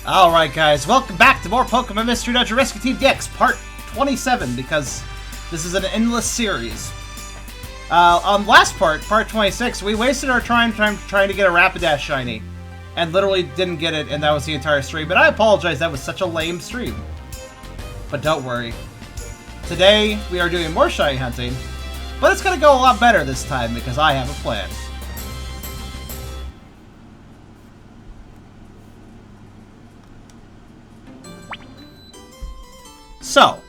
Alright guys, welcome back to more Pokemon Mystery Dungeon Rescue Team DX Part 27, because this is an endless series. On last part, Part 26, we wasted our time trying to get a Rapidash shiny, and literally didn't get it, and that was the entire stream. But I apologize, that was such a lame stream. But don't worry. Today, we are doing more shiny hunting, but it's gonna go a lot better this time, because I have a plan. So,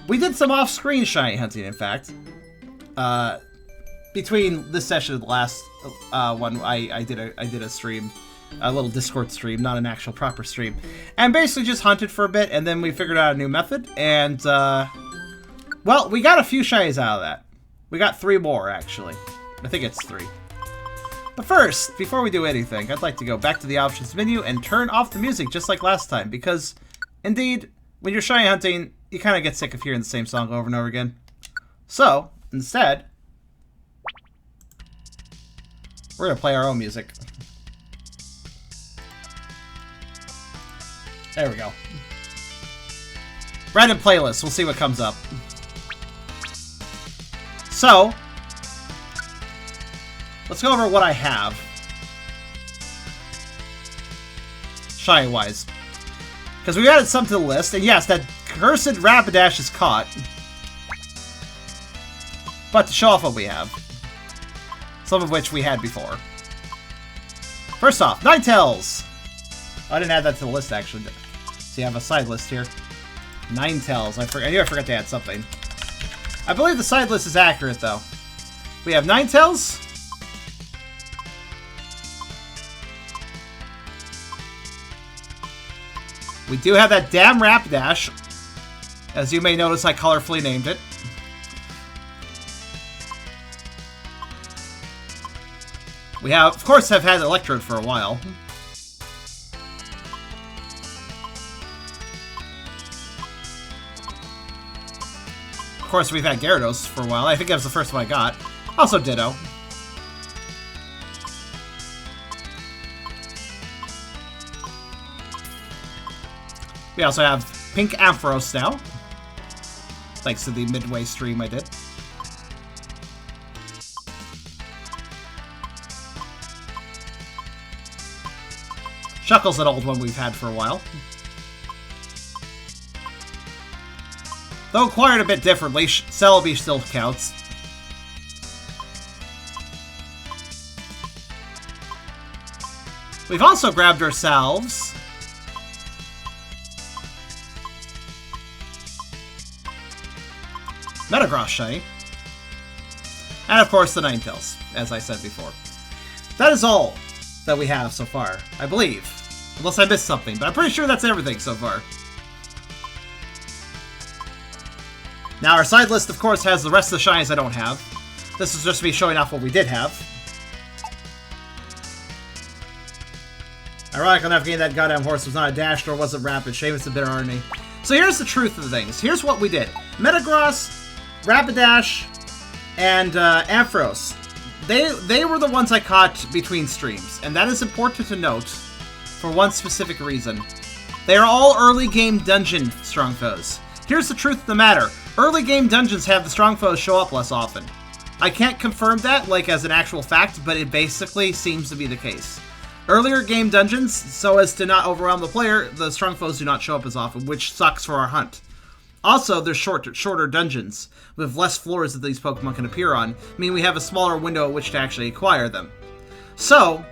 we did some off-screen shiny hunting, in fact. Between this session and the last one, I did a stream, a little Discord stream, not an actual proper stream, and basically just hunted for a bit, and then we figured out a new method, and well, we got a few shinies out of that. We got 3 more, actually. I think it's 3. But first, before we do anything, I'd like to go back to the options menu and turn off the music just like last time, because indeed, when you're shiny hunting, you kind of get sick of hearing the same song over and over again. So, instead, we're going to play our own music. There we go. Random playlist, we'll see what comes up. So, let's go over what I have. Shiny-wise. Because we added some to the list, and yes, that cursed Rapidash is caught. But to show off what we have. Some of which we had before. First off, Ninetales! I didn't add that to the list, actually. So you have a side list here. Ninetales. I knew I forgot to add something. I believe the side list is accurate, though. We have Ninetales. We do have that damn Rapidash. As you may notice, I colorfully named it. We have, of course, have had Electrode for a while. Of course, we've had Gyarados for a while. I think that was the first one I got. Also Ditto. We also have Pink Ampharos now. Thanks to the midway stream I did. Shuckle's an old one we've had for a while. Though acquired a bit differently, Celebi still counts. We've also grabbed ourselves Metagross shiny. And of course the Ninetales, as I said before. That is all that we have so far, I believe. Unless I missed something, but I'm pretty sure that's everything so far. Now our side list, of course, has the rest of the shinies I don't have. This is just me showing off what we did have. Ironic enough, getting that goddamn horse was not a dash, nor was it rapid. Shame it's a bit irony. So here's the truth of the things. Here's what we did. Metagross, Rapidash, and Ampharos. They were the ones I caught between streams, and that is important to note for one specific reason. They are all early game dungeon strong foes. Here's the truth of the matter. Early game dungeons have the strong foes show up less often. I can't confirm that, like, as an actual fact, but it basically seems to be the case. Earlier game dungeons, so as to not overwhelm the player, the strong foes do not show up as often, which sucks for our hunt. Also, they're shorter dungeons, with less floors that these Pokemon can appear on, meaning we have a smaller window at which to actually acquire them. So,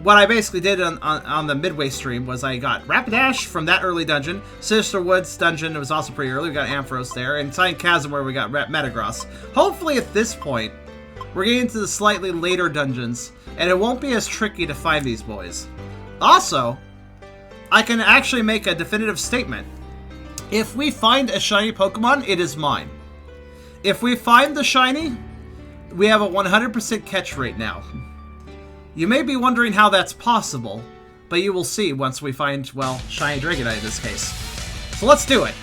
what I basically did on the midway stream was I got Rapidash from that early dungeon, Sinister Woods dungeon, it was also pretty early, we got Ampharos there, and Silent Chasm where we got Metagross. Hopefully at this point, we're getting to the slightly later dungeons, and it won't be as tricky to find these boys. Also, I can actually make a definitive statement. If we find a shiny Pokemon, it is mine. If we find the shiny, we have a 100% catch rate now. You may be wondering how that's possible, but you will see once we find, well, shiny Dragonite in this case. So let's do it.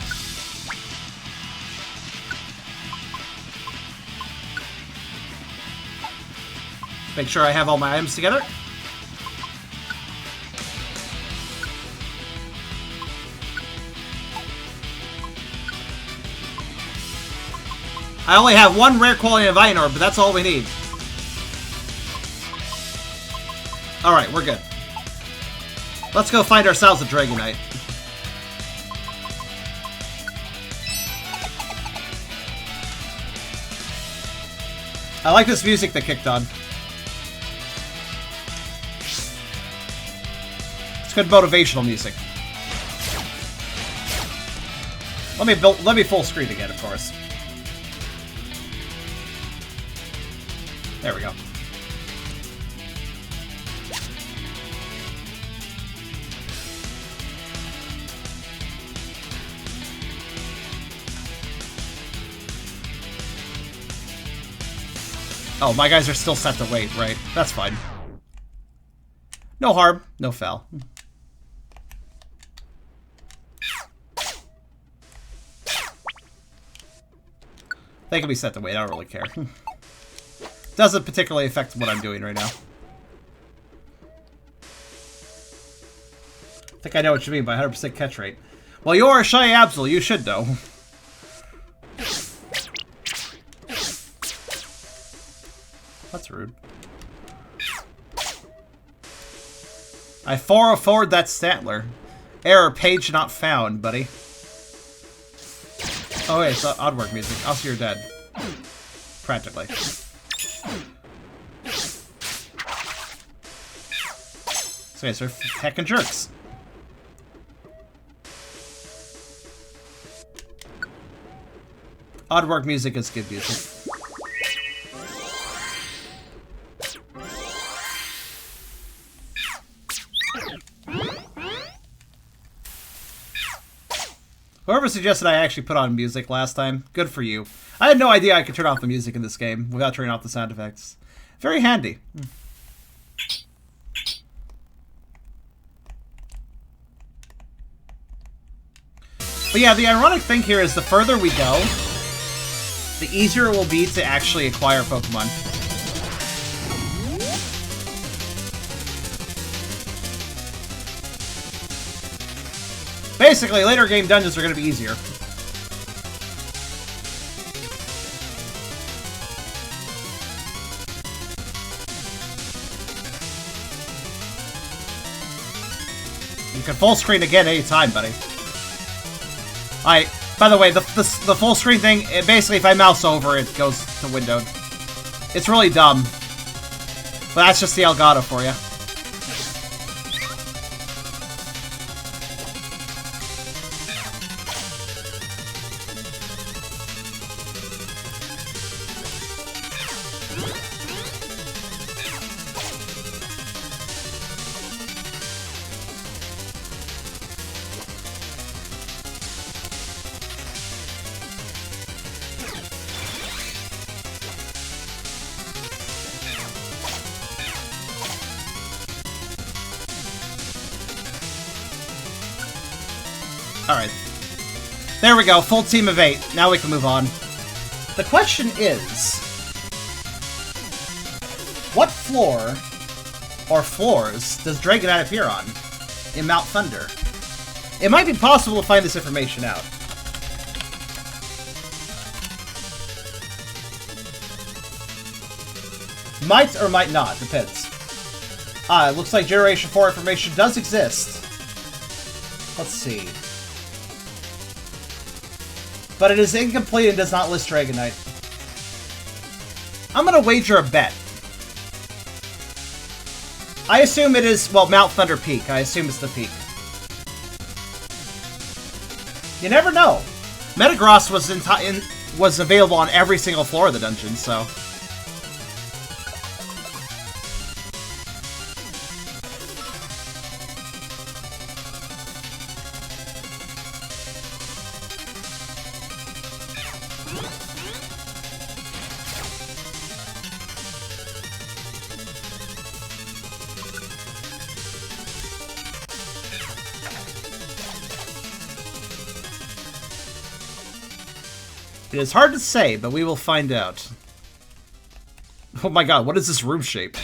Make sure I have all my items together. I only have one rare quality Divine Orb, but that's all we need. Alright, we're good. Let's go find ourselves a Dragonite. I like this music that kicked on. It's good motivational music. Let me full screen again, of course. There we go. Oh, my guys are still set to wait, right? That's fine. No harm, no foul. They can be set to wait, I don't really care. Doesn't particularly affect what I'm doing right now. I think I know what you mean by 100% catch rate. Well, you are a shy Absol, you should know. That's rude. I 404'd that Statler. Error, page not found, buddy. Oh wait, it's Oddwork music. Also, you're dead. Practically. So guys are heckin' jerks. Oddwork music is good music. Whoever suggested I actually put on music last time, good for you. I had no idea I could turn off the music in this game without turning off the sound effects. Very handy. But yeah, the ironic thing here is the further we go, the easier it will be to actually acquire Pokemon. Basically, later game dungeons are going to be easier. You can full screen again anytime, buddy. Alright, by the way, the full screen thing, basically if I mouse over, it goes to windowed. It's really dumb. But that's just the Elgato for you. Alright. There we go, full team of 8. Now we can move on. The question is... what floor, or floors, does Dragonite appear on in Mount Thunder? It might be possible to find this information out. Might or might not, depends. Ah, it looks like Generation 4 information does exist. Let's see. But it is incomplete and does not list Dragonite. I'm gonna wager a bet. I assume it is, well, Mount Thunder Peak. I assume it's the peak. You never know. Metagross was available on every single floor of the dungeon, so... It is hard to say, but we will find out. Oh my god, what is this room shape?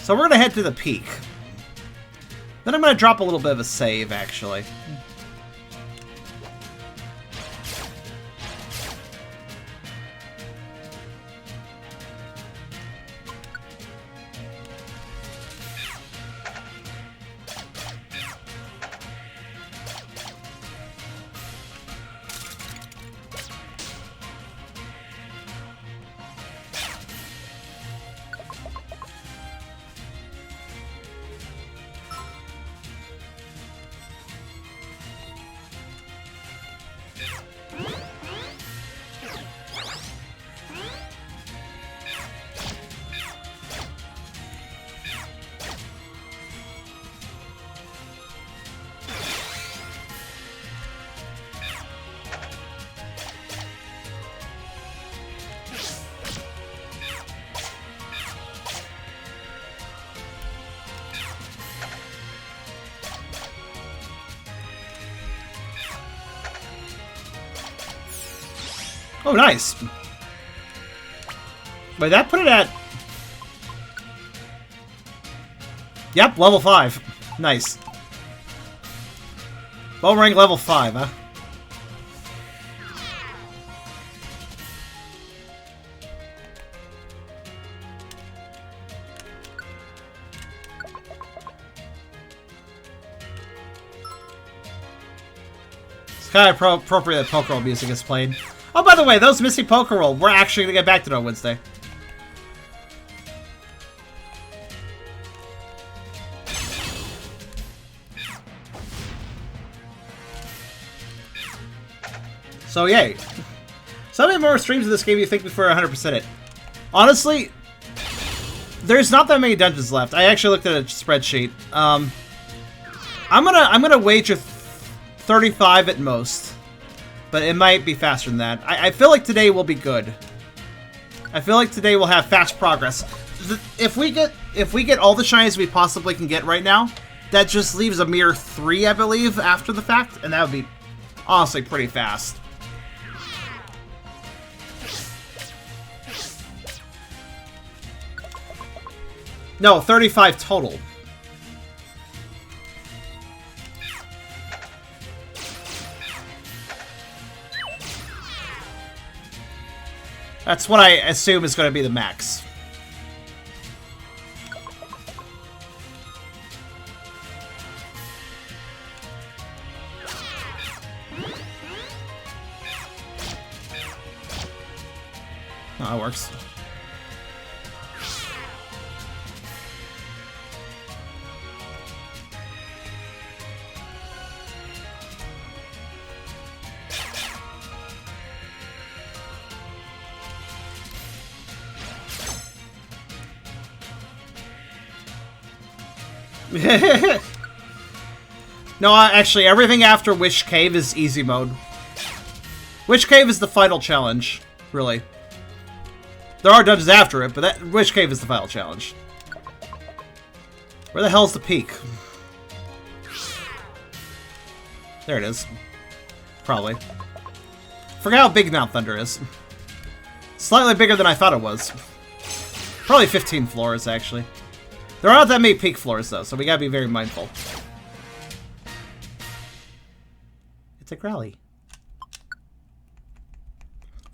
So we're gonna head to the peak. Then I'm gonna drop a little bit of a save, actually. Oh, nice. Wait, that put it at... Yep, level 5. Nice. Ball rank level 5, huh? It's kind of appropriate that Pokémon music is played. Oh, by the way, those missing Pokéroll, we're actually going to get back to it on Wednesday. So, yay. So many more streams of this game you think before 100% it? Honestly, there's not that many dungeons left. I actually looked at a spreadsheet. I'm gonna wager 35 at most. But it might be faster than that. I feel like today will be good. I feel like today we'll have fast progress. If we get all the shinies we possibly can get right now, that just leaves a mere 3, I believe, after the fact, and that would be honestly pretty fast. No, 35 total. That's what I assume is going to be the max. Oh, that works. No, actually, everything after Wish Cave is easy mode. Wish Cave is the final challenge, really. There are dungeons after it, but that Wish Cave is the final challenge. Where the hell's the peak? There it is. Probably. Forgot how big Mount Thunder is. Slightly bigger than I thought it was. Probably 15 floors, actually. There aren't that many peak floors, though, so we gotta be very mindful. It's a Growly.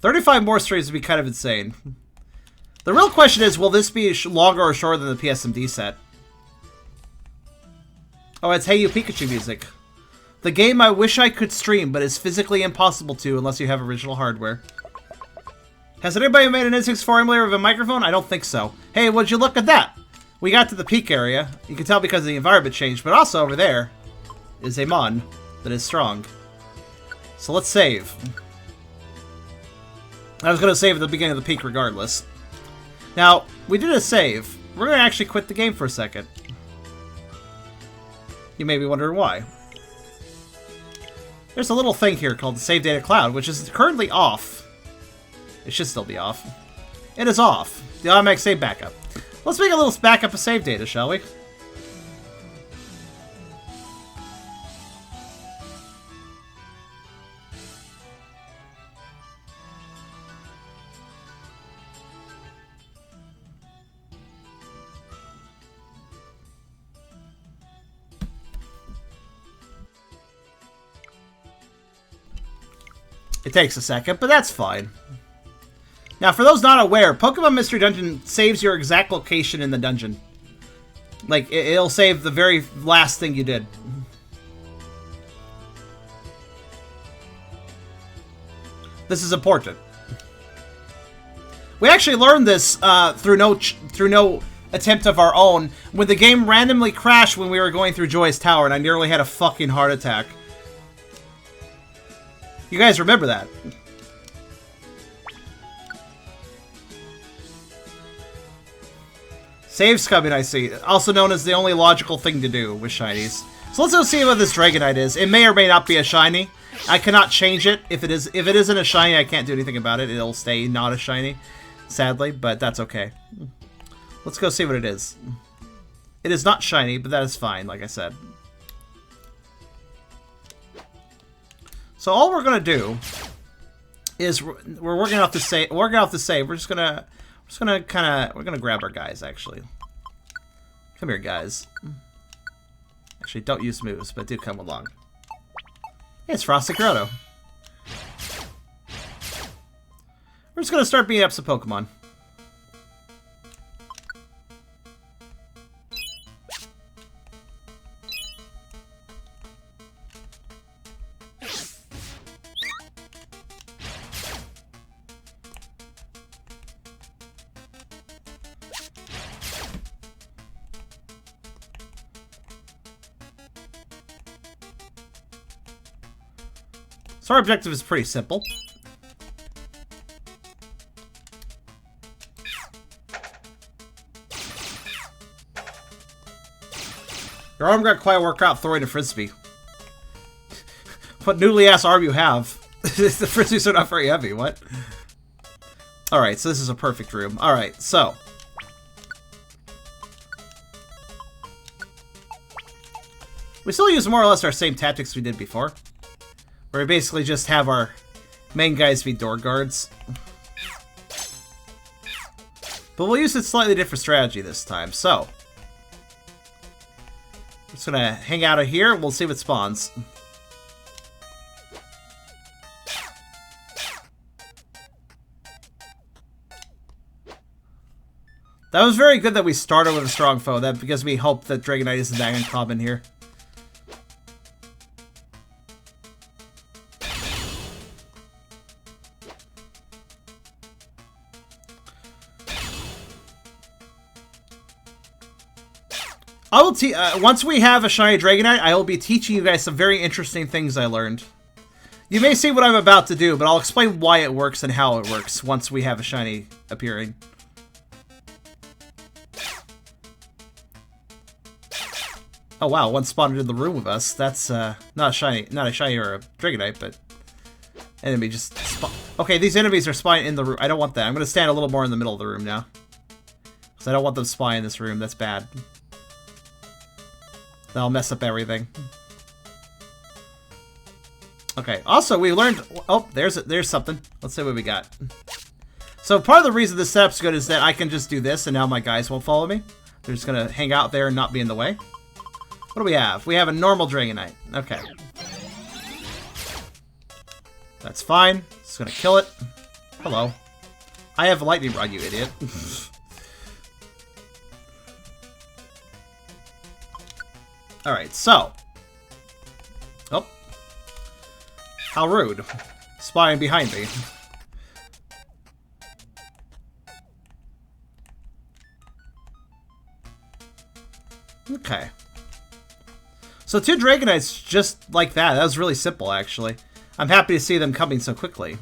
35 more streams would be kind of insane. The real question is, will this be longer or shorter than the PSMD set? Oh, it's Hey You Pikachu music. The game I wish I could stream, but is physically impossible to unless you have original hardware. Has anybody made an N64 emulator of a microphone? I don't think so. Hey, would you look at that? We got to the peak area. You can tell because the environment changed, but also over there is a mon that is strong. So let's save. I was going to save at the beginning of the peak regardless. Now, we did a save. We're going to actually quit the game for a second. You may be wondering why. There's a little thing here called the Save Data Cloud, which is currently off. It should still be off. It is off. The automatic save backup. Let's make a little backup of save data, shall we? It takes a second, but that's fine. Now, for those not aware, Pokemon Mystery Dungeon saves your exact location in the dungeon. Like, it'll save the very last thing you did. This is important. We actually learned this through no attempt of our own, when the game randomly crashed when we were going through Joy's Tower, and I nearly had a fucking heart attack. You guys remember that? Saves coming, I see. Also known as the only logical thing to do with shinies. So let's go see what this Dragonite is. It may or may not be a shiny. I cannot change it. If it isn't a shiny, I can't do anything about it. It'll stay not a shiny, sadly, but that's okay. Let's go see what it is. It is not shiny, but that is fine, like I said. So all we're gonna do is we're working off the save. We're gonna grab our guys. Actually, come here, guys. Actually, don't use moves, but do come along. Hey, it's Frosty Grotto. We're just gonna start beating up some Pokemon. So our objective is pretty simple. Your arm got quite worked out throwing a frisbee. What noodly ass arm you have? The frisbees are not very heavy, what? Alright, so this is a perfect room. Alright, so. We still use more or less our same tactics we did before. Where we basically just have our main guys be door guards. But we'll use a slightly different strategy this time, so. We're just gonna hang out of here, we'll see what spawns. That was very good that we started with a strong foe, that because we hope that Dragonite isn't that uncommon here. I will once we have a shiny Dragonite, I will be teaching you guys some very interesting things I learned. You may see what I'm about to do, but I'll explain why it works and how it works once we have a shiny appearing. Oh wow, one spawned in the room with us. That's not a shiny or a Dragonite, but enemy just spawn. Okay, these enemies are spawning in the room. I don't want that. I'm gonna stand a little more in the middle of the room now, because I don't want them spawning in this room. That's bad. That'll mess up everything. Okay, also we learned... Oh, there's something. Let's see what we got. So part of the reason this setup's good is that I can just do this and now my guys won't follow me. They're just gonna hang out there and not be in the way. What do we have? We have a normal Dragonite. Okay. That's fine. Just gonna kill it. Hello. I have a lightning rod, you idiot. Alright, so. Oh. How rude. Spying behind me. Okay. So 2 Dragonites just like that. That was really simple, actually. I'm happy to see them coming so quickly.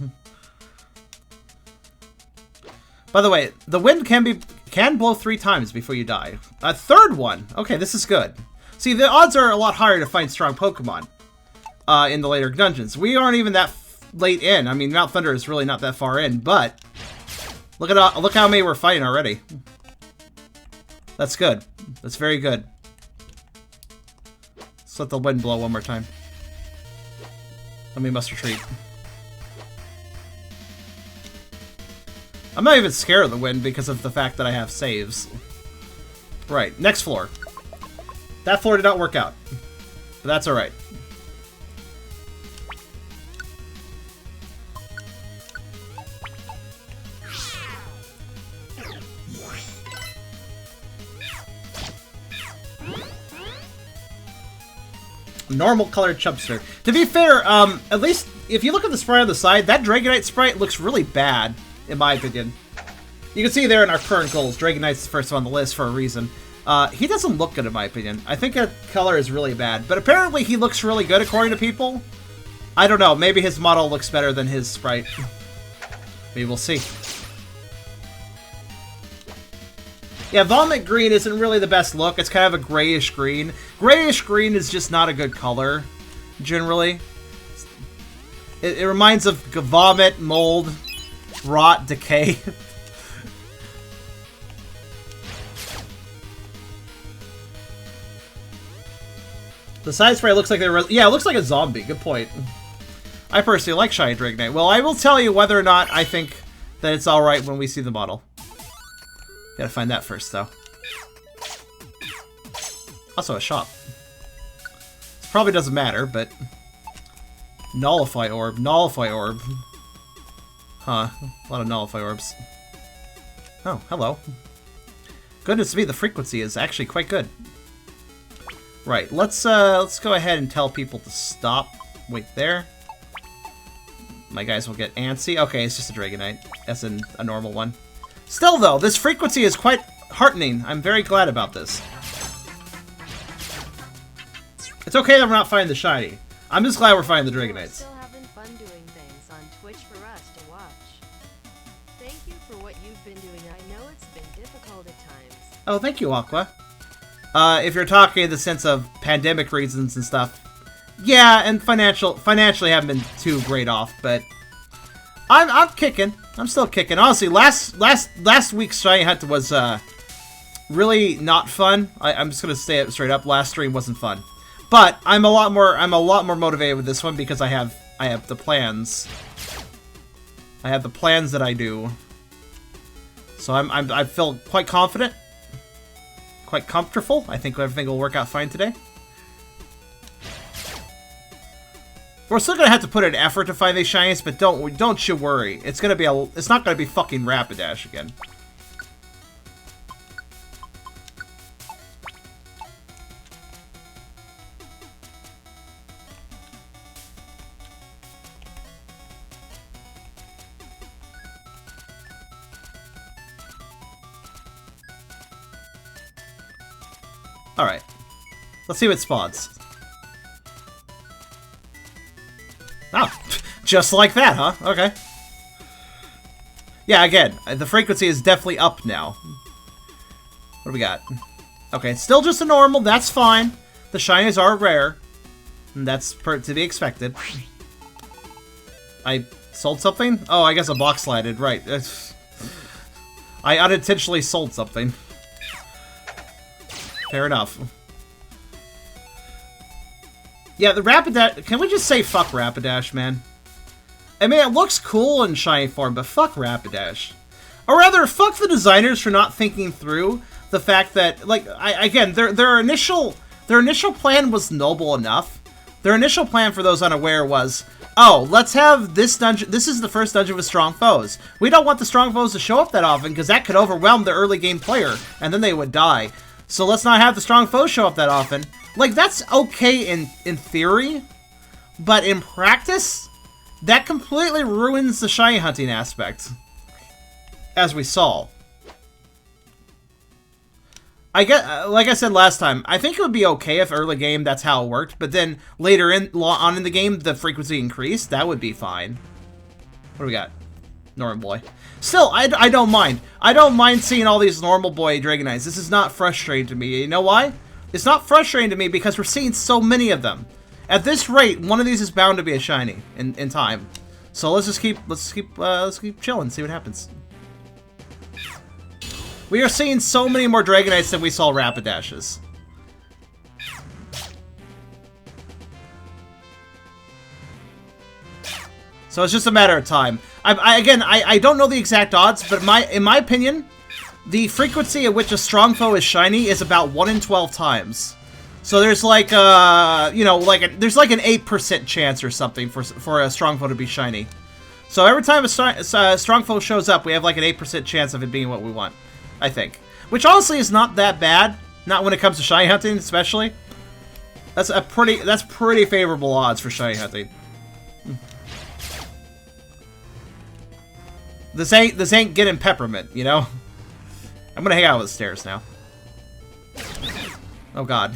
By the way, the wind can blow 3 times before you die. A 3rd one! Okay, this is good. See, the odds are a lot higher to find strong Pokemon in the later dungeons. We aren't even that late in. I mean, Mount Thunder is really not that far in, but look how many we're fighting already. That's good. That's very good. Let's let the wind blow one more time. Then we must retreat. I'm not even scared of the wind because of the fact that I have saves. Right, next floor. That floor did not work out, but that's alright. normal colored Chubster. To be fair, at least if you look at the sprite on the side, that Dragonite sprite looks really bad, in my opinion. You can see there in our current goals, Dragonite's the first one on the list for a reason. He doesn't look good in my opinion. I think that color is really bad, but apparently he looks really good according to people. I don't know, maybe his model looks better than his sprite. Maybe we'll see. Yeah, Vomit Green isn't really the best look. It's kind of a grayish green. Grayish green is just not a good color, generally. It reminds of vomit, mold, rot, decay. The side spray looks like yeah, it looks like a zombie. Good point. I personally like Shiny Dragonite. Well, I will tell you whether or not I think that it's alright when we see the model. Gotta find that first, though. Also a shop. This probably doesn't matter, but... Nullify Orb. Nullify Orb. Huh. A lot of Nullify Orbs. Oh, hello. Goodness me, the frequency is actually quite good. Right, let's go ahead and tell people to stop. Wait there. My guys will get antsy. Okay, it's just a Dragonite. That's a normal one. Still, though, this frequency is quite heartening. I'm very glad about this. It's okay that we're not finding the shiny. I'm just glad we're finding the Dragonites. Still having fun doing things on Twitch for us to watch. Thank you for what you've been doing. I know it's been difficult at times. Oh, thank you, Aqua. If you're talking in the sense of pandemic reasons and stuff, yeah, and financially haven't been too great off, but I'm kicking. I'm still kicking. Honestly, last week's Shiny Hunt was really not fun. I'm just gonna say it straight up. Last stream wasn't fun, but I'm a lot more motivated with this one because I have the plans. I have the plans that I do. So I feel quite confident, quite comfortable. I think everything will work out fine today. We're still gonna have to put an effort to find these shinies, but don't you worry. It's not gonna be fucking Rapidash again. All right, let's see what spawns. Oh, just like that, huh? Okay. Yeah, again, the frequency is definitely up now. What do we got? Okay, still just a normal, that's fine. The shinies are rare. And that's to be expected. I sold something? Oh, I guess a box slided, right. I unintentionally sold something. Fair enough. Yeah, the Rapidash... Can we just say fuck Rapidash, man? I mean, it looks cool in shiny form, but fuck Rapidash. Or rather, fuck the designers for not thinking through the fact that, like, again, their initial plan was noble enough. Their initial plan, for those unaware, was, oh, let's have this dungeon... This is the first dungeon with strong foes. We don't want the strong foes to show up that often, because that could overwhelm the early game player, and then they would die. So let's not have the strong foes show up that often. Like, that's okay in theory, but in practice, that completely ruins the shiny hunting aspect, as we saw. Like I said last time, I think it would be okay if early game that's how it worked, but then later on in the game, the frequency increased. That would be fine. What do we got? Normal boy. Still, I don't mind. I don't mind seeing all these normal boy Dragonites. This is not frustrating to me. You know why? It's not frustrating to me because we're seeing so many of them. At this rate, one of these is bound to be a shiny in time. So let's keep chilling, see what happens. We are seeing so many more Dragonites than we saw Rapidashes. So it's just a matter of time. Again, I don't know the exact odds, but in my opinion, the frequency at which a strong foe is shiny is about 1 in 12 times. So there's like you know, there's like an 8% chance or something for a strong foe to be shiny. So every time a strong foe shows up, we have like an 8% chance of it being what we want, I think. Which honestly is not that bad. Not when it comes to shiny hunting, especially. That's pretty favorable odds for shiny hunting. This ain't getting peppermint, you know? I'm gonna hang out with the stairs now. Oh god.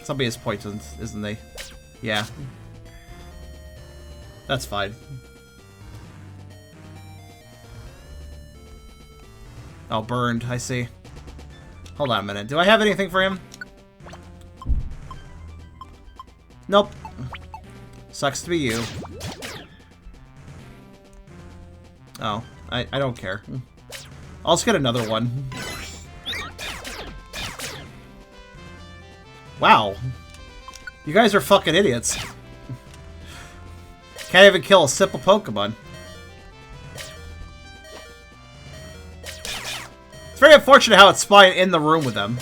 Somebody is poisoned, isn't they? Yeah. That's fine. Oh, burned, I see. Hold on a minute. Do I have anything for him? Nope. Sucks to be you. Oh, I don't care. I'll just get another one. Wow. You guys are fucking idiots. Can't even kill a simple Pokemon. It's very unfortunate how it's spawning in the room with them.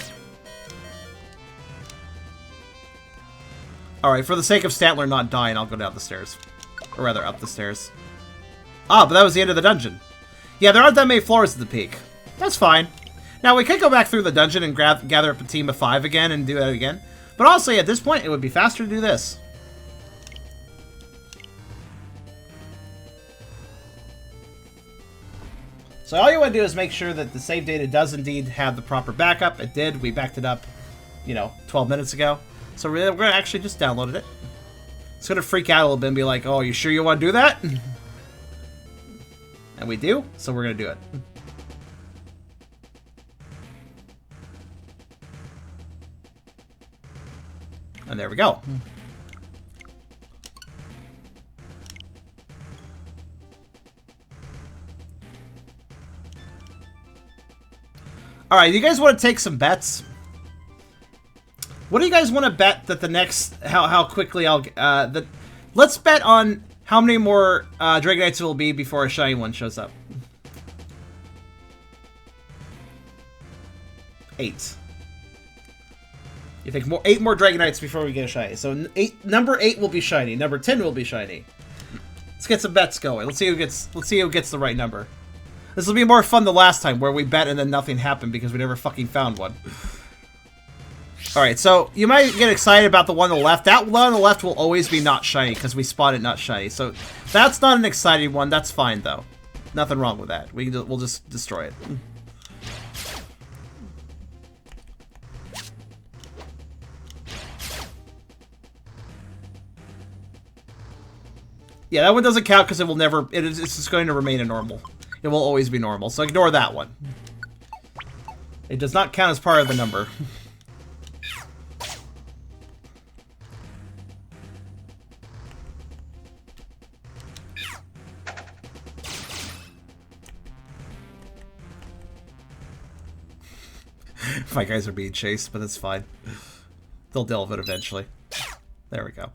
Alright, for the sake of Stantler not dying, I'll go down the stairs. Or rather, up the stairs. Ah, but that was the end of the dungeon. Yeah, there aren't that many floors at the peak. That's fine. Now, we could go back through the dungeon and gather up a team of 5 again and do that again. But honestly, at this point, it would be faster to do this. So all you want to do is make sure that the save data does indeed have the proper backup. It did. We backed it up, 12 minutes ago. So we're going to actually just download it. It's going to freak out a little bit and be like, oh, you sure you want to do that? And we do, so we're going to do it. And there we go. Alright, you guys want to take some bets? What do you guys want to bet that the next... How quickly I'll... let's bet on how many more Dragonites will be before a shiny one shows up. 8. You think 8 more Dragonites before we get a shiny. So number 8 will be shiny. Number 10 will be shiny. Let's get some bets going. Let's see who gets the right number. This will be more fun than last time, where we bet and then nothing happened because we never fucking found one. Alright, so you might get excited about the one on the left. That one on the left will always be not shiny because we spotted not shiny. So that's not an exciting one. That's fine, though. Nothing wrong with that. We'll just destroy it. Yeah, that one doesn't count because it will never... It's just going to remain a normal. It will always be normal, so ignore that one. It does not count as part of the number. My guys are being chased, but it's fine. They'll deal with it eventually. There we go.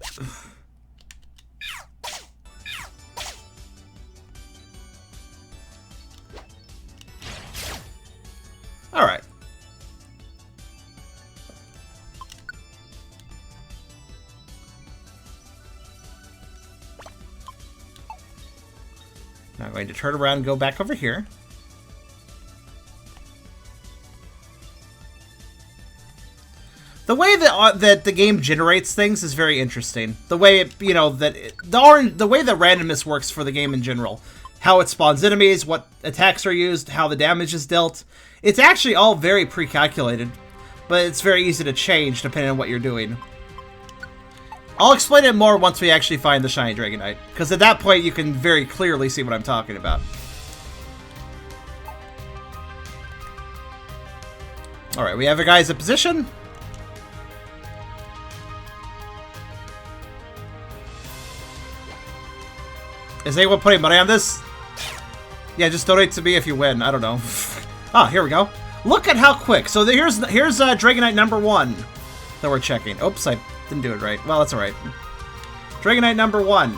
Alright. Now I'm going to turn around and go back over here. The way that the game generates things is very interesting. The way it, the way that randomness works for the game in general. How it spawns enemies, what attacks are used, how the damage is dealt. It's actually all very pre-calculated, but it's very easy to change depending on what you're doing. I'll explain it more once we actually find the shiny Dragonite, because at that point you can very clearly see what I'm talking about. Alright, we have our guys in position. Is anyone putting money on this? Yeah, just donate to me if you win. I don't know. Ah, here we go. Look at how quick. So here's Dragonite number 1 that we're checking. Oops, I didn't do it right. Well, that's alright. Dragonite number 1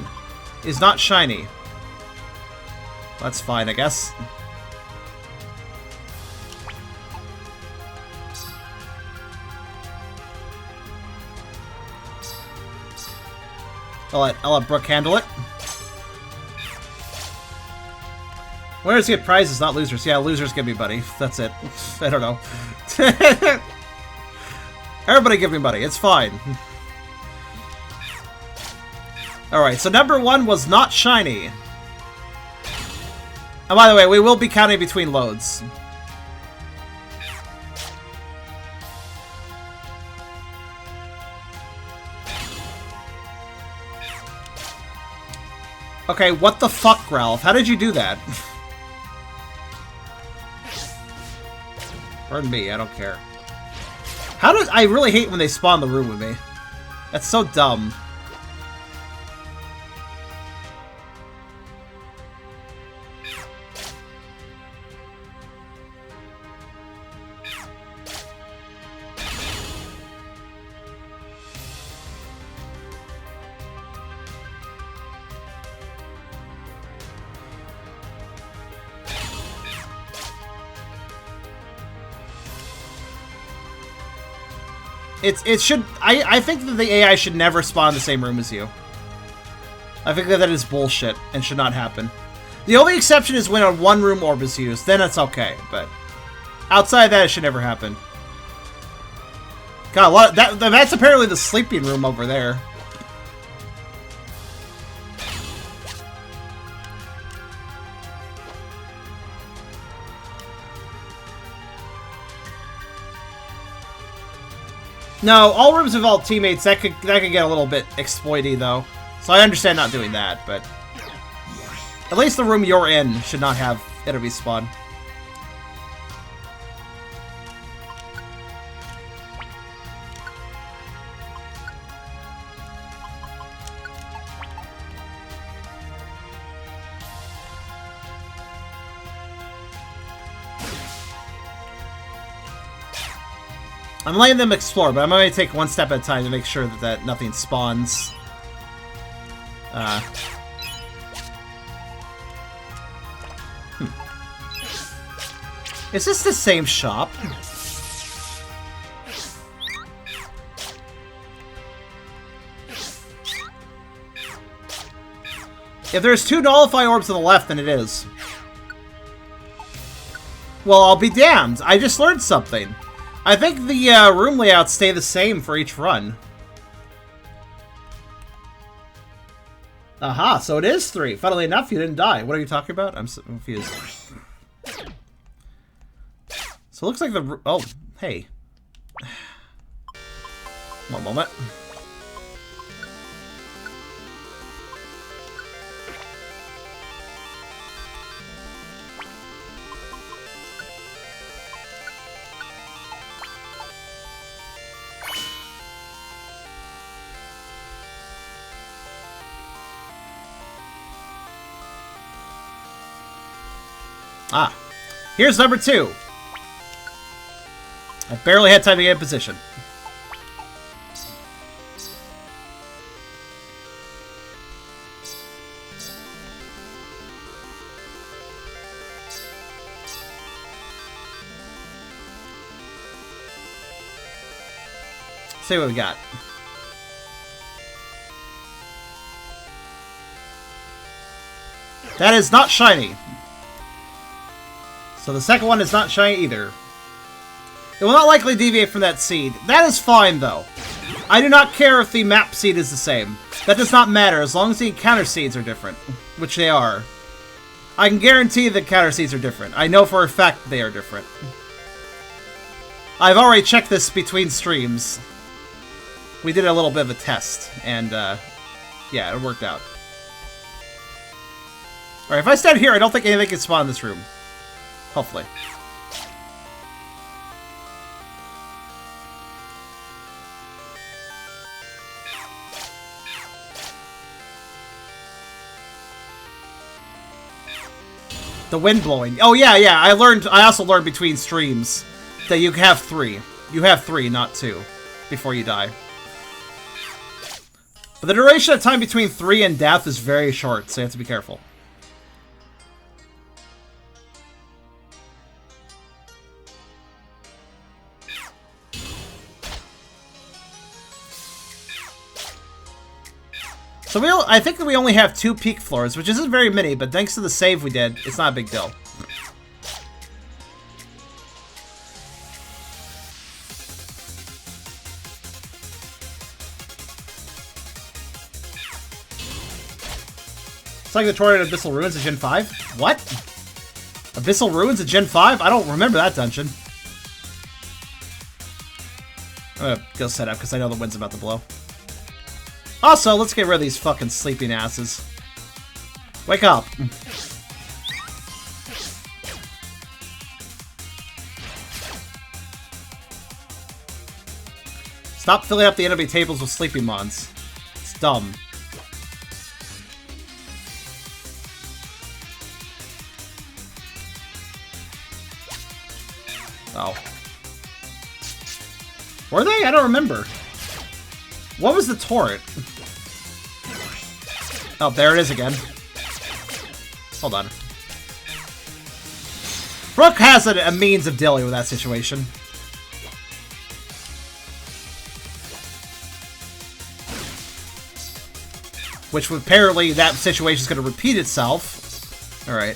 is not shiny. That's fine, I guess. I'll let Brooke handle it. Winners get prizes, not losers. Yeah, losers give me money. That's it. I don't know. Everybody give me money. It's fine. Alright, so number 1 was not shiny. And by the way, we will be counting between loads. Okay, what the fuck, Ralph? How did you do that? Pardon me, I don't care. How did I really hate when they spawn the room with me? That's so dumb. It should... I think that the AI should never spawn in the same room as you. I think that is bullshit and should not happen. The only exception is when a one-room orb is used. Then it's okay, but... outside of that, it should never happen. God, a lot of, that's apparently the sleeping room over there. No, all rooms involve teammates. That could get a little bit exploity though. So I understand not doing that, but at least the room you're in should not have enemies spawn. I'm letting them explore, but I'm going to take one step at a time to make sure that nothing spawns. Is this the same shop? If there's 2 nullify orbs on the left, then it is. Well, I'll be damned. I just learned something. I think the room layouts stay the same for each run. Aha, so it is 3. Funnily enough, you didn't die. What are you talking about? I'm so confused. So it looks like the... oh, hey. One moment. Ah, here's number 2. I barely had time to get in position. See what we got. That is not shiny. So the second one is not shiny either. It will not likely deviate from that seed. That is fine, though. I do not care if the map seed is the same. That does not matter, as long as the encounter seeds are different. Which they are. I can guarantee the encounter seeds are different. I know for a fact they are different. I've already checked this between streams. We did a little bit of a test, and, yeah, it worked out. Alright, if I stand here, I don't think anything can spawn in this room. Hopefully. The wind blowing. Oh yeah, yeah. I also learned between streams that you have 3. You have 3, not 2, before you die. But the duration of time between 3 and death is very short, so you have to be careful. So I think that we only have 2 peak floors, which isn't very many, but thanks to the save we did, it's not a big deal. It's like the Tornado Abyssal Ruins at Gen 5? What? Abyssal Ruins at Gen 5? I don't remember that dungeon. I'm gonna go set up because I know the wind's about to blow. Also, let's get rid of these fucking sleeping asses. Wake up. Stop filling up the enemy tables with sleeping mons. It's dumb. Oh. Were they? I don't remember. What was the turret? Oh, there it is again. Hold on. Brooke has a means of dealing with that situation. Which apparently that situation is going to repeat itself. Alright.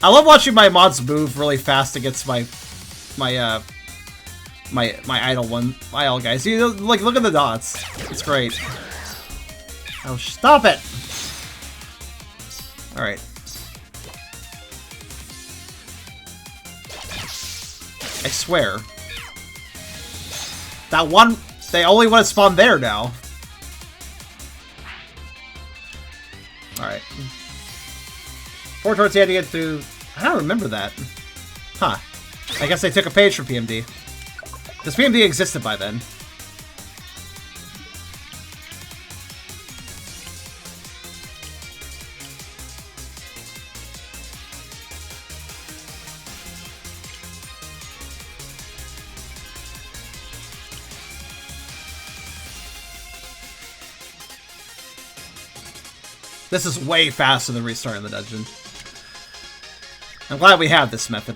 I love watching my mods move really fast against my idle guys. You like, look at the dots. It's great. Oh, stop it! Alright. I swear. That one, they only want to spawn there now. Alright. 4 turrets you had to get through. I don't remember that. Huh. I guess they took a page from PMD. Because PMD existed by then. This is way faster than restarting the dungeon. I'm glad we have this method.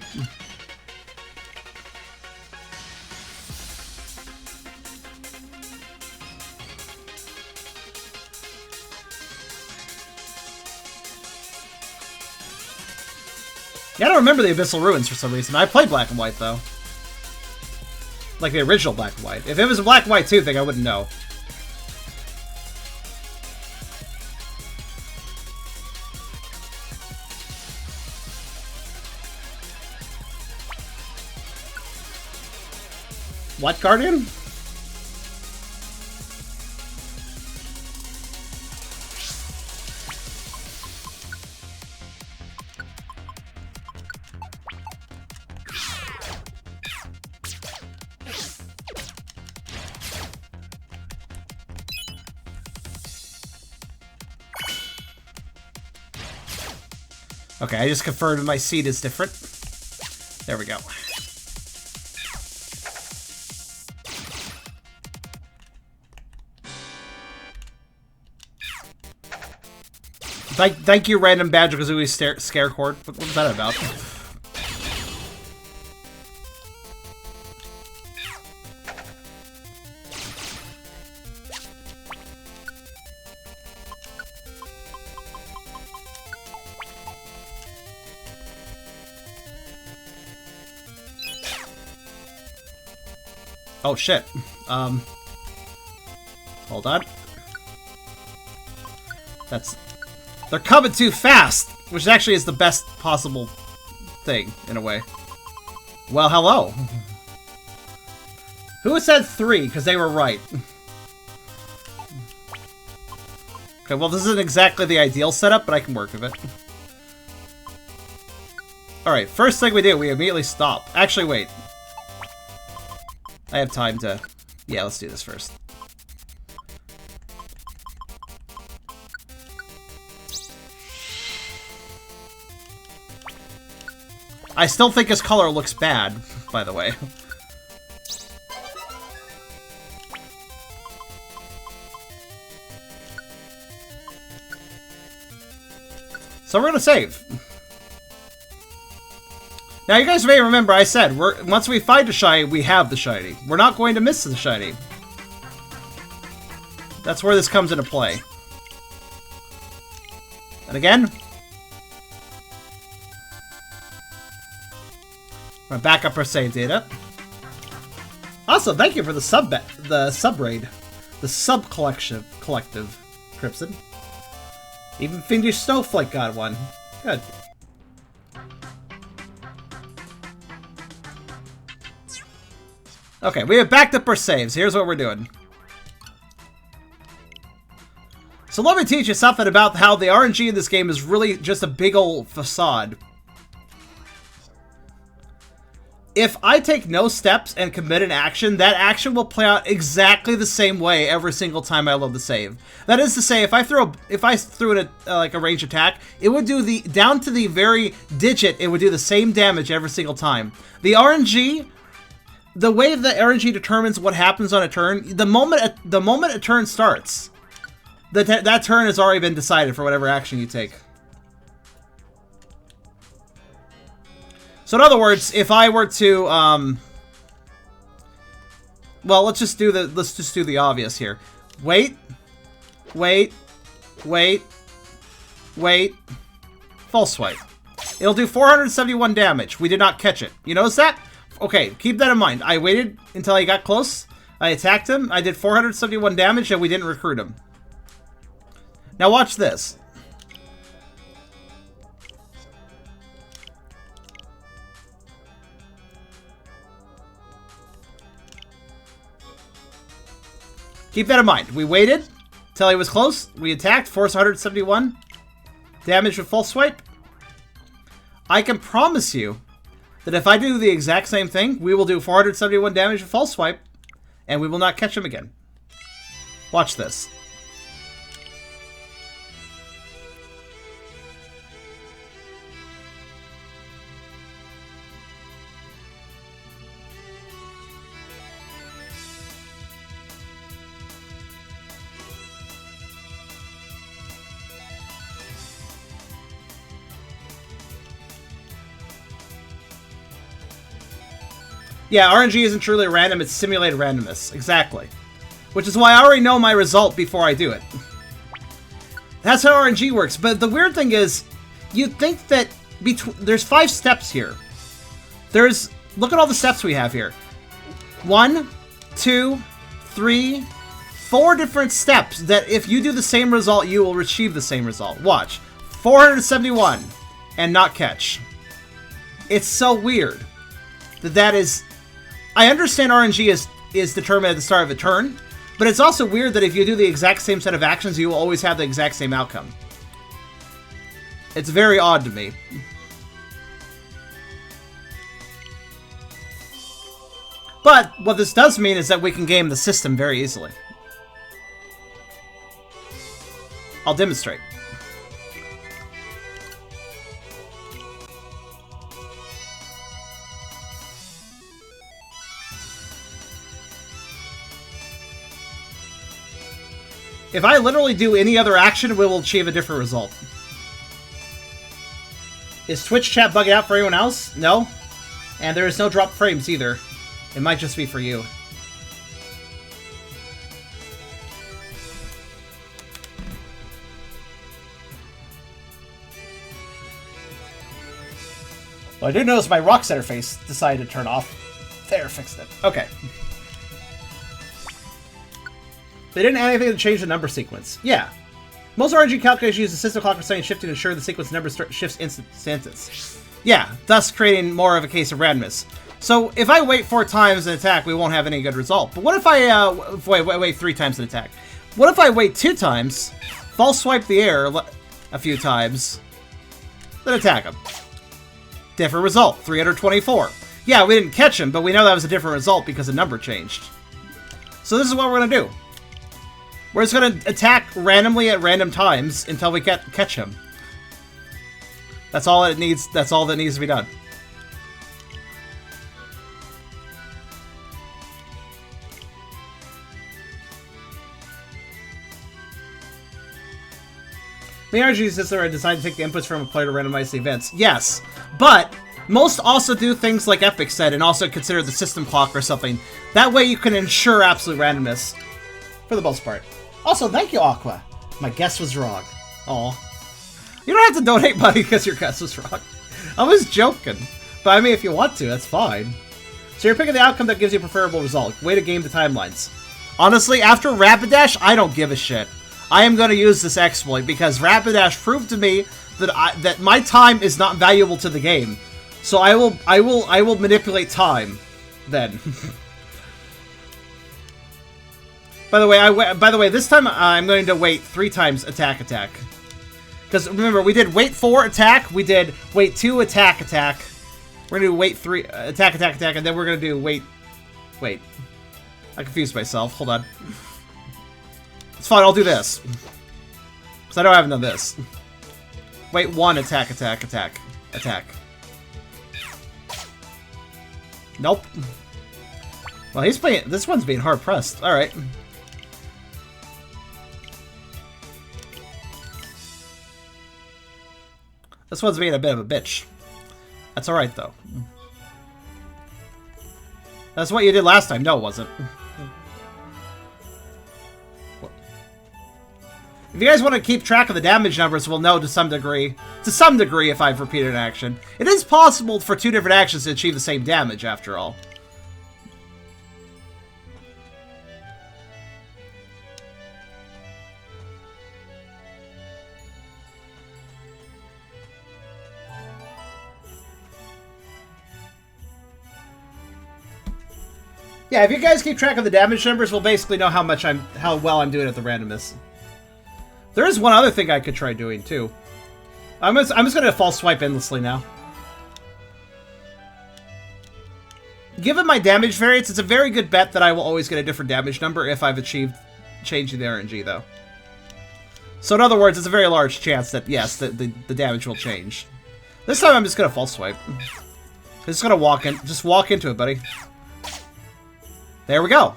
Yeah, I don't remember the Abyssal Ruins for some reason. I played Black and White, though. Like the original Black and White. If it was a Black and White 2 thing, I wouldn't know. What, Guardian? Okay, I just confirmed my seat is different. There we go. Thank you, random Banjo-Kazooie scare cord. What was that about? Oh shit. Hold on. They're coming too fast, which actually is the best possible thing, in a way. Well, hello. Who said 3? Because they were right. Okay, well, this isn't exactly the ideal setup, but I can work with it. Alright, first thing we do, we immediately stop. Actually, wait. I have time to... Yeah, let's do this first. I still think his color looks bad, by the way. So we're gonna save. Now you guys may remember I said, once we find a shiny, we have the shiny. We're not going to miss the shiny. That's where this comes into play. And again, I'm gonna back up our save data. Also, thank you for the sub raid, the sub collective, Crimson. Even Fiendish Snowflake got one. Good. Okay, we have backed up our saves. Here's what we're doing. So let me teach you something about how the RNG in this game is really just a big old facade. If I take no steps and commit an action, that action will play out exactly the same way every single time I load the save. That is to say, if I threw in like a ranged attack, it would do the down to the very digit. It would do the same damage every single time. The RNG, the way the RNG determines what happens on a turn, the moment a turn starts, that turn has already been decided for whatever action you take. So in other words, if I were to, well, let's just do the obvious here. Wait, wait, wait, wait. False swipe. It'll do 471 damage. We did not catch it. You notice that? Okay, keep that in mind. I waited until he got close. I attacked him. I did 471 damage, and we didn't recruit him. Now watch this. Keep that in mind. We waited till he was close. We attacked, force 171 damage with full swipe. I can promise you that if I do the exact same thing, we will do 471 damage with full swipe, and we will not catch him again. Watch this. Yeah, RNG isn't truly random, it's simulated randomness. Exactly. Which is why I already know my result before I do it. That's how RNG works. But the weird thing is, you'd think that there's 5 steps here. Look at all the steps we have here. 1, 2, 3, 4 different steps that if you do the same result, you will achieve the same result. Watch. 471 and not catch. It's so weird that is... I understand RNG is determined at the start of a turn, but it's also weird that if you do the exact same set of actions, you will always have the exact same outcome. It's very odd to me. But what this does mean is that we can game the system very easily. I'll demonstrate. If I literally do any other action, we will achieve a different result. Is Twitch chat bugging out for anyone else? No. And there is no drop frames either. It might just be for you. Well, I did notice my rock center face decided to turn off. There, fixed it. Okay. They didn't add anything to change the number sequence. Yeah. Most RNG calculations use the system clock for setting shifting to ensure the sequence number shifts instance. Yeah, thus creating more of a case of randomness. So if I wait 4 times an attack, we won't have any good result. But what if I wait 3 times an attack? What if I wait 2 times, false swipe the air a few times, then attack him? Different result, 324. Yeah, we didn't catch him, but we know that was a different result because the number changed. So this is what we're going to do. We're just going to attack randomly at random times until we catch him. That's all it needs. That's all that needs to be done. The RNG systems are designed to take the inputs from a player to randomize the events. Yes, but most also do things like Epic said and also consider the system clock or something. That way you can ensure absolute randomness, for the most part. Also, thank you, Aqua. My guess was wrong. Aw. You don't have to donate money because your guess was wrong. I was joking. But I mean, if you want to, that's fine. So you're picking the outcome that gives you a preferable result. Way to game the timelines. Honestly, after Rapidash, I don't give a shit. I am going to use this exploit because Rapidash proved to me that my time is not valuable to the game. So I will manipulate time then. By the way, this time I'm going to wait 3 times attack. Because remember, we did wait 4 attack, we did wait 2 attack. We're gonna do wait 3 attack, and then we're gonna do wait. I confused myself. Hold on. It's fine. I'll do this. Because I know I haven't done this. Wait 1 attack. Nope. Well, he's playing. This one's being hard pressed. All right. This one's being a bit of a bitch. That's alright, though. That's what you did last time. No, it wasn't. If you guys want to keep track of the damage numbers, we'll know to some degree if I've repeated an action. It is possible for 2 different actions to achieve the same damage, after all. Yeah, if you guys keep track of the damage numbers, we'll basically know how well I'm doing at the randomness. There is one other thing I could try doing too. I'm just gonna false swipe endlessly now. Given my damage variance, it's a very good bet that I will always get a different damage number if I've achieved changing the RNG though. So in other words, it's a very large chance that yes, the damage will change. This time I'm just gonna false swipe. Just gonna walk into it, buddy. There we go.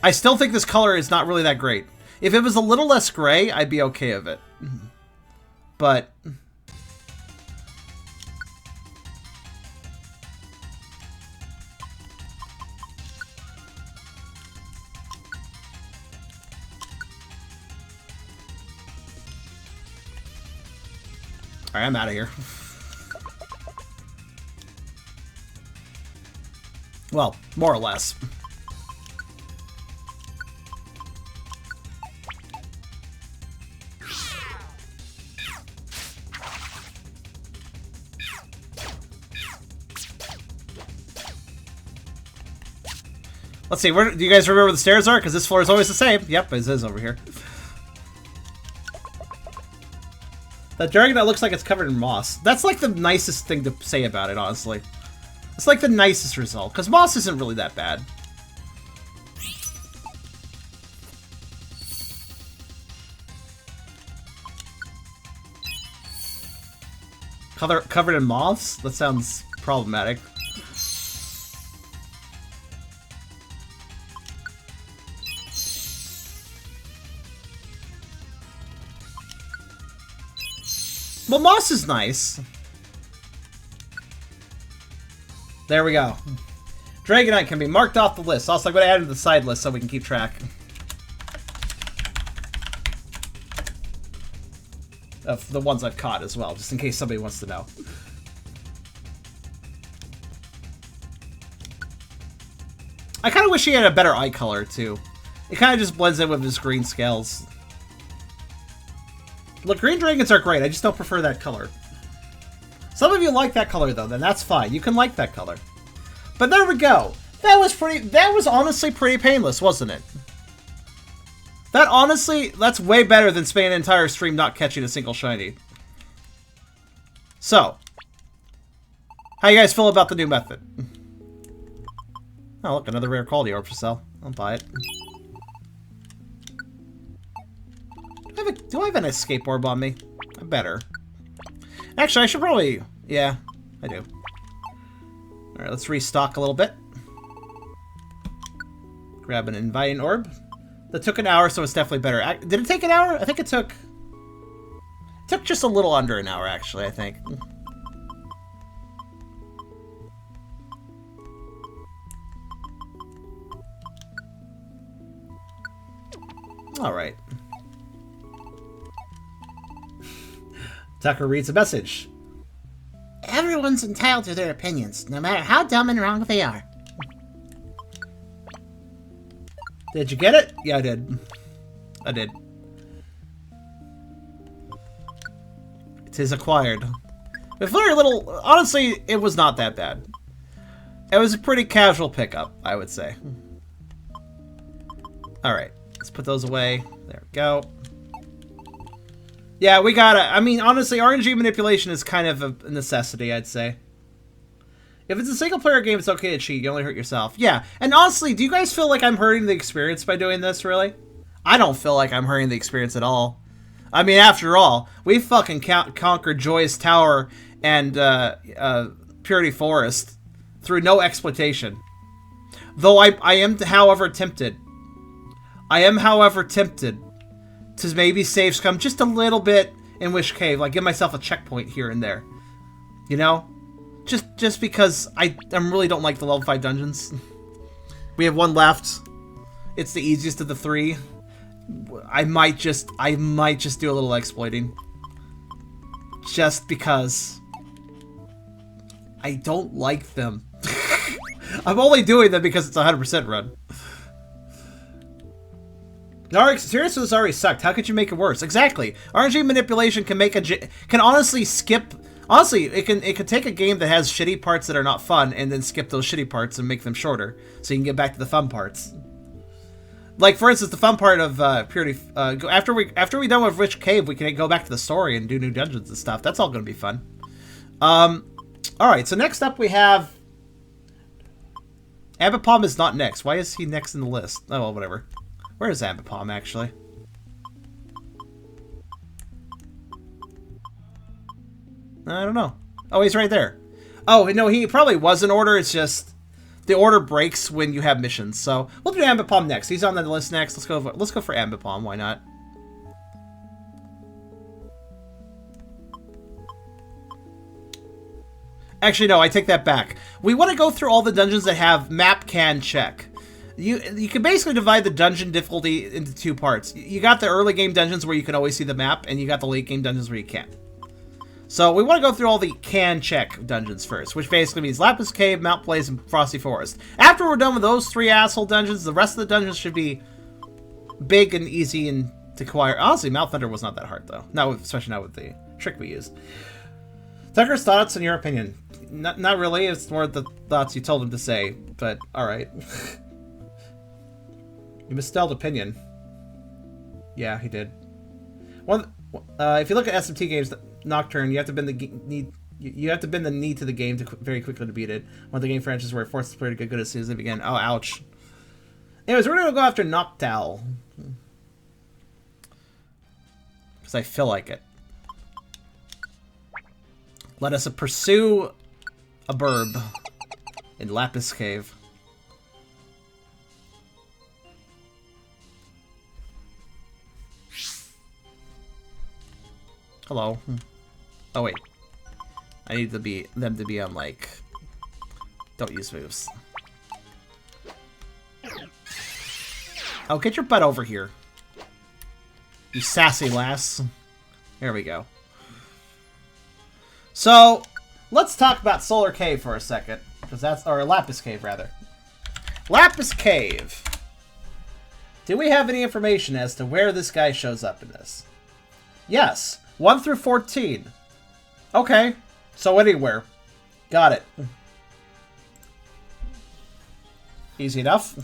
I still think this color is not really that great. If it was a little less gray, I'd be okay with it. But... Alright, I'm out of here. Well, more or less. Let's see, do you guys remember where the stairs are? Because this floor is always the same. Yep, it is over here. That dragon looks like it's covered in moss. That's like the nicest thing to say about it, honestly. It's like the nicest result, because moss isn't really that bad. Covered in moths? That sounds problematic. Well, moss is nice. There we go. Dragonite can be marked off the list. Also, I'm going to add it to the side list so we can keep track of the ones I've caught as well, just in case somebody wants to know. I kind of wish he had a better eye color, too. It kind of just blends in with his green scales. Look, green dragons are great. I just don't prefer that color. Some of you like that color, though. Then that's fine. You can like that color. But there we go. That was honestly pretty painless, wasn't it? That's way better than spending an entire stream not catching a single shiny. So, how you guys feel about the new method? Oh, look, another rare quality orb for sale. I'll buy it. Do I have an escape orb on me? I better. Actually, I should probably... Yeah, I do. Alright, let's restock a little bit. Grab an inviting orb. That took an hour, so it's definitely better. Did it take an hour? I think it took... It took just a little under an hour, actually, I think. Alright. Tucker reads a message. Everyone's entitled to their opinions, no matter how dumb and wrong they are. Did you get it? Yeah, I did. I did. It is acquired. It's very little... Honestly, it was not that bad. It was a pretty casual pickup, I would say. Alright. Let's put those away. There we go. Yeah, we gotta... I mean, honestly, RNG manipulation is kind of a necessity, I'd say. If it's a single-player game, it's okay to cheat. You only hurt yourself. Yeah, and honestly, do you guys feel like I'm hurting the experience by doing this, really? I don't feel like I'm hurting the experience at all. I mean, after all, we fucking conquered Joyous Tower and Purity Forest through no exploitation. Though I am, however, tempted. I am, however, tempted to maybe save scum just a little bit in Wish Cave. Like, give myself a checkpoint here and there. You know? Just because I really don't like the level 5 dungeons. We have one left. It's the easiest of the 3. I might just do a little exploiting. Just because I don't like them. I'm only doing them because it's a 100% run. Seriously, already sucked. How could you make it worse? Exactly. RNG manipulation can make can honestly skip. Honestly, it can take a game that has shitty parts that are not fun and then skip those shitty parts and make them shorter, so you can get back to the fun parts. Like, for instance, the fun part of Purity. After we done with Rich Cave, we can go back to the story and do new dungeons and stuff. That's all going to be fun. All right. So next up we have. Ambipom is not next. Why is he next in the list? Oh well, whatever. Where is Ambipom actually? I don't know. Oh, he's right there. Oh, no, he probably was in order. It's just the order breaks when you have missions. So we'll do Ambipom next. He's on the list next. Let's go for Ambipom. Why not? Actually, no, I take that back. We want to go through all the dungeons that have map can check. You can basically divide the dungeon difficulty into 2 parts. You got the early game dungeons where you can always see the map, and you got the late game dungeons where you can't. So we want to go through all the can check dungeons first, which basically means Lapis Cave, Mount Blaze, and Frosty Forest. After we're done with those 3 asshole dungeons, the rest of the dungeons should be big and easy and to acquire. Honestly, Mount Thunder was not that hard though. Especially not with the trick we used. Tucker's thoughts and your opinion. Not really. It's more the thoughts you told him to say. But all right. You misspelled opinion. Yeah, he did. If you look at SMT games, Nocturne, you have to bend the need. You have to bend the knee to the game to very quickly to beat it. One of the game franchises where it forces the player to get good as soon as they begin. Oh, ouch. Anyways, we're gonna go after Noctowl because I feel like it. Let us pursue a burb in Lapis Cave. Hello. Oh wait. I need them to be on like. Don't use moves. Oh, get your butt over here. You sassy lass. There we go. So, let's talk about Solar Cave for a second. Or Lapis Cave, rather. Lapis Cave. Do we have any information as to where this guy shows up in this? Yes. 1 through 14. Okay. So anywhere. Got it. Easy enough.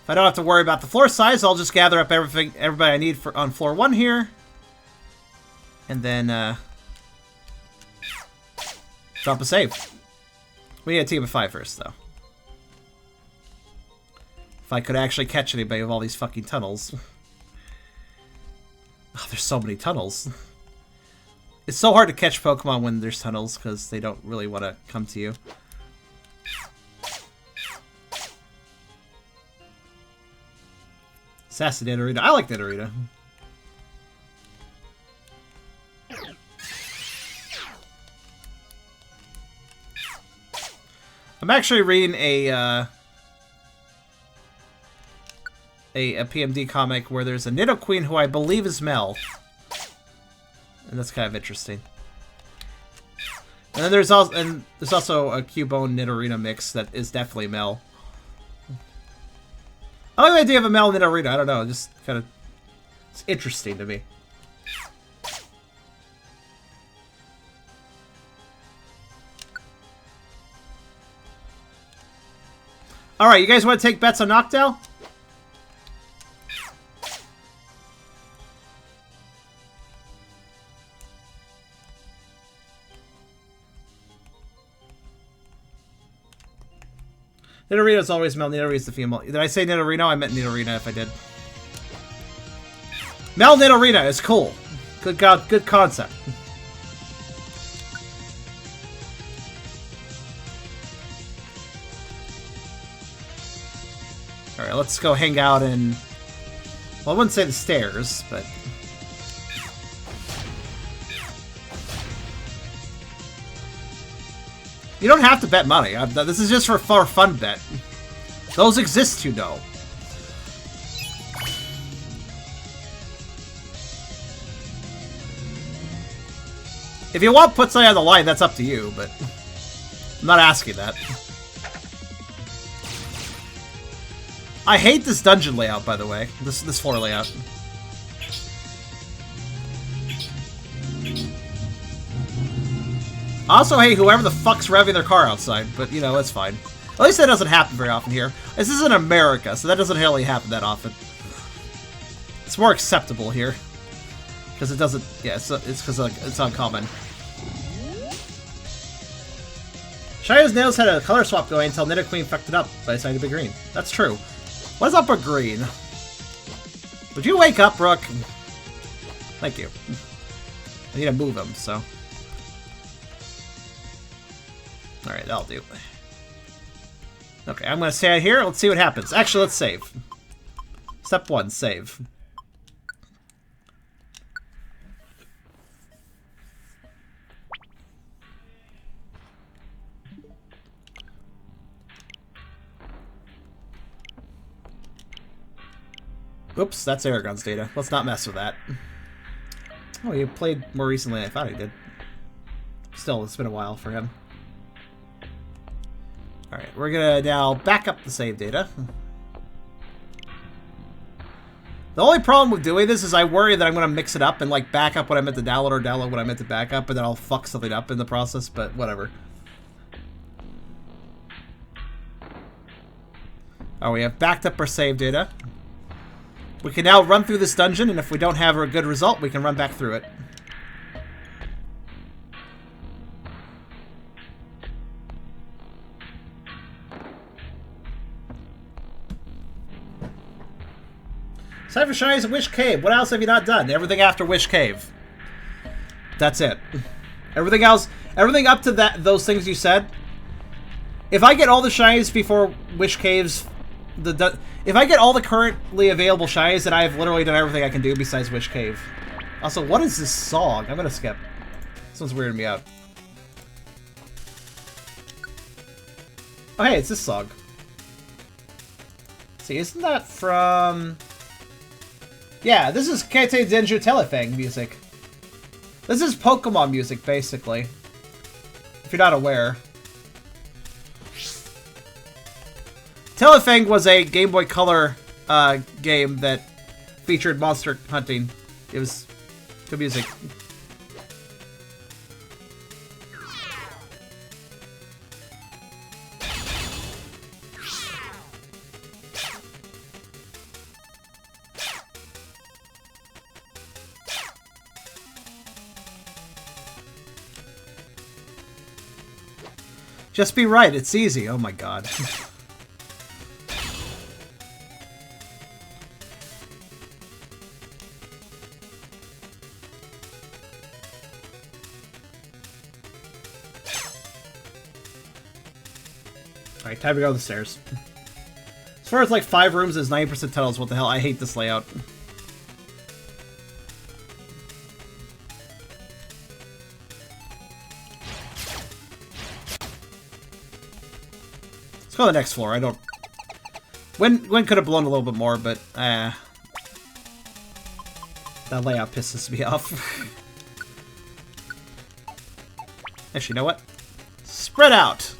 If I don't have to worry about the floor size, I'll just gather up everybody I need on floor 1 here. And then, drop a save. We need a team of 5 first, though. If I could actually catch anybody with all these fucking tunnels. Oh, there's so many tunnels. It's so hard to catch Pokemon when there's tunnels, because they don't really want to come to you. Sassy Nidorina. I like Nidorina. I'm actually reading a PMD comic where there's a Nidoqueen who I believe is Mel. And that's kind of interesting. And then there's also a Cubone Nidorina mix that is definitely Mel. I like the idea of a Mel Nidorina. I don't know, just kind of it's interesting to me. All right, you guys want to take bets on Noctowl? Nidorino's always Mel. Nidorina's the female. Did I say Nidorino? I meant Nidorina if I did. Mel Nidorina is cool. Good God, good concept. Alright, let's go hang out in... Well, I wouldn't say the stairs, but... You don't have to bet money. This is just for fun bet. Those exist, you know. If you want to put something on the line, that's up to you, but... I'm not asking that. I hate this dungeon layout, by the way. This floor layout. Also, hey, whoever the fuck's revving their car outside, but, you know, it's fine. At least that doesn't happen very often here. This isn't America, so that doesn't really happen that often. It's more acceptable here. Because it doesn't... Yeah, it's because it's uncommon. Shia's nails had a color swap going until Nidoqueen fucked it up by deciding to be green. That's true. What is up with green? Would you wake up, Rook? Thank you. I need to move him, so... Alright, that'll do. Okay, I'm gonna stay out here. Let's see what happens. Actually, let's save. Step 1, save. Oops, that's Aragon's data. Let's not mess with that. Oh, he played more recently than I thought he did. Still, it's been a while for him. Alright, we're gonna now back up the save data. The only problem with doing this is I worry that I'm gonna mix it up and like back up what I meant to download or download what I meant to back up, and then I'll fuck something up in the process, but whatever. Oh, we have backed up our save data. We can now run through this dungeon, and if we don't have a good result, we can run back through it. Cypher Shinies and Wish Cave. What else have you not done? Everything after Wish Cave. That's it. Everything else, everything up to those things you said. If I get all the shinies before Wish Caves, if I get all the currently available shinies, then I have literally done everything I can do besides Wish Cave. Also, what is this song? I'm gonna skip. This one's weirding me out. Oh, hey, it's this song. See, isn't that from... Yeah, this is Keitei Denju Telefang music. This is Pokémon music, basically. If you're not aware. Telefang was a Game Boy Color game that featured monster hunting. It was good music. Just be right, it's easy. Oh my god. Alright, time to go up the stairs. As far as like 5 rooms is 90% tunnels, what the hell? I hate this layout. go to the next floor. I don't... Wind could have blown a little bit more, but... that layout pisses me off. Actually, you know what? Spread out!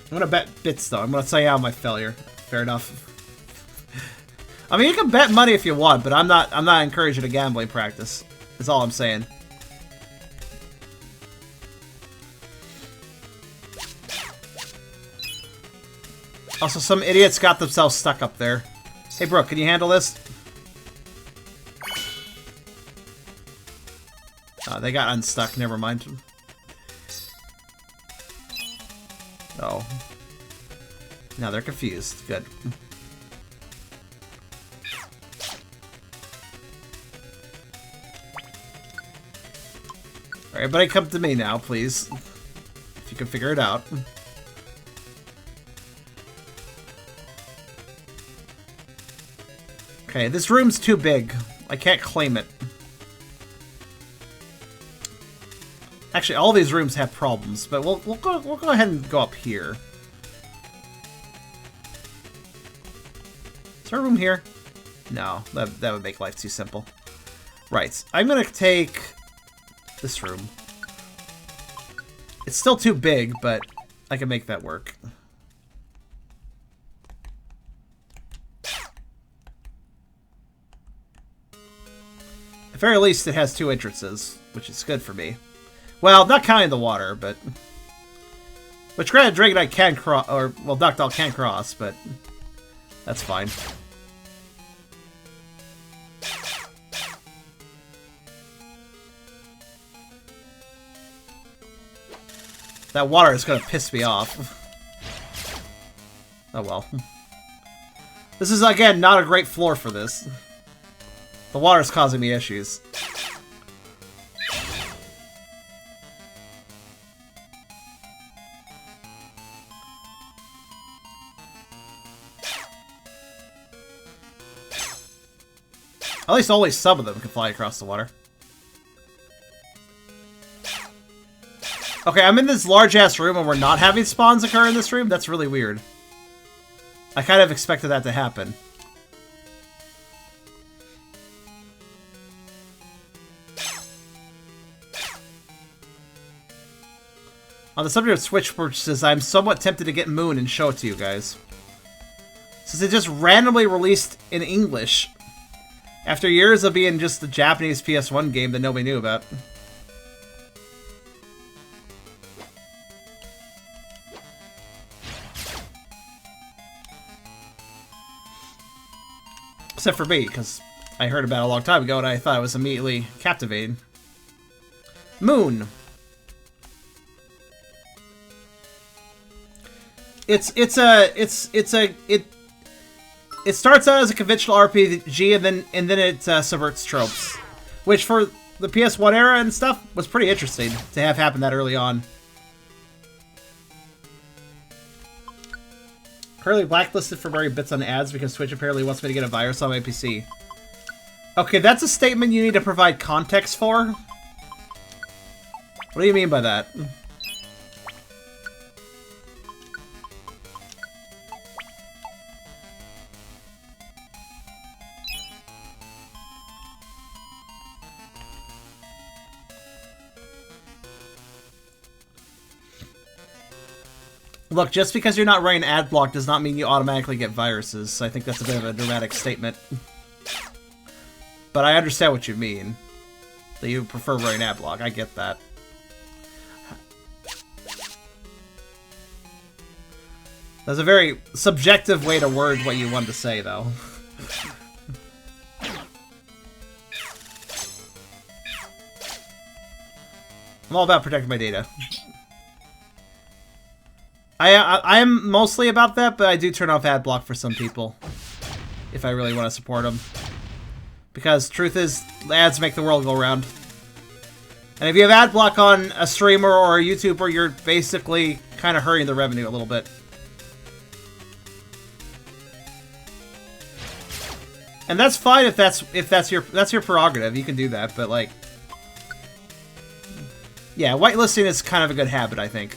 I'm gonna bet bits, though. I'm gonna say out my failure. Fair enough. I mean, you can bet money if you want, but I'm not encouraging a gambling practice. That's all I'm saying. Also, some idiots got themselves stuck up there. Hey, Brooke, can you handle this? Oh, they got unstuck. Never mind. Oh. Now they're confused. Good. Alright, everybody come to me now, please. If you can figure it out. Okay, this room's too big. I can't claim it. Actually, all these rooms have problems, but we'll go ahead and go up here. Is there a room here? No, that would make life too simple. Right, I'm gonna take this room. It's still too big, but I can make that work. At the very least, it has 2 entrances, which is good for me. Well, not counting the water, but... Which, granted, Dragonite can cross, or, well, Ductile can cross, but... That's fine. That water is gonna piss me off. Oh well. This is, again, not a great floor for this. The water's causing me issues. At least only some of them can fly across the water. Okay, I'm in this large-ass room and we're not having spawns occur in this room? That's really weird. I kind of expected that to happen. On the subject of Switch purchases, I'm somewhat tempted to get Moon and show it to you guys. Since it just randomly released in English. After years of being just the Japanese PS1 game that nobody knew about. Except for me, because I heard about it a long time ago and I thought it was immediately captivating. Moon. It starts out as a conventional RPG and then it subverts tropes, which for the PS1 era and stuff was pretty interesting to have happen that early on. Currently blacklisted for wearing bits on ads because Twitch apparently wants me to get a virus on my PC. Okay, that's a statement you need to provide context for. What do you mean by that? Look, just because you're not running ad block does not mean you automatically get viruses. I think that's a bit of a dramatic statement. But I understand what you mean. That you prefer running ad block. I get that. That's a very subjective way to word what you wanted to say, though. I'm all about protecting my data. I am mostly about that, but I do turn off ad block for some people. If I really want to support them. Because, truth is, ads make the world go round. And if you have ad block on a streamer or a YouTuber, you're basically kind of hurting the revenue a little bit. And that's fine if that's your prerogative. You can do that, but like... Yeah, whitelisting is kind of a good habit, I think.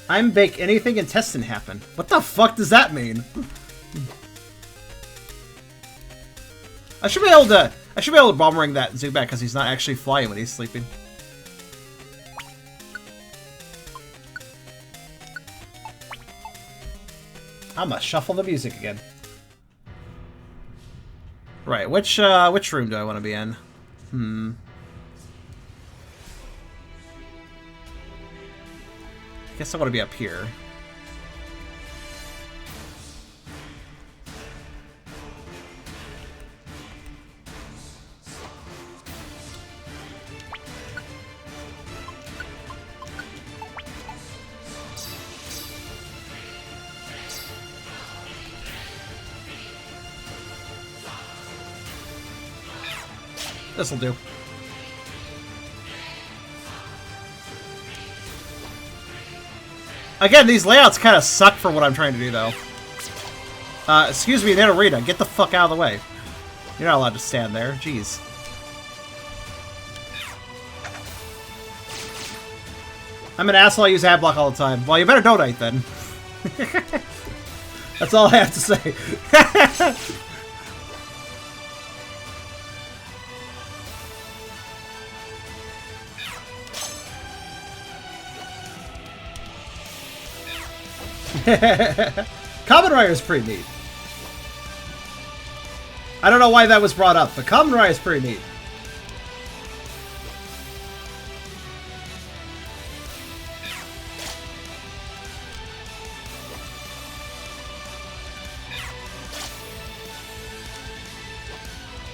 I'm bake anything and testing happen. What the fuck does that mean? I should be able to bomb ring that Zubat because he's not actually flying when he's sleeping. I'm gonna shuffle the music again. Right, which room do I want to be in? I guess I want to be up here. This'll do. Again, these layouts kind of suck for what I'm trying to do, though. Excuse me, Nidorina, get the fuck out of the way. You're not allowed to stand there. Jeez. I'm an asshole, I use ad block all the time. Well, you better donate, then. That's all I have to say. Kamen Rider is pretty neat. I don't know why that was brought up, but Kamen Rider is pretty neat.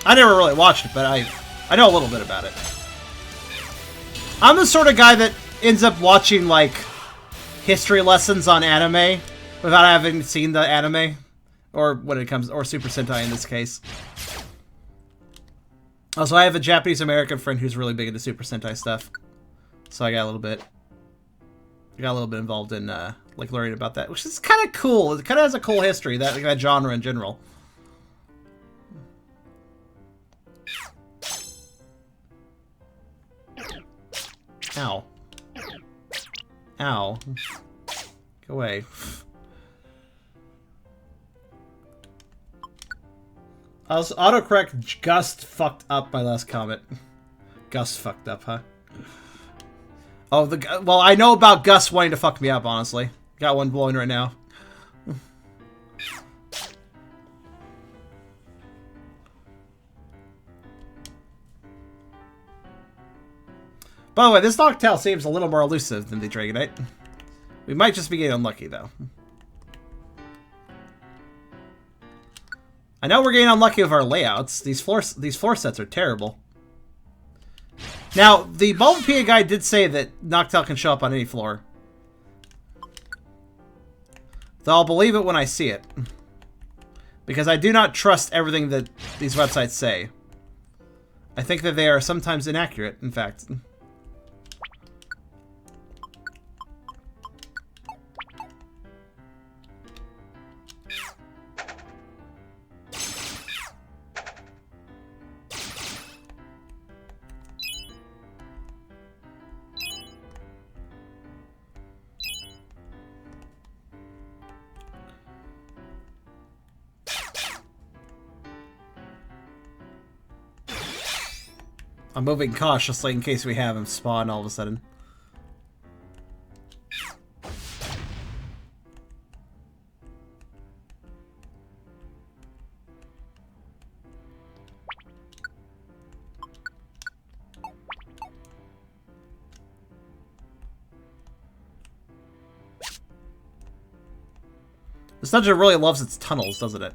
I never really watched it, but I know a little bit about it. I'm the sort of guy that ends up watching, like, history lessons on anime without having seen the anime, or Super Sentai in this case. Also, I have a Japanese American friend who's really big into Super Sentai stuff, so I got a little bit involved in like learning about that, which is kind of cool. It kind of has a cool history, that genre in general. Ow. Ow. Go away. I was autocorrect Gust fucked up my last comment. Gus fucked up, huh? Oh, well, I know about Gus wanting to fuck me up, honestly. Got one blowing right now. By the way, this Noctowl seems a little more elusive than the Dragonite. We might just be getting unlucky, though. I know we're getting unlucky with our layouts. These floor sets are terrible. Now, the Bulbapedia guy did say that Noctowl can show up on any floor. Though I'll believe it when I see it. Because I do not trust everything that these websites say. I think that they are sometimes inaccurate, in fact. I'm moving cautiously in case we have him spawn all of a sudden. This dungeon really loves its tunnels, doesn't it?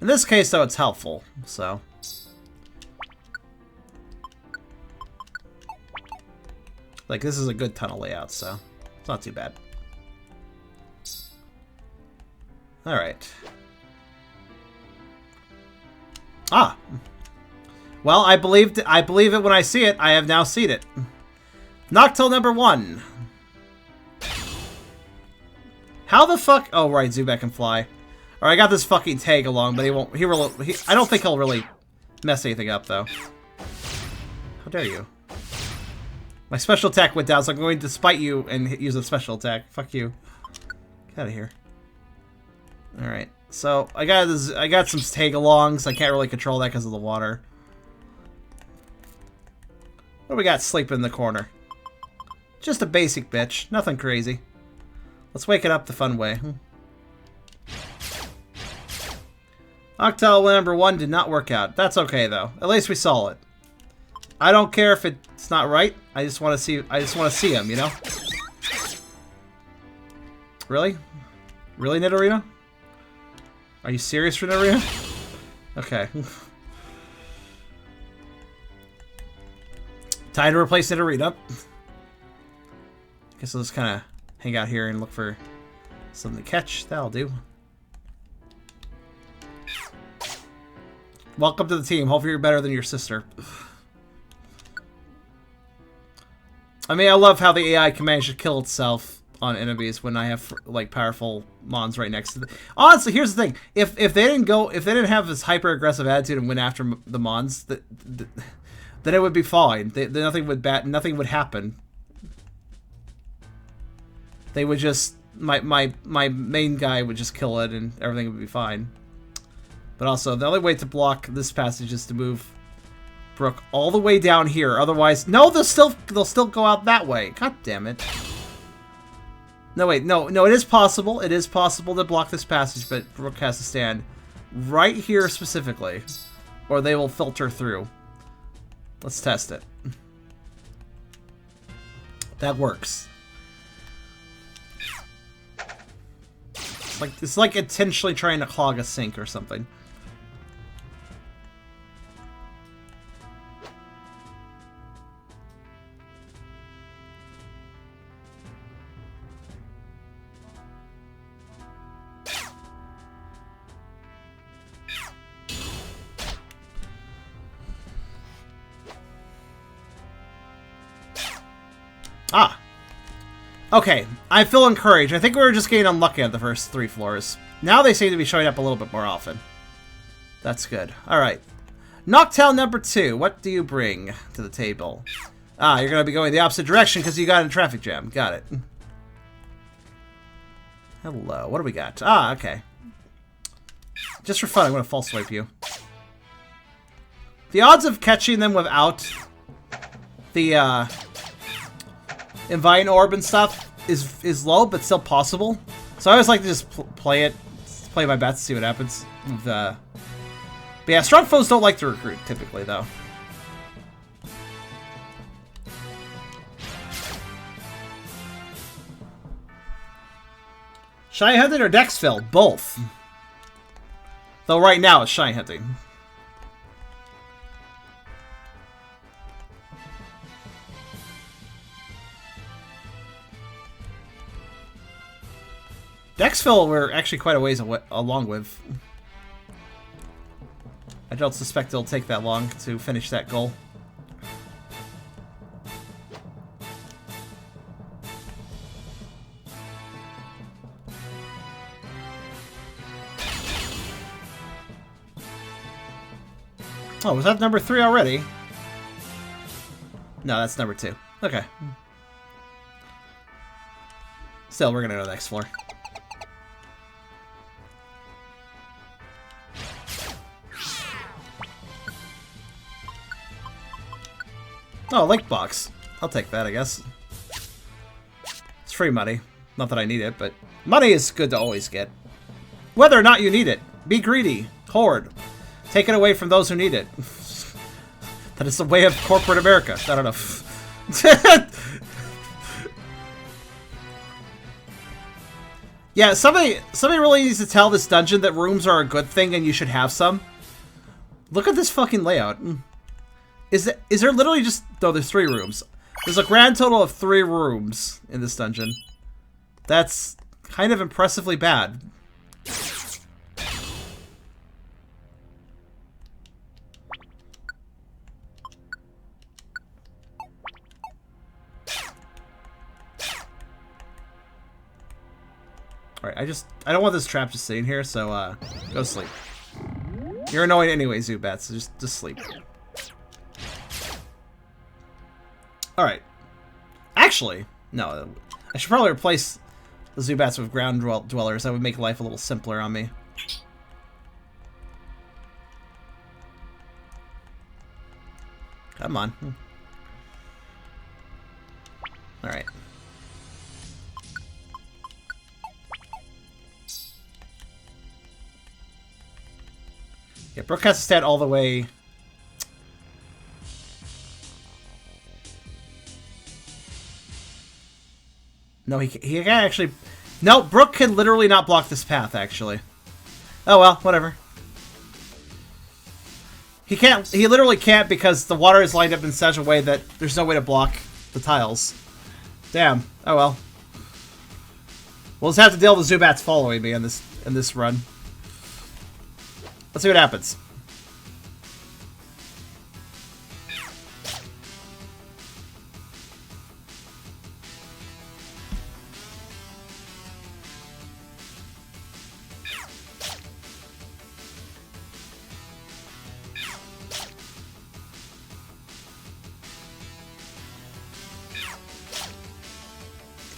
In this case, though, it's helpful, so... Like, this is a good tunnel layout, so it's not too bad. Alright. Ah! Well, I believe it when I see it. I have now seen it. Noctowl number 1. How the fuck... Oh, right, Zubat can fly. Or I got this fucking tag along, but he won't. I don't think he'll really mess anything up, though. How dare you? My special attack went down, so I'm going to spite you and use a special attack. Fuck you. Get out of here. Alright. So, I got some tag-alongs. I can't really control that because of the water. What do we got sleeping in the corner? Just a basic bitch. Nothing crazy. Let's wake it up the fun way. Octal number 1 did not work out. That's okay, though. At least we saw it. I don't care if it's not right. I just want to see him, you know? Really? Really, Nidorino? Are you serious for Nidorino? Okay. Time to replace Nidorino. Guess I'll just kind of hang out here and look for something to catch. That'll do. Welcome to the team. Hopefully you're better than your sister. I mean, I love how the AI can manage to kill itself on enemies when I have like powerful mons right next to them. Honestly, here's the thing: if they didn't have this hyper aggressive attitude and went after the mons, then it would be fine. Nothing would happen. They would just my main guy would just kill it and everything would be fine. But also, the only way to block this passage is to move Brooke all the way down here. Otherwise, no, they'll still go out that way. God damn it. No, wait, no, it is possible. It is possible to block this passage, but Brooke has to stand right here specifically, or they will filter through. Let's test it. That works. It's like intentionally trying to clog a sink or something. Ah. Okay, I feel encouraged. I think we were just getting unlucky on the first 3 floors. Now they seem to be showing up a little bit more often. That's good. Alright. Noctowl number 2, what do you bring to the table? Ah, you're going to be going the opposite direction because you got in a traffic jam. Got it. Hello, what do we got? Ah, okay. Just for fun, I'm going to false swipe you. The odds of catching them without the, Invine Orb and stuff is low, but still possible. So I always like to just play my bets, see what happens. But yeah, strong foes don't like to recruit, typically, though. Shiny Hunting or Dexfill? Both. Though right now it's Shiny Hunting. Dexfill we're actually quite a ways along with. I don't suspect it'll take that long to finish that goal. Oh, was that number 3 already? No, that's number 2. Okay. Still, we're gonna go to the next floor. Oh, link box. I'll take that, I guess. It's free money. Not that I need it, but money is good to always get. Whether or not you need it. Be greedy. Hoard. Take it away from those who need it. That is the way of corporate America. I don't know. Yeah, somebody really needs to tell this dungeon that rooms are a good thing and you should have some. Look at this fucking layout. Is there literally just... No, there's 3 rooms. There's a grand total of 3 rooms in this dungeon. That's kind of impressively bad. Alright, I don't want this trap just sitting here, so, go sleep. You're annoying anyway, Zubats, so just sleep. Alright. Actually, no, I should probably replace the Zubats with ground dwellers. That would make life a little simpler on me. Come on. Alright. Yeah, Brooke has to stand all the way. No, he can't actually... No, Brooke can literally not block this path, actually. Oh well, whatever. He can't... He literally can't because the water is lined up in such a way that there's no way to block the tiles. Damn. Oh well. We'll just have to deal with Zubats following me in this run. Let's see what happens.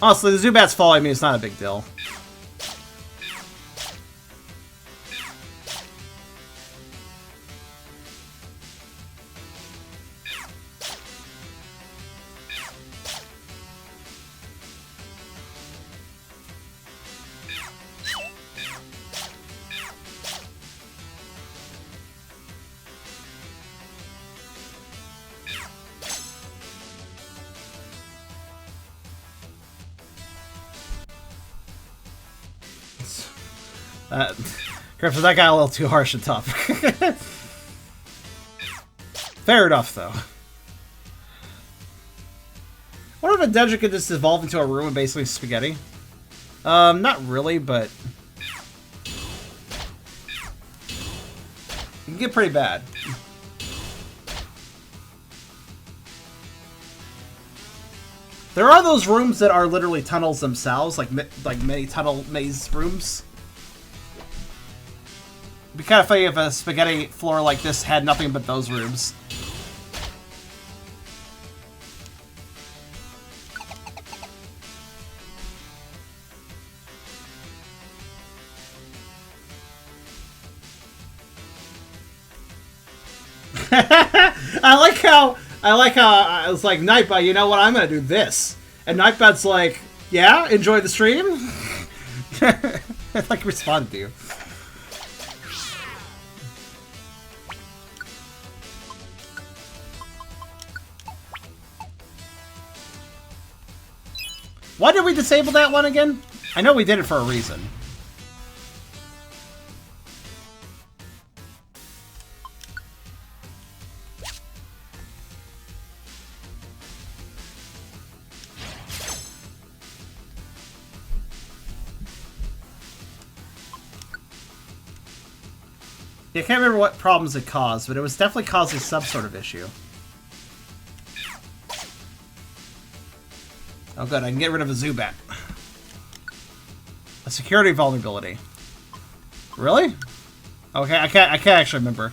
Honestly, the Zubats following me is not a big deal. Griffin, that got a little too harsh and tough. Fair enough, though. What if a dungeon could just evolve into a room and basically spaghetti? Not really, but... It can get pretty bad. There are those rooms that are literally tunnels themselves, like many tunnel maze rooms. It'd be kind of funny if a spaghetti floor like this had nothing but those rooms. I like how I was like, Nightbot, you know what? I'm gonna do this, and Nightbot's like, yeah, enjoy the stream. I like responded to you. Why did we disable that one again? I know we did it for a reason. Yeah, I can't remember what problems it caused, but it was definitely causing some sort of issue. Oh good, I can get rid of a Zubat. A security vulnerability. Really? Okay, I can't actually remember.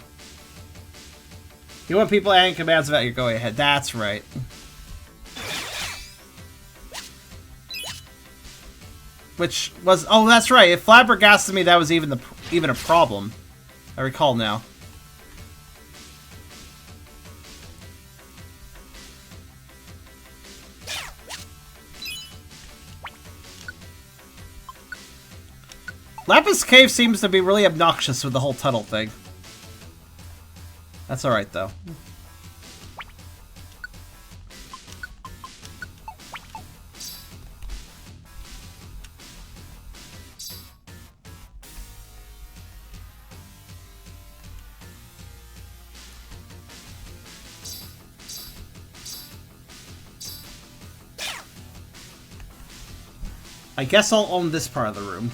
You want people adding commands about your going ahead. That's right. Which was... Oh, that's right. It flabbergasted me that was even a problem. I recall now. Lapis Cave seems to be really obnoxious with the whole tunnel thing. That's alright, though. I guess I'll own this part of the room.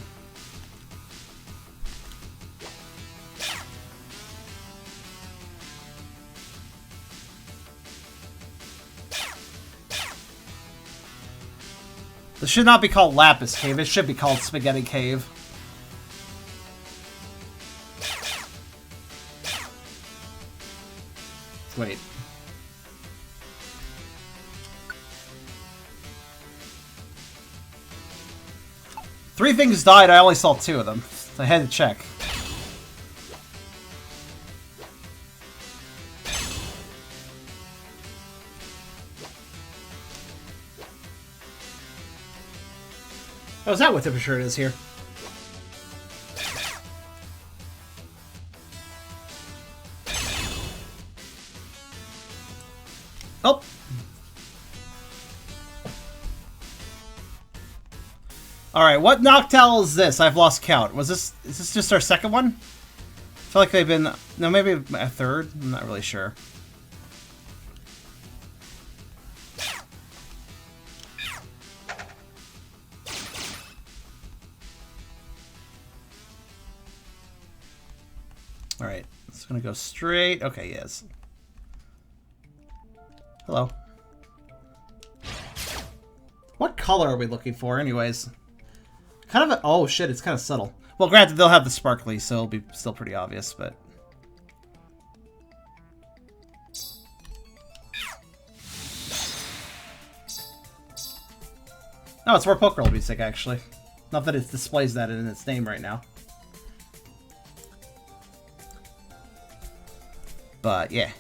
This should not be called Lapis Cave. It should be called Spaghetti Cave. Wait. Three things died, I only saw two of them. I had to check. Oh, is that what temperature it is here? Oh! Alright, what Noctowl is this? I've lost count. Is this just our second one? I feel like they've been... No, maybe a third? I'm not really sure. Alright, it's gonna go straight. Okay, yes. Hello. What color are we looking for, anyways? Kind of a... Oh, shit, it's kind of subtle. Well, granted, they'll have the sparkly, so it'll be still pretty obvious, but... Oh, it's more Pokémon music, actually. Not that it displays that in its name right now. But, yeah.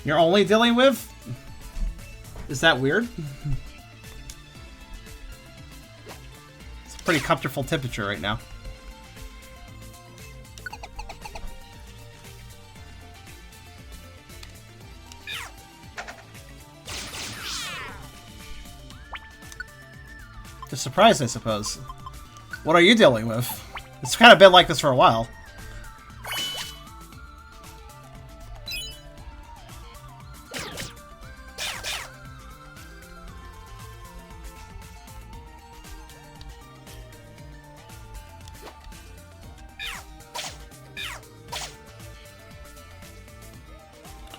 You're only dealing with? Is that weird? It's a pretty comfortable temperature right now. Just surprised, I suppose. What are you dealing with? It's kind of been like this for a while.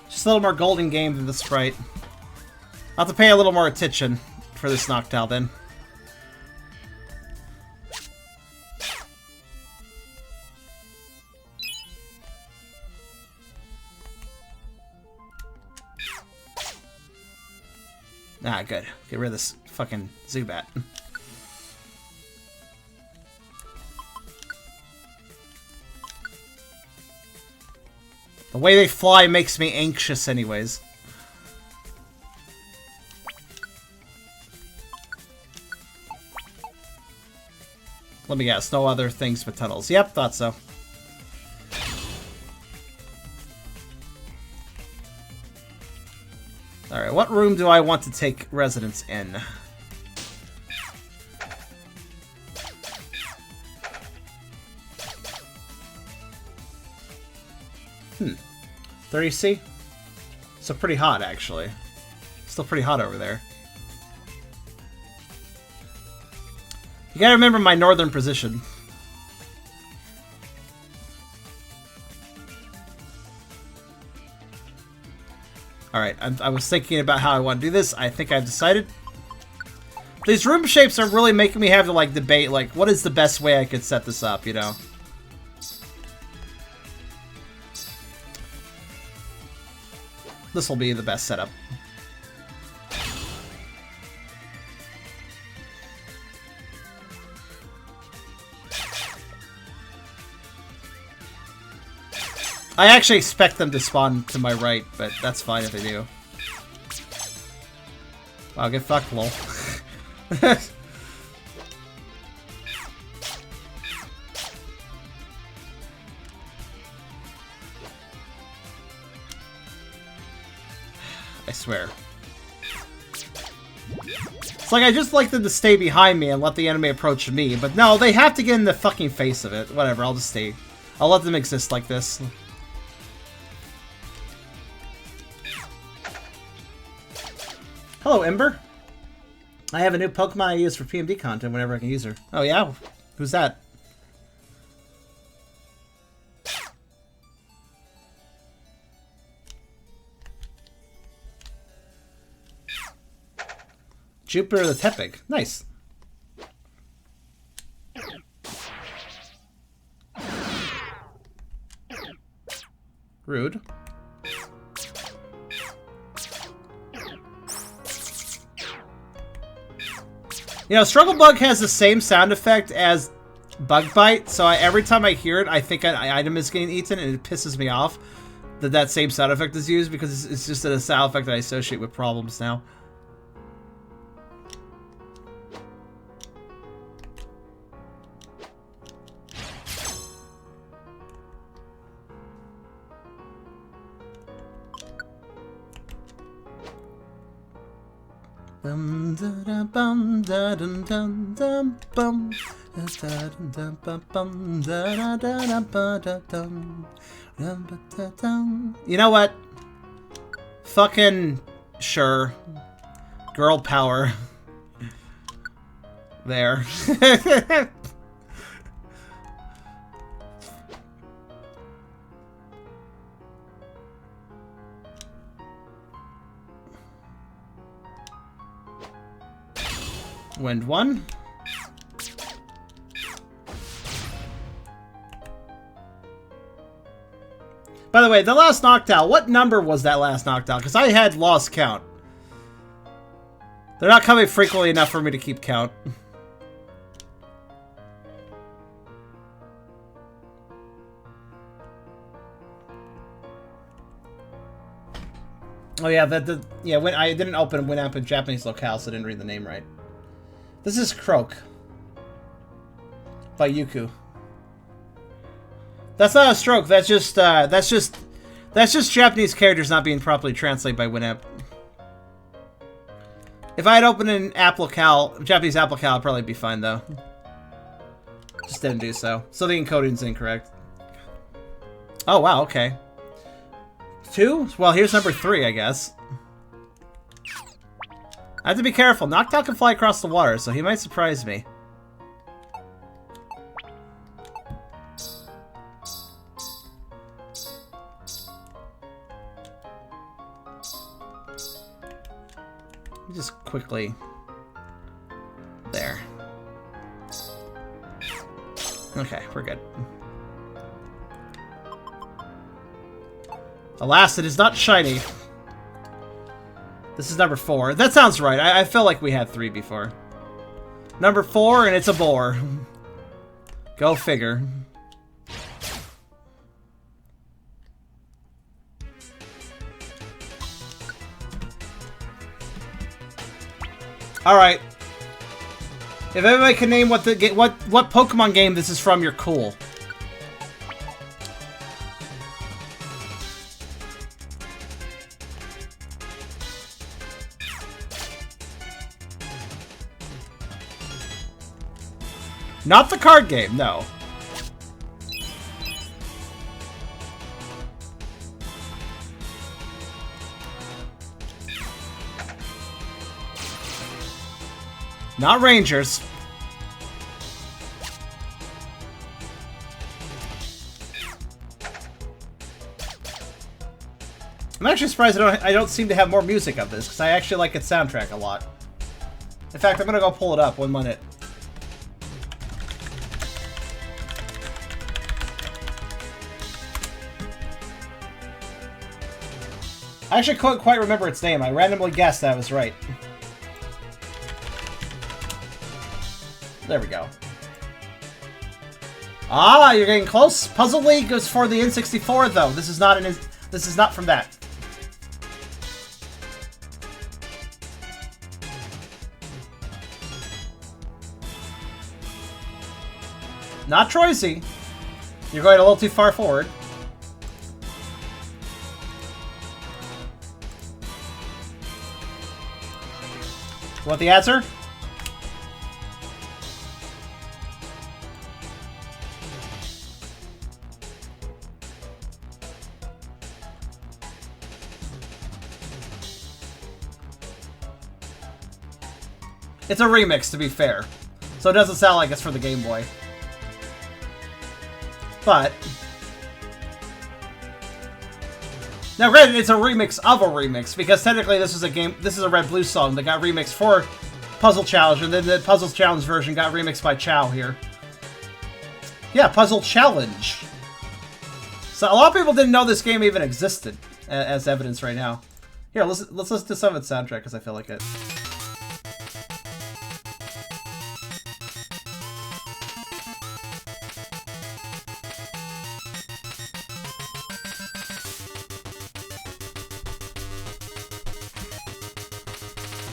Just a little more golden game than the sprite. I'll have to pay a little more attention for this Noctowl then. Ah, good. Get rid of this fucking Zubat. The way they fly makes me anxious anyways. Let me guess, no other things but tunnels. Yep, thought so. Alright, what room do I want to take residence in? 30C? So pretty hot, actually. Still pretty hot over there. You gotta remember my northern position. Alright, I was thinking about how I want to do this. I think I've decided. These room shapes are really making me have to, like, debate, like, what is the best way I could set this up, you know? This will be the best setup. I actually expect them to spawn to my right, but that's fine if they do. Wow, get fucked, lol. I swear. It's like I just like them to stay behind me and let the enemy approach me, but no, they have to get in the fucking face of it. Whatever, I'll just stay. I'll let them exist like this. Hello, Ember. I have a new Pokemon I use for PMD content whenever I can use her. Oh yeah? Who's that? Jupiter the Tepig. Nice. Rude. You know, Struggle Bug has the same sound effect as Bug Bite, so every time I hear it, I think an item is getting eaten, and it pisses me off that that same sound effect is used, because it's just a sound effect that I associate with problems now. Bum da da bum da dum dum dum bum da dum dum bum bum da da da ba da dum dum ba da dum. You know what? Fucking sure. Girl power. There. Wind 1. By the way, the last Noctowl, what number was that last Noctowl? Because I had lost count. They're not coming frequently enough for me to keep count. Oh yeah, when I didn't open Winamp in Japanese locale, so I didn't read the name right. This is Croak by Yuku. That's not a stroke. That's just Japanese characters not being properly translated by Winamp. If I had opened an app locale, Japanese app locale, I'd probably be fine though. Just didn't do so. So the encoding's incorrect. Oh wow, okay. 2? Well, here's number 3, I guess. I have to be careful. Noctowl can fly across the water, so he might surprise me. Just quickly. There. Okay, we're good. Alas, it is not shiny. This is number 4. That sounds right. I feel like we had 3 before. Number 4, and it's a boar. Go figure. Alright. If everybody can name what Pokemon game this is from, you're cool. Not the card game, no. Not Rangers. I'm actually surprised I don't seem to have more music of this, because I actually like its soundtrack a lot. In fact, I'm gonna go pull it up 1 minute. I actually couldn't quite remember its name. I randomly guessed that I was right. There we go. Ah, you're getting close. Puzzle League goes for the N64 though. This is not from that. Not Troisy. You're going a little too far forward. Want the answer? It's a remix, to be fair. So it doesn't sound like it's for the Game Boy. But... Now, granted, it's a remix of a remix, because technically this is a Red Blue song that got remixed for Puzzle Challenge, and then the Puzzle Challenge version got remixed by Chow here. Yeah, Puzzle Challenge. So a lot of people didn't know this game even existed, as evidence right now. Here, let's listen to some of its soundtrack, because I feel like it.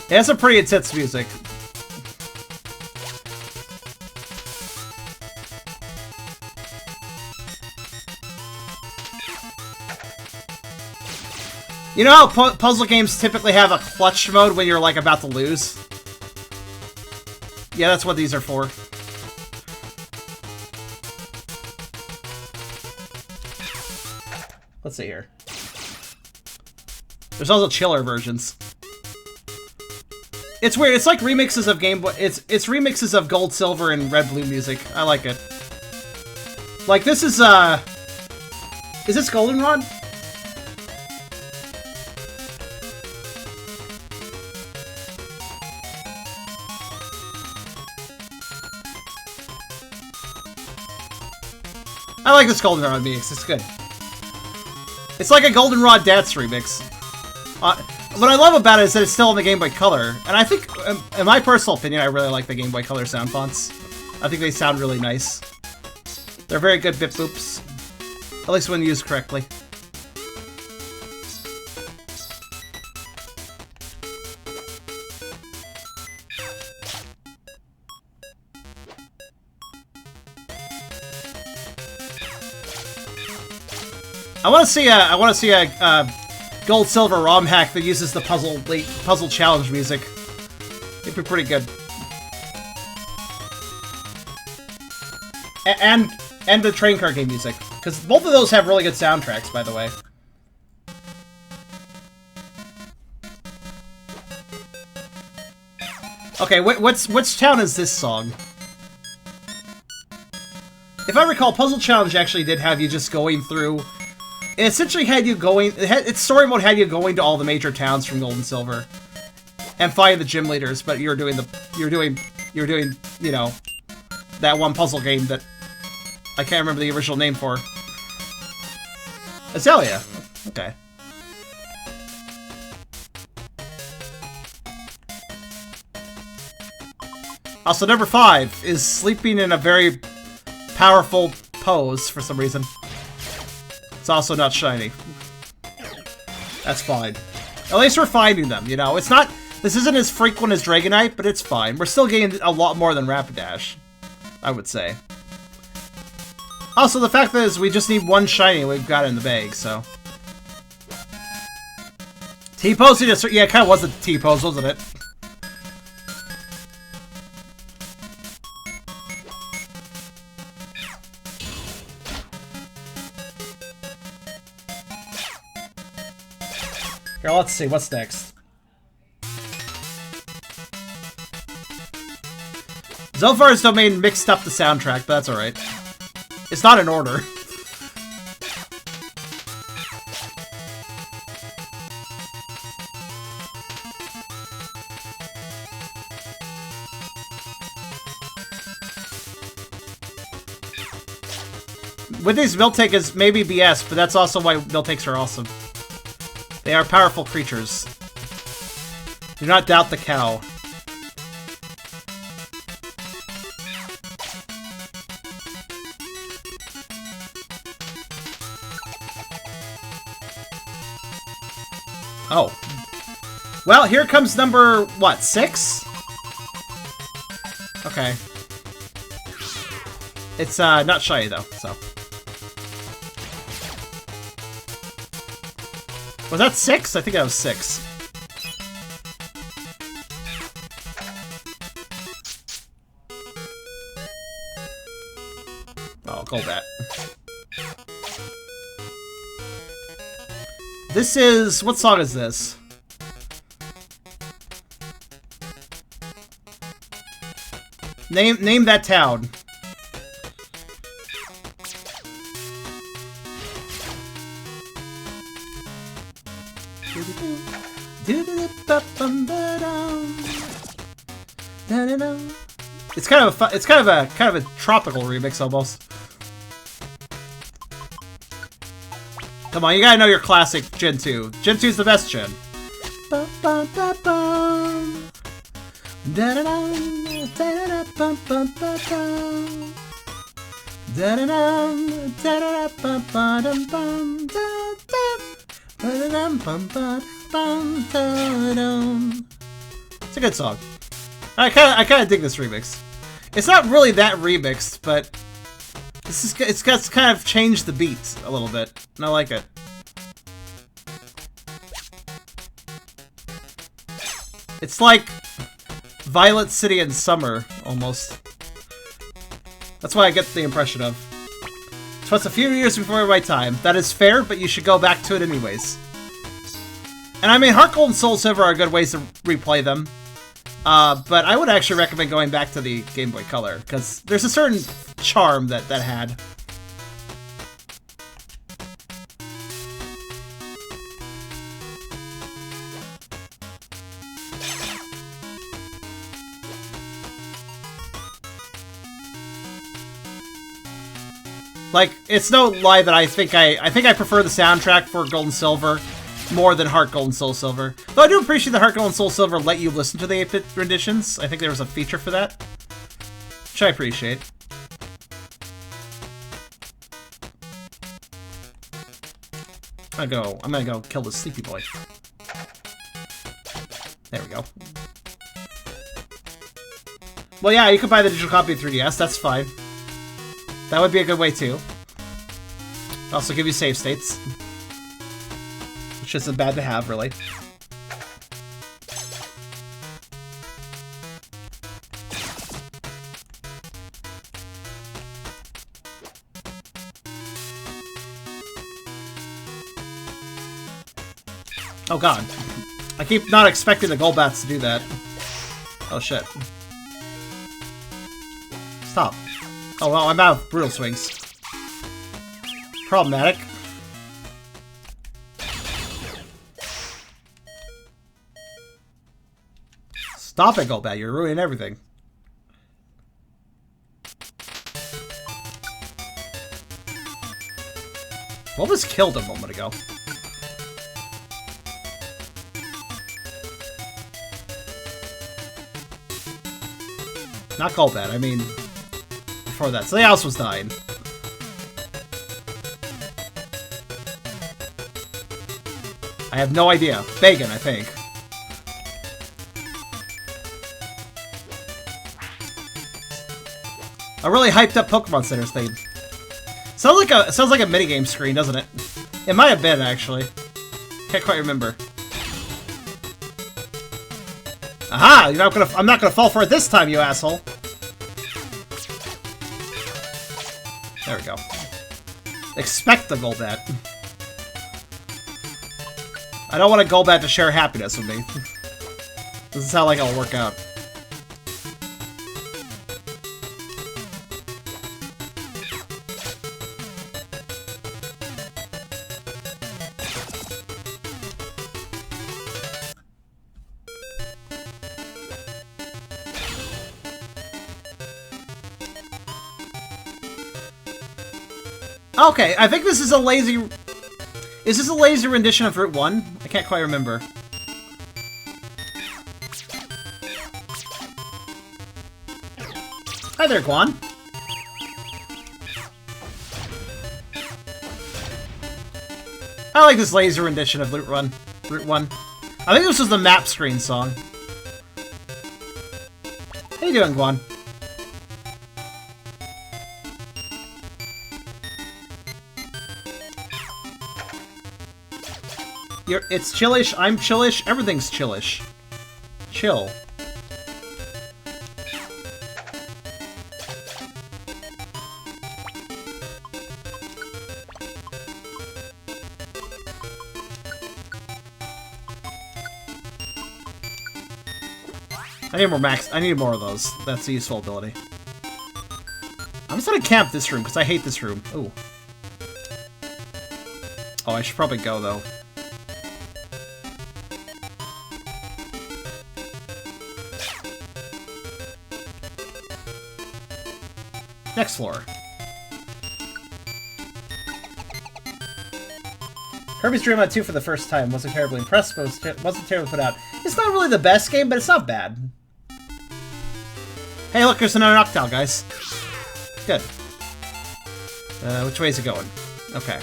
It has some pretty intense music. You know how puzzle games typically have a clutch mode when you're like about to lose? Yeah, that's what these are for. Let's see here. There's also chiller versions. It's weird. It's like remixes of Game Boy. It's remixes of Gold, Silver, and Red, Blue music. I like it. Like this is this Goldenrod? I like this Goldenrod mix. It's good. It's like a Goldenrod Dance remix. What I love about it is that it's still on the Game Boy Color, and I think, in my personal opinion, I really like the Game Boy Color sound fonts. I think they sound really nice. They're very good bip boops, at least when used correctly. I want to see a Gold Silver ROM hack that uses the Puzzle Challenge music. It'd be pretty good. And the train car game music, because both of those have really good soundtracks, by the way. Okay, which town is this song? If I recall, Puzzle Challenge actually did have you just going through. It essentially had you going. Its story mode had you going to all the major towns from Gold and Silver, and fighting the gym leaders. But you're doing, you know, that one puzzle game that I can't remember the original name for. Azalea. Okay. Also, number 5 is sleeping in a very powerful pose for some reason. It's also not shiny. That's fine. At least we're finding them, you know? It's not... This isn't as frequent as Dragonite, but it's fine. We're still getting a lot more than Rapidash, I would say. Also, the fact that is we just need one shiny we've got in the bag, so... T-pose? Yeah, it kind of was a T-pose, wasn't it? Here, let's see, what's next? Zophar's Domain mixed up the soundtrack, but that's alright. It's not in order. With these Miltank is maybe BS, but that's also why Miltanks are awesome. They are powerful creatures. Do not doubt the cow. Oh. Well, here comes number, what, 6? Okay. It's, not shiny, though, so. Was that 6? I think that was 6. Oh, I'll call that. This is... What song is this? Name that town. It's kind of a tropical remix almost. Come on, you gotta know your classic Gen 2. Gen 2's the best gen. It's a good song. I kind of dig this remix. It's not really that remixed, but it's kind of changed the beats a little bit, and I like it. It's like Violet City in summer, almost. That's why I get the impression of. So it's a few years before my time. That is fair, but you should go back to it anyways. And I mean, Heart Gold and Soul Silver are good ways to replay them. But I would actually recommend going back to the Game Boy Color, because there's a certain charm that had. Like, it's no lie that I think I prefer the soundtrack for Gold and Silver more than Heart Gold and Soul Silver. Though I do appreciate that Heart Gold and Soul Silver let you listen to the 8-bit renditions. I think there was a feature for that, which I appreciate. I'm gonna go kill this sleepy boy. There we go. Well, yeah, you could buy the digital copy of 3DS. That's fine. That would be a good way too. Also give you save states, which isn't bad to have, really. Oh god. I keep not expecting the Golbats to do that. Oh shit. Stop. Oh well, I'm out of brutal swings. Problematic. Stop it, Golbat, you're ruining everything. What was killed a moment ago? Not Golbat, I mean before that. So the house was dying. I have no idea. Bagan, I think. A really hyped up Pokemon Center's theme. Sounds like a minigame screen, doesn't it? It might have been, actually. Can't quite remember. Aha! I'm not gonna fall for it this time, you asshole. There we go. Expect the Golbat. I don't want a Golbat to share happiness with me. Doesn't sound like it'll work out. Okay, I think this is a lazy... Is this a lazy rendition of Route 1? I can't quite remember. Hi there, Guan. I like this lazy rendition of Route 1. I think this was the map screen song. How you doing, Guan? It's chillish, I'm chillish, everything's chillish. Chill. I need more max. I need more of those. That's a useful ability. I'm just gonna camp this room because I hate this room. Ooh. Oh, I should probably go though. Next floor. Kirby's Dream Land 2 for the first time. Wasn't terribly impressed, but wasn't terribly put out. It's not really the best game, but it's not bad. Hey, look, there's another Noctowl, guys. Good. Which way is it going? Okay.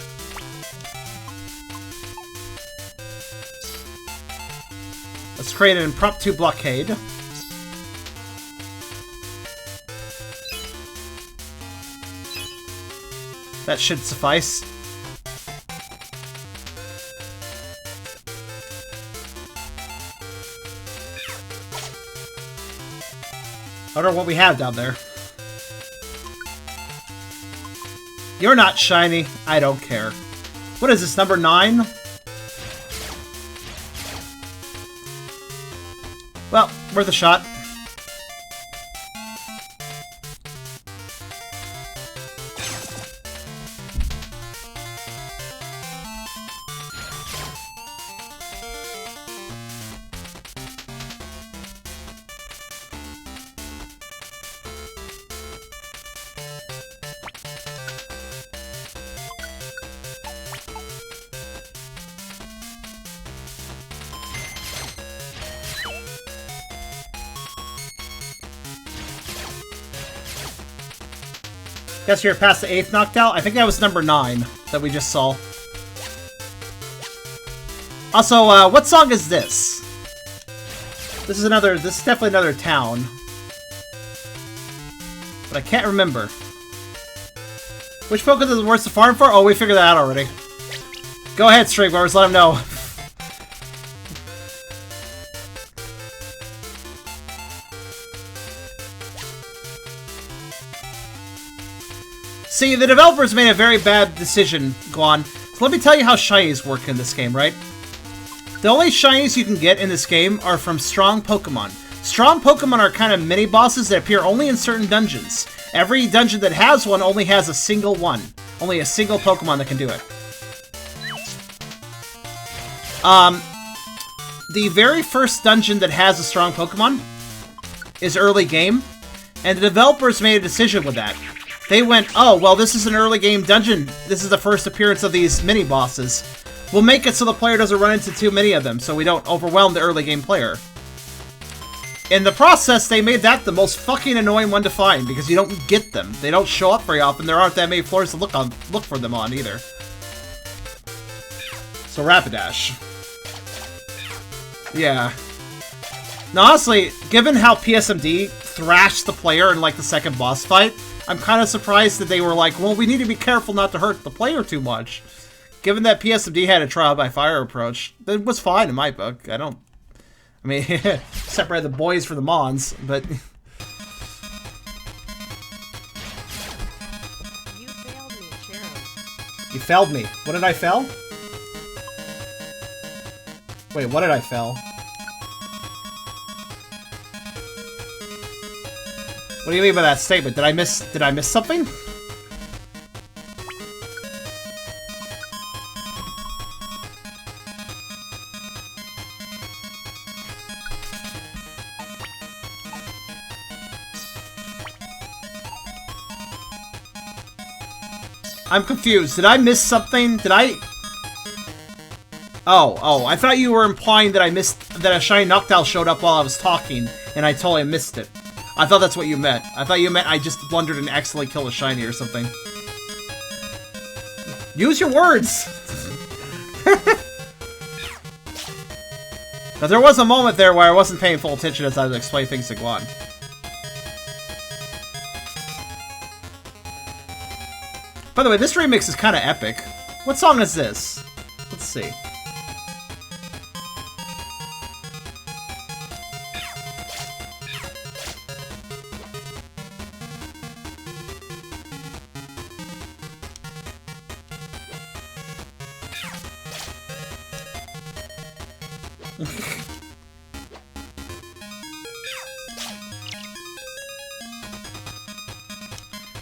Let's create an impromptu blockade. That should suffice. I don't know what we have down there. You're not shiny. I don't care. What is this, number 9? Well, worth a shot. Guess you're past the 8th Noctowl? I think that was number 9 that we just saw. Also, what song is this? This is definitely another town. But I can't remember. Which Pokemon is the worst to farm for? Oh, we figured that out already. Go ahead, Streamers, let them know. See, the developers made a very bad decision, Guan. So let me tell you how shinies work in this game, right? The only shinies you can get in this game are from strong Pokemon. Strong Pokemon are kind of mini-bosses that appear only in certain dungeons. Every dungeon that has one only has a single one. Only a single Pokemon that can do it. The very first dungeon that has a strong Pokemon is early game, and the developers made a decision with that. They went, oh, well, this is an early game dungeon. This is the first appearance of these mini-bosses. We'll make it so the player doesn't run into too many of them, so we don't overwhelm the early game player. In the process, they made that the most fucking annoying one to find, because you don't get them. They don't show up very often. There aren't that many floors to look for them on, either. So, Rapidash. Yeah. Now, honestly, given how PSMD thrashed the player in, like, the second boss fight, I'm kind of surprised that they were like, well, we need to be careful not to hurt the player too much. Given that PSMD had a trial by fire approach, that was fine in my book. I mean, separate the boys from the mons, but... You failed me, Chero. You failed me. What did I fail? Wait, what did I fail? What do you mean by that statement? Did I miss something? I'm confused. Did I miss something? Did I... Oh, I thought you were implying that that a shiny Noctowl showed up while I was talking, and I totally missed it. I thought that's what you meant. I thought you meant I just blundered and accidentally killed a shiny or something. Use your words! But there was a moment there where I wasn't paying full attention as I was explaining things to Guan. By the way, this remix is kind of epic. What song is this? Let's see.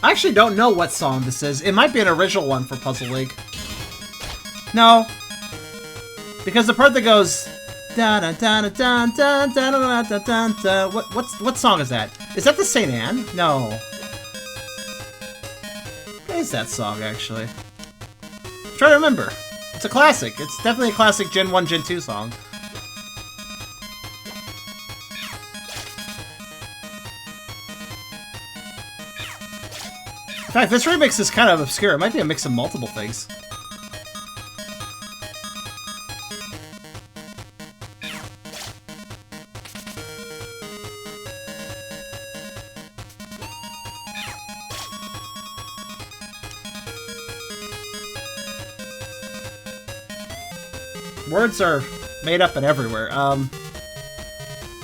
I actually don't know what song this is. It might be an original one for Puzzle League. No. Because the part that goes... Da da da da da da da da da da. What song is that? Is that the St. Anne? No. What is that song, actually? I'm trying to remember. It's a classic. It's definitely a classic Gen 1, Gen 2 song. In fact, this remix is kind of obscure. It might be a mix of multiple things. Words are made up and everywhere.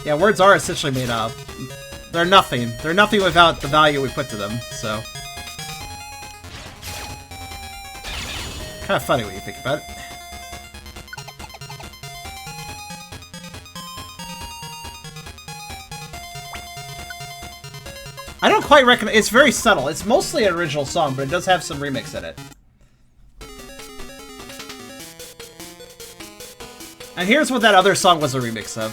Yeah, words are essentially made up. They're nothing. They're nothing without the value we put to them, so... Kind of funny when you think about it. I don't quite recognize... It's very subtle. It's mostly an original song, but it does have some remix in it. And here's what that other song was a remix of.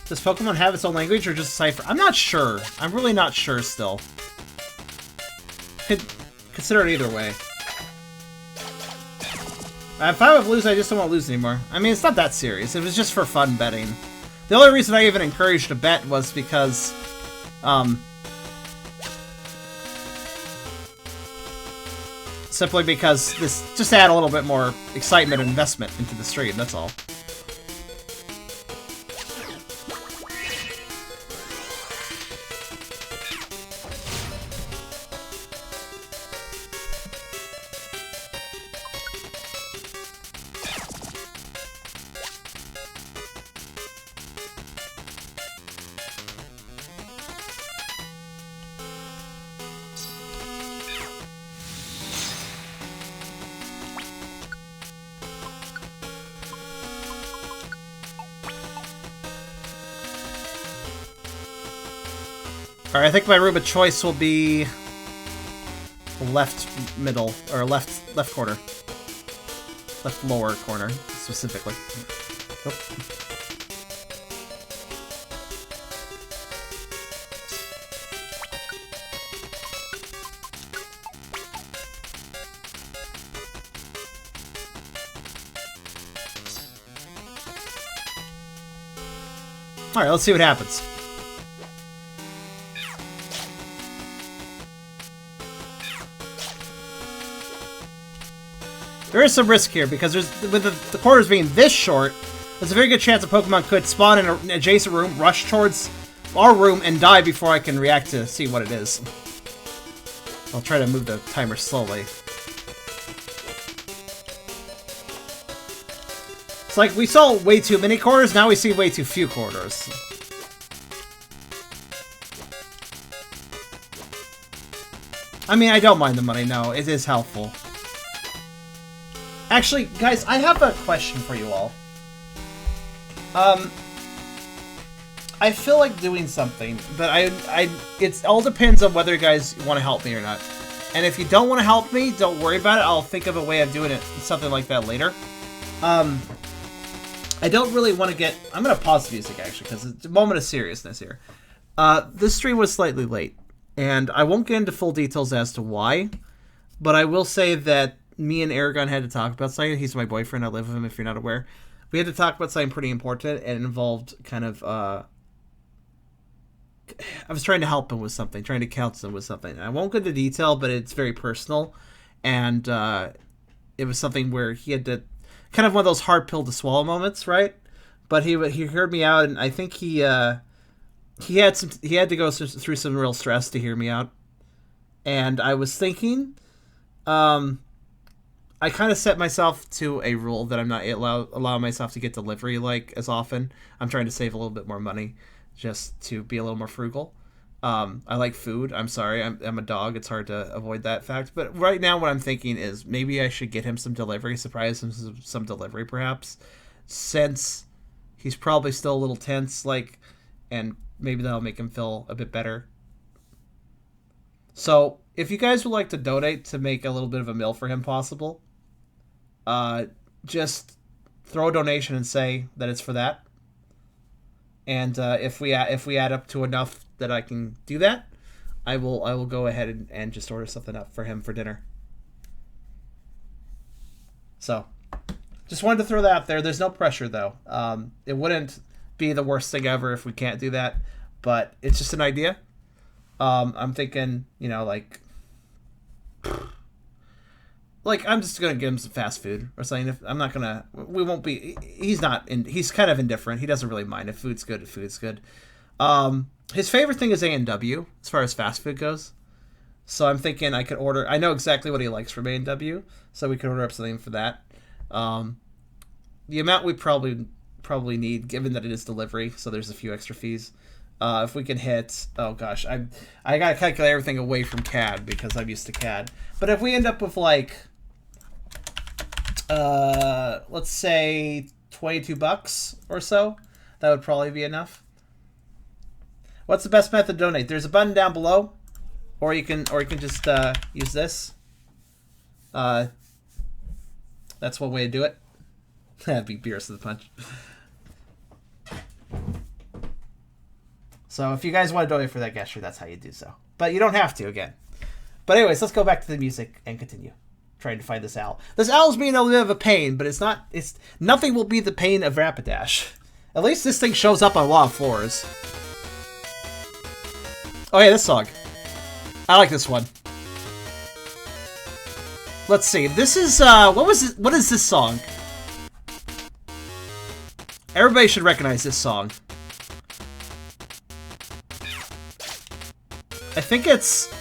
Does Pokemon have its own language or just a cipher? I'm not sure. I'm really not sure still. Could consider it either way. If I would lose, I just don't want to lose anymore. I mean, it's not that serious. It was just for fun betting. The only reason I even encouraged a bet was because, simply because this just add a little bit more excitement and investment into the stream, that's all. Alright, I think my room of choice will be left middle, or left corner. Left lower corner, specifically. Oh. Alright, let's see what happens. There is some risk here, because with the corners being this short, there's a very good chance a Pokemon could spawn in an adjacent room, rush towards our room, and die before I can react to see what it is. I'll try to move the timer slowly. It's like we saw way too many corners, now we see way too few corners. I mean, I don't mind the money, no, it is helpful. Actually, guys, I have a question for you all. I feel like doing something, but it all depends on whether you guys want to help me or not. And if you don't want to help me, don't worry about it. I'll think of a way of doing it, something like that later. I don't really want to get... I'm going to pause the music, actually, because it's a moment of seriousness here. This stream was slightly late, and I won't get into full details as to why, but I will say that me and Aragon had to talk about something. He's my boyfriend. I live with him, if you're not aware. We had to talk about something pretty important, and it involved kind of, I was trying to help him with something, trying to counsel him with something. I won't go into detail, but it's very personal, and it was something where he had to, kind of one of those hard pill to swallow moments, right? But he heard me out, and I think he had to go through some real stress to hear me out. And I was thinking, I kind of set myself to a rule that I'm not allow myself to get delivery like as often. I'm trying to save a little bit more money just to be a little more frugal. I like food. I'm sorry. I'm a dog. It's hard to avoid that fact. But right now what I'm thinking is maybe I should get him some delivery, surprise him some delivery perhaps. since he's probably still a little tense, like, and maybe that'll make him feel a bit better. So, if you guys would like to donate to make a little bit of a meal for him possible, just throw a donation and say that it's for that. And if we add up to enough that I can do that, I will go ahead and just order something up for him for dinner. So, just wanted to throw that out there. There's no pressure though. It wouldn't be the worst thing ever if we can't do that, but it's just an idea. I'm thinking, you know, like I'm just gonna give him some fast food or something. If I'm not gonna, we won't be. He's kind of indifferent. He doesn't really mind if food's good. If food's good. His favorite thing is A&W as far as fast food goes. So I'm thinking I could order. I know exactly what he likes from A&W, so we could order up something for that. The amount we probably need, given that it is delivery, so there's a few extra fees. If we can hit, oh gosh, I gotta calculate everything away from CAD because I'm used to CAD. But if we end up with like, let's say $22 or so, that would probably be enough. What's the best method to donate? There's a button down below, or you can just use this. That's one way to do it. Big beers to the punch. So if you guys want to donate for that gesture, that's how you do so. But you don't have to, again. But anyways, let's go back to the music and continue. Trying to find this owl. This owl's being a little bit of a pain, but nothing will be the pain of Rapidash. At least this thing shows up on a lot of floors. Oh yeah, this song. I like this one. Let's see. This is what is this song? Everybody should recognize this song. I think it's...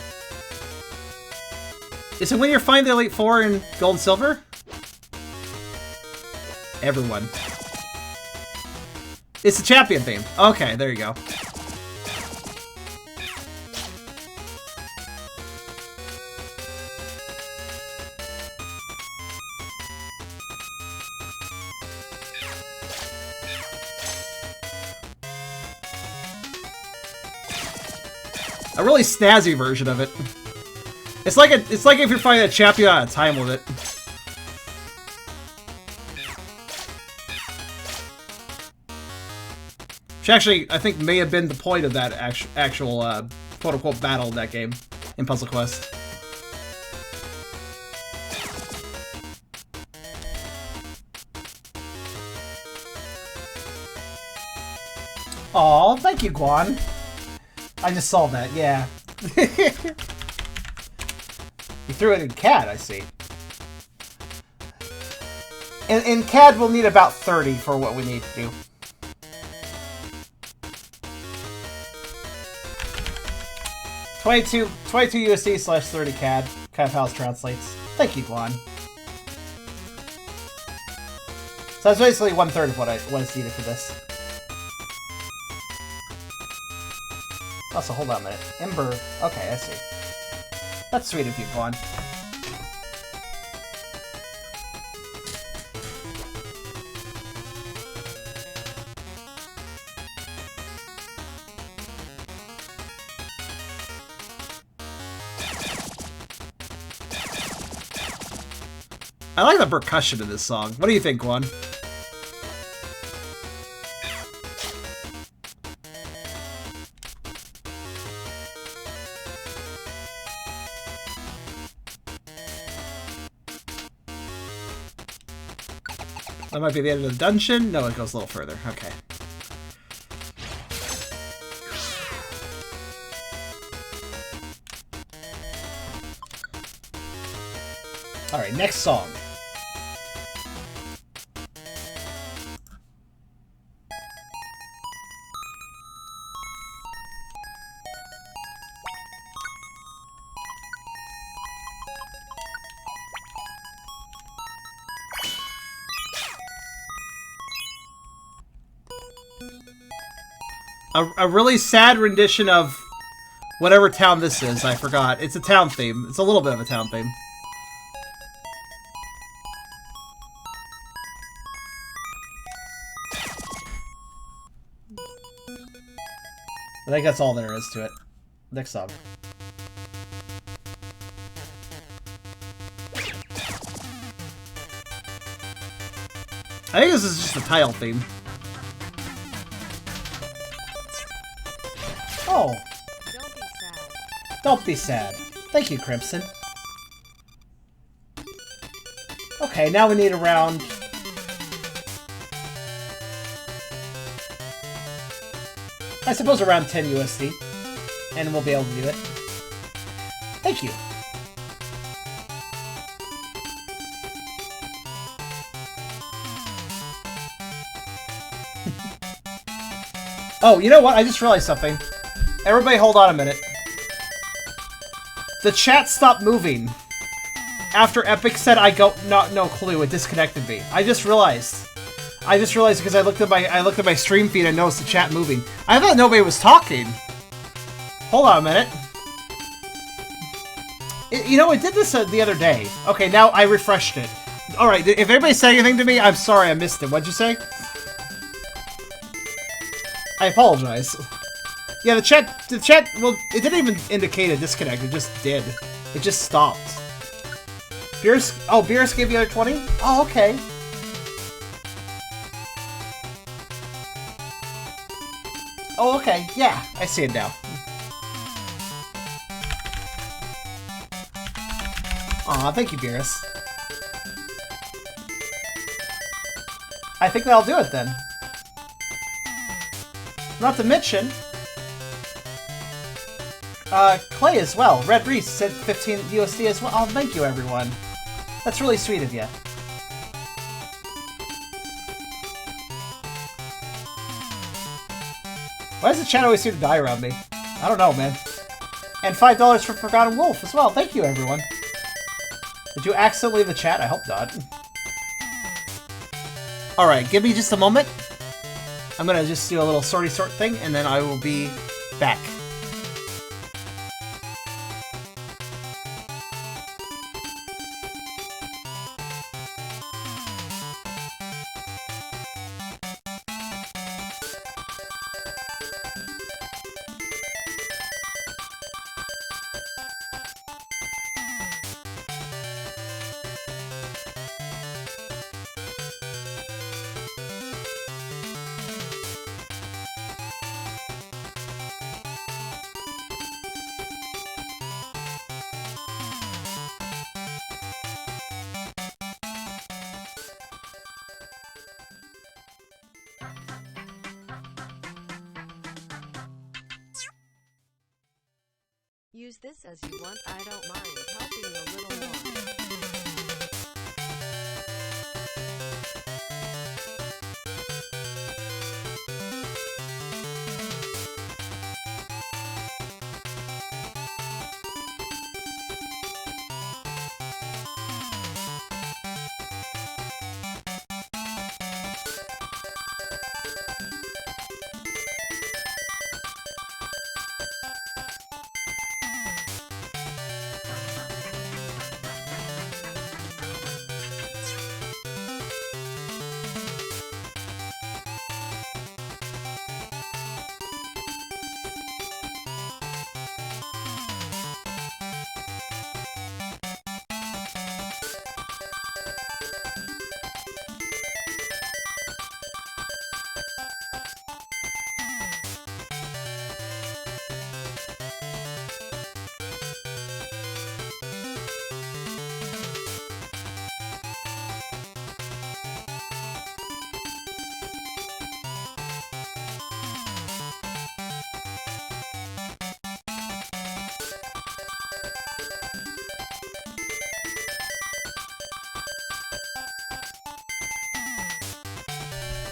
Is it when you're finding the Elite Four in Gold and Silver? Everyone. It's the champion theme. Okay, there you go. A really snazzy version of it. It's like if you're fighting a champion on a time limit. Which actually, I think, may have been the point of that actual quote-unquote battle in that game in Puzzle Quest. Aw, thank you, Guan. I just saw that, yeah. You threw it in CAD, I see. In CAD, we'll need about 30 for what we need to do. $22 USD / 30 CAD. Kind of how it translates. Thank you, Guan. So that's basically 1/3 of what is needed for this. Also, hold on a minute. Ember. Okay, I see. That's sweet of you, Guan. I like the percussion in this song. What do you think, Guan? That might be the end of the dungeon. No, it goes a little further. Okay. Alright, next song. A really sad rendition of whatever town this is. I forgot. It's a town theme. It's a little bit of a town theme. I think that's all there is to it. Next song. I think this is just the title theme. Oh. Don't be sad. Don't be sad. Thank you, Crimson. Okay, now we need around... I suppose around 10 USD. And we'll be able to do it. Thank you. Oh, you know what? I just realized something. Everybody hold on a minute. The chat stopped moving. After Epic said I go no clue, it disconnected me. I just realized because I looked at my stream feed and noticed the chat moving. I thought nobody was talking. Hold on a minute. You know, it did this the other day. Okay, now I refreshed it. Alright, if anybody said anything to me, I'm sorry I missed it. What'd you say? I apologize. Yeah, the chat, well, it didn't even indicate a disconnect, it just did. It just stopped. Beerus gave you the other 20? Oh, okay. Oh, okay, yeah, I see it now. Aw, thank you, Beerus. I think that'll do it then. Not to mention... Clay as well. Red Reese said 15 USD as well. Oh, thank you, everyone. That's really sweet of you. Why does the chat always seem to die around me? I don't know, man. And $5 for Forgotten Wolf as well. Thank you, everyone. Did you accidentally leave the chat? I hope not. Alright, give me just a moment. I'm gonna just do a little sorty sort thing, and then I will be back. Use this as you want, I don't mind helping a little more.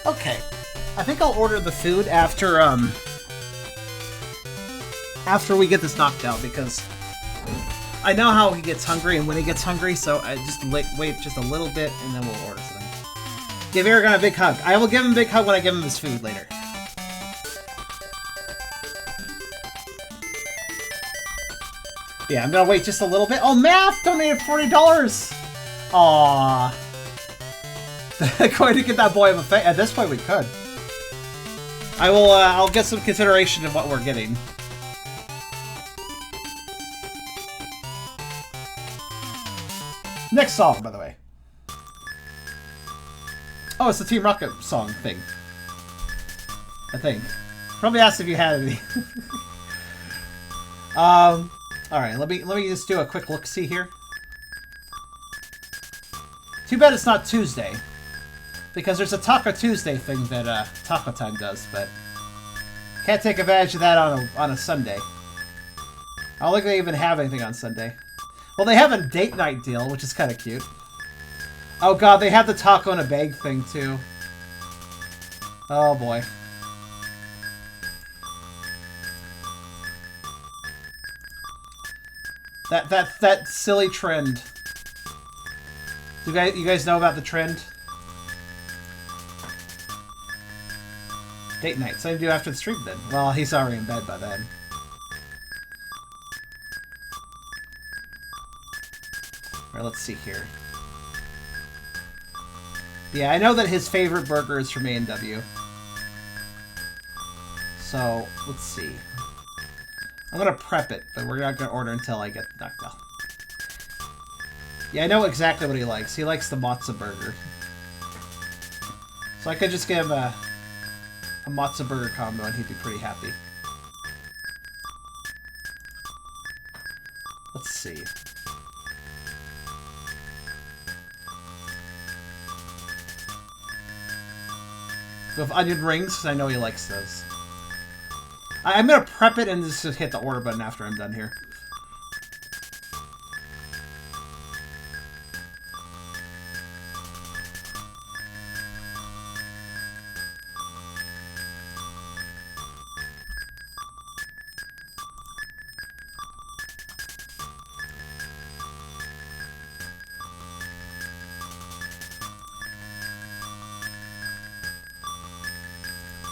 Okay, I think I'll order the food after we get this knocked out, because I know how he gets hungry and when he gets hungry, so I just wait just a little bit and then we'll order something. Give Aragon a big hug. I will give him a big hug when I give him his food later. Yeah, I'm gonna wait just a little bit. Oh, Math donated $40! Aww. Going to get that boy of a face. At this point, we could. I will, I'll get some consideration of what we're getting. Next song, by the way. Oh, it's the Team Rocket song thing. I think. Probably asked if you had any. Alright, let me just do a quick look-see here. Too bad it's not Tuesday. Because there's a Taco Tuesday thing that Taco Time does, but can't take advantage of that on a Sunday. I don't think they even have anything on Sunday. Well, they have a date night deal, which is kind of cute. Oh god, they have the taco in a bag thing too. Oh boy. That silly trend. You guys know about the trend? Date night. Something to do after the stream then. Well, he's already in bed by then. Alright, let's see here. Yeah, I know that his favorite burger is from A&W. So, let's see. I'm gonna prep it, but we're not gonna order until I get the ducktail. Yeah, I know exactly what he likes. He likes the matzo burger. So I could just give him a matzo burger combo and he'd be pretty happy. Let's see. With onion rings, because I know he likes those. I'm gonna prep it and just hit the order button after I'm done here.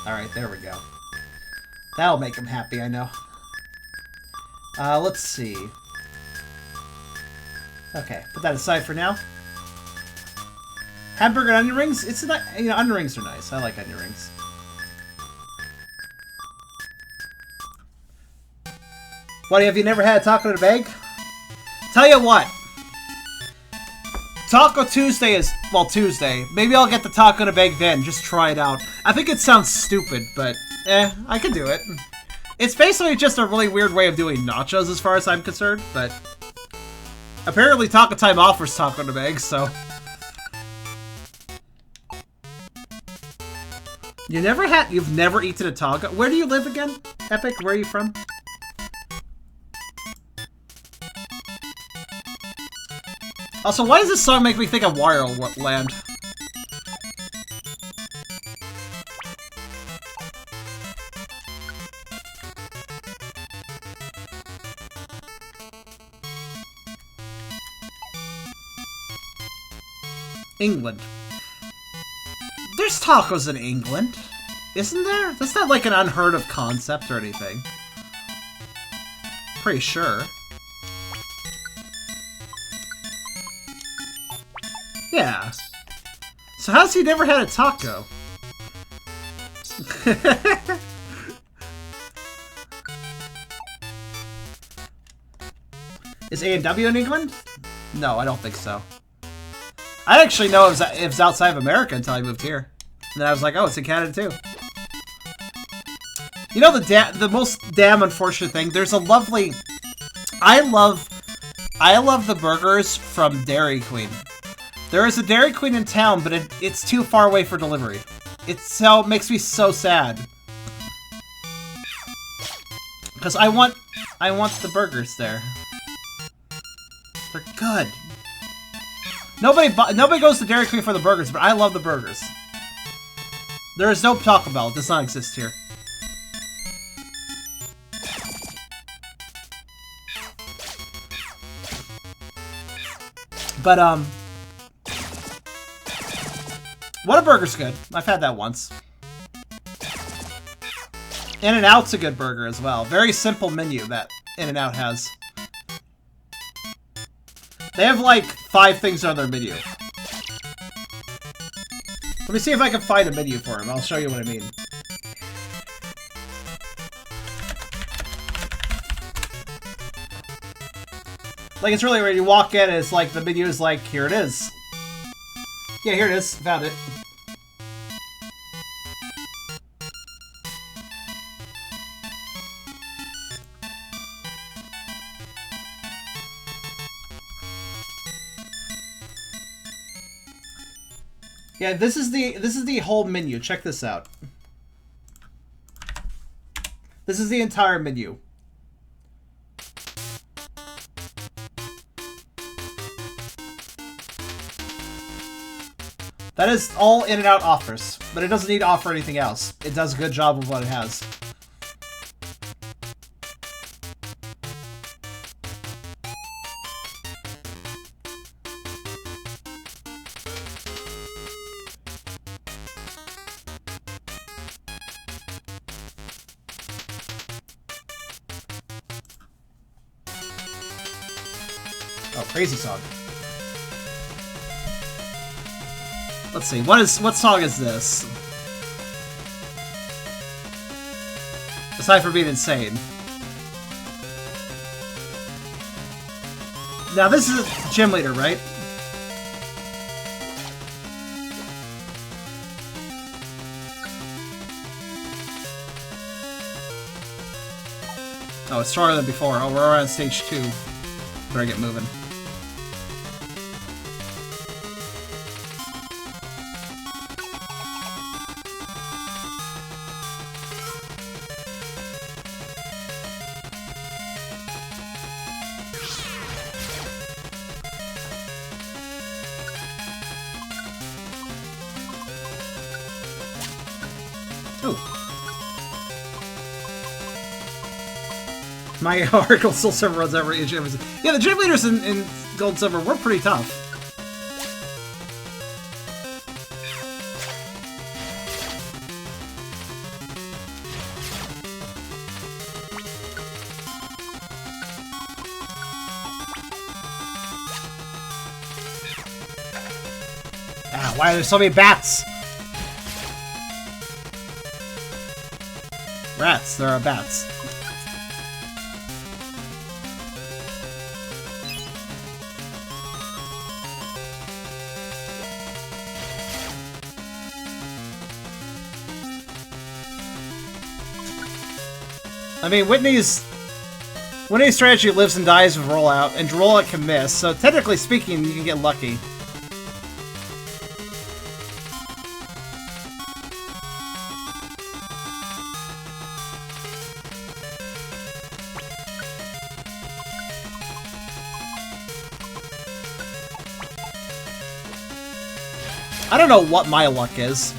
Alright, there we go. That'll make him happy, I know. Let's see. Okay, put that aside for now. Hamburger and onion rings? It's not, you know, onion rings are nice. I like onion rings. What, have you never had a taco in a bag? Tell you what. Taco Tuesday is, well, Tuesday. Maybe I'll get the taco in a bag then. Just try it out. I think it sounds stupid, but I can do it. It's basically just a really weird way of doing nachos as far as I'm concerned, but apparently Taco Time offers taco in a bag, so. You've never eaten a taco? Where do you live again? Epic, where are you from? Also, why does this song make me think of Wario Land? England. There's tacos in England, isn't there? That's not like an unheard of concept or anything. Pretty sure. Yeah. So how's he never had a taco? Is A&W in England? No, I don't think so. I actually know it was outside of America until I moved here. And then I was like, oh, it's in Canada too. You know the most damn unfortunate thing? There's a lovely... I love the burgers from Dairy Queen. There is a Dairy Queen in town, but it's too far away for delivery. It makes me so sad. Because I want the burgers there. They're good. Nobody goes to Dairy Queen for the burgers, but I love the burgers. There is no Taco Bell. It does not exist here. But, Whataburger's good. I've had that once. In-N-Out's a good burger as well. Very simple menu that In-N-Out has. They have like 5 things on their menu. Let me see if I can find a menu for him. I'll show you what I mean. Like, it's really weird. You walk in and it's like, the menu is like, here it is. Yeah, here it is. Found it. Yeah, this is the whole menu. Check this out. This is the entire menu. That is all in and out offers, but it doesn't need to offer anything else. It does a good job of what it has. Oh, crazy song. Let's see, what song is this? Aside from being insane. Now this is Gym Leader, right? Oh, it's stronger than before. Oh, we're on stage 2. Better get moving. My Oracle Soul Silver runs over each of us. Yeah, the gym leaders in Gold and Silver were pretty tough. Ah, why are there so many bats? Rats, there are bats. I mean, Whitney's strategy lives and dies with rollout, and rollout can miss, so technically speaking, you can get lucky. I don't know what my luck is.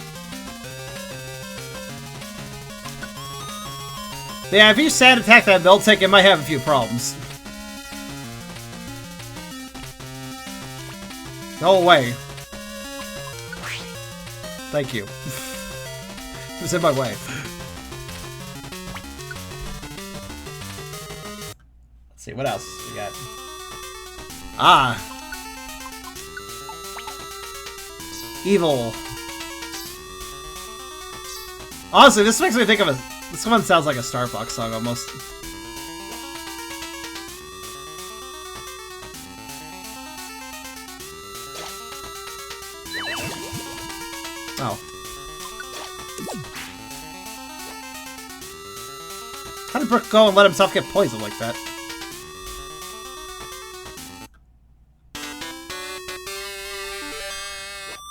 Yeah, if you sand attack that build tick, it might have a few problems. Go away. Thank you. It was in my way. Let's see, what else we got? Ah. Evil. Honestly, this makes me think of a... This one sounds like a Star Fox song, almost. Oh. How did Brook go and let himself get poisoned like that?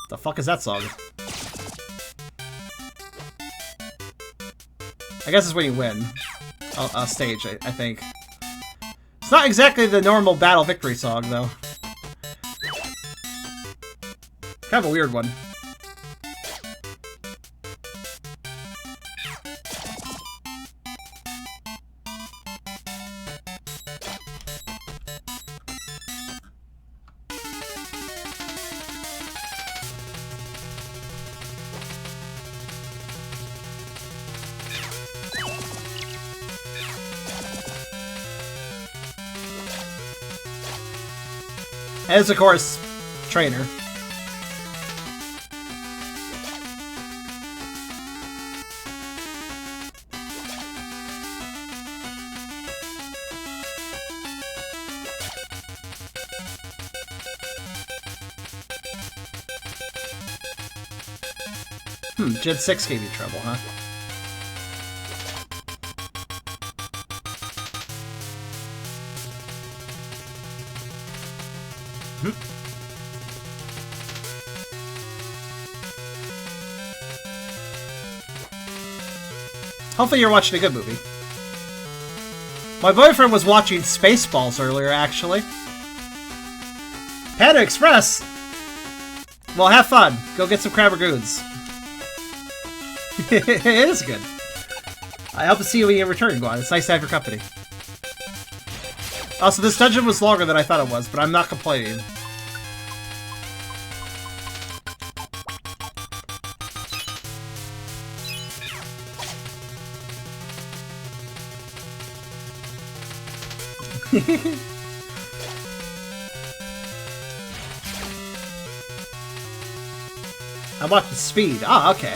The fuck is that song? I guess it's when you win a stage, I think. It's not exactly the normal battle victory song, though. Kind of a weird one. As, of course, trainer. Gen 6 gave you trouble, huh? Hopefully you're watching a good movie. My boyfriend was watching Spaceballs earlier, actually. Panda Express! Well, have fun. Go get some Crab Ragoons. It is good. I hope to see you when you return, Guan. It's nice to have your company. Also, this dungeon was longer than I thought it was, but I'm not complaining. I'm watching Speed. Ah, okay.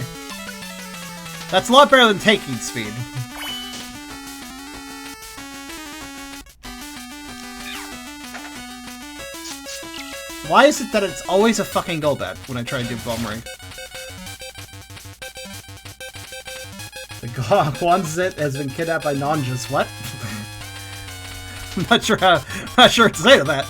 That's a lot better than taking Speed. Why is it that it's always a fucking Golbat when I try to do Bomberang? The Guanzit has been kidnapped by Nanjas. What? I'm not sure what to say to that.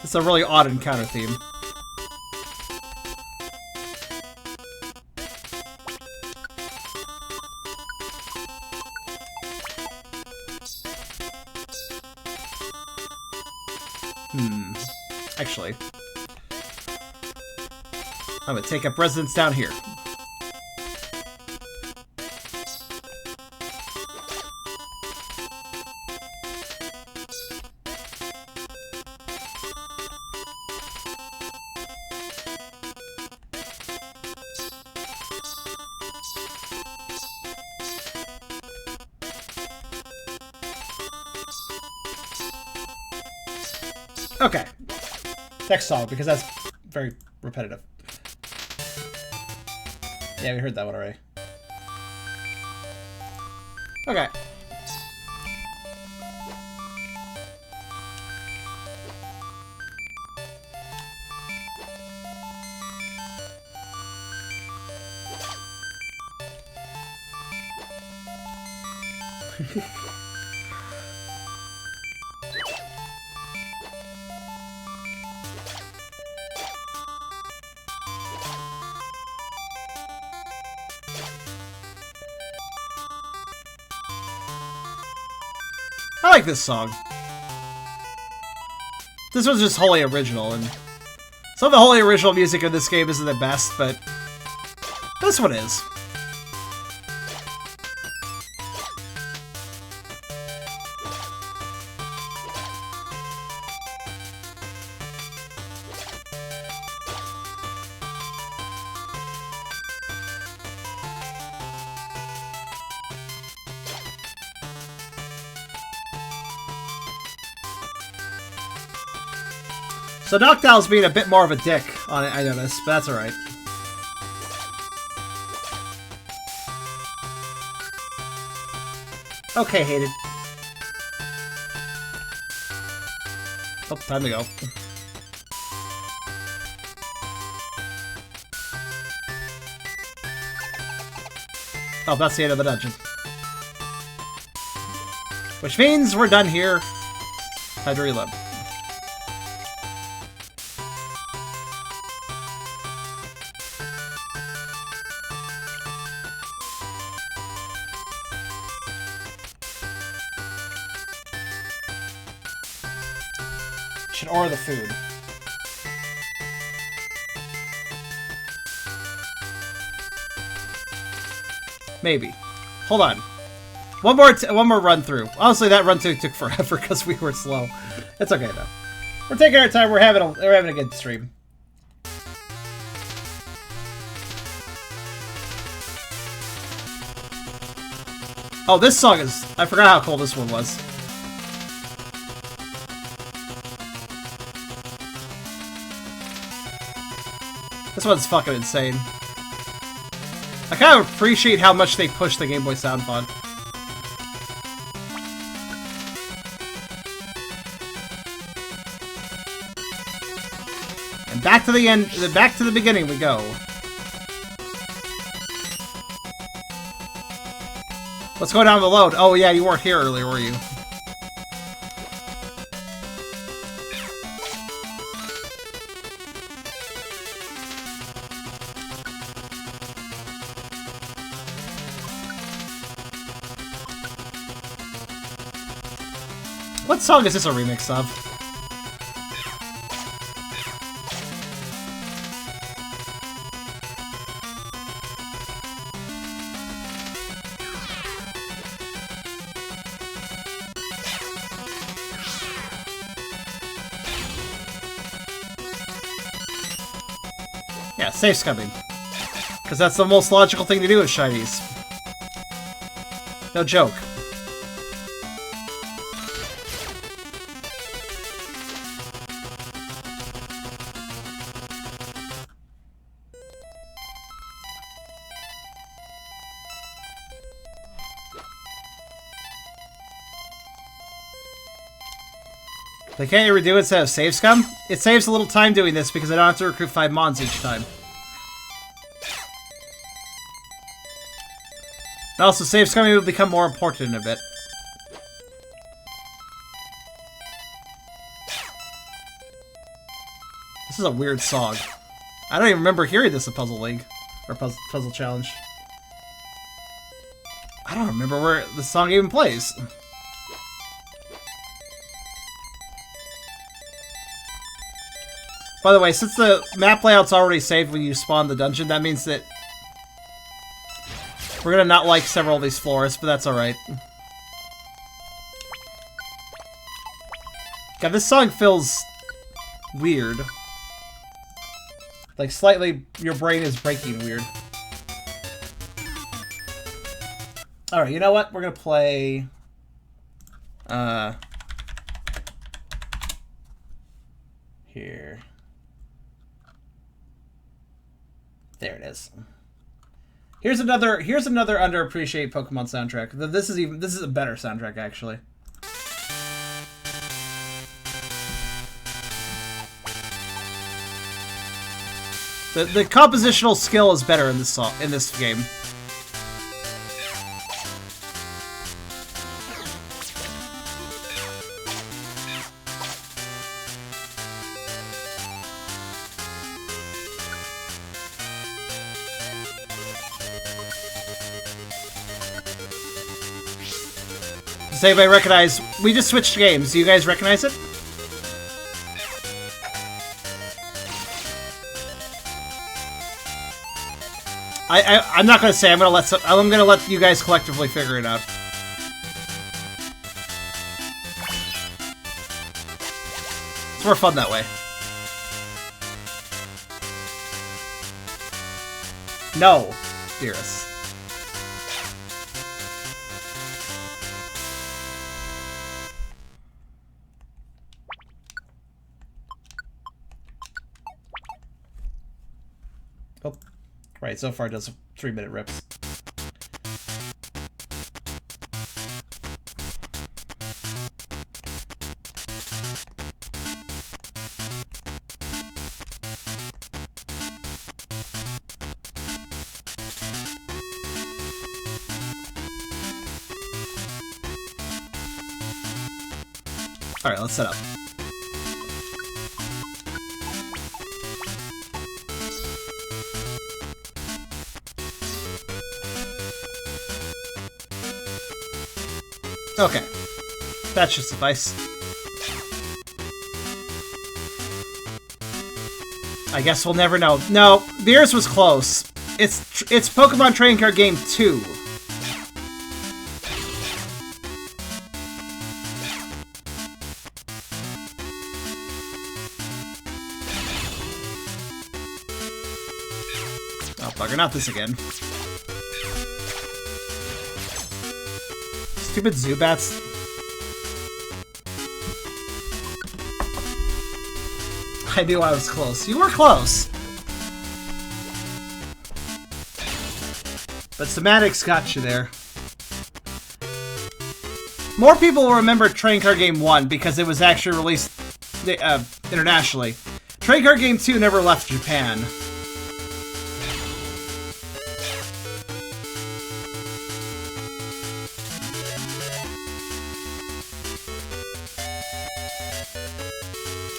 It's a really odd encounter theme. Actually, I'm gonna take up residence down here. Okay. Next song, because that's very repetitive. Yeah, we heard that one already. Okay. I like this song. This was just wholly original, and some of the wholly original music in this game isn't the best, but this one is. So Noctowl's being a bit more of a dick on it, I noticed, but that's alright. Okay, Hated. Oh, time to go. Oh, that's the end of the dungeon. Which means we're done here. Time to reload. Should order the food. Maybe. Hold on. One more run through. Honestly, that run through took forever because we were slow. It's okay though. We're taking our time. We're having a good stream. Oh, this song is... I forgot how cool this one was. This one's fucking insane. I kind of appreciate how much they push the Game Boy sound font. And back to the end, back to the beginning we go. Let's go down the load. Oh yeah, you weren't here earlier, were you? What song is this a remix of? Yeah, safe's coming. Because that's the most logical thing to do with shinies. No joke. They can't redo it instead of save scum? It saves a little time doing this because I don't have to recruit 5 mons each time. And also, save scumming will become more important in a bit. This is a weird song. I don't even remember hearing this in Puzzle League. Or Puzzle Challenge. I don't remember where the song even plays. By the way, since the map layout's already saved when you spawn the dungeon, that means that we're gonna not like several of these floors, but that's alright. God, this song feels weird. Like, slightly, your brain is breaking weird. Alright, you know what? We're gonna play... Here. There it is. Here's another underappreciated Pokemon soundtrack. This is a better soundtrack actually. The compositional skill is better in this game. Does anybody recognize? We just switched games. Do you guys recognize it? I'm not gonna say. I'm gonna let you guys collectively figure it out. It's more fun that way. No, Dearest. Oh, right. So far, it does 3-minute rips. All right, let's set up. Okay. That should suffice. I guess we'll never know. No, theirs was close. It's Pokemon Trading Card Game 2. Oh, bugger, not this again. Stupid Zubats. I knew I was close. You were close. But semantics got you there. More people will remember Trading Card Game 1 because it was actually released internationally. Trading Card Game 2 never left Japan.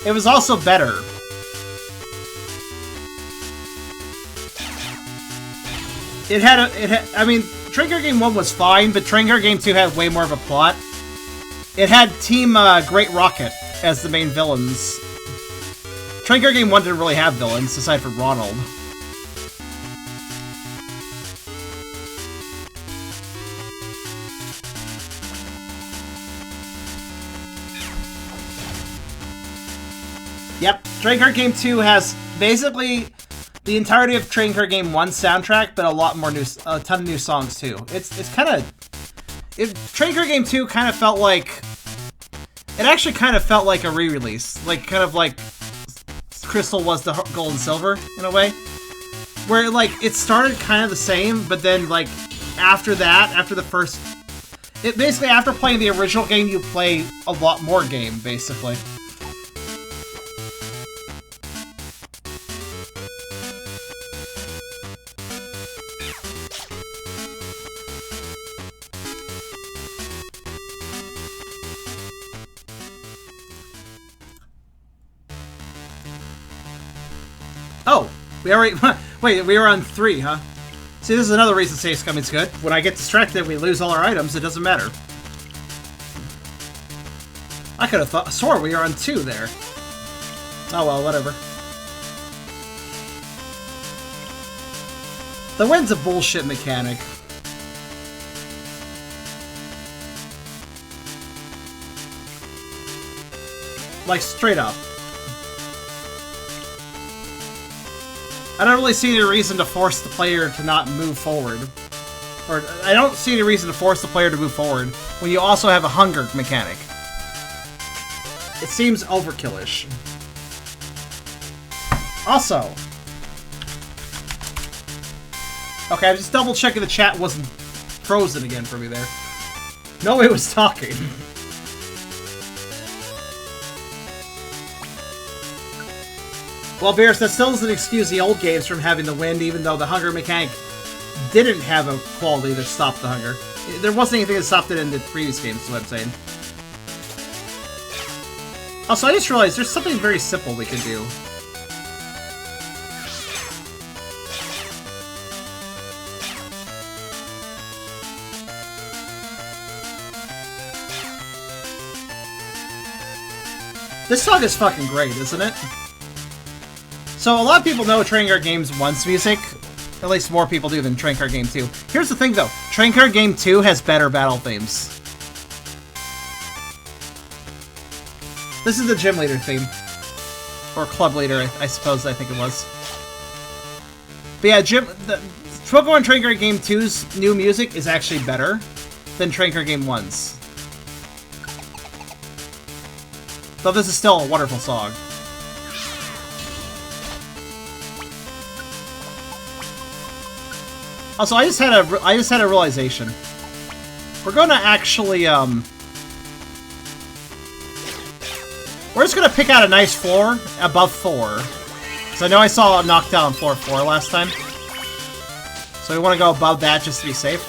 It was also better. I mean, Trading Card Game 1 was fine, but Trading Card Game 2 had way more of a plot. It had Team Great Rocket as the main villains. Trading Card Game 1 didn't really have villains, aside from Ronald. Yep, Trading Card Game 2 has basically the entirety of Trading Card Game 1's soundtrack, but a ton of new songs too. It's kind of... Trading Card Game 2 kind of felt like... It actually kind of felt like a re-release. Like, kind of like Crystal was the Gold and Silver, in a way. Where, like, it started kind of the same, but then, like, after that, after the first... Basically, after playing the original game, you play a lot more game, basically. Oh, we already... Wait, we were on 3, huh? See, this is another reason Safe Scumming's good. When I get distracted, we lose all our items, it doesn't matter. I could have swore we were on 2 there. Oh well, whatever. The wind's a bullshit mechanic. Like, straight up. I don't really see any reason to force the player to not move forward. Or, I don't see any reason to force the player to move forward when you also have a hunger mechanic. It seems overkillish. Also... Okay, I'm just double checking the chat wasn't frozen again for me there. No, it was talking. Well, Beers, that still doesn't excuse the old games from having the wind, even though the hunger mechanic didn't have a quality that stopped the hunger. There wasn't anything that stopped it in the previous games, is what I'm saying. Also, I just realized there's something very simple we can do. This song is fucking great, isn't it? So, a lot of people know Trading Card Game 1's music. At least more people do than Trading Card Game 2. Here's the thing, though. Trading Card Game 2 has better battle themes. This is the gym leader theme. Or club leader, I suppose, I think it was. But yeah, Pokemon Trading Card Game 2's new music is actually better than Trading Card Game 1's. Though this is still a wonderful song. Also, I just had a realization. We're gonna actually, we're just gonna pick out a nice floor above 4. Because I know I saw a knockdown on floor 4 last time. So we want to go above that just to be safe.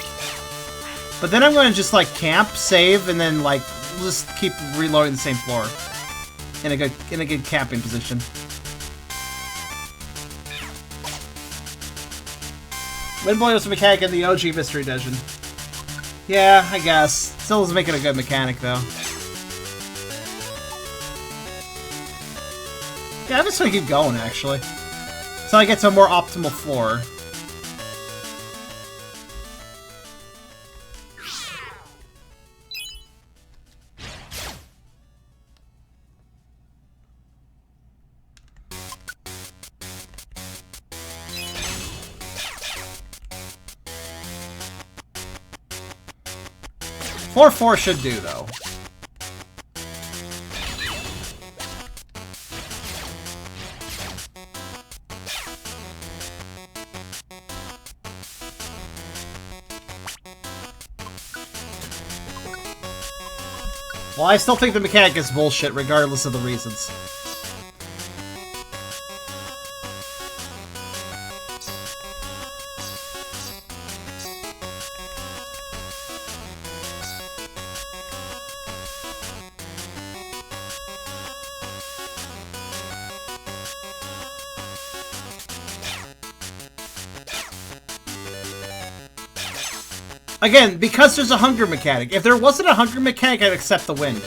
But then I'm gonna just, like, camp, save, and then, like, just keep reloading the same floor. In a good camping position. Windblade was a mechanic in the OG Mystery Dungeon. Yeah, I guess. Still doesn't make it a good mechanic, though. Yeah, I'm just gonna keep going, actually. So I get to a more optimal floor. Floor 4 should do, though. Well, I still think the mechanic is bullshit, regardless of the reasons. Again, because there's a hunger mechanic. If there wasn't a hunger mechanic, I'd accept the wind.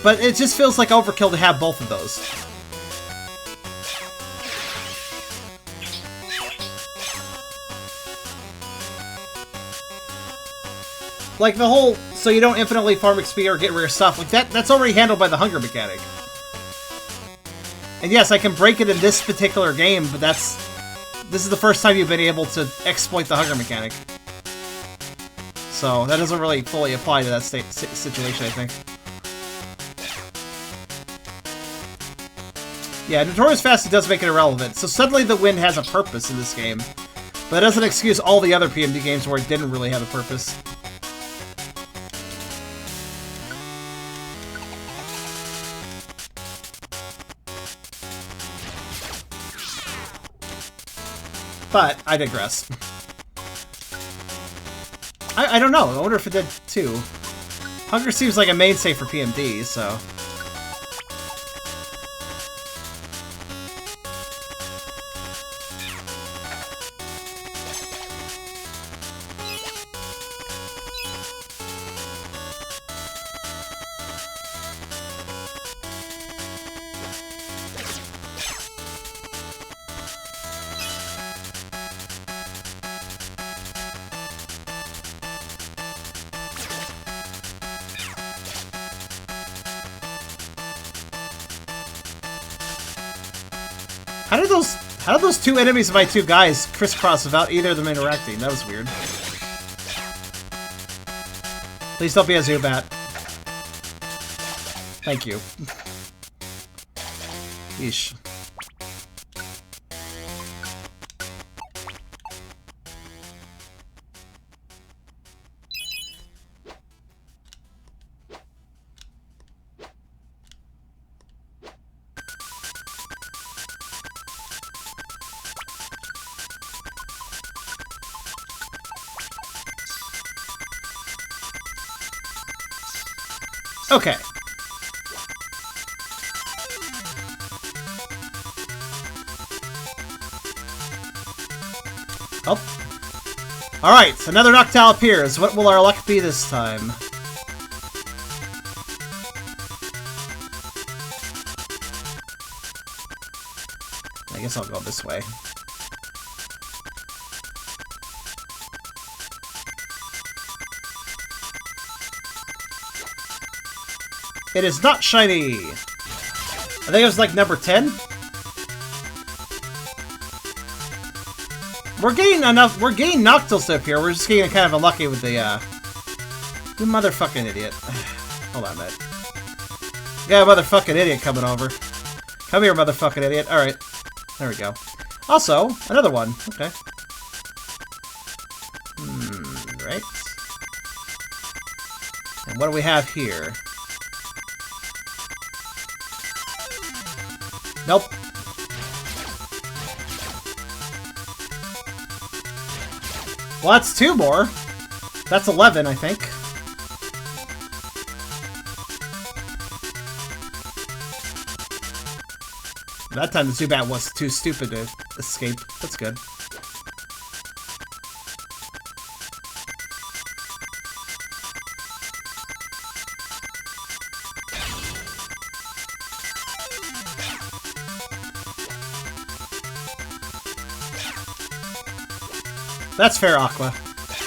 But it just feels like overkill to have both of those. Like the whole, so you don't infinitely farm XP or get rare stuff, like that's already handled by the hunger mechanic. And yes, I can break it in this particular game, but this is the first time you've been able to exploit the hunger mechanic. So that doesn't really fully apply to that situation, I think. Yeah, Notorious Fast does make it irrelevant, so suddenly the wind has a purpose in this game. But that doesn't excuse all the other PMD games where it didn't really have a purpose. But I digress. I don't know. I wonder if it did too. Hunger seems like a mainstay for PMD, so... How did those two enemies of my two guys crisscross without either of them interacting? That was weird. Please don't be a Zubat. Thank you. Yeesh. Okay. Oh. Alright, another Noctowl appears. What will our luck be this time? I guess I'll go this way. It is not shiny! I think it was like number 10? We're getting Noctols up here. We're just getting kind of unlucky with the, You motherfucking idiot. Hold on a minute. Got a motherfucking idiot coming over. Come here, motherfucking idiot. Alright. There we go. Also, another one. Okay. Right. And what do we have here? Nope. Well, that's 2 more. That's 11, I think. That time the Zubat was too stupid to escape. That's good. That's fair, Aqua.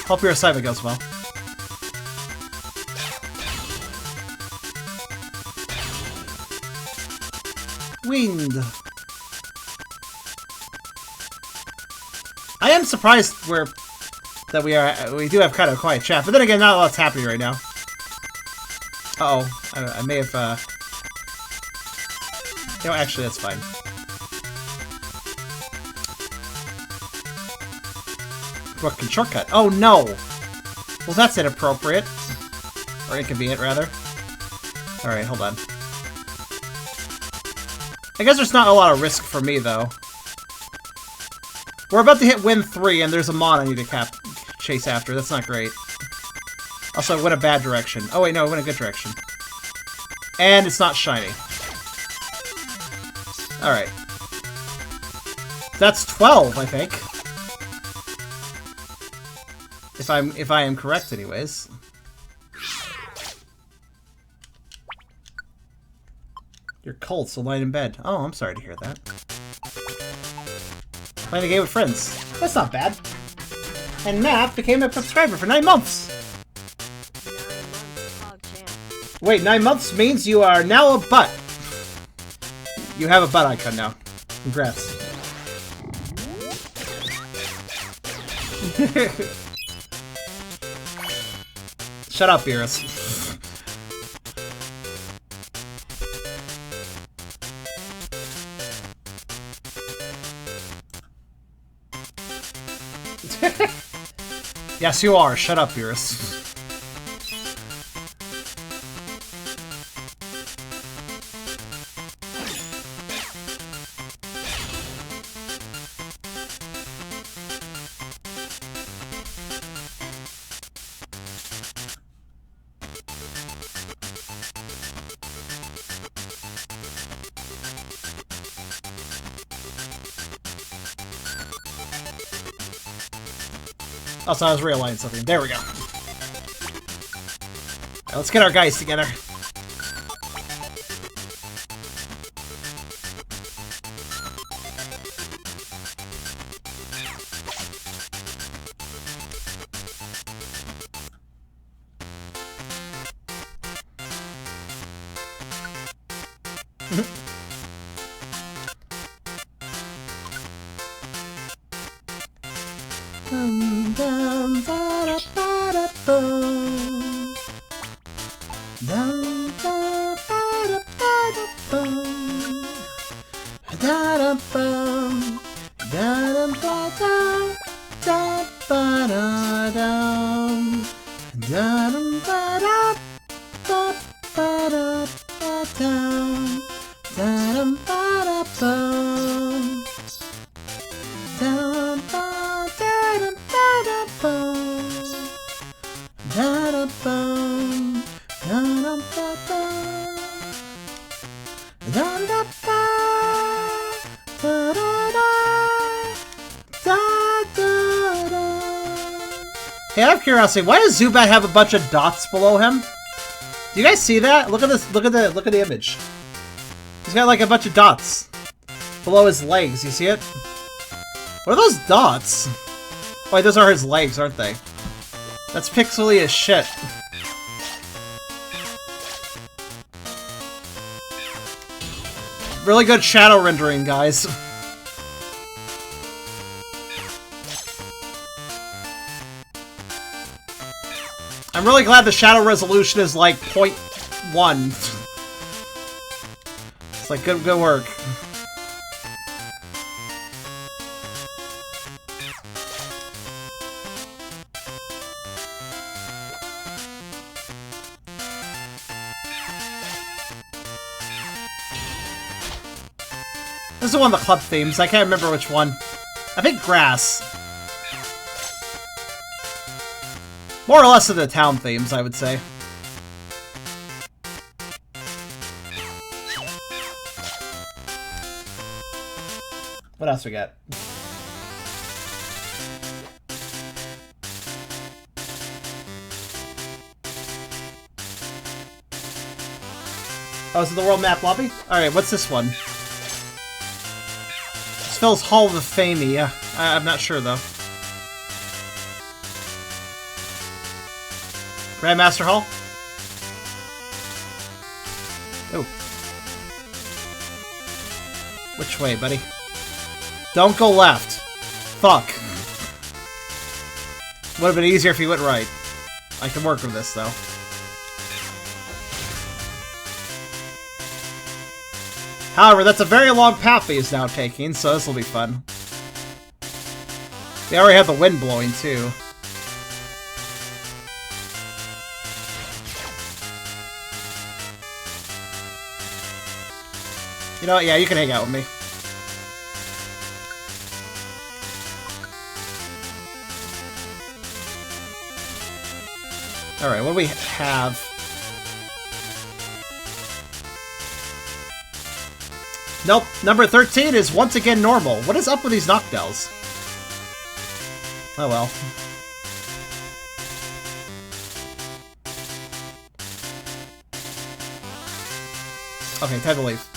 Hope your assignment goes well. Wind. I am surprised we do have kind of a quiet chat, but then again, not a lot's happening right now. Uh-oh. I may have, You know, actually, that's fine. What can shortcut? Oh no! Well, that's inappropriate. Or inconvenient, rather. Alright, hold on. I guess there's not a lot of risk for me, though. We're about to hit win 3, and there's a Mon I need to chase after. That's not great. Also, I went a bad direction. Oh wait, no, I went a good direction. And it's not shiny. Alright. That's 12, I think. If I am correct, anyways. You're cold, so lying in bed. Oh, I'm sorry to hear that. Playing a game with friends. That's not bad. And Matt became a subscriber for 9 months. 9 months, PogChamp. Wait, 9 months means you are now a butt. You have a butt icon now. Congrats. Shut up, Beerus. Yes, you are. Shut up, Beerus. Also, I was realigning something. There we go. Right, let's get our guys together. Hey, out of curiosity, why does Zubat have a bunch of dots below him? Do you guys see that? Look at this. Look at the image. He's got like a bunch of dots below his legs. You see it? What are those dots? Oh, wait, those are his legs, aren't they? That's pixely as shit. Really good shadow rendering, guys. I'm really glad the shadow resolution is like 0.1. It's like good work. This is one of the club themes. I can't remember which one. I think grass. More or less of the town themes, I would say. What else we got? Oh, is it the world map lobby? Alright, what's this one? This feels Hall of Fame, yeah. I'm not sure, though. Grandmaster Hall? Oh. Which way, buddy? Don't go left. Fuck. Would have been easier if you went right. I can work with this, though. However, that's a very long path he is now taking, so this will be fun. They already have the wind blowing, too. You know what? Yeah, you can hang out with me. Alright, what do we have? Nope, number 13 is once again normal. What is up with these knockdowns? Oh well. Okay, time to leave.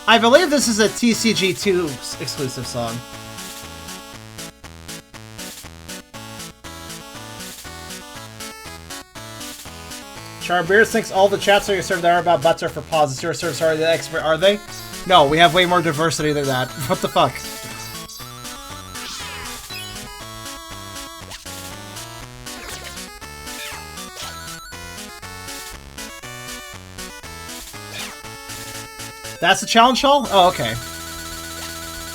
I believe this is a TCG2 exclusive song. Charbeers thinks all the chats on your server that are about butts are for pauses. Your servers are the expert, are they? No, we have way more diversity than that. What the fuck? That's the challenge hall? Oh, okay.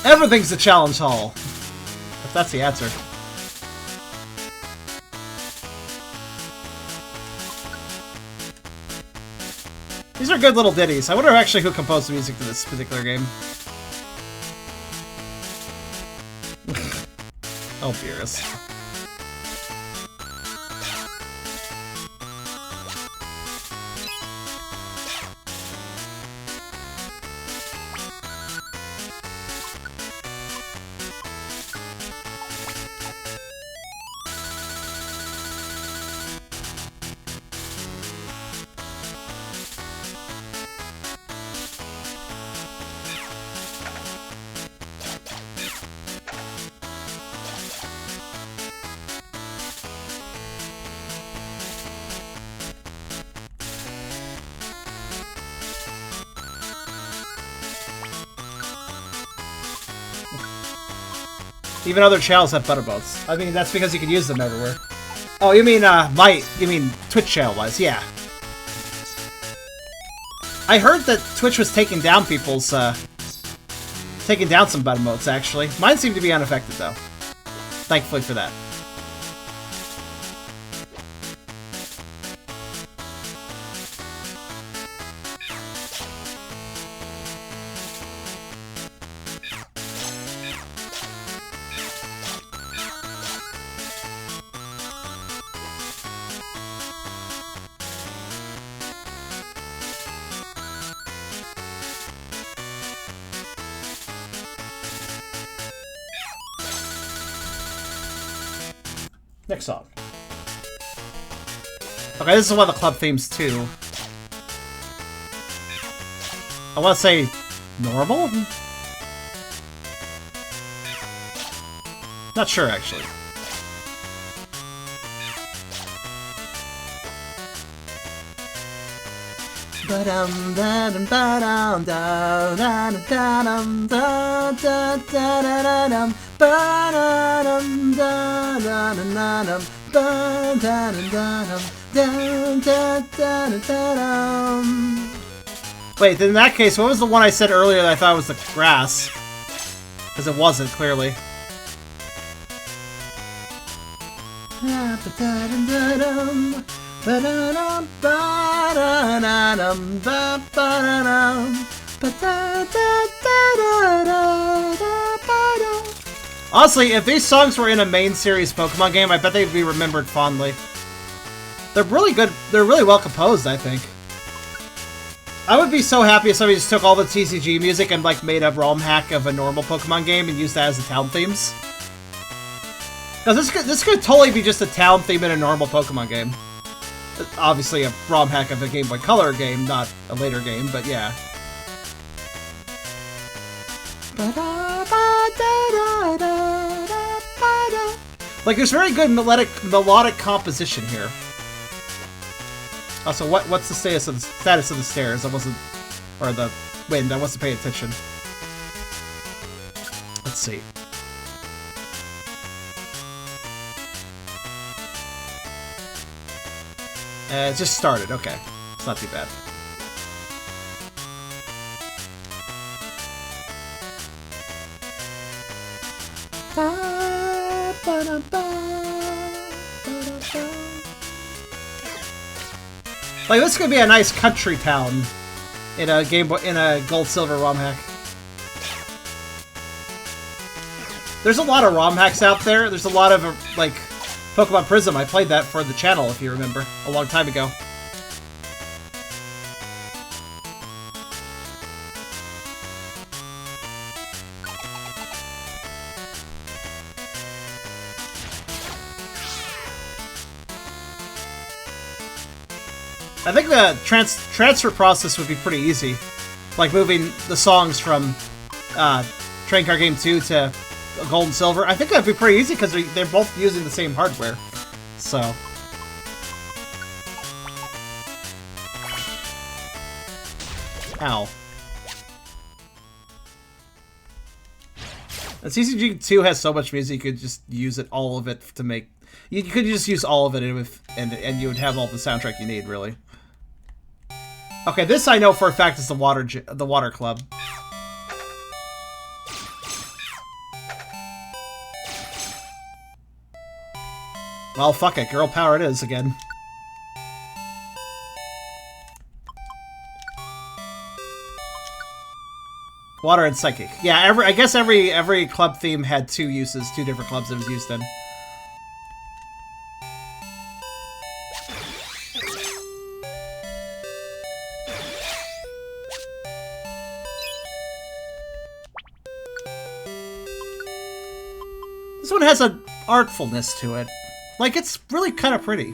Everything's the challenge hall. If that's the answer. These are good little ditties. I wonder actually who composed the music to this particular game. Oh, Beerus. Even other channels have butterboats. I mean, that's because you can use them everywhere. Oh, you mean, you mean Twitch channel-wise, yeah. I heard that Twitch was taking down people's, taking down some butterboats, actually. Mine seemed to be unaffected, though. Thankfully for that. Next song. Okay, this is one of the club themes too. I want to say normal? Not sure actually. Wait, in that case, what was the one I said earlier that I thought was the grass? Because it wasn't, clearly. Honestly, if these songs were in a main series Pokemon game, I bet they'd be remembered fondly. They're really good. They're really well composed, I think. I would be so happy if somebody just took all the TCG music and like made a ROM hack of a normal Pokemon game and used that as the town themes. Because this could totally be just a town theme in a normal Pokemon game. Obviously a ROM hack of a Game Boy Color game, not a later game, but yeah. Like, there's very good melodic composition here. Also, what's the status of the stairs? I wasn't, or the wind. I wasn't paying attention. Let's see. It just started. Okay, it's not too bad. Like, this could be a nice country town in a Gold Silver ROM hack. There's a lot of ROM hacks out there. There's a lot of, like, Pokemon Prism. I played that for the channel, if you remember, a long time ago. I think the transfer process would be pretty easy. Like moving the songs from Train Car Game 2 to Gold and Silver. I think that'd be pretty easy because they're both using the same hardware. So. Ow. And CCG 2 has so much music, you could just use all of it to make... You could just use all of it and you would have all the soundtrack you need, really. Okay, this I know for a fact is the Water Club. Well, fuck it. Girl power it is again. Water and Psychic. Yeah, I guess every club theme had two uses, two different clubs it was used in. This one has an artfulness to it. Like, it's really kind of pretty.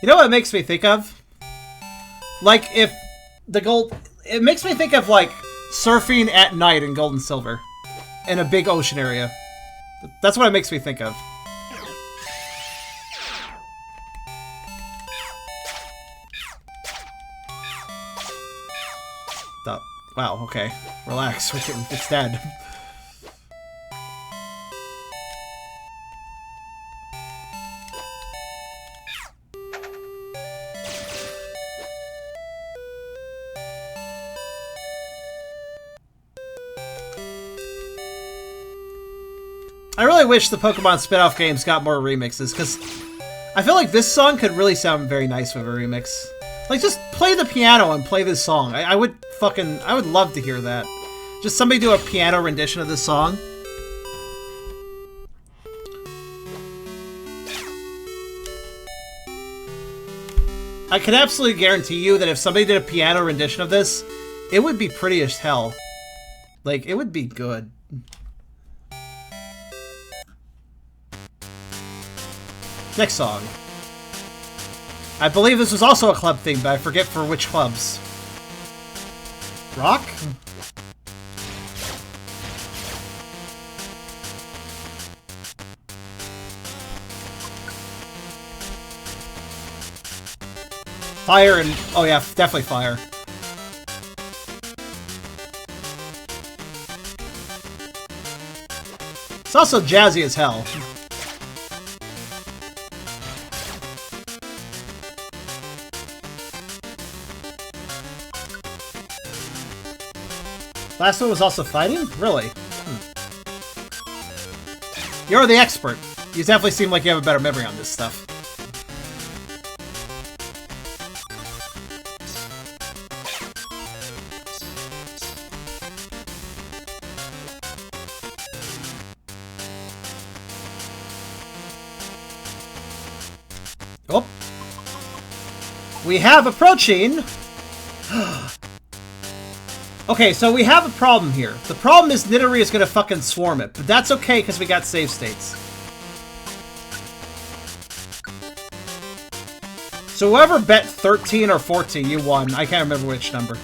You know what it makes me think of? Like, if the gold... It makes me think of, like, surfing at night in Gold and Silver. In a big ocean area. That's what it makes me think of. Wow, okay. Relax. It's dead. I really wish the Pokemon spin-off games got more remixes, because I feel like this song could really sound very nice with a remix. Like, just play the piano and play this song. I would love to hear that. Just somebody do a piano rendition of this song. I can absolutely guarantee you that if somebody did a piano rendition of this, it would be pretty as hell. Like, it would be good. Next song. I believe this was also a club theme, but I forget for which clubs. Rock? Fire and... Oh yeah, definitely fire. It's also jazzy as hell. Last one was also fighting? Really? You're the expert. You definitely seem like you have a better memory on this stuff. Oh. We have approaching... Okay, so we have a problem here. The problem is Nidory is gonna fucking swarm it, but that's okay because we got save states. So whoever bet 13 or 14, you won. I can't remember which number.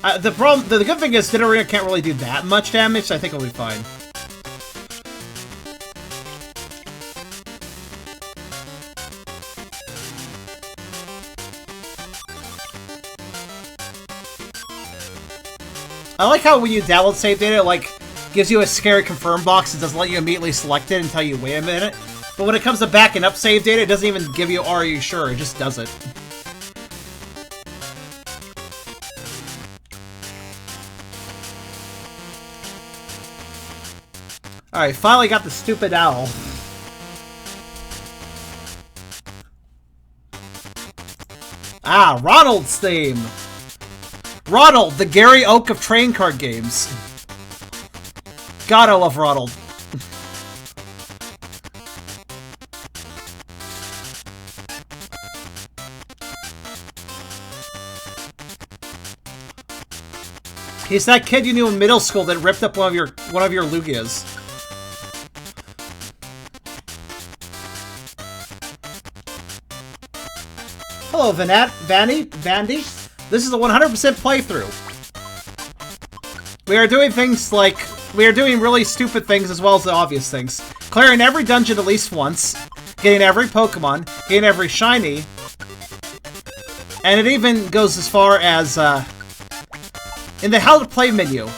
The good thing is Nidory can't really do that much damage, so I think it'll be fine. I like how when you download save data, it, like, gives you a scary confirm box. It doesn't let you immediately select it and tell you, wait a minute. But when it comes to backing up save data, it doesn't even give you, are you sure? It just does it. Alright, finally got the stupid owl. Ah, Ronald's theme! Ronald, the Gary Oak of train card games. God, I love Ronald. He's that kid you knew in middle school that ripped up one of your Lugias. Hello, Vandy. This is a 100% playthrough. We are doing things like... We are doing really stupid things as well as the obvious things. Clearing every dungeon at least once. Getting every Pokemon. Getting every shiny. And it even goes as far as, in the how to play menu.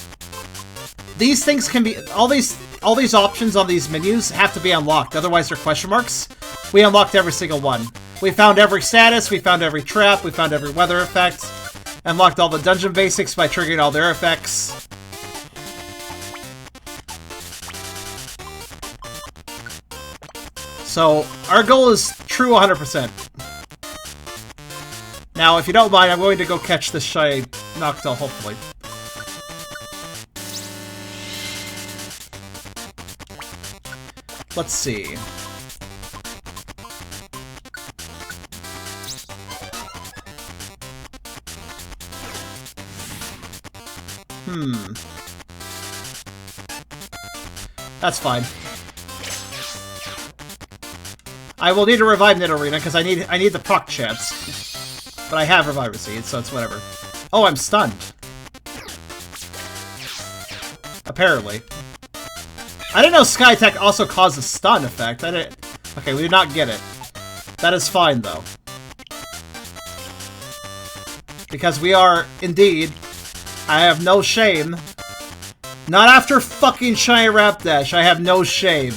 These things can be... All these options on these menus have to be unlocked. Otherwise they're question marks. We unlocked every single one. We found every status, we found every trap, we found every weather effect. Unlocked all the dungeon basics by triggering all their effects. So, our goal is true 100%. Now, if you don't mind, I'm going to go catch this shiny Noctowl, hopefully. Let's see. That's fine. I will need to revive Nidorina because I need the proc chance. But I have Reviver Seed, so it's whatever. Oh, I'm stunned. Apparently. I didn't know Skytech also causes stun effect. I didn't... Okay, we did not get it. That is fine, though. Because we are, indeed... I have no shame. Not after fucking Shiny Rapidash, I have no shame.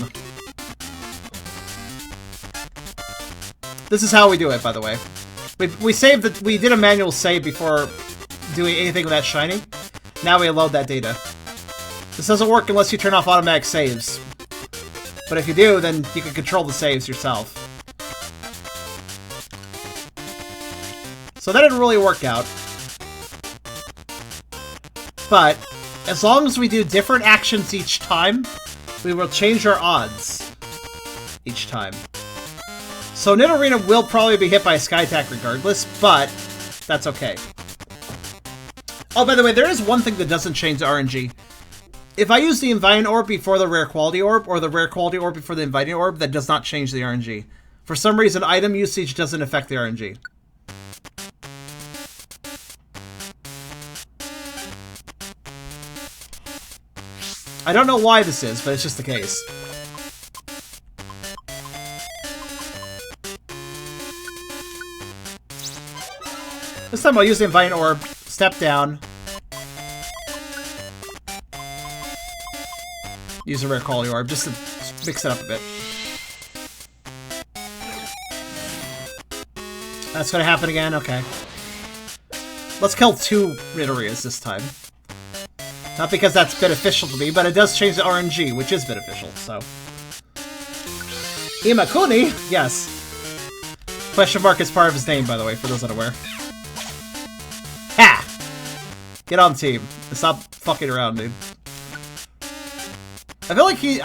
This is how we do it, by the way. We saved the... We did a manual save before doing anything with that shiny. Now we load that data. This doesn't work unless you turn off automatic saves. But if you do, then you can control the saves yourself. So that didn't really work out. But, as long as we do different actions each time, we will change our odds each time. So Nidorina will probably be hit by a Sky Attack regardless, but that's okay. Oh, by the way, there is one thing that doesn't change the RNG. If I use the Inviting Orb before the Rare Quality Orb, or the Rare Quality Orb before the Inviting Orb, that does not change the RNG. For some reason, item usage doesn't affect the RNG. I don't know why this is, but it's just the case. This time I'll use the Inviting Orb, step down, use a Rare Quality Orb, just to mix it up a bit. That's gonna happen again? Okay. Let's kill 2 Nidorias this time. Not because that's beneficial to me, but it does change the RNG, which is beneficial, so... Imakuni? Yes. Question mark is part of his name, by the way, for those unaware. Ha! Get on team. Stop fucking around, dude. I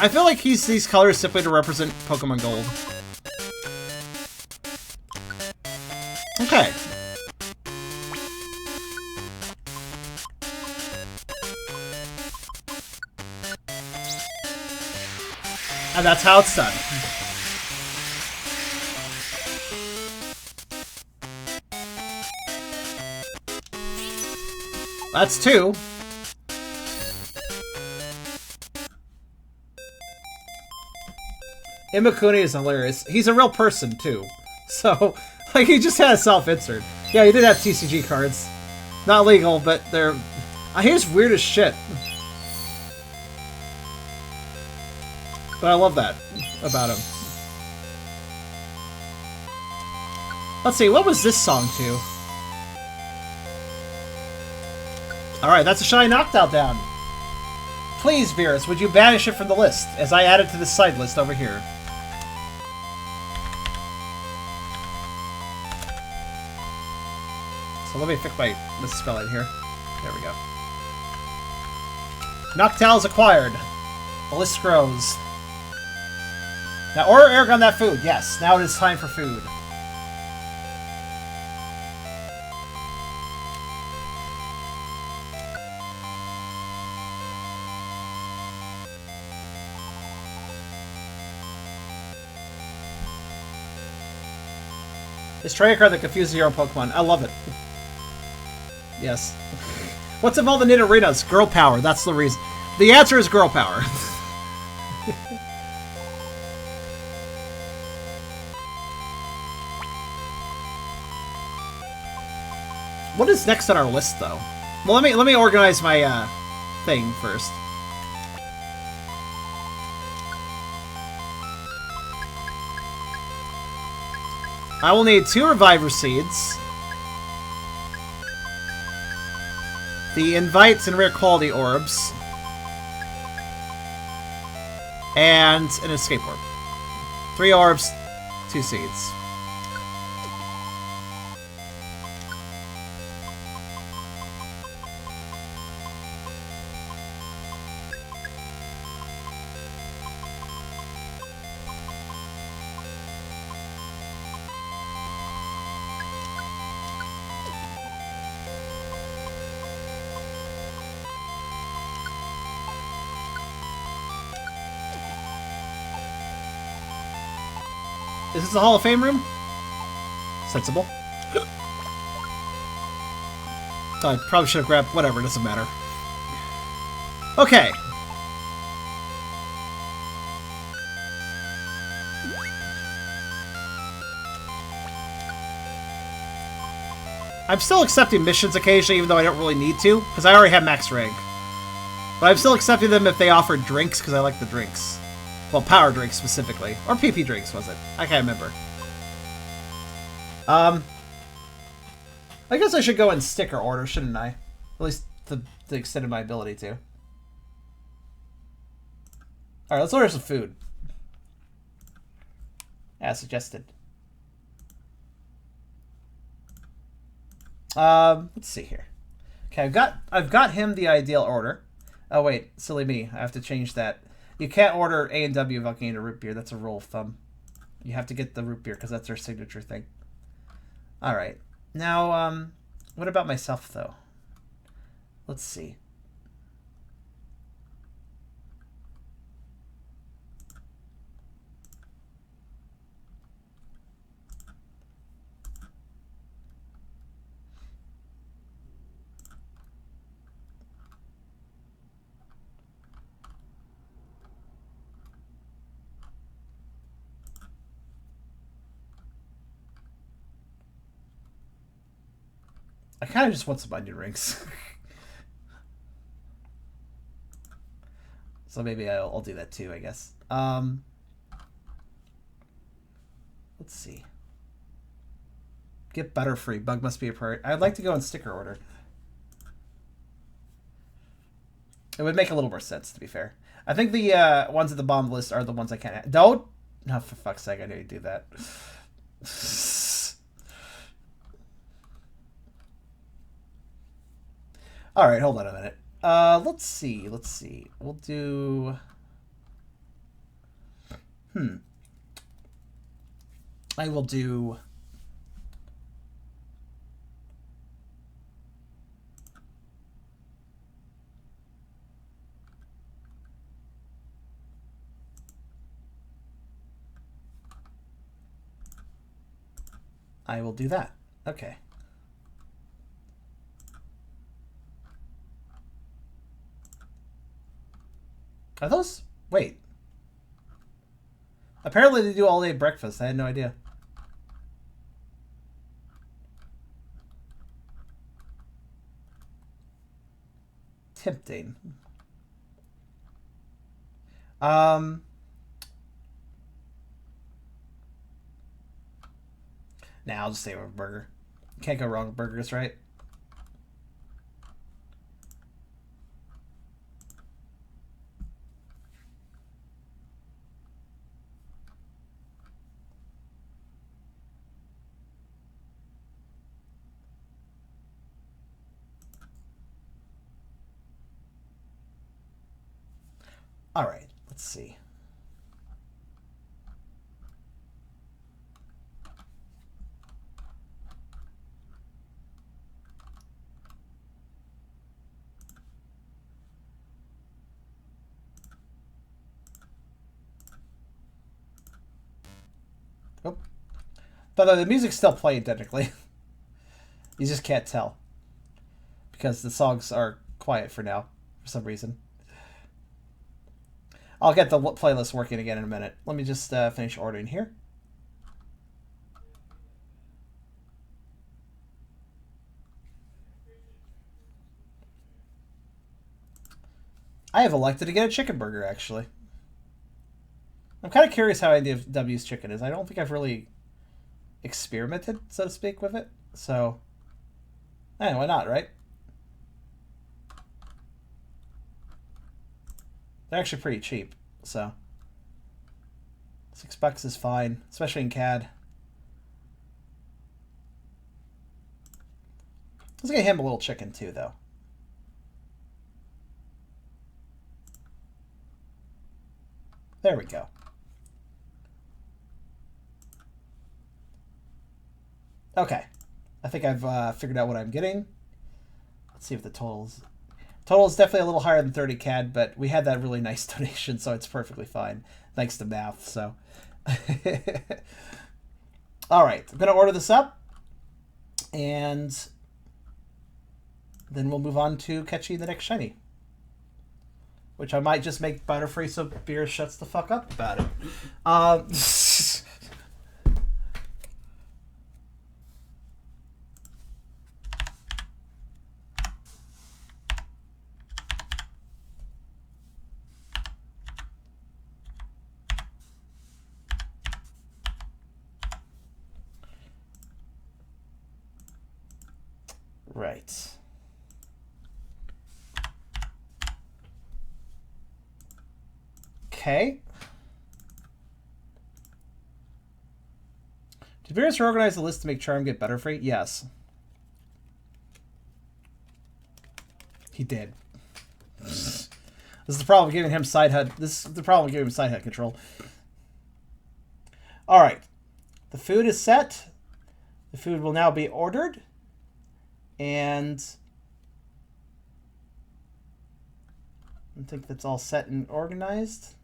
feel like he's these colors simply to represent Pokemon Gold. Okay. And that's how it's done. That's 2. Imakuni is hilarious. He's a real person, too. So, like, he just had a self-insert. Yeah, he did have TCG cards. Not legal, but they're... He's weird as shit. But I love that about him. Let's see, what was this song to? Alright, that's a shiny Noctowl down. Please, Virus, would you banish it from the list, as I add it to the side list over here. So let me fix my misspelling here. There we go. Noctowl is acquired. The list grows. Now, order Aragon that food. Yes, now it is time for food. It's trade card that confuses your own Pokemon. I love it. Yes. What's involved in arenas? Girl power. That's the reason. The answer is girl power. What is next on our list, though? Well, let me organize my thing first. I will need 2 Reviver Seeds, the Invites and Rare Quality Orbs, and an Escape Orb. 3 orbs, 2 seeds. Is this the Hall of Fame room? Sensible. I probably should have grabbed... Whatever, it doesn't matter. Okay. I'm still accepting missions occasionally, even though I don't really need to, because I already have max rank. But I'm still accepting them if they offer drinks, because I like the drinks. Well, power drinks specifically. Or PP drinks, was it? I can't remember. I guess I should go in sticker order, shouldn't I? At least to the extent of my ability to. Alright, let's order some food. As suggested. Let's see here. Okay, I've got him the ideal order. Oh wait, silly me. I have to change that. You can't order A and W without getting a root beer. That's a rule of thumb. You have to get the root beer because that's their signature thing. Alright. Now, what about myself, though? Let's see. I kind of just want some onion rings. So maybe I'll do that too, I guess. Let's see. Get Butterfree. Bug must be a priority. I'd like to go in sticker order. It would make a little more sense, to be fair. I think the ones at the bottom of the list are the ones I can't... Don't! No, for fuck's sake, I knew you'd do that. Alright, hold on a minute. Let's see. We'll do... I will do... I will do that. Okay. Are those... Wait. Apparently they do all-day breakfast. I had no idea. tempting. Nah, I'll just stay with a burger. Can't go wrong with burgers, right? All right, let's see. Oh. But the music's still playing technically. You just can't tell. Because the songs are quiet for now, for some reason. I'll get the playlist working again in a minute. Let me just finish ordering here. I have elected to get a chicken burger, actually. I'm kind of curious how IDW's chicken is. I don't think I've really experimented, so to speak, with it. So, why not, right? They're actually pretty cheap, so $6 is fine, especially in CAD. Let's get him a little chicken too, though. There we go. Okay, I think I've figured out what I'm getting. Let's see if the totals. Total is definitely a little higher than 30 CAD, but we had that really nice donation, so it's perfectly fine. Thanks to math, so. All right, I'm going to order this up, and then we'll move on to catching the next shiny, which I might just make Butterfree so Beer shuts the fuck up about it. Right. Okay. Did Virus organize the list to make Charm get Butterfree? Yes. He did. This is the problem giving him side HUD. This is the problem giving him side HUD control. All right. The food is set. The food will now be ordered. And I think that's all set and organized.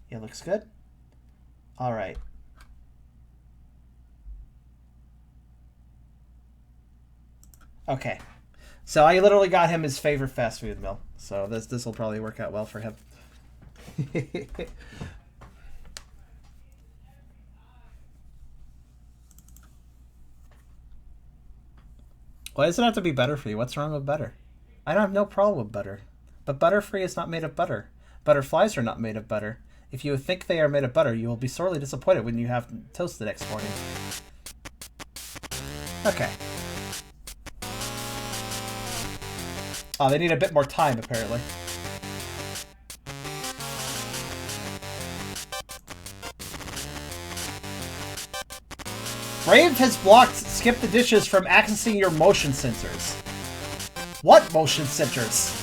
Yeah, looks good. All right. Okay. So I literally got him his favorite fast food meal. So this will probably work out well for him. Why does it have to be Butterfree? What's wrong with butter? I don't have no problem with butter. But Butterfree is not made of butter. Butterflies are not made of butter. If you think they are made of butter, you will be sorely disappointed when you have toast the next morning. Okay. Oh, they need a bit more time, apparently. Brave has blocked Skip the Dishes from accessing your motion sensors. What motion sensors?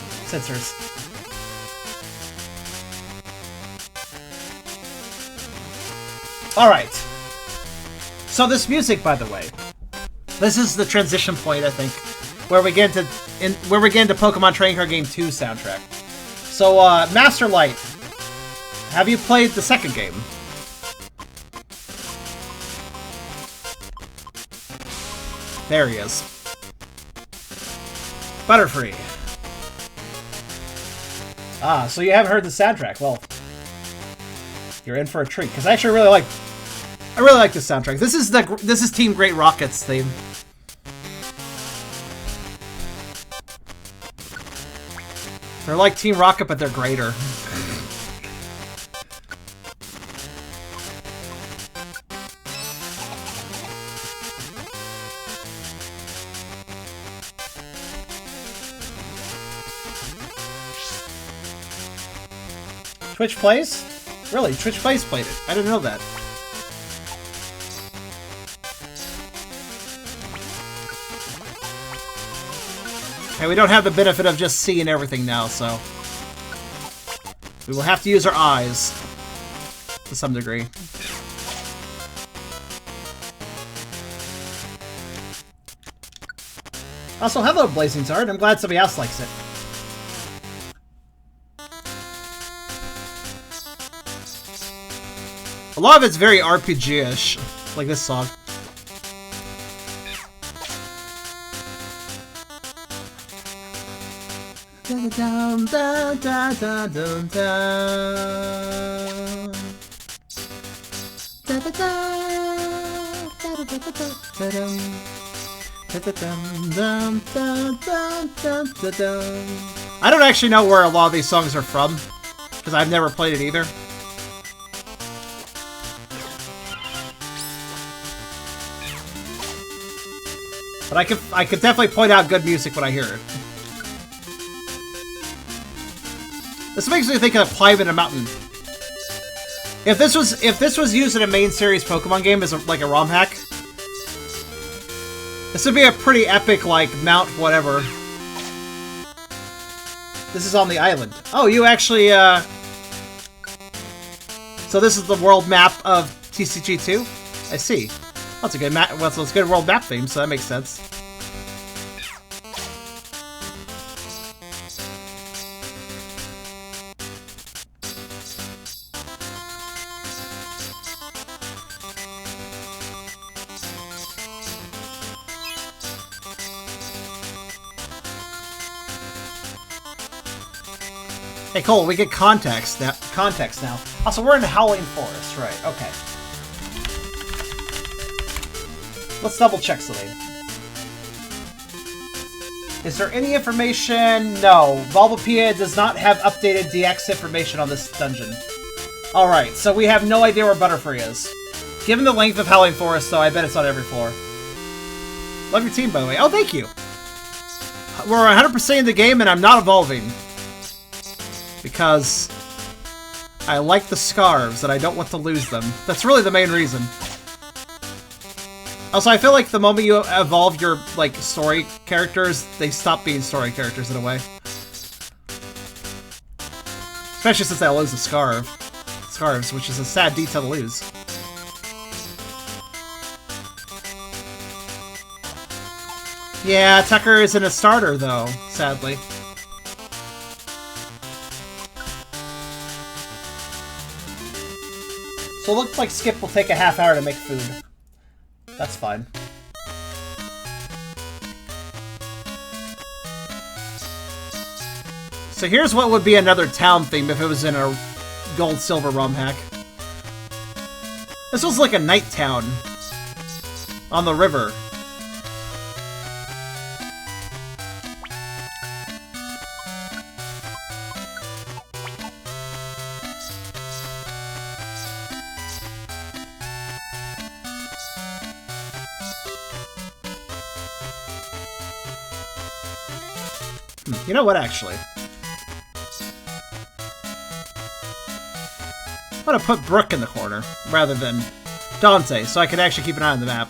Alright. So this music, by the way, this is the transition point, I think, where we get into Pokemon Trading Card Game 2 soundtrack. So, Master Light, have you played the second game? There he is. Butterfree. Ah, so you haven't heard the soundtrack. Well, you're in for a treat, because I actually really like this soundtrack. This is Team Great Rocket's theme. They're like Team Rocket, but they're greater. Twitch plays? Really? Twitch plays played it. I didn't know that. Okay, we don't have the benefit of just seeing everything now, so... we will have to use our eyes. To some degree. Also, hello, Blazing Zard. I'm glad somebody else likes it. A lot of it's very RPG-ish, like this song. I don't actually know where a lot of these songs are from, because I've never played it either. But I could definitely point out good music when I hear it. This makes me think of Climbing a Mountain. If this was used in a main series Pokemon game as like a ROM hack, this would be a pretty epic, like, Mount whatever. This is on the island. Oh, you actually, so this is the world map of TCG2? I see. That's a good map. Well, it's a good world map theme, so that makes sense. Hey Cole, we get context now. Also, we're in the Howling Forest, right? Okay. Let's double check something. Is there any information? No. Bulbapedia does not have updated DX information on this dungeon. Alright, so we have no idea where Butterfree is. Given the length of Howling Forest, though, I bet it's on every floor. Love your team, by the way. Oh, thank you! We're 100% in the game, and I'm not evolving. Because I like the scarves, and I don't want to lose them. That's really the main reason. Also, I feel like the moment you evolve your, like, story characters, they stop being story characters in a way. Especially since I lose the scarves, which is a sad detail to lose. Yeah, Tucker isn't a starter, though, sadly. So it looks like Skip will take a half hour to make food. That's fine. So here's what would be another town theme if it was in a gold-silver ROM hack. This was like a night town on the river. You know what, actually? I'm gonna put Brooke in the corner, rather than Dante, so I can actually keep an eye on the map.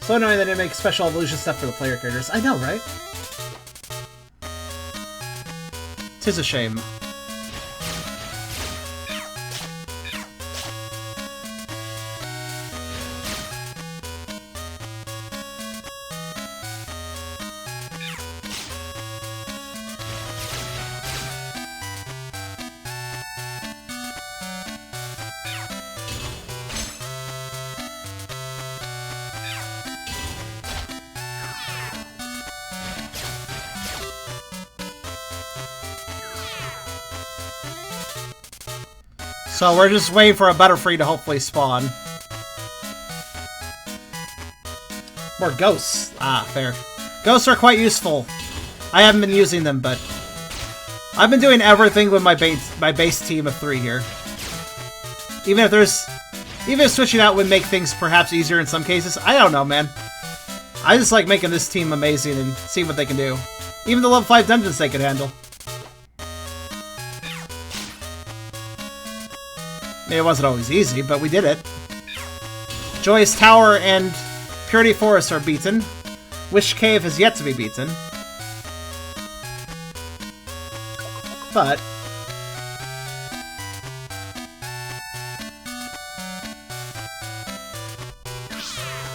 So annoying that they make special evolution stuff for the player characters. I know, right? Tis a shame. So we're just waiting for a Butterfree to hopefully spawn. More ghosts. Ah, fair. Ghosts are quite useful. I haven't been using them, but I've been doing everything with my base team of 3 here. Even if switching out would make things perhaps easier in some cases, I don't know, man. I just like making this team amazing and seeing what they can do. Even the level 5 dungeons they can handle. I mean, it wasn't always easy, but we did it. Joyous Tower and Purity Forest are beaten. Wish Cave has yet to be beaten. But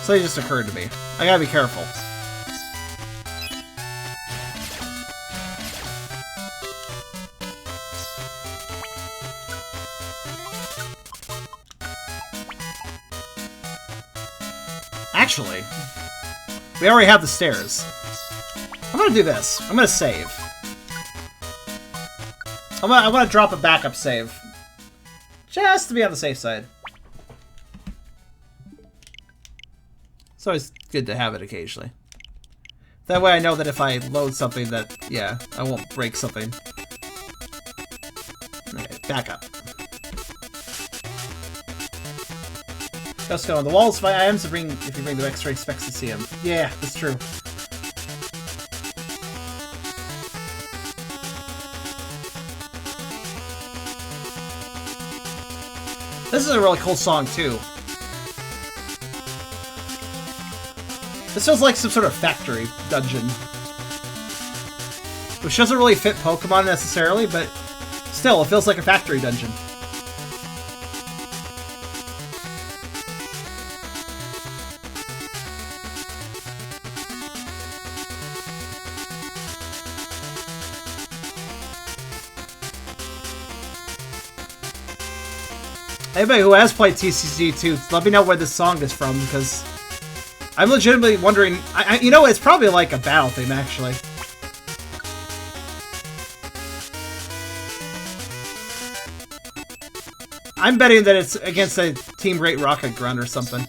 something just occurred to me. I gotta be careful. Actually, we already have the stairs. I'm gonna do this. I'm gonna save. I want to drop a backup save. Just to be on the safe side. It's always good to have it occasionally. That way I know that if I load something that, yeah, I won't break something. Okay, back up. Let's go on the walls. If items to bring, if you bring the X-ray specs to see them. Yeah, that's true. This is a really cool song, too. This feels like some sort of factory dungeon. Which doesn't really fit Pokemon necessarily, but still, it feels like a factory dungeon. Anybody who has played TCG2, let me know where this song is from, because I'm legitimately wondering... you know, it's probably like a battle theme, actually. I'm betting that it's against a Team Great Rocket Grunt or something.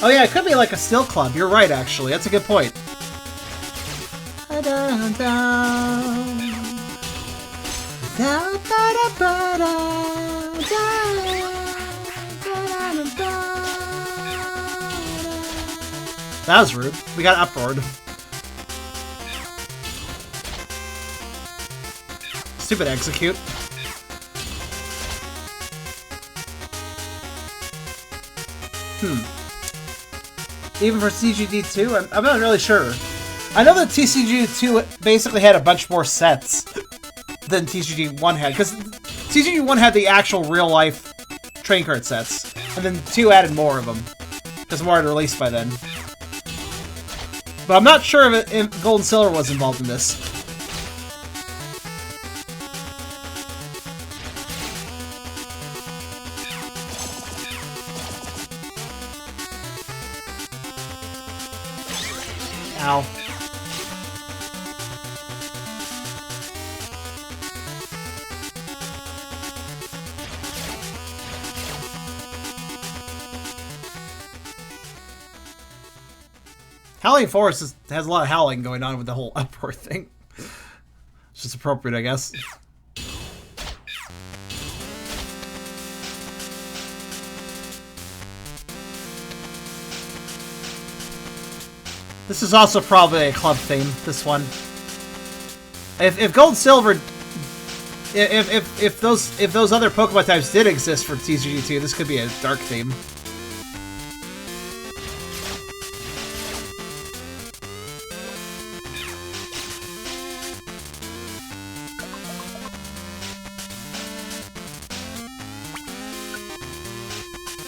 Oh yeah, it could be like a Still Club. You're right, actually. That's a good point. That was rude. We got uproared. Stupid execute. Even for TCG2? I'm not really sure. I know that TCG2 basically had a bunch more sets than TCG1 had, because TCG1 had the actual real-life train card sets, and then 2 added more of them, because more had released by then. But I'm not sure if Gold and Silver was involved in this. Ow. Howling Forest has a lot of howling going on with the whole uproar thing. It's just appropriate, I guess. This is also probably a club theme, this one. If Gold Silver, if those other Pokemon types did exist for TCG2, this could be a dark theme.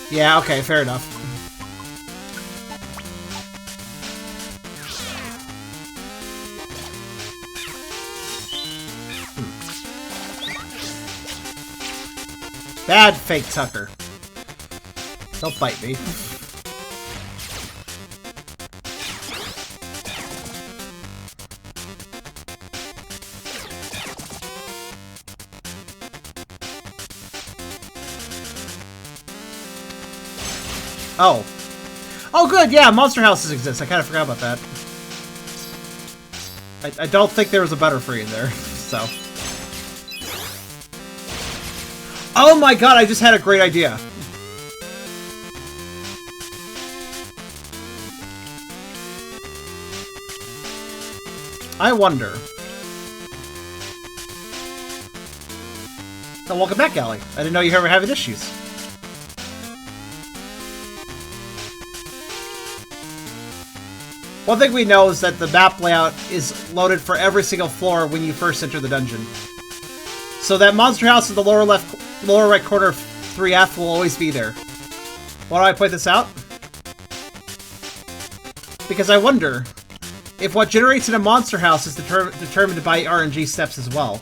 Yeah, okay, fair enough. Bad fake Tucker. Don't bite me. Oh. Oh, good, yeah, monster houses exist. I kind of forgot about that. I don't think there was a Butterfree in there, so. Oh my god, I just had a great idea. I wonder. Oh, welcome back, Allie. I didn't know you were having issues. One thing we know is that the map layout is loaded for every single floor when you first enter the dungeon. So that monster house in the lower right corner of 3F will always be there. Why do I point this out? Because I wonder if what generates in a monster house is determined by RNG steps as well.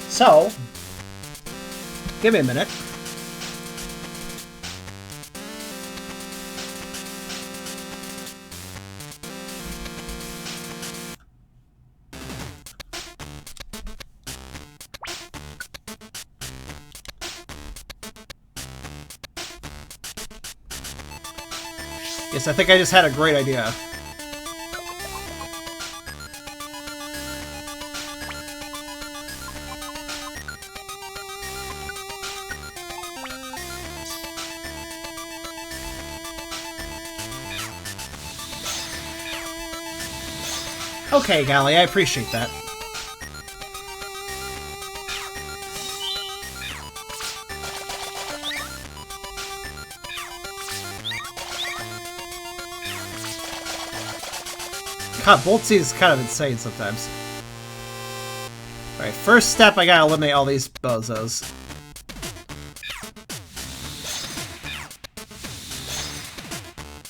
So, give me a minute. Yes, I think I just had a great idea. Okay, Gally, I appreciate that. God, Boltsy is kind of insane sometimes. Alright, first step, I gotta eliminate all these bozos.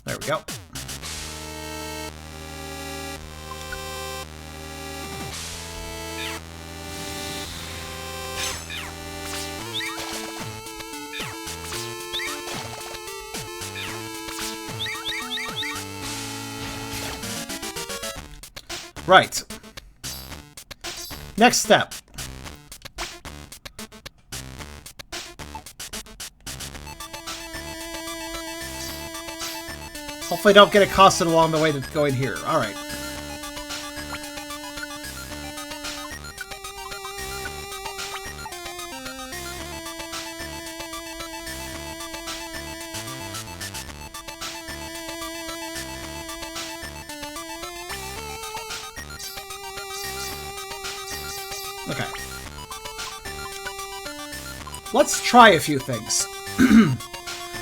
There we go. Right. Next step. Hopefully don't get accosted along the way to going here. Alright. Okay. Let's try a few things.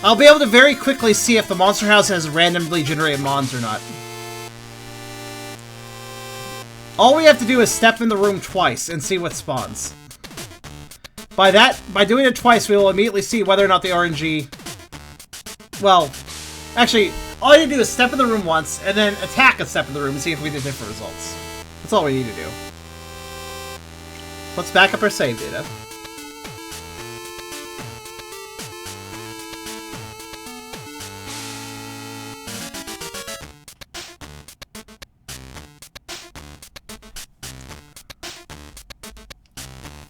I'll be able to very quickly see if the monster house has randomly generated mons or not. All we have to do is step in the room twice and see what spawns. By doing it twice, we will immediately see whether or not the RNG... Well, actually, all you do is step in the room once, and then attack a step in the room and see if we get different results. That's all we need to do. Let's back up our save data.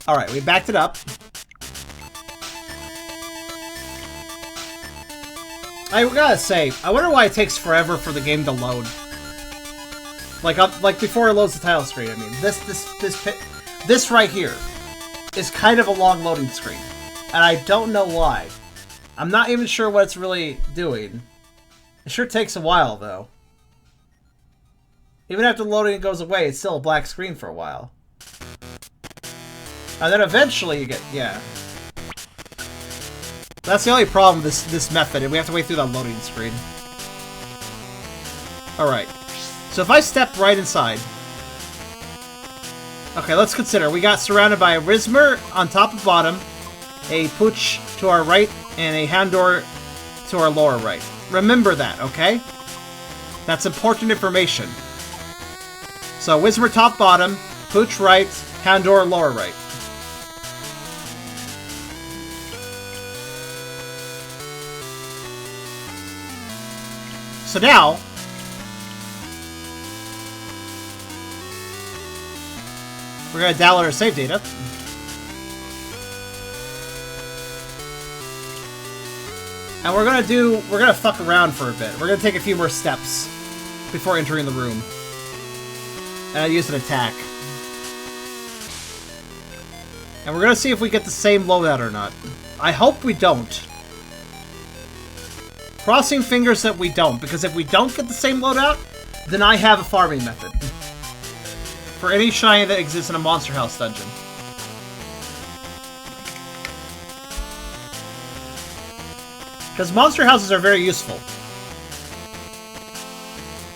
Alright, we backed it up. I gotta say, I wonder why it takes forever for the game to load. Like before it loads the title screen, I mean. This right here is kind of a long loading screen, and I don't know why. I'm not even sure what it's really doing. It sure takes a while, though. Even after the loading goes away, it's still a black screen for a while. And then eventually you get, yeah. That's the only problem with this method, and we have to wait through that loading screen. Alright. So if I step right inside... Okay, let's consider. We got surrounded by a Rismer on top and bottom, a Pooch to our right, and a Houndour to our lower right. Remember that, okay? That's important information. So, Whismur top bottom, Pooch right, Houndour lower right. So now, we're going to download our save data. And we're gonna fuck around for a bit. We're gonna take a few more steps before entering the room. And I'll use an attack. And we're gonna see if we get the same loadout or not. I hope we don't. Crossing fingers that we don't, because if we don't get the same loadout, then I have a farming method. For any shiny that exists in a Monster House dungeon. Because monster houses are very useful.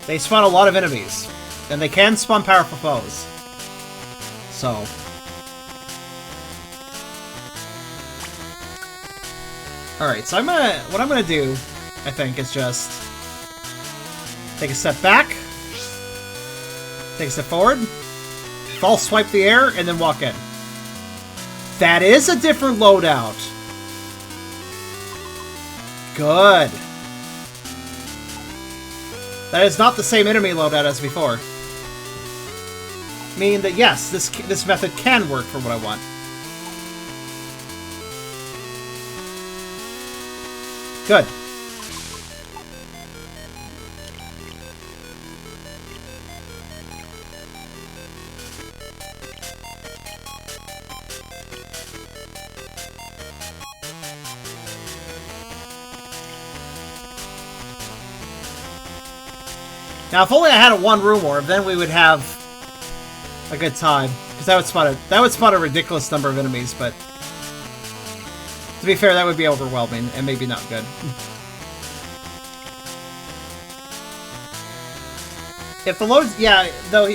They spawn a lot of enemies. And they can spawn powerful foes. So. Alright, so what I'm gonna do, I think, is just take a step back, take a step forward, false swipe the air, and then walk in. That is a different loadout. Good. That is not the same enemy loadout as before. Meaning that yes, this method can work for what I want. Good. Now, if only I had a one-room orb, then we would have a good time. Because that would spot a ridiculous number of enemies, but to be fair, that would be overwhelming and maybe not good. If the load, yeah, though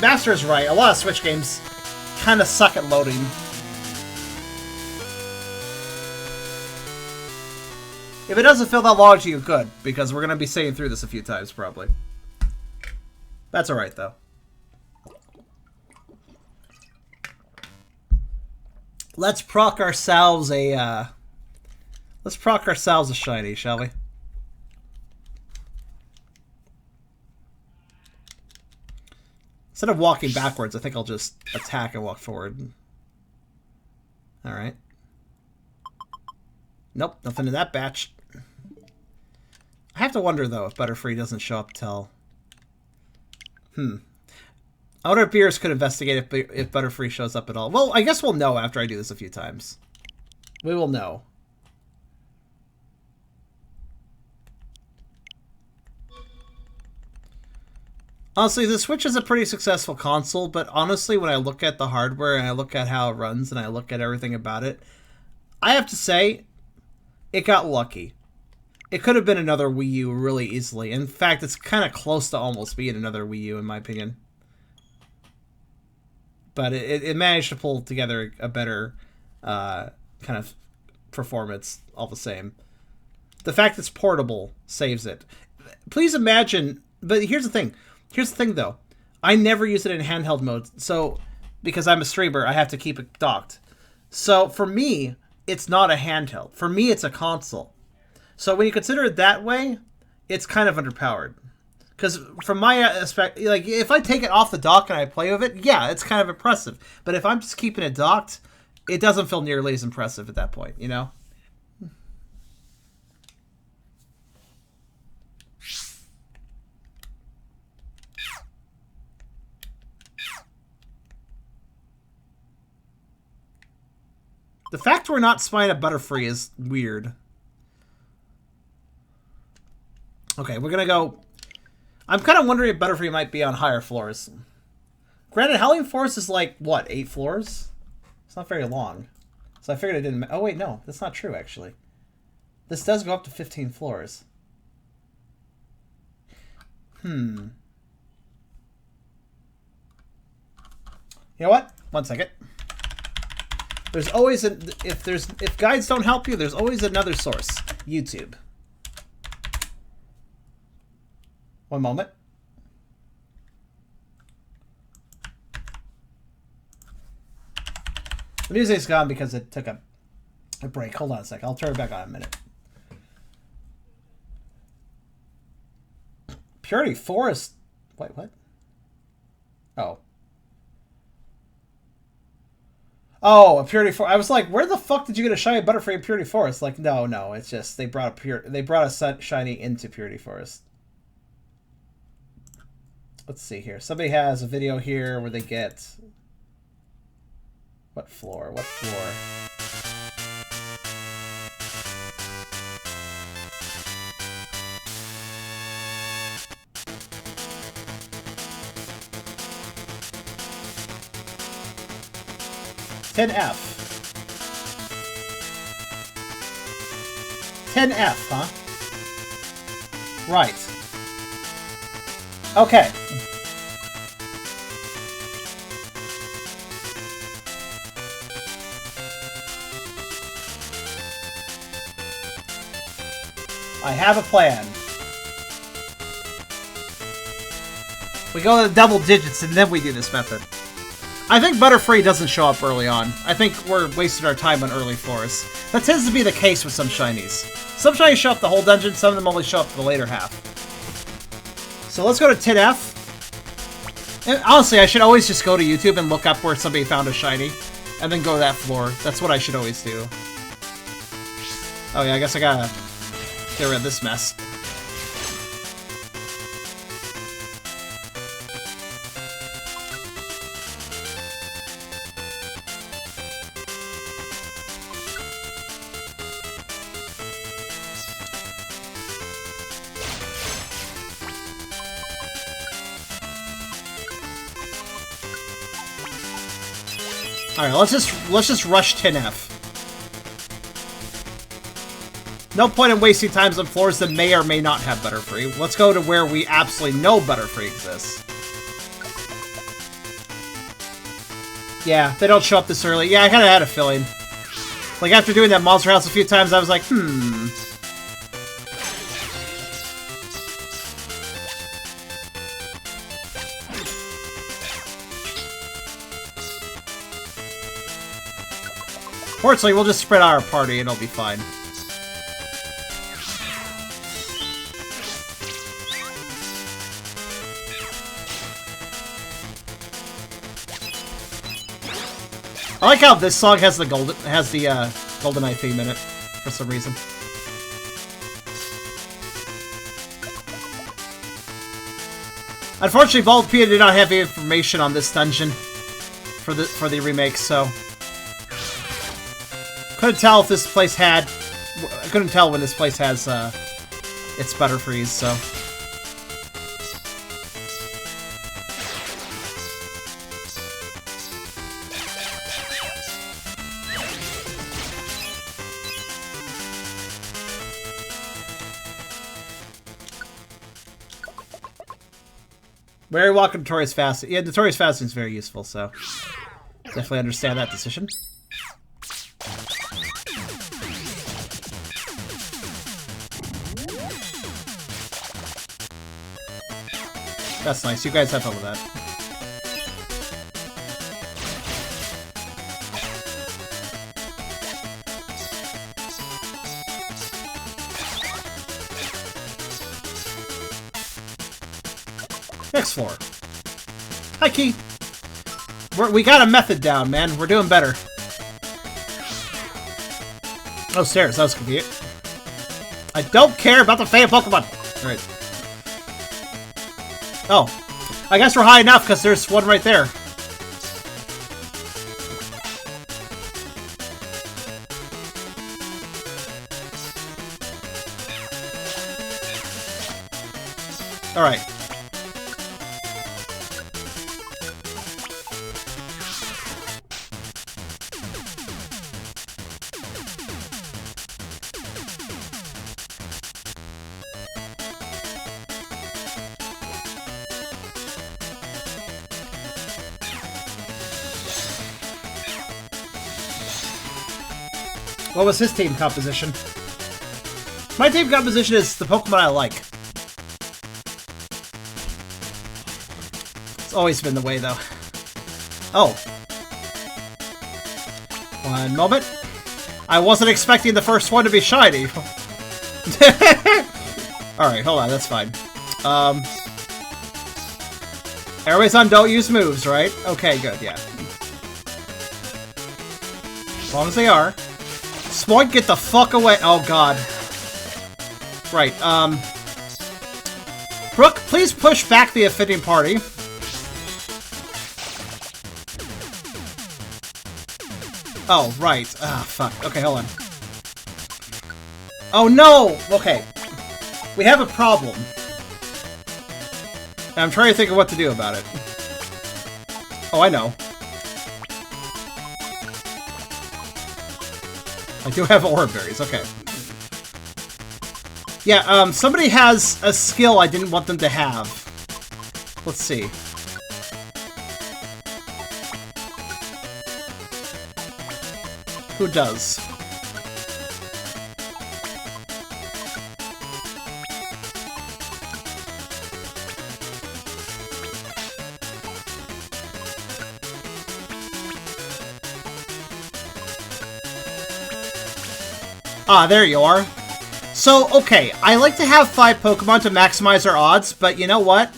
Master is right. A lot of Switch games kind of suck at loading. If it doesn't feel that long to you, good, because we're gonna be saying through this a few times probably. That's alright, though. Let's proc ourselves a, shiny, shall we? Instead of walking backwards, I think I'll just attack and walk forward. Alright. Nope, nothing in that batch. I have to wonder, though, if Butterfree doesn't show up till... I wonder if Beerus could investigate if Butterfree shows up at all. Well, I guess we'll know after I do this a few times. We will know. Honestly, the Switch is a pretty successful console, but honestly, when I look at the hardware and I look at how it runs and I look at everything about it, I have to say, it got lucky. It could have been another Wii U really easily. In fact, it's kind of close to almost being another Wii U, in my opinion. But it managed to pull together a better kind of performance all the same. The fact it's portable saves it. Please imagine... But here's the thing. Here's the thing, though. I never use it in handheld mode. So, because I'm a streamer, I have to keep it docked. So, for me, it's not a handheld. For me, it's a console. So when you consider it that way, it's kind of underpowered. Because from my aspect, like, if I take it off the dock and I play with it, yeah, it's kind of impressive. But if I'm just keeping it docked, it doesn't feel nearly as impressive at that point, you know? The fact we're not spying a Butterfree is weird. Okay, we're gonna go... I'm kind of wondering if Butterfree might be on higher floors. Granted, Howling Forest is like, what, 8 floors? It's not very long. So I figured it didn't... Oh, wait, no. That's not true, actually. This does go up to 15 floors. You know what? One second. There's always a... If guides don't help you, there's always another source. YouTube. One moment. The music's gone because it took a break. Hold on a sec. I'll turn it back on in a minute. Purity Forest. Wait, what? Oh. Oh, a Purity Forest. I was like, where the fuck did you get a shiny Butterfree in Purity Forest? Like, no. It's just they brought a shiny into Purity Forest. Let's see here. Somebody has a video here where they get... What floor? What floor? $10F. $10F, huh? Right. Okay. I have a plan. We go to the double digits and then we do this method. I think Butterfree doesn't show up early on. I think we're wasting our time on early floors. That tends to be the case with some shinies. Some shinies show up the whole dungeon, some of them only show up the later half. So let's go to 10F. And honestly, I should always just go to YouTube and look up where somebody found a shiny, and then go to that floor. That's what I should always do. Oh yeah, I guess I gotta get rid of this mess. All right, let's just rush 10F. No point in wasting times on floors that may or may not have Butterfree. Let's go to where we absolutely know Butterfree exists. Yeah, they don't show up this early. Yeah, I kind of had a feeling. Like, after doing that Monster House a few times, I was like, Fortunately, we'll just spread out our party and it'll be fine. I like how this song has the GoldenEye theme in it for some reason. Unfortunately, Voltpedia did not have the information on this dungeon for the remake, so couldn't tell if this place had. I couldn't tell when this place has its Butterfrees, so. Very welcome, Notorious Fasting. Yeah, Notorious Fasting is very useful, so definitely understand that decision. That's nice. You guys have fun with that. Next floor. Hi, Key. We got a method down, man. We're doing better. Oh, stairs. That was convenient. I don't care about the favorite Pokemon. All right. Oh, I guess we're high enough because there's one right there. All right. What was his team composition? My team composition is the Pokemon I like. always been the way, though. Oh. One moment. I wasn't expecting the first one to be shiny. Alright, hold on, that's fine. Everybody's on don't use moves, right? Okay, good, yeah. As long as they are. Spoink, get the fuck away. Oh, God. Right, Brooke, please push back the offending party. Oh, right. Ah, fuck. Okay, hold on. Oh, no! Okay. We have a problem. And I'm trying to think of what to do about it. Oh, I know. I do have orb berries, okay. Yeah, somebody has a skill I didn't want them to have. Let's see. Who does? Ah, there you are. So, okay, I like to have 5 Pokemon to maximize our odds, but you know what?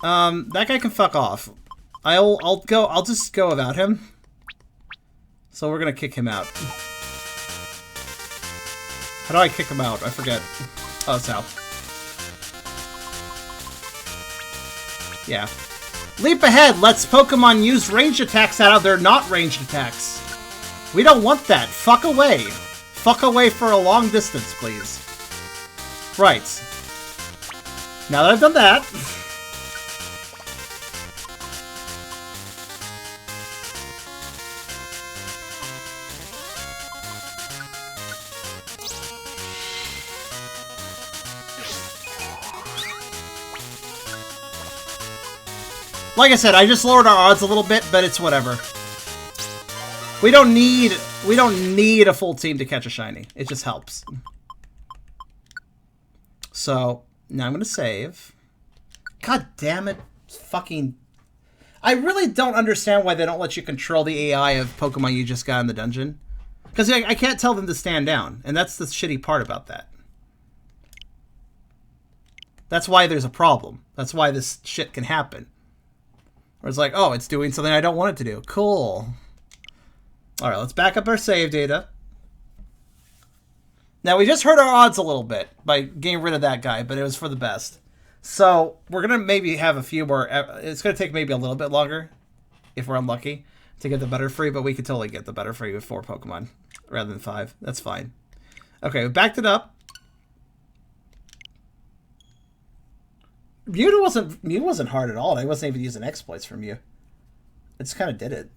That guy can fuck off. I'll just go without him. So we're gonna kick him out. How do I kick him out? I forget. Oh, it's out. Yeah. Leap ahead lets Pokemon use ranged attacks out of their not ranged attacks. We don't want that. Fuck away. Fuck away for a long distance, please. Right. Now that I've done that... Like I said, I just lowered our odds a little bit, but it's whatever. We don't need a full team to catch a shiny. It just helps. So, now I'm gonna save. God damn it. Fucking... I really don't understand why they don't let you control the AI of Pokemon you just got in the dungeon. Because I can't tell them to stand down, and that's the shitty part about that. That's why there's a problem. That's why this shit can happen. Where it's like, oh, it's doing something I don't want it to do. Cool. Alright, let's back up our save data. Now, we just hurt our odds a little bit by getting rid of that guy, but it was for the best. So, we're going to maybe have a few more... It's going to take maybe a little bit longer, if we're unlucky, to get the Butterfree, but we could totally get the Butterfree with 4 Pokemon, rather than 5. That's fine. Okay, we backed it up. Mew wasn't hard at all. I wasn't even using exploits from Mew. I just kind of did it.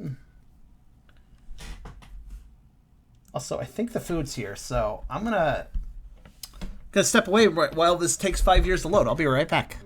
Also, I think the food's here, so I'm gonna step away while this takes 5 years to load. I'll be right back.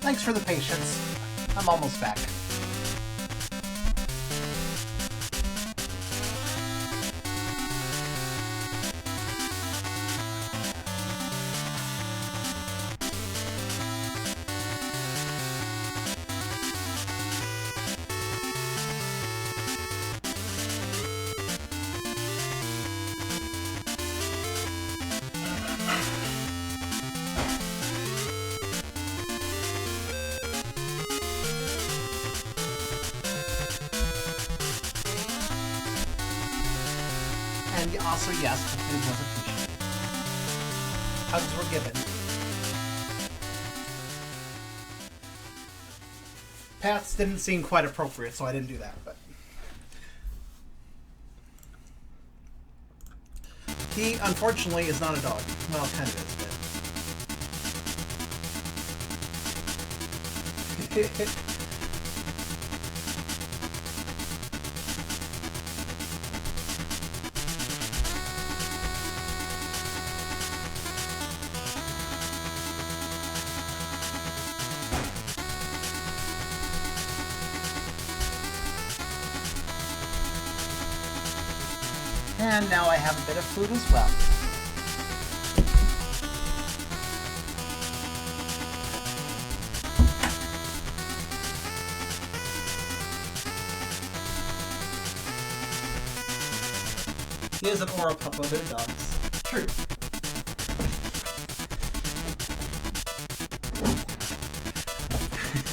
Thanks for the patience. I'm almost back. And also, yes, the food was appreciated. Hugs were given. Pats didn't seem quite appropriate, so I didn't do that, but... He, unfortunately, is not a dog. Well, kind of is, but... And now I have a bit of food as well. He is an oral pup of their dogs. True.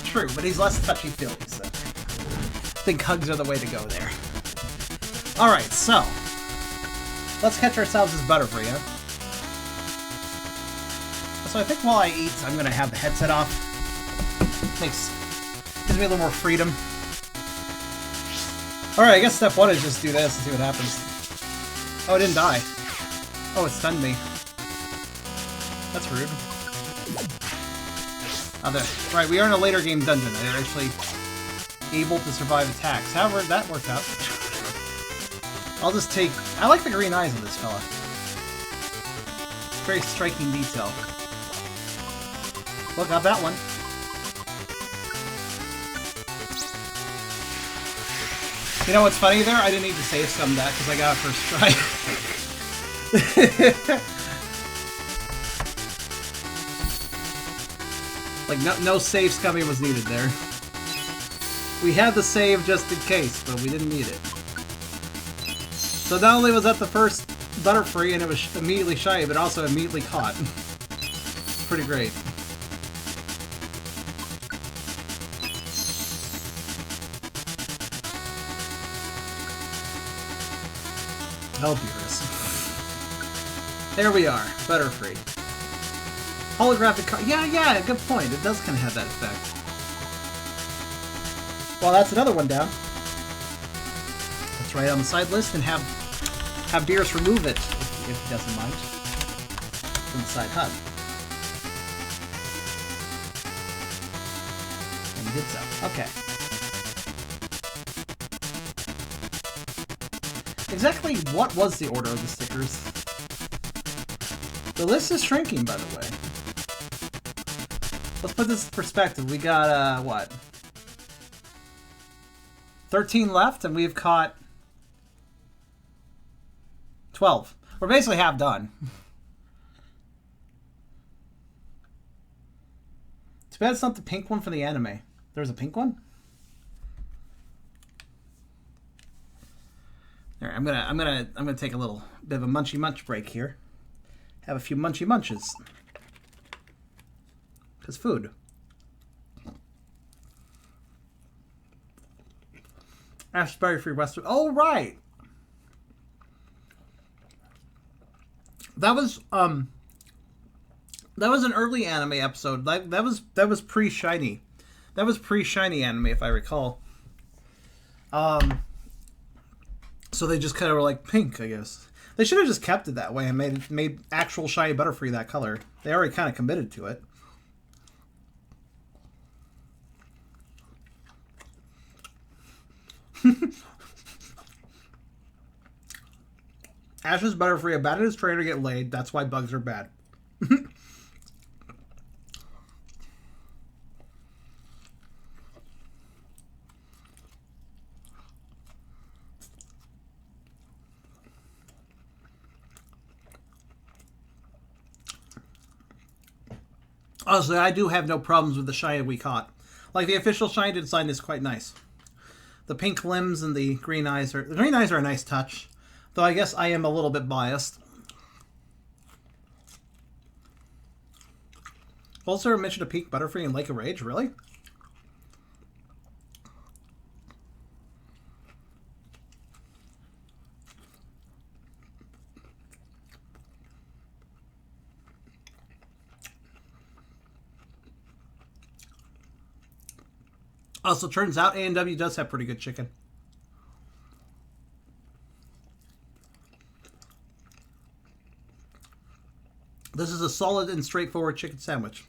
True, but he's less touchy-feely, so... I think hugs are the way to go there. Alright, so... let's catch ourselves as Butterfree. So I think while I eat, I'm going to have the headset off. Gives me a little more freedom. Alright, I guess step one is just do this and see what happens. Oh, it didn't die. Oh, it stunned me. That's rude. Right, we are in a later game dungeon. They're actually able to survive attacks. However, that worked out. I'll just take... I like the green eyes of this fella. Very striking detail. Look, got that one. You know what's funny there? I didn't need to save some of that because I got it first try. Like, no save scumming was needed there. We had the save just in case, but we didn't need it. So not only was that the first Butterfree and it was immediately shy, but also immediately caught. Pretty great. Oh, Beerus. There we are, Butterfree. Holographic card. Yeah, good point. It does kind of have that effect. Well, that's another one down. Let's write it on the side list and have Beerus remove it, if he doesn't mind, from the side hub. And he did so. Okay. Exactly what was the order of the stickers? The list is shrinking, by the way. Let's put this in perspective. We got, what? 13 left, and we've caught 12. We're basically half done. Too bad it's not the pink one for the anime. There's a pink one? Alright, I'm gonna take a little bit of a munchy munch break here. Have a few munchy munches. 'Cause food. Ashberry Free Western. Oh, right! That was an early anime episode. That was pre-shiny. That was pre-shiny anime, if I recall. So they just kind of were like pink, I guess. They should have just kept it that way and made actual shiny Butterfree that color. They already kind of committed to it. Ash's Butterfree abandoned his trainer to get laid. That's why bugs are bad. Honestly, I do have no problems with the shiny we caught. Like, the official shiny design is quite nice. The pink limbs and the green eyes are... The green eyes are a nice touch. Though I guess I am a little bit biased. Also mentioned a Peak Butterfree and Lake of Rage, really? Also, turns out A&W does have pretty good chicken. This is a solid and straightforward chicken sandwich.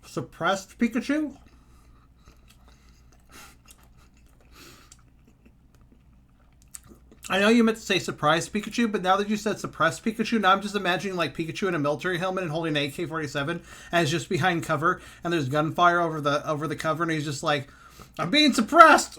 Suppressed Pikachu? I know you meant to say surprised Pikachu, but now that you said suppressed Pikachu, now I'm just imagining like Pikachu in a military helmet and holding an AK-47 and is just behind cover and there's gunfire over the cover and he's just like, I'm being suppressed.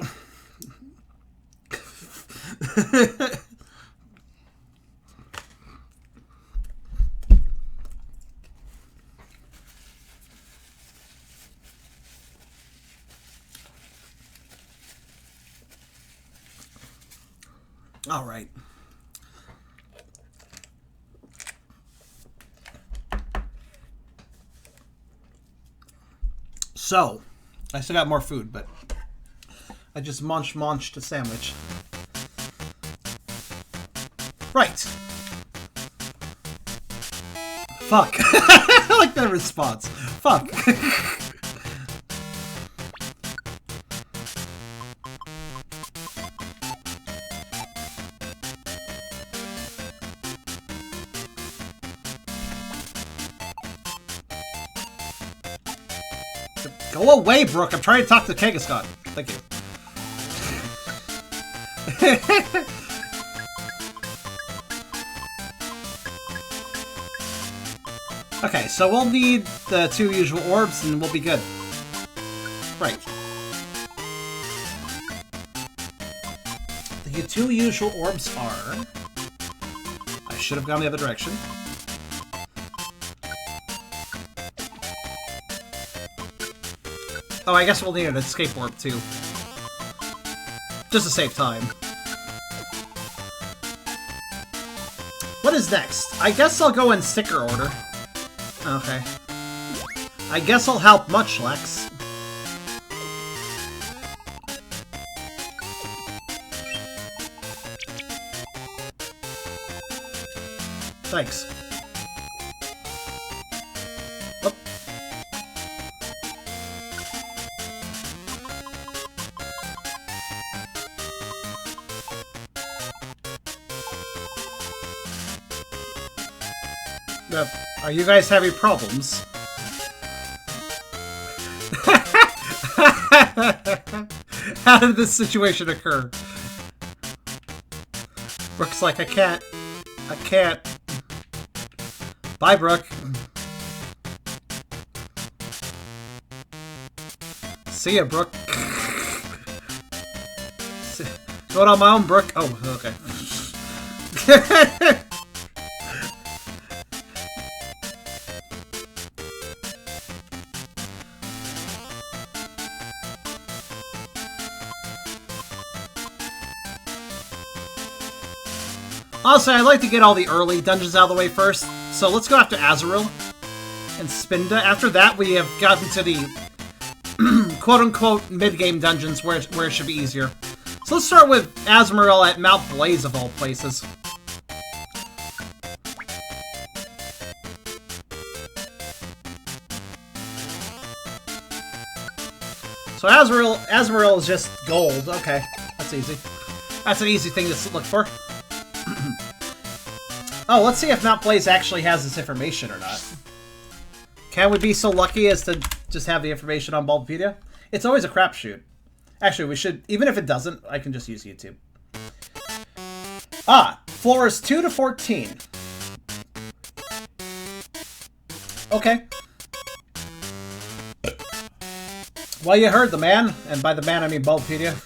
All right. So, I still got more food, but I just munched a sandwich. Right. Fuck. I like that response. Fuck. Go away, Brooke. I'm trying to talk to Kangaskhan. Thank you. Okay, so we'll need the 2 usual orbs and we'll be good. Right. The 2 usual orbs are... I should have gone the other direction. Oh, I guess we'll need an escape orb, too. Just to save time. What is next? I guess I'll go in sticker order. Okay. I guess I'll help Muchlex. Thanks. Oh. Are you guys having problems? How did this situation occur? Brooke's like, I can't. I can't. Bye, Brooke. See ya, Brooke. Going on my own, Brooke. Oh, okay. Honestly, I'd like to get all the early dungeons out of the way first, so let's go after Azurill and Spinda. After that, we have gotten to the quote-unquote mid-game dungeons where it should be easier. So let's start with Azurill at Mount Blaze, of all places. So Azurill is just gold. Okay, that's easy. That's an easy thing to look for. Oh, let's see if Mount Blaze actually has this information or not. Can we be so lucky as to just have the information on Bulbapedia? It's always a crapshoot. Actually, we should... Even if it doesn't, I can just use YouTube. Ah! Floors 2 to 14. Okay. Well, you heard the man. And by the man, I mean Bulbapedia.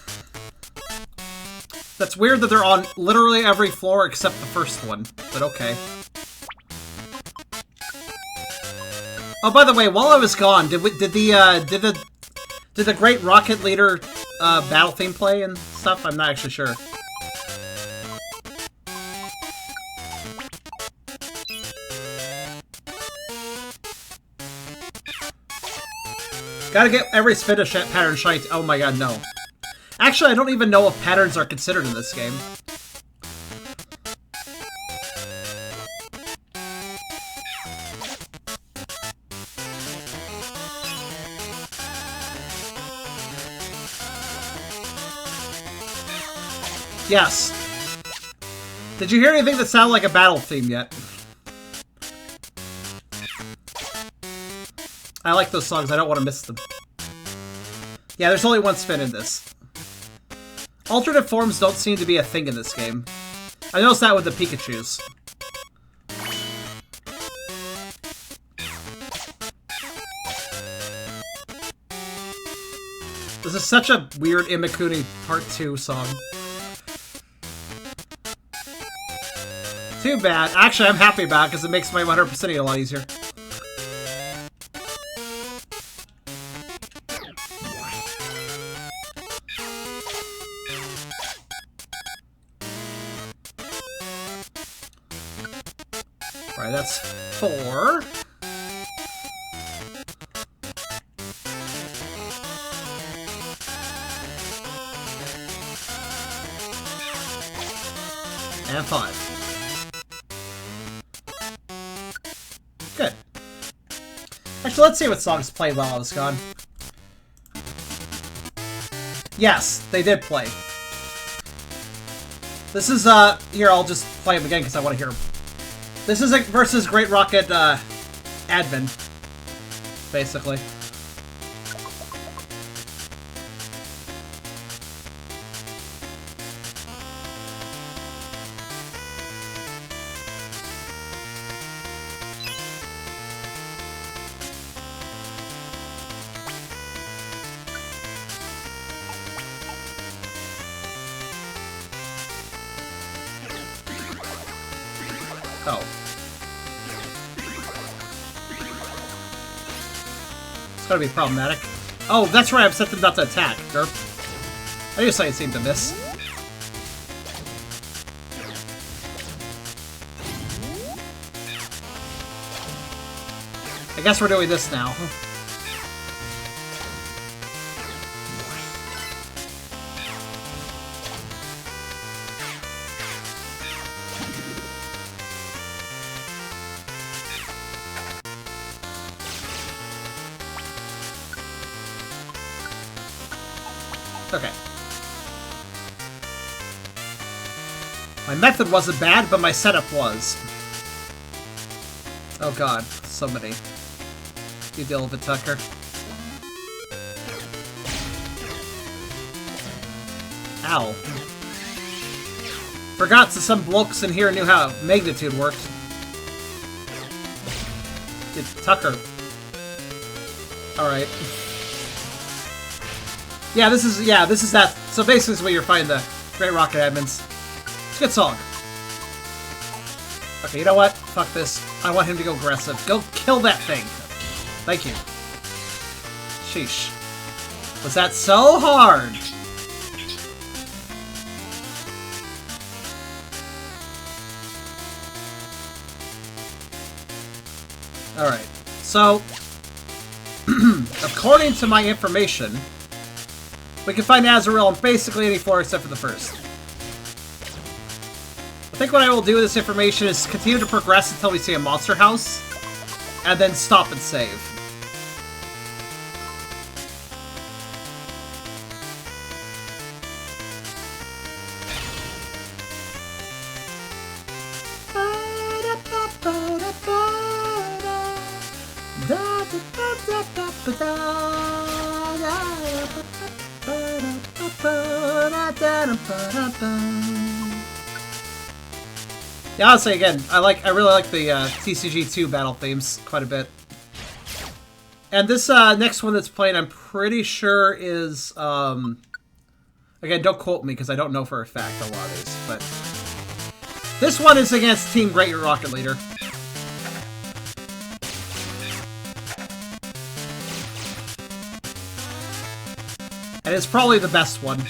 That's weird that they're on literally every floor except the first one, but okay. Oh, by the way, while I was gone, did the Great Rocket Leader battle theme play and stuff? I'm not actually sure. Gotta get every spin a pattern shiny. Oh my god, no. Actually, I don't even know if patterns are considered in this game. Yes. Did you hear anything that sounded like a battle theme yet? I like those songs. I don't want to miss them. Yeah, there's only one spin in this. Alternate forms don't seem to be a thing in this game. I noticed that with the Pikachus. This is such a weird Imakuni Part 2 song. Too bad. Actually, I'm happy about it because it makes my 100%ing a lot easier. Alright, that's 4. And 5. Good. Actually, let's see what songs played while I was gone. Yes, they did play. This is, here, I'll just play them again because I want to hear them. This is like versus Great Rocket, admin, basically. Oh. It's gonna be problematic. Oh, that's right, I've set them not to attack. Derp. I just it seemed to miss. I guess we're doing this now. Okay. My method wasn't bad, but my setup was. Oh god, so many. You deal with it, Tucker. Ow. Forgot that some blokes in here knew how magnitude worked. Tucker. Alright. Yeah, this is that. So basically, this is where you're finding the Great Rocket admins. It's a good song. Okay, you know what? Fuck this. I want him to go aggressive. Go kill that thing. Thank you. Sheesh. Was that so hard? Alright. So, according to my information, we can find Azrael on basically any floor except for the first. I think what I will do with this information is continue to progress until we see a monster house, and then stop and save. Yeah, honestly, again, I really like the TCG2 battle themes quite a bit. And this next one that's playing, I'm pretty sure is Again, don't quote me because I don't know for a fact a lot of these, but this one is against Team Great Rocket Leader. And it's probably the best one.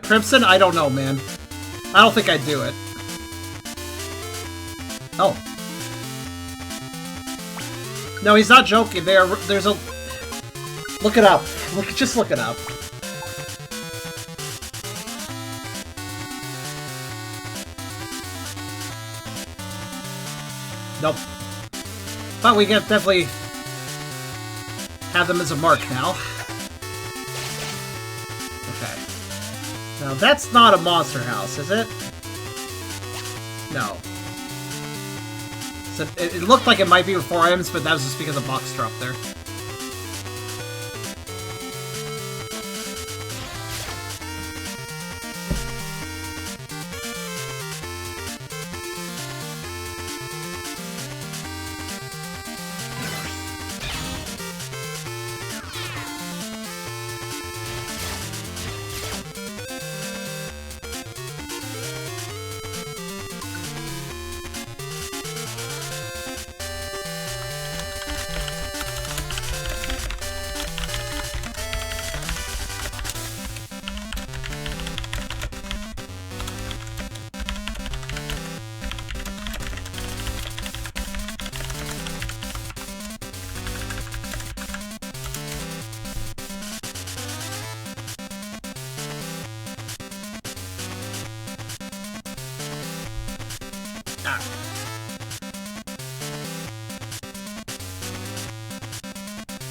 Crimson? I don't know, man. I don't think I'd do it. Oh. No, he's not joking. There's a... Look it up. Just look it up. Nope. But we can definitely have them as a mark now. Now, that's not a monster house, is it? No. So it looked like it might be with 4 items, but that was just because the box dropped there.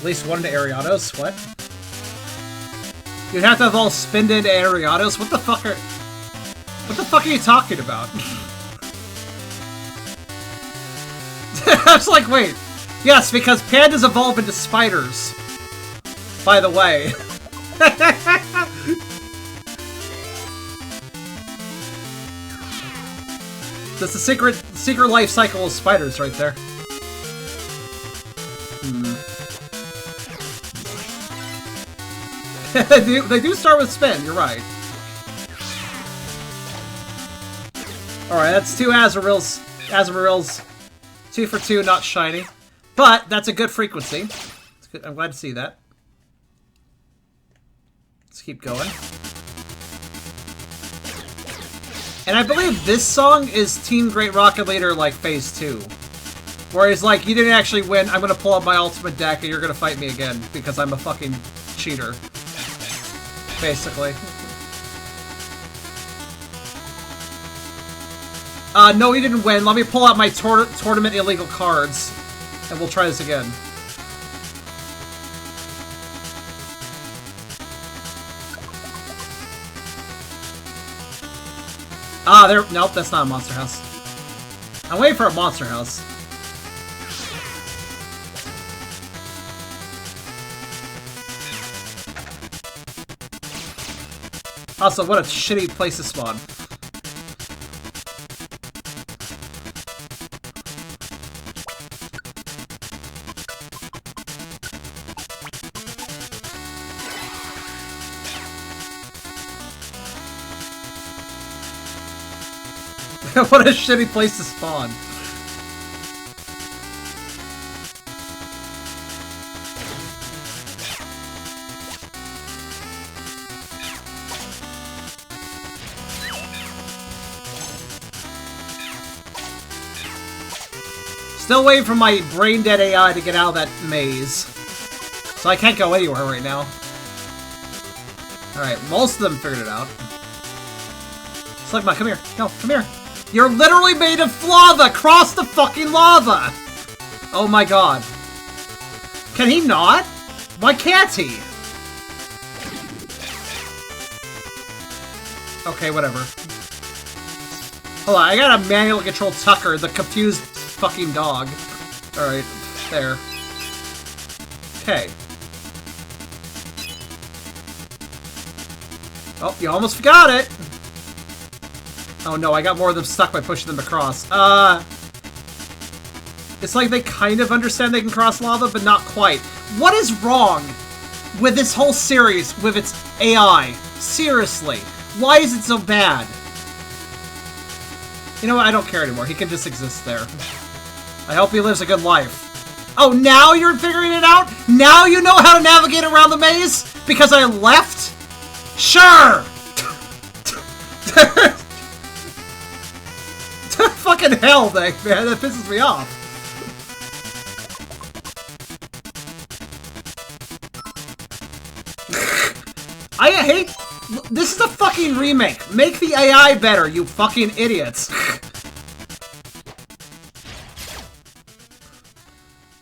At least one to Ariados? What? You'd have to have all spinned into Ariados? What the fuck are you talking about? I was like, wait. Yes, because pandas evolve into spiders. By the way. That's the secret life cycle of spiders right there. They do start with spin, you're right. Alright, that's 2 Azaril's 2 for 2, not shiny. But that's a good frequency. It's good. I'm glad to see that. Let's keep going. And I believe this song is Team Great Rocket Leader, like, Phase 2. Where he's like, you didn't actually win, I'm gonna pull up my ultimate deck and you're gonna fight me again, because I'm a fucking cheater. Basically. No, he didn't win. Let me pull out my tournament illegal cards, and we'll try this again. Ah, there. Nope, that's not a monster house. I'm waiting for a monster house. Also, what a shitty place to spawn. What a shitty place to spawn. Still waiting for my brain-dead AI to get out of that maze. So I can't go anywhere right now. Alright, most of them figured it out. Slugma, come here. No, come here. You're literally made of lava! Cross the fucking lava! Oh my god. Can he not? Why can't he? Okay, whatever. Hold on, I gotta manually control Tucker, the confused fucking dog. Alright, there. Okay. Oh, you almost forgot it! Oh no, I got more of them stuck by pushing them across. It's like they kind of understand they can cross lava, but not quite. What is wrong with this whole series with its AI? Seriously. Why is it so bad? You know what? I don't care anymore. He can just exist there. I hope he lives a good life. Oh, now you're figuring it out? Now you know how to navigate around the maze? Because I left? Sure! Fucking hell, man. That pisses me off. I hate... This is a fucking remake. Make the AI better, you fucking idiots.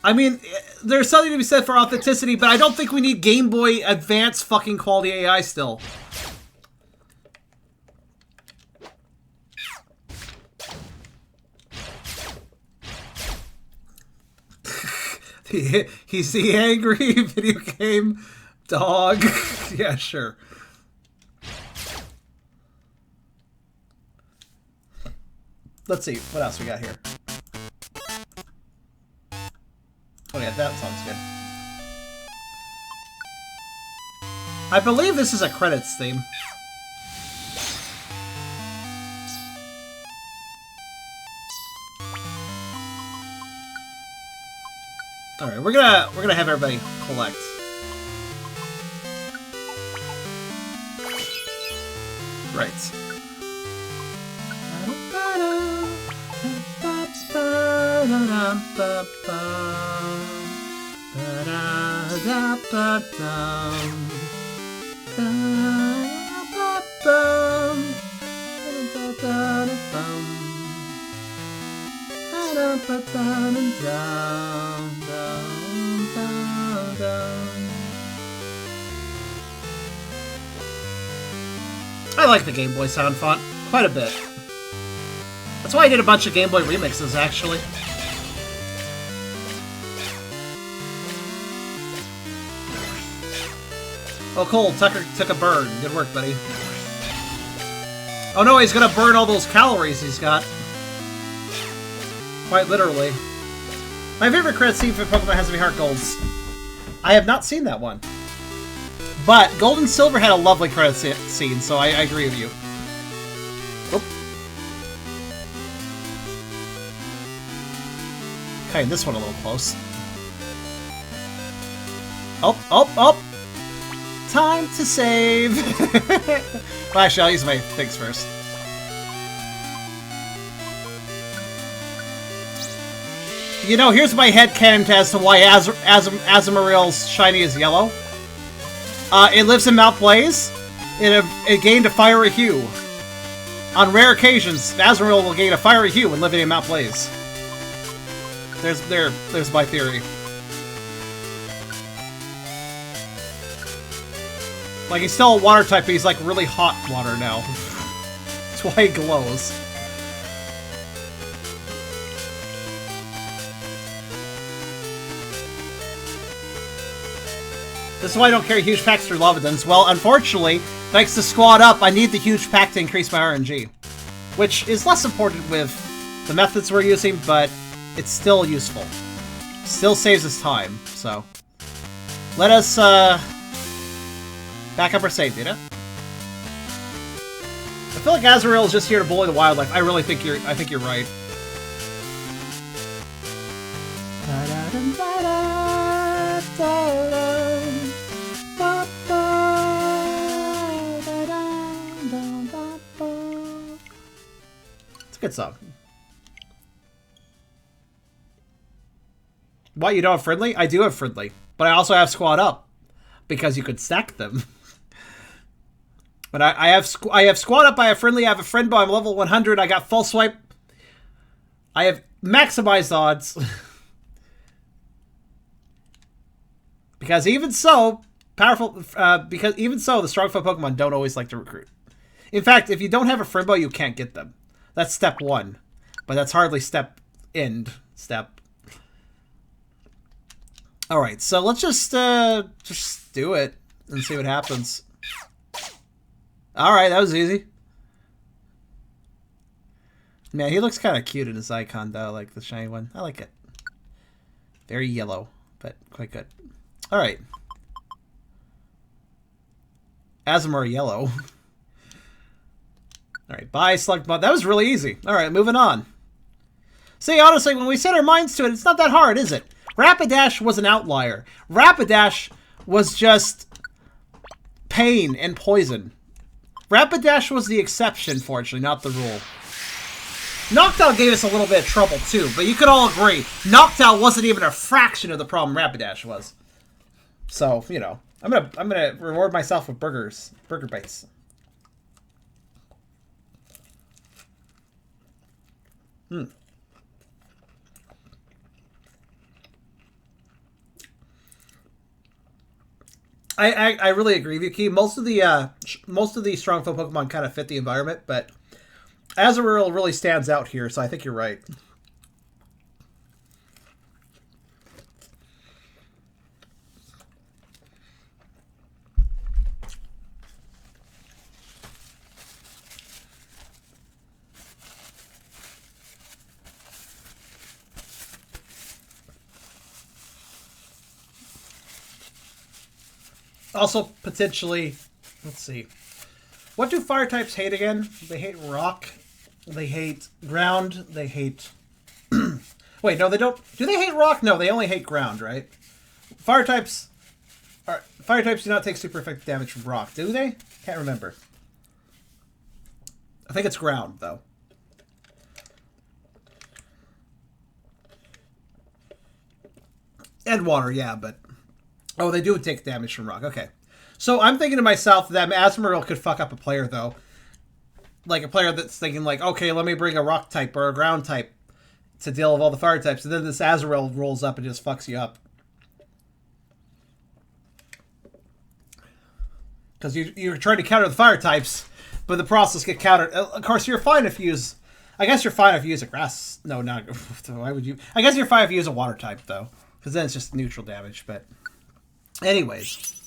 I mean, there's something to be said for authenticity, but I don't think we need Game Boy Advance fucking quality AI still. He's the angry video game dog. Yeah, sure. Let's see, what else we got here? Oh yeah, that sounds good. I believe this is a credits theme. Alright, we're gonna have everybody collect. Right. I like the Game Boy sound font quite a bit. That's why I did a bunch of Game Boy remixes, actually. Oh, cool. Tucker took a burn. Good work, buddy. Oh no, he's gonna burn all those calories he's got. Quite literally. My favorite credit scene for Pokemon has to be Heart Gold's. I have not seen that one. But Gold and Silver had a lovely credit scene, so I agree with you. Oop. Okay, this one a little close. Oh, oh, oh! Time to save! Well, actually, I'll use my things first. You know, here's my headcanon as to why Azumarill's shiny is yellow. It lives in Mount Blaze. It gained a fiery hue. On rare occasions, Azumarill will gain a fiery hue when living in Mount Blaze. There's my theory. Like, he's still a water type, but he's like really hot water now. That's why he glows. This is why I don't carry huge packs through lava duns. Well, unfortunately, thanks to Squad Up, I need the huge pack to increase my RNG. Which is less important with the methods we're using, but it's still useful. Still saves us time, so. Let us, back up our save data. I feel like Azrael is just here to bully the wildlife. I really think I think you're right. It's a good song. What, you don't have Friendly? I do have Friendly, but I also have Squad Up because you could stack them. But I have Squad Up, I have Friendly, I have a Friend Bow, I'm level 100, I got Full Swipe. I have maximized odds. Because even so, the strong foot Pokemon don't always like to recruit. In fact, if you don't have a Friend Bow, you can't get them. That's step 1. But that's hardly step. Alright, so let's just do it and see what happens. Alright, that was easy. Man, he looks kind of cute in his icon, though, like the shiny one. I like it. Very yellow, but quite good. Alright. Azumarill yellow. Alright, bye, Slugbot. That was really easy. Alright, moving on. See, honestly, when we set our minds to it, it's not that hard, is it? Rapidash was an outlier. Rapidash was just pain and poison. Rapidash was the exception, fortunately, not the rule. Noctowl gave us a little bit of trouble, too, but you could all agree, Noctowl wasn't even a fraction of the problem Rapidash was. So, you know, I'm gonna reward myself with burger bites. I really agree with you, Key. Most of the strong foe Pokemon kind of fit the environment, but Azumarill really stands out here, so I think you're right. Also, potentially, let's see. What do fire types hate again? They hate rock. They hate ground. They hate... Wait, no, they don't... Do they hate rock? No, they only hate ground, right? Fire types do not take super effective damage from rock, do they? Can't remember. I think it's ground, though. And water, yeah, but... Oh, they do take damage from rock. Okay. So I'm thinking to myself that Azumarill could fuck up a player, though. Like a player that's thinking, like, okay, let me bring a rock type or a ground type to deal with all the fire types. And then this Azumarill rolls up and just fucks you up. Because you're trying to counter the fire types, but the process get countered. Of course, you're fine if you use... I guess you're fine if you use a grass... No, not... Why would you... I guess you're fine if you use a water type, though. Because then it's just neutral damage, but... Anyways.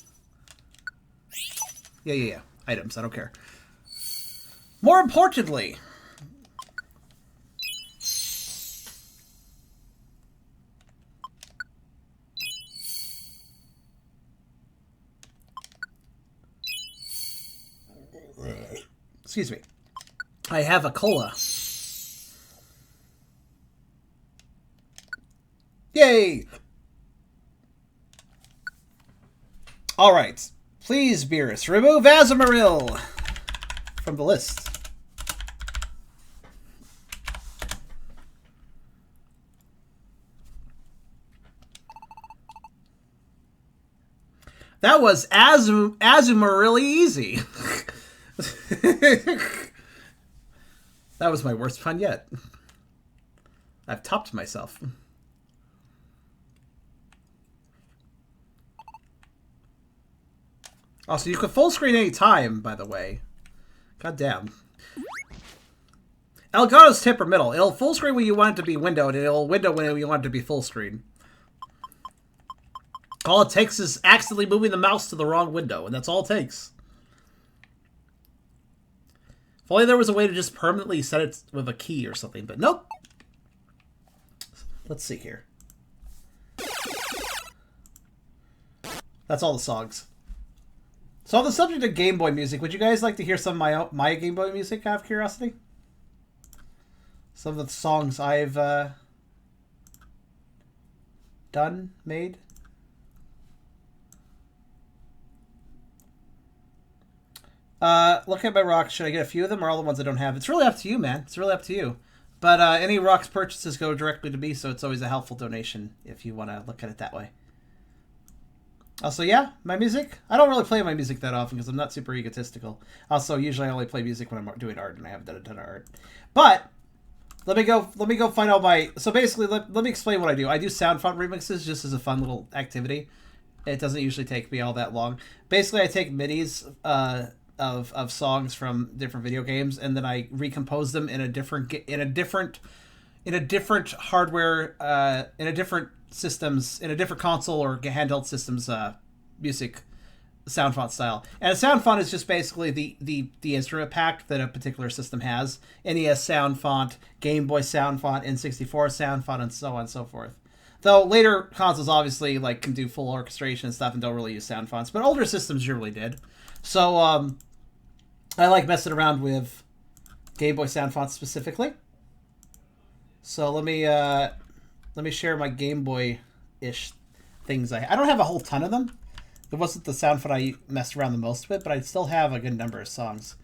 Yeah. Items, I don't care. More importantly... Excuse me. I have a cola. Yay! Alright. Please, Beerus, remove Azumarill from the list. That was Azumarill easy. That was my worst pun yet. I've topped myself. Also, you can full screen any time, by the way. God damn. Elgato's tip or middle. It'll full screen when you want it to be windowed, and it'll window when you want it to be full screen. All it takes is accidentally moving the mouse to the wrong window, and that's all it takes. If only there was a way to just permanently set it with a key or something, but nope. Let's see here. That's all the songs. So on the subject of Game Boy music, would you guys like to hear some of my Game Boy music out of curiosity? Some of the songs I've made. Look at my rocks. Should I get a few of them or all the ones I don't have? It's really up to you, man. It's really up to you. But any rocks purchases go directly to me, so it's always a helpful donation if you want to look at it that way. Also, yeah, my music. I don't really play my music that often because I'm not super egotistical. Also, usually I only play music when I'm doing art, and I haven't done a ton of art. But let me go find out my. So basically, let me explain what I do. I do sound font remixes just as a fun little activity. It doesn't usually take me all that long. Basically, I take midis of songs from different video games, and then I recompose them in a different hardware, in a different systems, in a different console or handheld systems music sound font style. And a sound font is just basically the instrument pack that a particular system has. NES sound font, Game Boy sound font, N64 sound font, and so on and so forth. Though later consoles obviously like can do full orchestration and stuff and don't really use sound fonts, but older systems usually did. So I like messing around with Game Boy sound fonts specifically. So let me share my Game Boy-ish things. I don't have a whole ton of them. It wasn't the sound font I messed around the most with, but I still have a good number of songs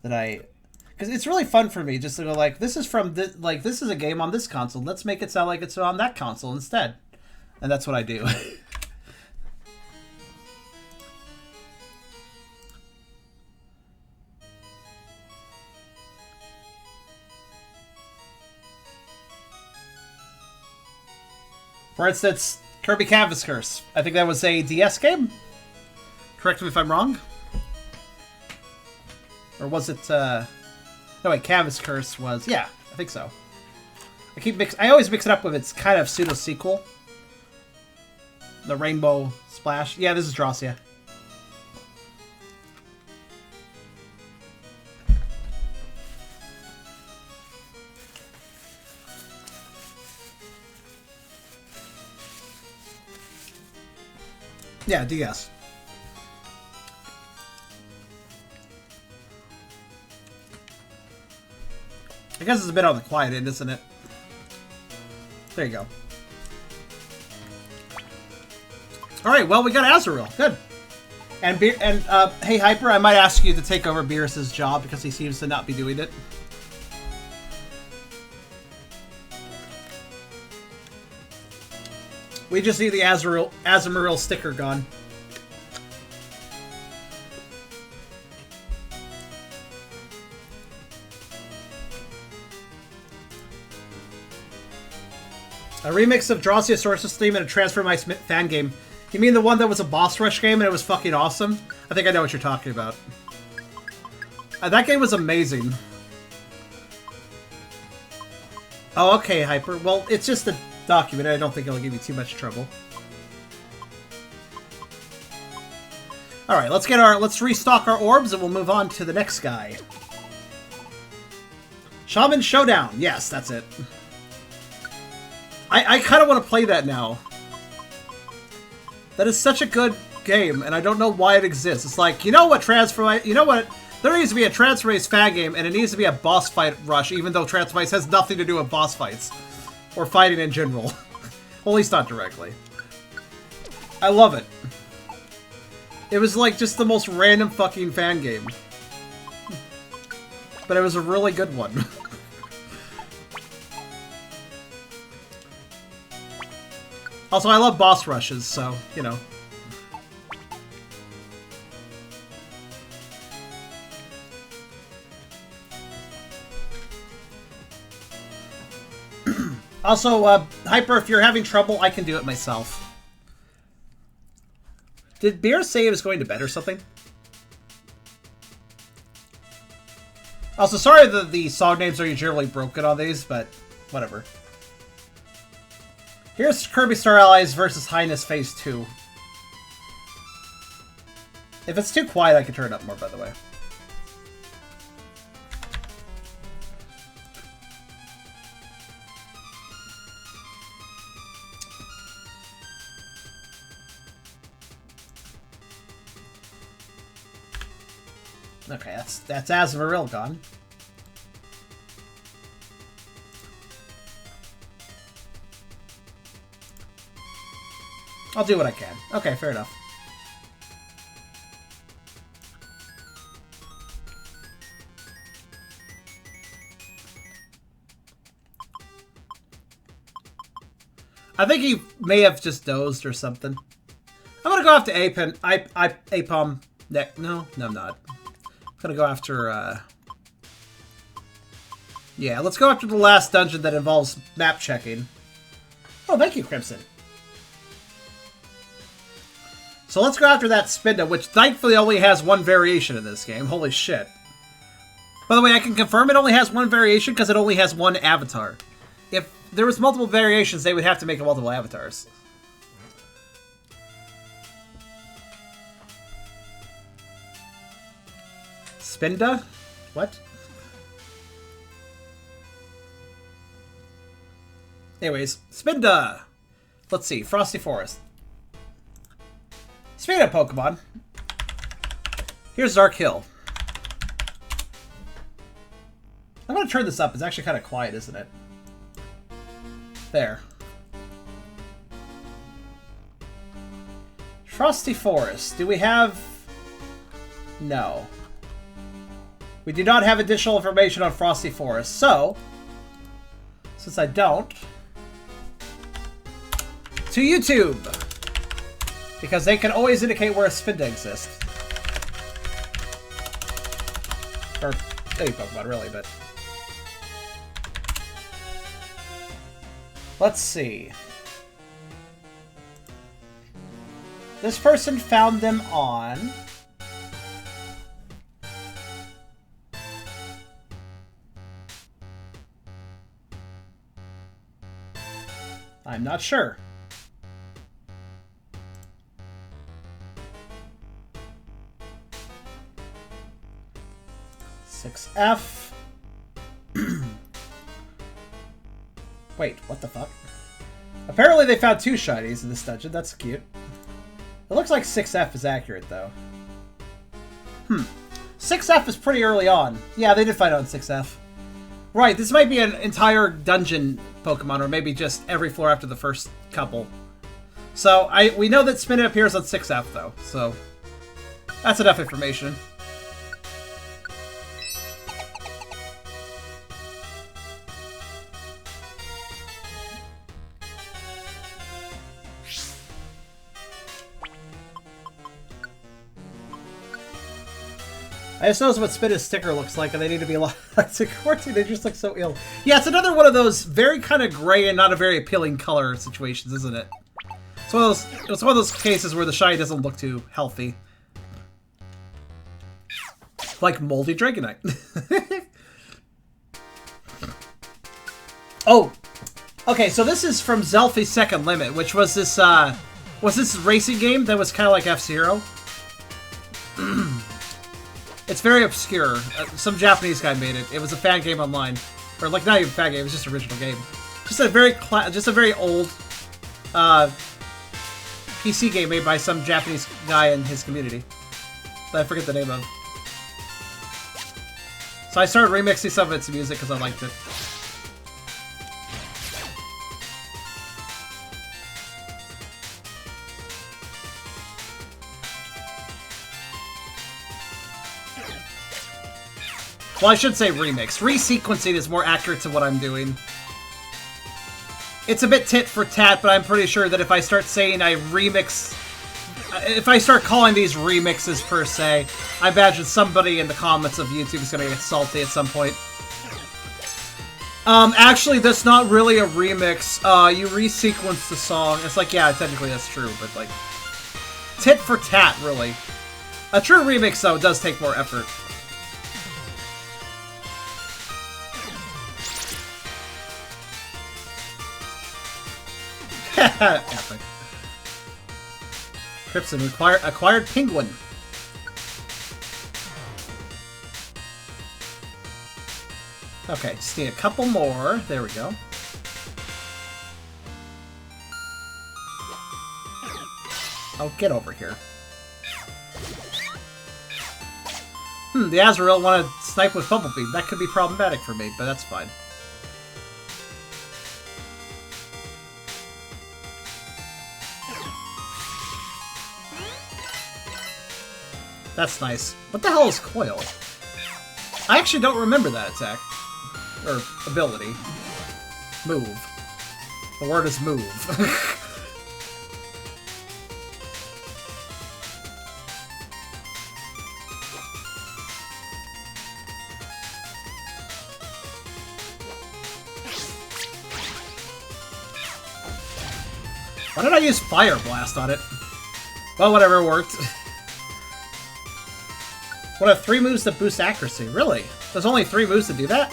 that because it's really fun for me just to go like, this is from this, like this is a game on this console. Let's make it sound like it's on that console instead, and that's what I do. For instance, Kirby Canvas Curse. I think that was a DS game. Correct me if I'm wrong. Or was it, no wait, Canvas Curse was, yeah, I think so. I always mix it up with its kind of pseudo-sequel. The Rainbow Splash. Yeah, this is Drossia. Yeah, DS. I guess it's a bit on the quiet end, isn't it? There you go. Alright, well, we got Azrael. Good. And hey, Hyper, I might ask you to take over Beerus's job because he seems to not be doing it. We just need the Azumarill sticker gone. A remix of Drossia Sources theme and a Transfer My fan game. You mean the one that was a boss rush game and it was fucking awesome? I think I know what you're talking about. That game was amazing. Oh, okay, Hyper. Well, it's just a document. I don't think it'll give you too much trouble. Alright, let's restock our orbs and we'll move on to the next guy. Shaman Showdown. Yes, that's it. I kind of want to play that now. That is such a good game, and I don't know why it exists. It's like, you know what, there needs to be a Transformice fan game, and it needs to be a boss fight rush, even though Transformice has nothing to do with boss fights. Or fighting in general. Well, at least not directly. I love it. It was like just the most random fucking fan game. But it was a really good one. Also, I love boss rushes, so, you know. Also, Hyper, if you're having trouble, I can do it myself. Did Beer say he was going to bed or something? Also, sorry that the song names are usually broken on these, but whatever. Here's Kirby Star Allies versus Highness Phase 2. If it's too quiet, I can turn it up more, by the way. Okay, that's Azumarill gone. I'll do what I can. Okay, fair enough. I think he may have just dozed or something. I'm gonna go after Apom. No, I'm not. I'm gonna go after, yeah, let's go after the last dungeon that involves map checking. Oh, thank you, Crimson. So let's go after that Spinda, which thankfully only has one variation in this game. Holy shit. By the way, I can confirm it only has one variation because it only has one avatar. If there was multiple variations, they would have to make multiple avatars. Spinda? What? Anyways, Spinda! Let's see, Frosty Forest. Speaking of Pokemon, here's Dark Hill. I'm gonna turn this up. It's actually kind of quiet, isn't it? There. Frosty Forest. Do we have... No. We do not have additional information on Frosty Forest, so... Since I don't... To YouTube! Because they can always indicate where a Spinda exists. Or any Pokemon, really, but... Let's see. This person found them on... I'm not sure. F. Wait, what the fuck? Apparently they found 2 shinies in this dungeon. That's cute. It looks like 6F is accurate, though. 6F is pretty early on. Yeah, they did find out on 6F. Right, this might be an entire dungeon Pokemon, or maybe just every floor after the first couple. So, we know that Spinda appears on 6F, though, so... That's enough information. I just noticed what Spinda's sticker looks like, and they need to be like quarantine. They just look so ill. Yeah, it's another one of those very kind of gray and not a very appealing color situations, isn't it? It's one of those cases where the shiny doesn't look too healthy. Like moldy Dragonite. Oh, okay. So this is from Zelfie's Second Limit, which was this racing game that was kind of like F-Zero. It's very obscure. Some Japanese guy made it. It was a fan game online, or like not even fan game. It was just an original game. Just a very old PC game made by some Japanese guy in his community that I forget the name of. So I started remixing some of its music because I liked it. Well, I should say remix. Resequencing is more accurate to what I'm doing. It's a bit tit for tat, but I'm pretty sure that if I start saying I remix... If I start calling these remixes per se, I imagine somebody in the comments of YouTube is going to get salty at some point. Actually, that's not really a remix. You resequence the song. It's like, yeah, technically that's true, but like... Tit for tat, really. A true remix, though, does take more effort. Epic. Crimson acquired Penguin. Okay, just need a couple more. There we go. Oh, get over here. The Azrael wanted to snipe with Bumblebee. That could be problematic for me, but that's fine. That's nice. What the hell is Coil? I actually don't remember that attack. Or ability. Move. The word is move. Why did I use Fire Blast on it? Well, whatever, it worked. What have 3 moves that boost accuracy? Really? There's only 3 moves that do that?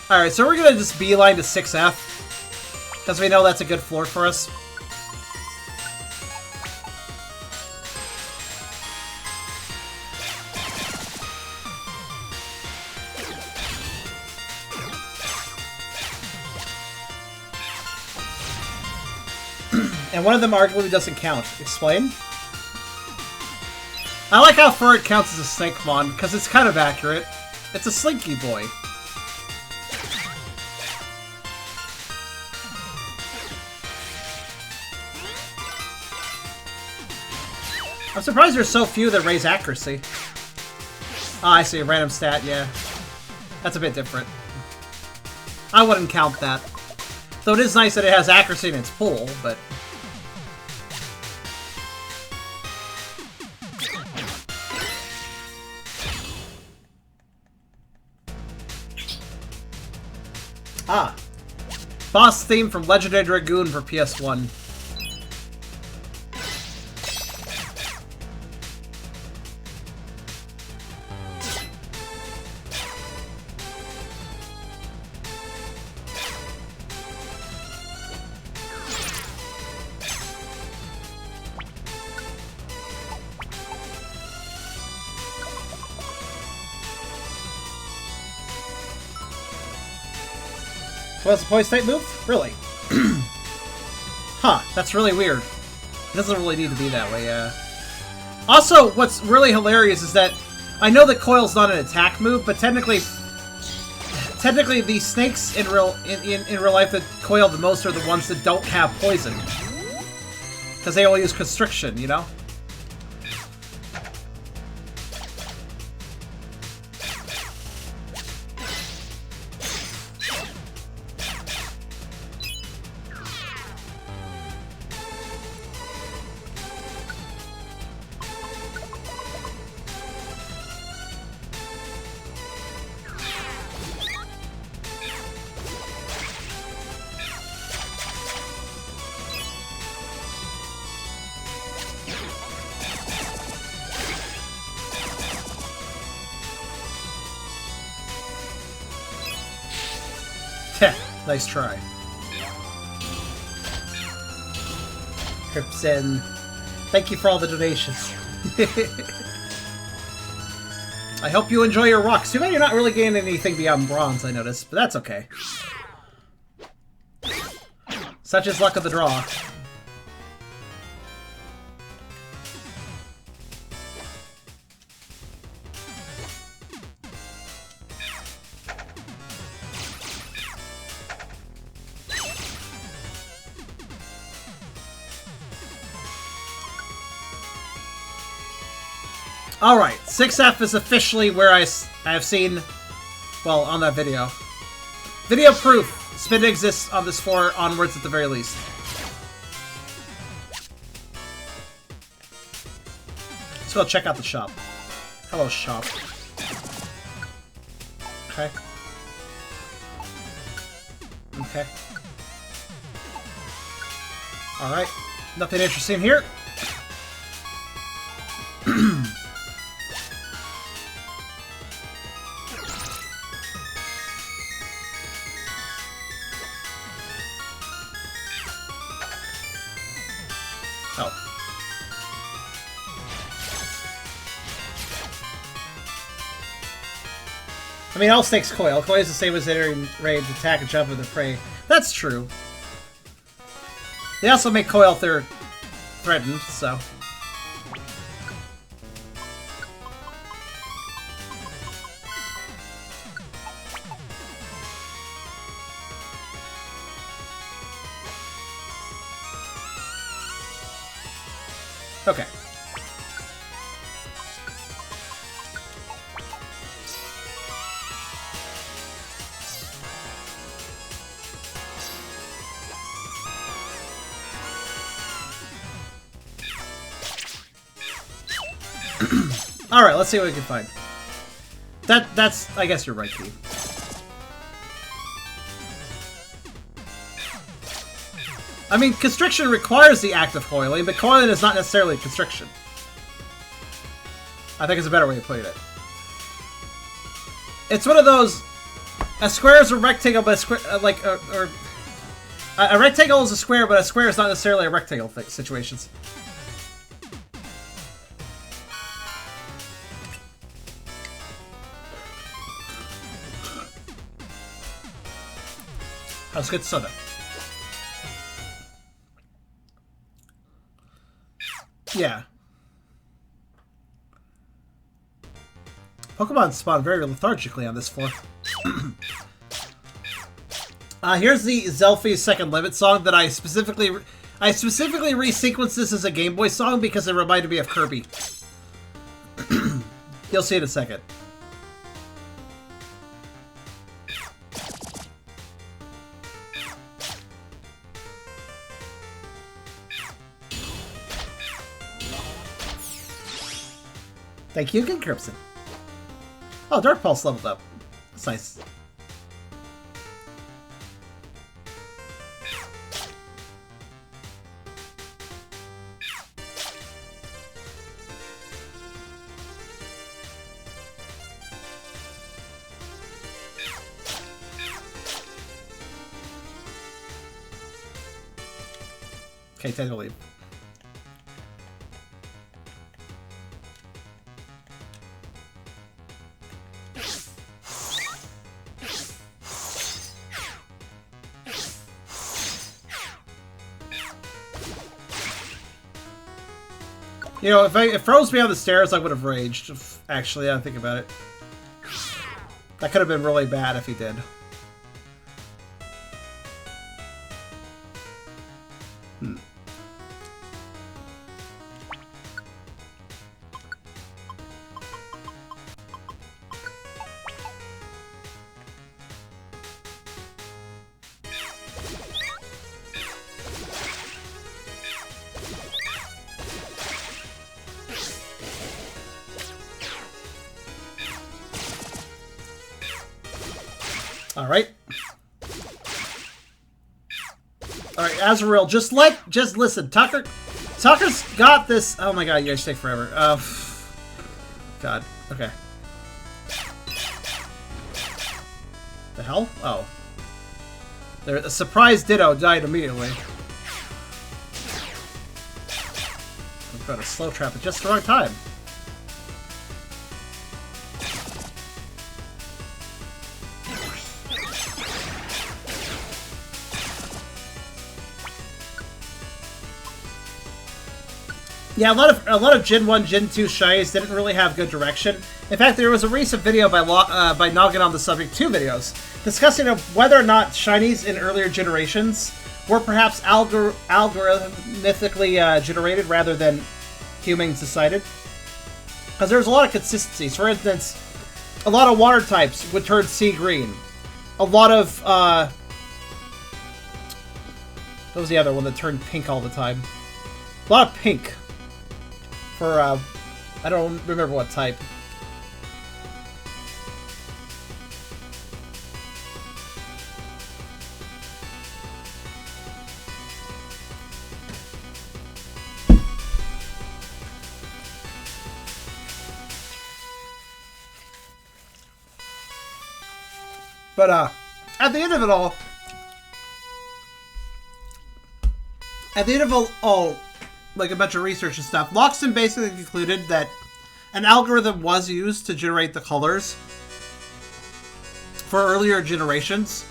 Alright, so we're gonna just beeline to 6F. Because we know that's a good floor for us. And one of them arguably doesn't count. Explain? I like how far it counts as a Snakemon, because it's kind of accurate. It's a Slinky Boy. I'm surprised there's so few that raise accuracy. Ah, I see. A random stat, yeah. That's a bit different. I wouldn't count that. Though it is nice that it has accuracy in its pool, but... Ah. Boss theme from Legendary Dragoon for PS1. What's the poise type move? Really? Huh, that's really weird. It doesn't really need to be that way, yeah. Also, what's really hilarious is that I know that Coil's not an attack move, but technically the snakes in real life that coil the most are the ones that don't have poison. Because they only use constriction, you know? Nice try. Cripsen, thank you for all the donations. I hope you enjoy your rocks. Too bad you're not really getting anything beyond bronze, I noticed, but that's okay. Such is luck of the draw. Alright, 6F is officially where I have seen, well, on that video. Video proof! Spin exists on this floor onwards at the very least. Let's go check out the shop. Hello, shop. Okay. Okay. Alright. Nothing interesting here. I mean, all snakes coil. Coil is the same as entering range, attack, and jump with their prey. That's true. They also make coil if they're threatened, so... Okay. Alright, let's see what we can find. That's... I guess you're right, Key. I mean, constriction requires the act of coiling, but coiling is not necessarily constriction. I think it's a better way of putting it. It's one of those... A square is a rectangle, but a square... a rectangle is a square, but a square is not necessarily a rectangle situations. Let's get soda. Yeah. Pokemon spawn very lethargically on this floor. Here's the Zelfie's Second Limit song that I specifically resequenced this as a Game Boy song because it reminded me of Kirby. You'll see in a second. Thank you, King Crimson. Oh, Dark Pulse leveled up. That's nice. Okay, time to leave. You know, if it froze me on the stairs, I would have raged. Actually, I think about it. That could have been really bad if he did. Alright. Alright, Azrael, just listen. Tucker's got this. Oh my god, you guys take forever. God, okay. The hell? Oh. A surprise Ditto died immediately. I've got a slow trap at just the wrong time. Yeah, a lot of Gen 1, Gen 2 shinies didn't really have good direction. In fact, there was a recent video by Noggin on the subject, 2 videos, discussing whether or not shinies in earlier generations were perhaps algorithmically generated rather than humans decided. Because there's a lot of consistencies. For instance, a lot of water types would turn sea green. A lot of, what was the other one that turned pink all the time? A lot of pink. For, I don't remember what type. But, at the end of it all, like a bunch of research and stuff, Loxton basically concluded that an algorithm was used to generate the colors for earlier generations,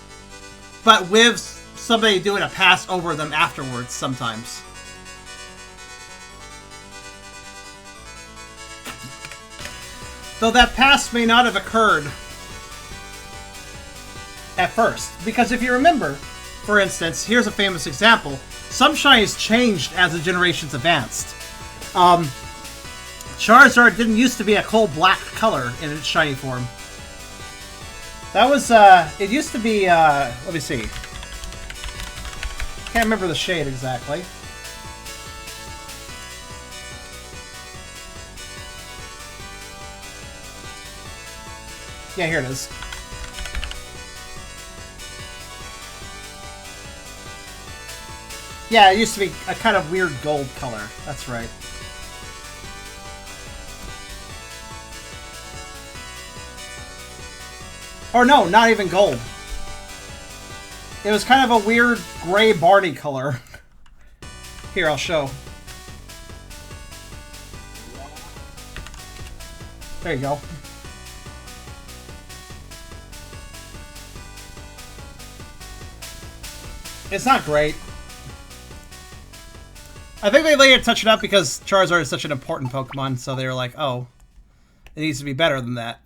but with somebody doing a pass over them afterwards sometimes. Though that pass may not have occurred at first, because if you remember, for instance, here's a famous example. Some shinies changed as the generations advanced. Charizard didn't used to be a cold black color in its shiny form. That was, it used to be, let me see. Can't remember the shade exactly. Yeah, here it is. Yeah, it used to be a kind of weird gold color. That's right. Or no, not even gold. It was kind of a weird gray Barney color. Here, I'll show. There you go. It's not great. I think they later touched it up because Charizard is such an important Pokemon, so they were like, oh, it needs to be better than that.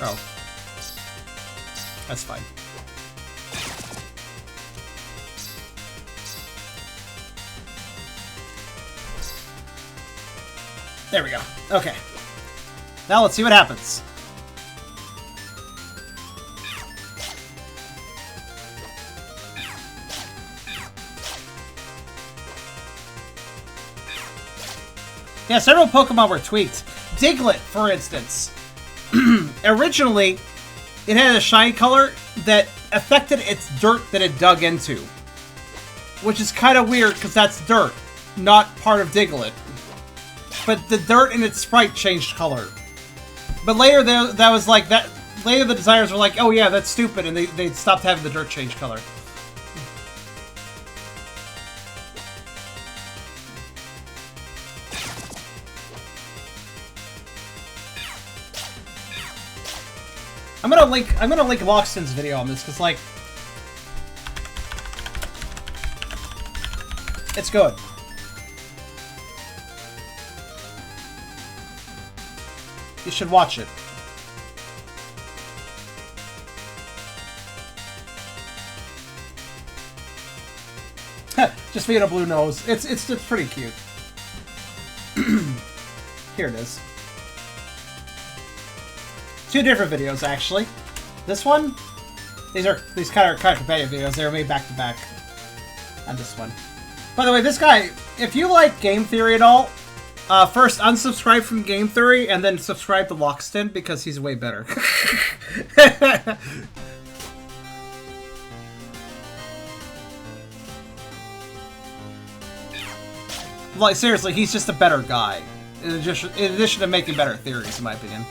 Oh. That's fine. There we go. Okay. Now let's see what happens. Yeah, several Pokemon were tweaked. Diglett, for instance. Originally, it had a shiny color that affected its dirt that it dug into. Which is kind of weird, because that's dirt, not part of Diglett. But the dirt in its sprite changed color. But later, that was like, that. Later the designers were like, oh yeah, that's stupid, and they stopped having the dirt change color. I'm gonna link Loxton's video on this, because, like, it's good. You should watch it. Just being a blue nose. It's pretty cute. Here it is. Two different videos, actually. This one, these kind of competitive videos. They were made back to back. And this one. By the way, this guy, if you like game theory at all, first unsubscribe from Game Theory and then subscribe to Loxton because he's way better. Like, seriously, he's just a better guy. In addition to making better theories, in my opinion.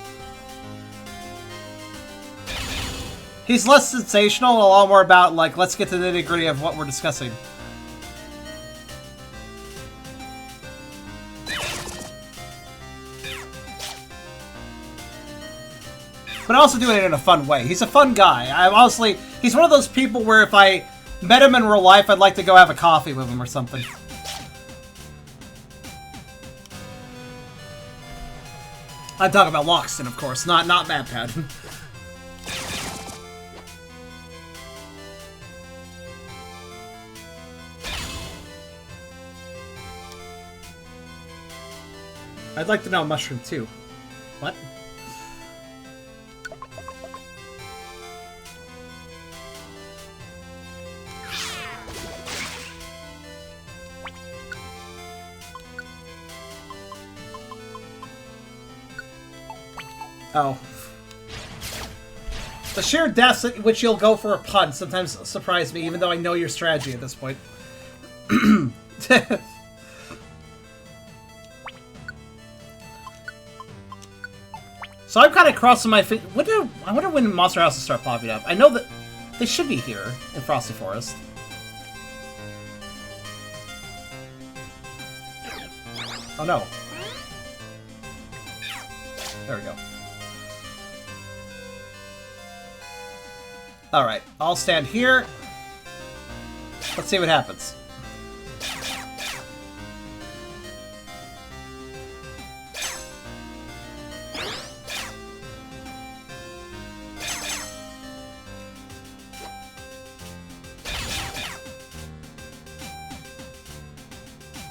He's less sensational and a lot more about, like, let's get to the nitty-gritty of what we're discussing. But also doing it in a fun way. He's a fun guy. Honestly, he's one of those people where if I met him in real life, I'd like to go have a coffee with him or something. I'm talking about Loxton, of course, not MadPad. I'd like to know Mushroom too. What? Oh. The sheer depths at which you'll go for a pun sometimes surprise me, even though I know your strategy at this point. So I'm kind of crossing my fingers. I wonder when monster houses start popping up. I know that they should be here in Frosty Forest. Oh no. There we go. Alright, I'll stand here. Let's see what happens.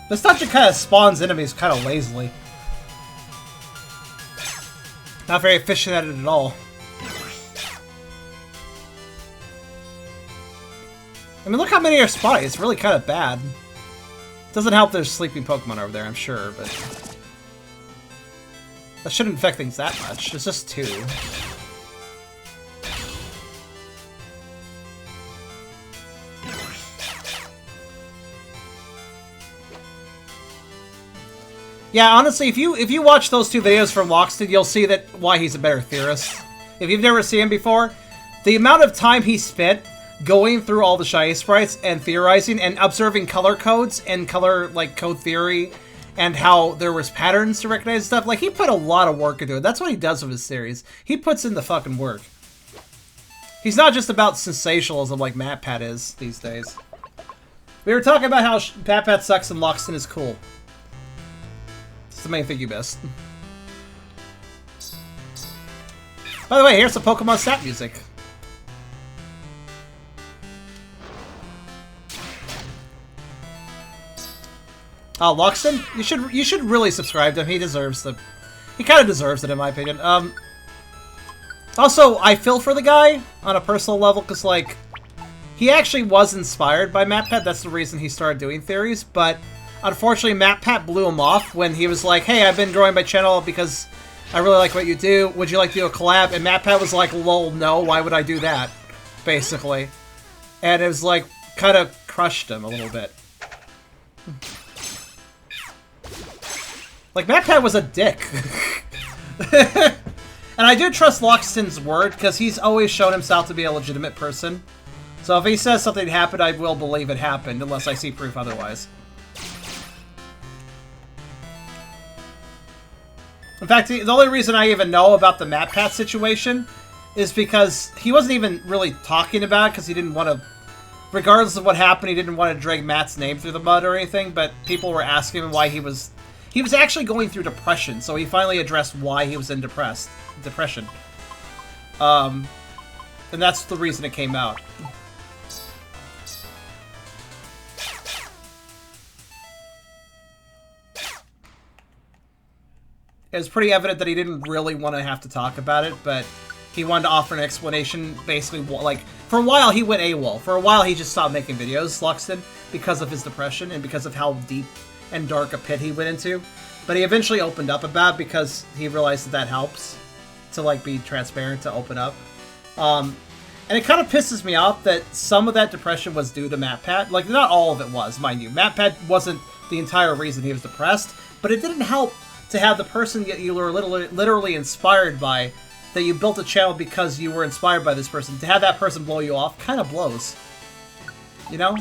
This dungeon kind of spawns enemies kind of lazily. Not very efficient at it at all. I mean, look how many are spawning. It's really kind of bad. Doesn't help there's sleeping Pokemon over there, I'm sure, but... that shouldn't affect things that much. It's just 2. Yeah, honestly, if you watch those 2 videos from Loxton, you'll see that why he's a better theorist. If you've never seen him before, the amount of time he spent going through all the shiny sprites and theorizing and observing color codes and color, like, code theory and how there was patterns to recognize stuff, like, he put a lot of work into it. That's what he does with his series. He puts in the fucking work. He's not just about sensationalism like MatPat is these days. We were talking about how MatPat sucks and Loxton is cool. It's the main thing you missed. By the way, here's some Pokemon stat music. Oh, Loxton, you should really subscribe to him. He deserves the. He kind of deserves it, in my opinion. Also, I feel for the guy on a personal level because, like, he actually was inspired by MatPat. That's the reason he started doing theories. But unfortunately, MatPat blew him off when he was like, "Hey, I've been growing my channel because I really like what you do. Would you like to do a collab?" And MatPat was like, "Lol, no. Why would I do that?" Basically, and it was like kind of crushed him a little bit. Like, MatPat was a dick. And I do trust Loxton's word, because he's always shown himself to be a legitimate person. So if he says something happened, I will believe it happened, unless I see proof otherwise. In fact, the only reason I even know about the MatPat situation is because he wasn't even really talking about it, because he didn't want to... Regardless of what happened, he didn't want to drag Matt's name through the mud or anything, but people were asking him why he was... He was actually going through depression, so he finally addressed why he was in depression. And that's the reason it came out. It was pretty evident that he didn't really want to have to talk about it, but he wanted to offer an explanation, basically, like, for a while he went AWOL. For a while he just stopped making videos, Loxton, because of his depression and because of how deep and dark a pit he went into. But he eventually opened up about it because he realized that helps to, like, be transparent, to open up. And it kind of pisses me off that some of that depression was due to MatPat. Like, not all of it was, mind you. MatPat wasn't the entire reason he was depressed, but it didn't help to have the person that you were literally inspired by, that you built a channel because you were inspired by this person. To have that person blow you off kind of blows. You know?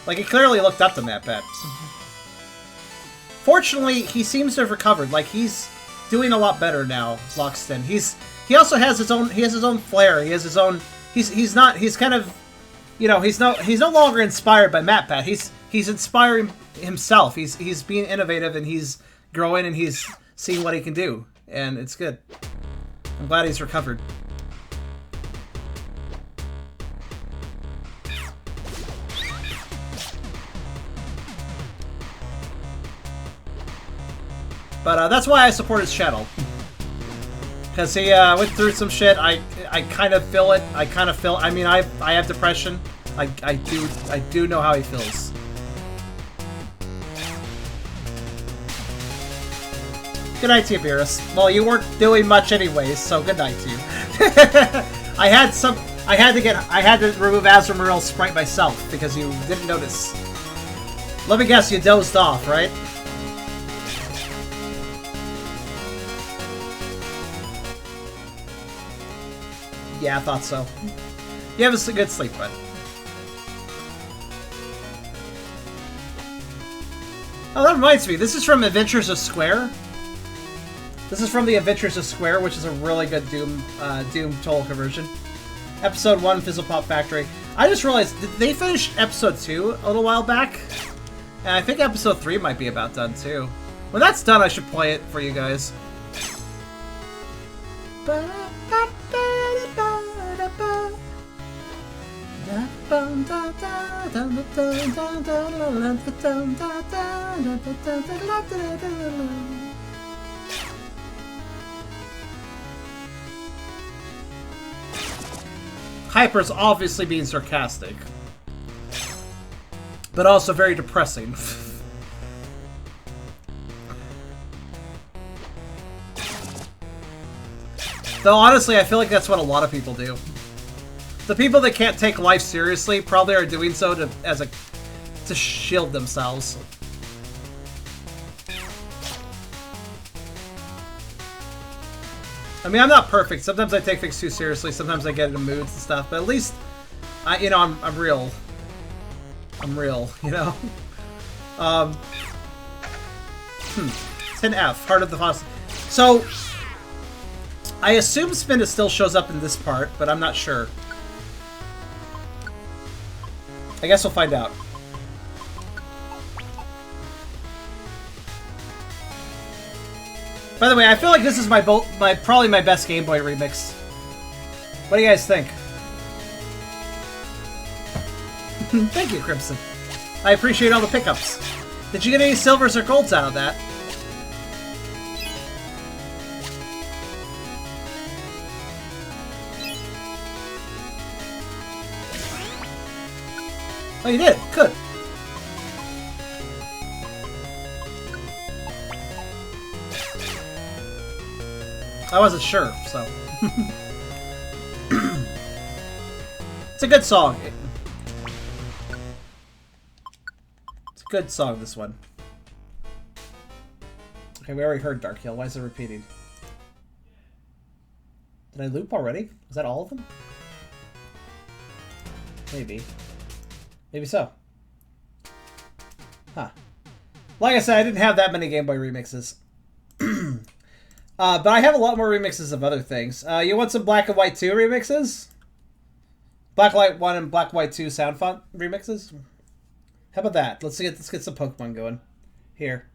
Like, he clearly looked up to MatPat. Fortunately, he seems to have recovered. Like, he's doing a lot better now, Loxton. He also has his own flair. He has his own... He's kind of... You know, he's no longer inspired by MatPat. He's inspiring himself. He's being innovative, and he's growing, and he's seeing what he can do. And it's good. I'm glad he's recovered. But that's why I support his channel. Because he went through some shit. I kind of feel it. I mean, I have depression. I do know how he feels. Good night to you, Beerus. Well, you weren't doing much anyways, so good night to you. I had to remove Azramuril's sprite myself because you didn't notice. Let me guess, you dozed off, right? Yeah, I thought so. You have a good sleep, bud. Oh, that reminds me. This is from Adventures of Square. This is from the Adventures of Square, which is a really good Doom total conversion. Episode 1, Fizzlepop Factory. I just realized, they finished Episode 2 a little while back? And I think Episode 3 might be about done, too. When that's done, I should play it for you guys. Hyper's obviously being sarcastic, but also very depressing. Though honestly, I feel like that's what a lot of people do. The people that can't take life seriously probably are doing so to shield themselves. I mean, I'm not perfect. Sometimes I take things too seriously. Sometimes I get into moods and stuff. But at least, I'm real. I'm real, you know? It's an F. Heart of the Fossil. So, I assume Spinda still shows up in this part, but I'm not sure. I guess we'll find out. By the way, I feel like this is probably my best Game Boy remix. What do you guys think? Thank you, Crimson. I appreciate all the pickups. Did you get any silvers or golds out of that? Oh, you did? Good. I wasn't sure, so. It's a good song. It's a good song, this one. Okay, we already heard Dark Hill. Why is it repeating? Did I loop already? Was that all of them? Maybe. Maybe so. Huh. Like I said, I didn't have that many Game Boy remixes. But I have a lot more remixes of other things. You want some Black and White 2 remixes? Black and White 1 and Black and White 2 sound font remixes? How about that? Let's get some Pokemon going. Here.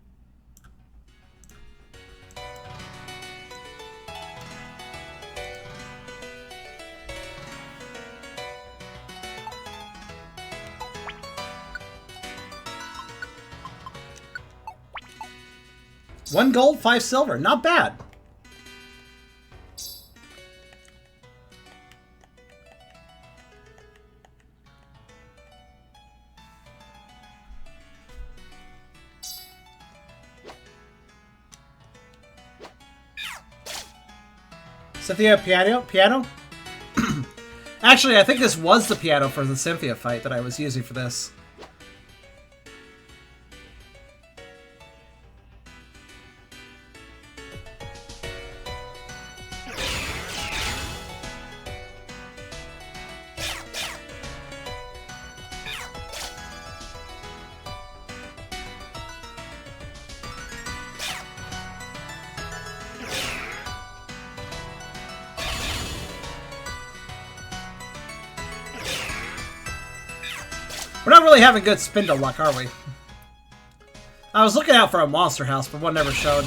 One gold, 5 silver. Not bad. Cynthia piano? Actually, I think this was the piano for the Cynthia fight that I was using for this. We're not really having good Spindle luck, are we? I was looking out for a monster house, but one never showed.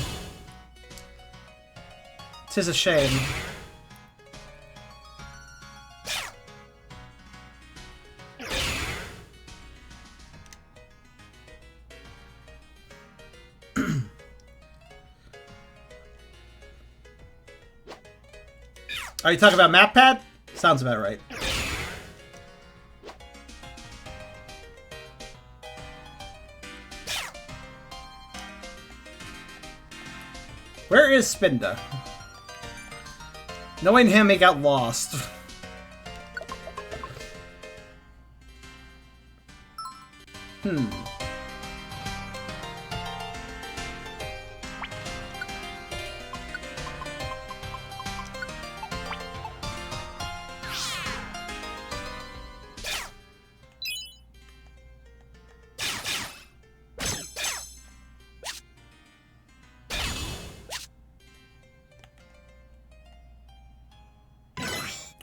'Tis a shame. Are you talking about map pad? Sounds about right. Where is Spinda? Knowing him, he got lost.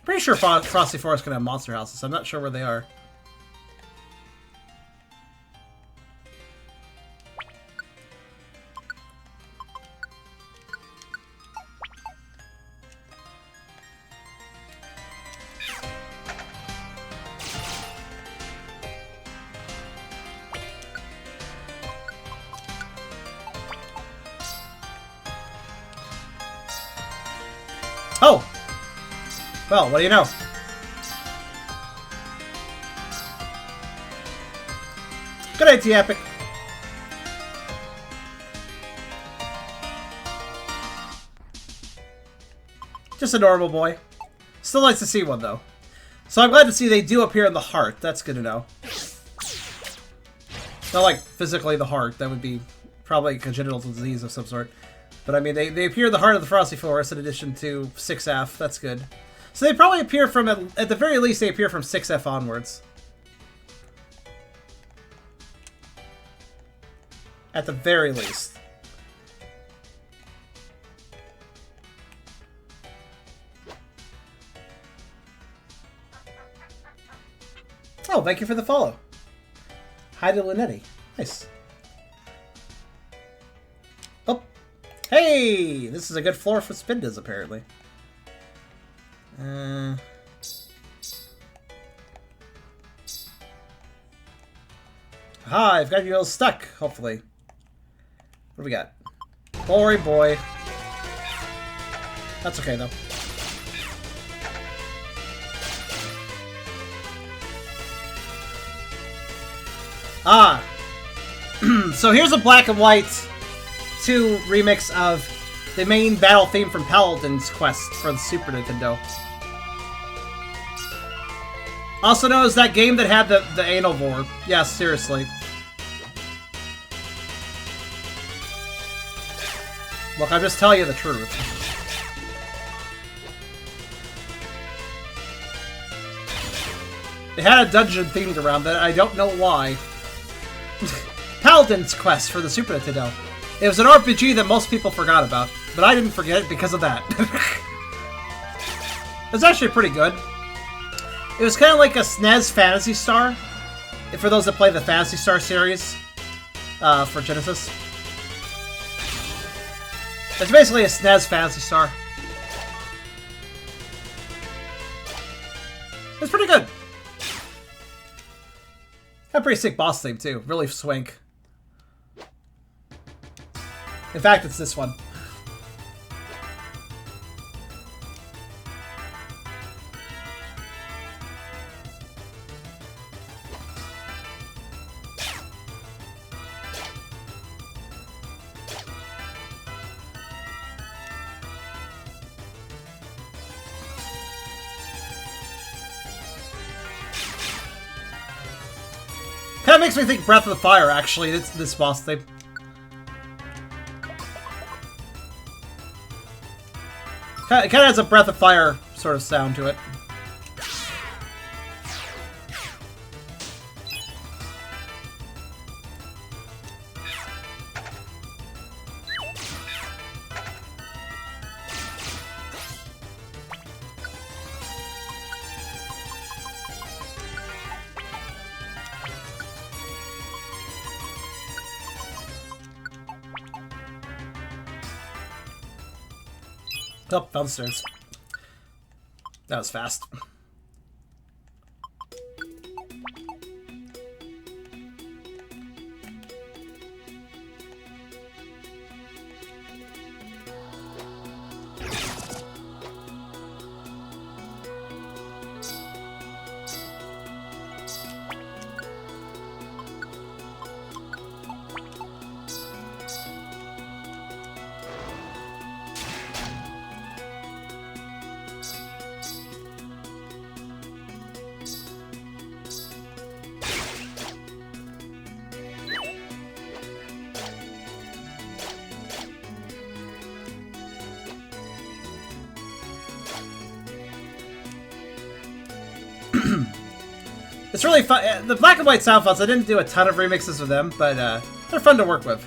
Pretty sure Frosty Forest can have monster houses. I'm not sure where they are. Oh! Well, what do you know? Good idea, Epic. Just a normal boy. Still likes to see one, though. So I'm glad to see they do appear in the heart. That's good to know. Not like physically the heart. That would be Probably a congenital disease of some sort. But I mean, they appear in the heart of the Frosty Forest in addition to 6F. That's good. So they probably appear from, at the very least, they appear from 6F onwards. At the very least. Oh, thank you for the follow. Hi to Linetti. Nice. Oh. Hey! This is a good floor for Spindas, apparently. Aha, I've got you all stuck, hopefully. What do we got? Boy, boy. That's okay, though. Ah! So here's a black and white 2 remix of the main battle theme from Paladin's Quest for the Super Nintendo. Also known as that game that had the anal vor. Yes, seriously. Look, I'm just telling you the truth. They had a dungeon themed around that. I don't know why. Paladin's Quest for the Super Nintendo. It was an RPG that most people forgot about, but I didn't forget it because of that. It's actually pretty good. It was kind of like a SNES Phantasy Star, for those that play the Phantasy Star series for Genesis. It's basically a SNES Phantasy Star. It's pretty good. Had a pretty sick boss theme too. Really swank. In fact, it's this one. Kind of makes me think Breath of the Fire, actually, this boss thing. It kind of has a Breath of Fire sort of sound to it. Oh, downstairs. That was fast. It's really fun. The Black and White Sound Files, I didn't do a ton of remixes with them, but they're fun to work with.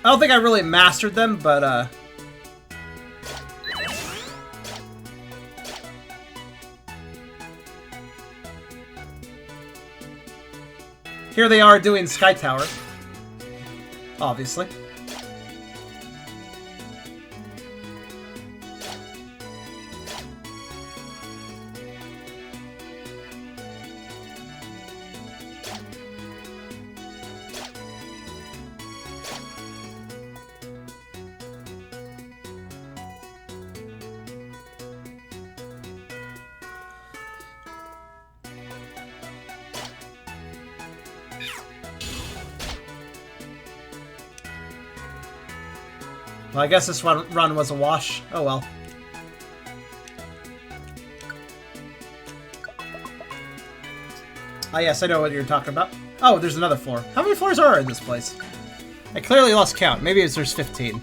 I don't think I really mastered them, but here they are doing Sky Tower, obviously. Well, I guess this run was a wash. Oh well. Ah, yes, I know what you're talking about. Oh, there's another floor. How many floors are in this place? I clearly lost count. Maybe there's 15.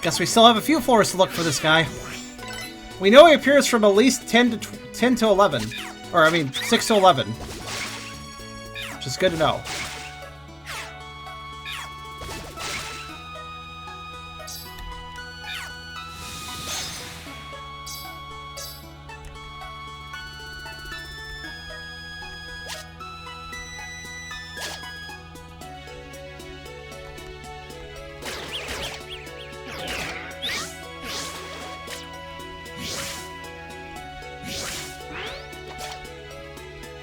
Guess we still have a few floors to look for this guy. We know he appears from at least 10 to 11. Or, I mean, 6 to 11. Which is good to know.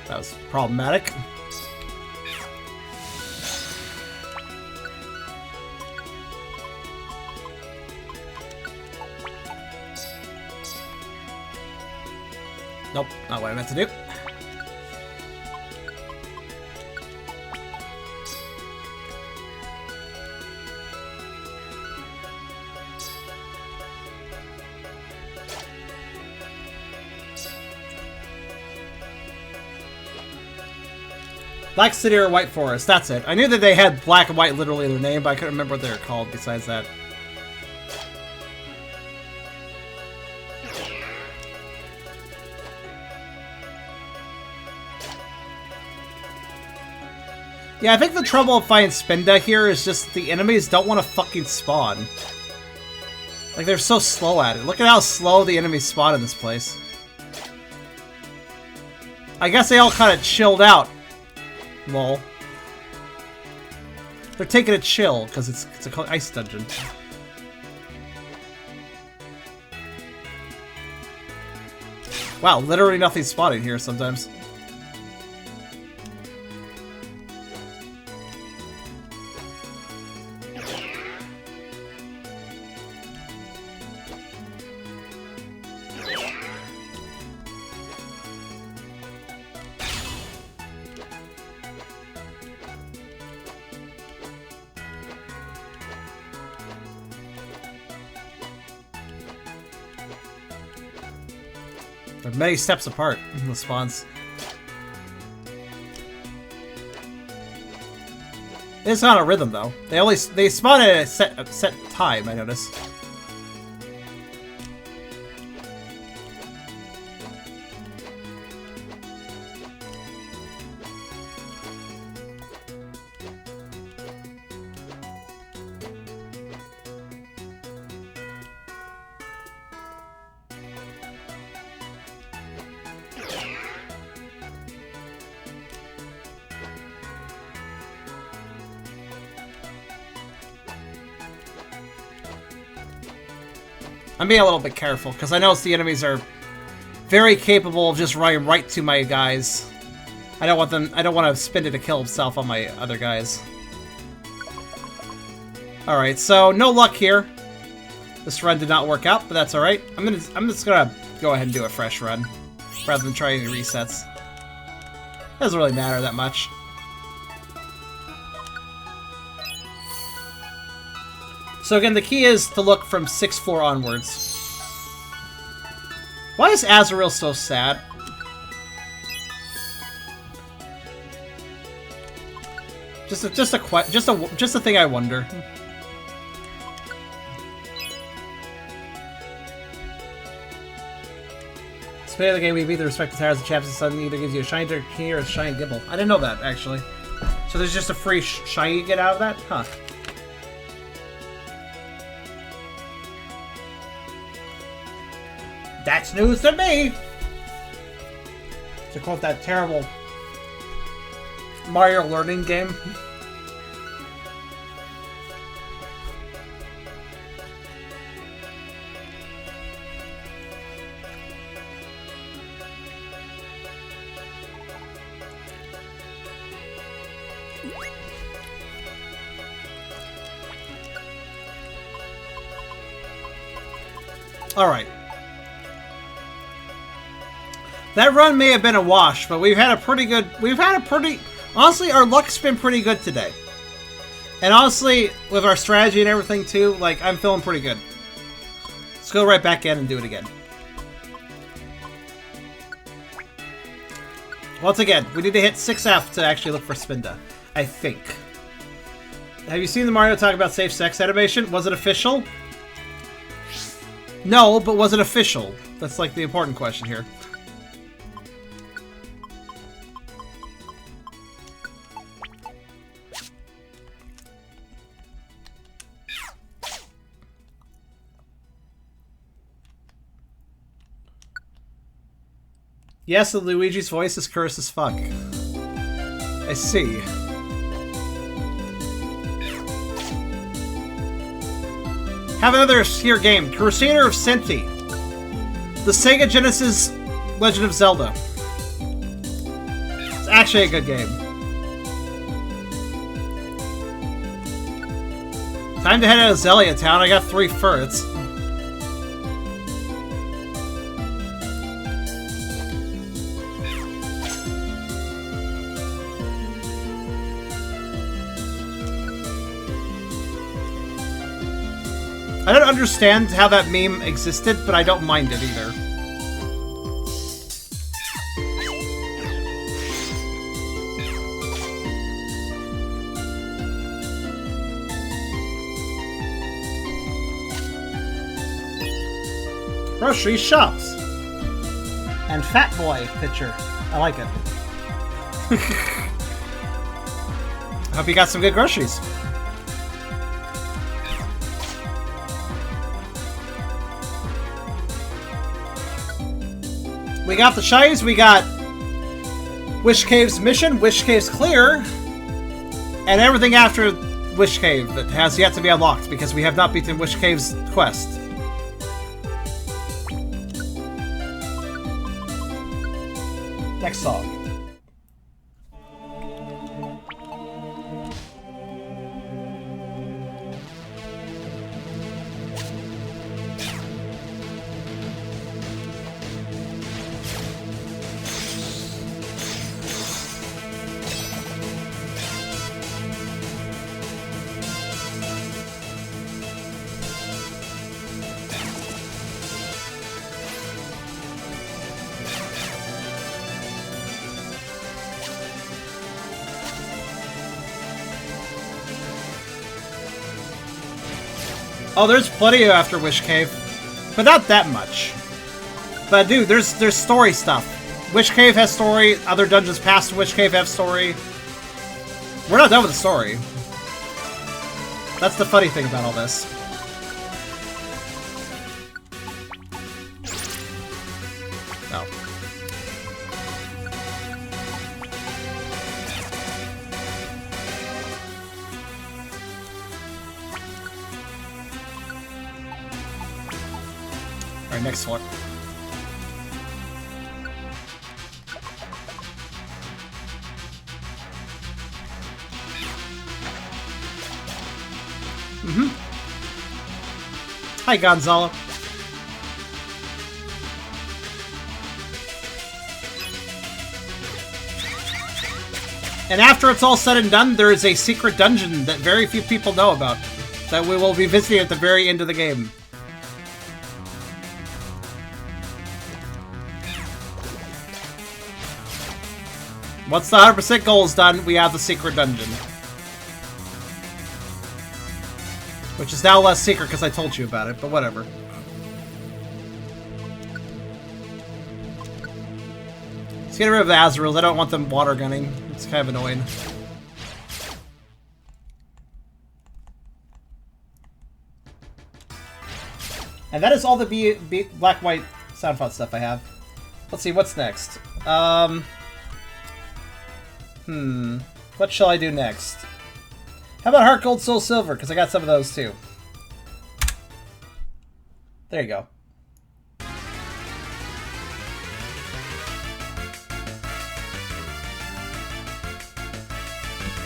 That was problematic. Nope, not what I meant to do. Black City or White Forest, that's it. I knew that they had black and white literally in their name, but I couldn't remember what they were called besides that. Yeah, I think the trouble of fighting Spinda here is just the enemies don't want to fucking spawn. Like, they're so slow at it. Look at how slow the enemies spawn in this place. I guess they all kind of chilled out. Lol. They're taking a chill, because it's a ice dungeon. Wow, literally nothing spawning here sometimes. They're many steps apart in the spawns. It's not a rhythm though. They spawn at a set time, I notice. I'm being a little bit careful, because I notice the enemies are very capable of just running right to my guys. I don't want to spin it to kill himself on my other guys. Alright, so no luck here. This run did not work out, but that's alright. I'm just gonna go ahead and do a fresh run, rather than try any resets. Doesn't really matter that much. So again, the key is to look from 6th floor onwards. Why is Azrael so sad? Just a thing I wonder. Speaking of the game, we beat the respected towers of champs and suddenly either gives you a shiny Turkey or a shiny Gibble. I didn't know that actually. So there's just a free shiny you get out of that? Huh. That's news to me! To quote that terrible Mario learning game. Alright. That run may have been a wash, but honestly, our luck's been pretty good today. And honestly, with our strategy and everything too, like, I'm feeling pretty good. Let's go right back in and do it again. Once again, we need to hit 6F to actually look for Spinda. I think. Have you seen the Mario talk about safe sex animation? Was it official? No, but was it official? That's like the important question here. Yes, the Luigi's voice is cursed as fuck. I see. Have another obscure game. Crusader of Senti. The Sega Genesis Legend of Zelda. It's actually a good game. Time to head out of Zelia Town. I got 3 furts. I don't understand how that meme existed, but I don't mind it either. Grocery shops. And Fat Boy picture. I like it. I hope you got some good groceries. We got the shinies, we got Wish Cave's mission, Wish Cave's clear, and everything after Wish Cave that has yet to be unlocked because we have not beaten Wish Cave's quest. Next song. Oh, there's plenty after Wish Cave, but not that much. But dude, there's story stuff. Wish Cave has story, other dungeons past Wish Cave have story. We're not done with the story. That's the funny thing about all this. Oh. Alright, next one. Hi, Gonzalo. And after it's all said and done, there is a secret dungeon that very few people know about that we will be visiting at the very end of the game. Once the 100% goal is done, we have the secret dungeon. Which is now less secret because I told you about it, but whatever. Let's get rid of the Azraels. I don't want them water gunning. It's kind of annoying. And that is all the black-white sound font stuff I have. Let's see, what's next? What shall I do next? How about Heart Gold, Soul Silver? Because I got some of those too. There you go.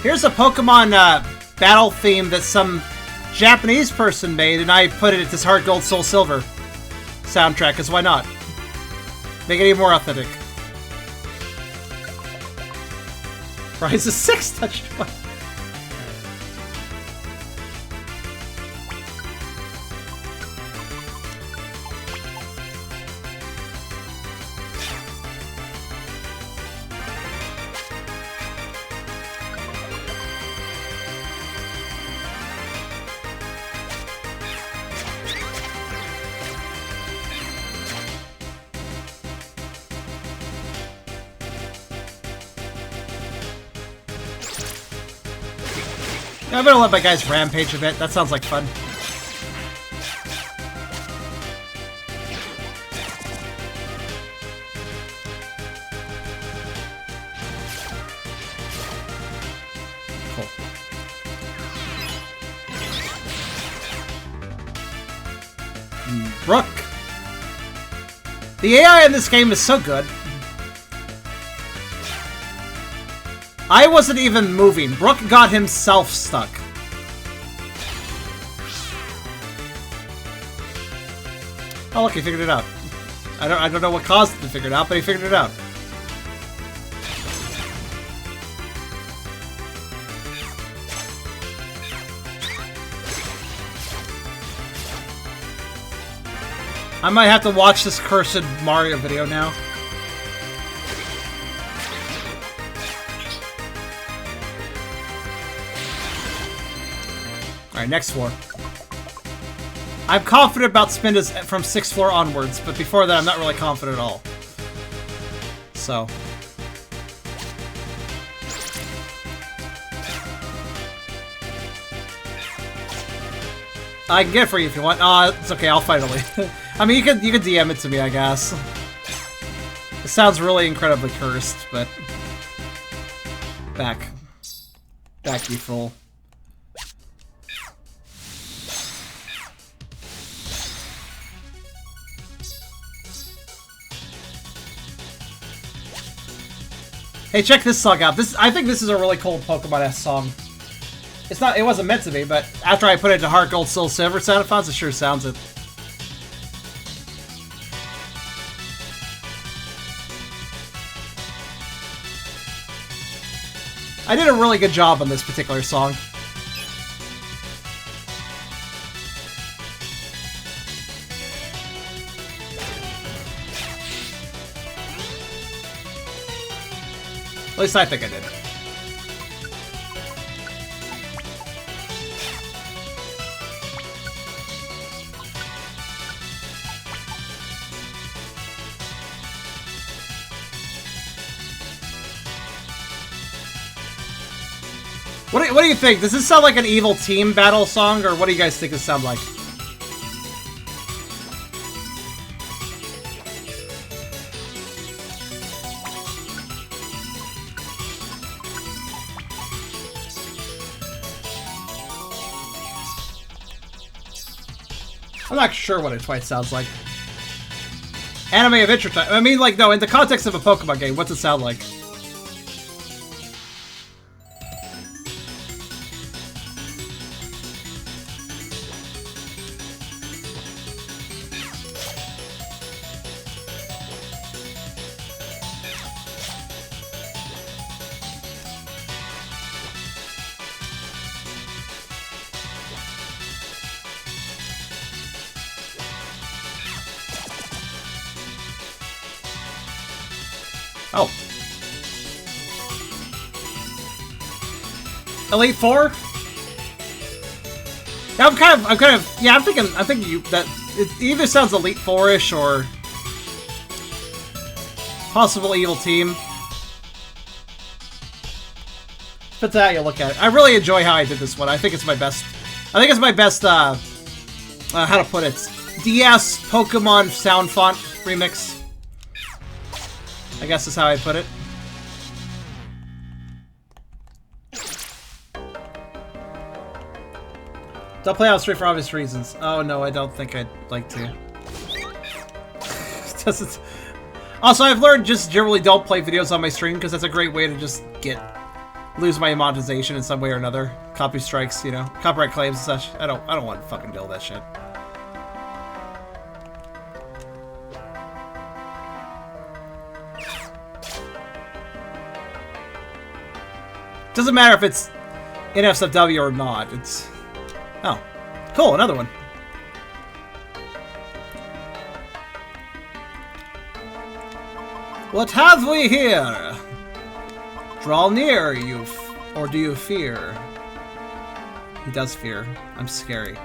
Here's a Pokemon battle theme that some Japanese person made, and I put it at this Heart Gold, Soul Silver soundtrack, because why not? Make it even more authentic. Rise of 6 touched one. I'm gonna let my guys rampage a bit. That sounds like fun. Cool. Brooke. The AI in this game is so good. I wasn't even moving. Brooke got himself stuck. Oh look, he figured it out. I don't know what caused him to figure it out, but he figured it out. I might have to watch this cursed Mario video now. Alright, next floor. I'm confident about Spindas from 6th floor onwards, but before that I'm not really confident at all. So. I can get it for you if you want. It's okay, I'll finally. I mean, you could DM it to me, I guess. It sounds really incredibly cursed, but... Back, you fool. Hey, check this song out. I think this is a really cool Pokemon-esque song. It wasn't meant to be, but after I put it into Heart Gold, Soul Silver sound fonts, it sure sounds it. I did a really good job on this particular song. At least I think I did. What do you think? Does this sound like an evil team battle song, or what do you guys think it sounds like? I'm not sure what it quite sounds like. Anime Adventure Time. I mean, like, no, in the context of a Pokemon game, what's it sound like? Oh. Elite Four? Yeah, I'm thinking that it either sounds Elite Four-ish or possible evil team. But how you look at it. I really enjoy how I did this one. I think it's my best. I think it's my best, how to put it, DS Pokemon sound font remix. I guess is how I put it. Don't play out straight for obvious reasons. Oh no, I don't think I'd like to. Doesn't. Also, I've learned just generally don't play videos on my stream because that's a great way to just lose my monetization in some way or another. Copy strikes, you know, copyright claims and such. I don't want to fucking deal with that shit. Doesn't matter if it's NSFW or not. It's... Oh. Cool, another one. What have we here? Draw near, or do you fear? He does fear. I'm scary.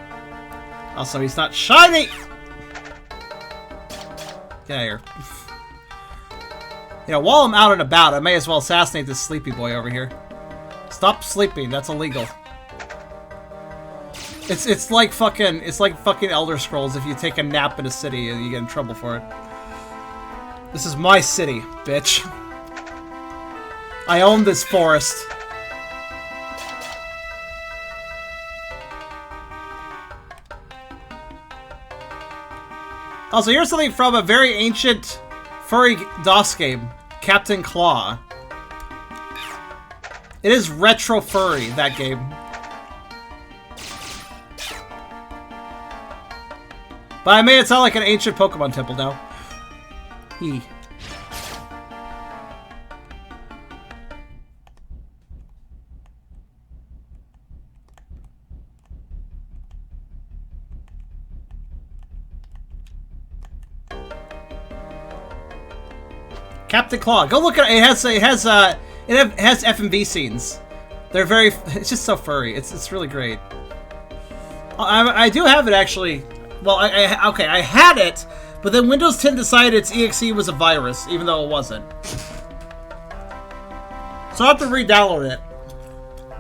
Also, he's not shiny! Get out of here. You know, while I'm out and about, I may as well assassinate this sleepy boy over here. Stop sleeping, that's illegal. It's like fucking Elder Scrolls. If you take a nap in a city, and you get in trouble for it. This is my city, bitch. I own this forest. Also, here's something from a very ancient furry DOS game, Captain Claw. It is retro furry, that game. But I made it sound like an ancient Pokemon temple now. He. Captain Claw. Go look at it. It has FMV scenes. They're very. It's just so furry. It's really great. I do have it actually. Well, okay, I had it, but then Windows 10 decided its exe was a virus, even though it wasn't. So I have to re-download it,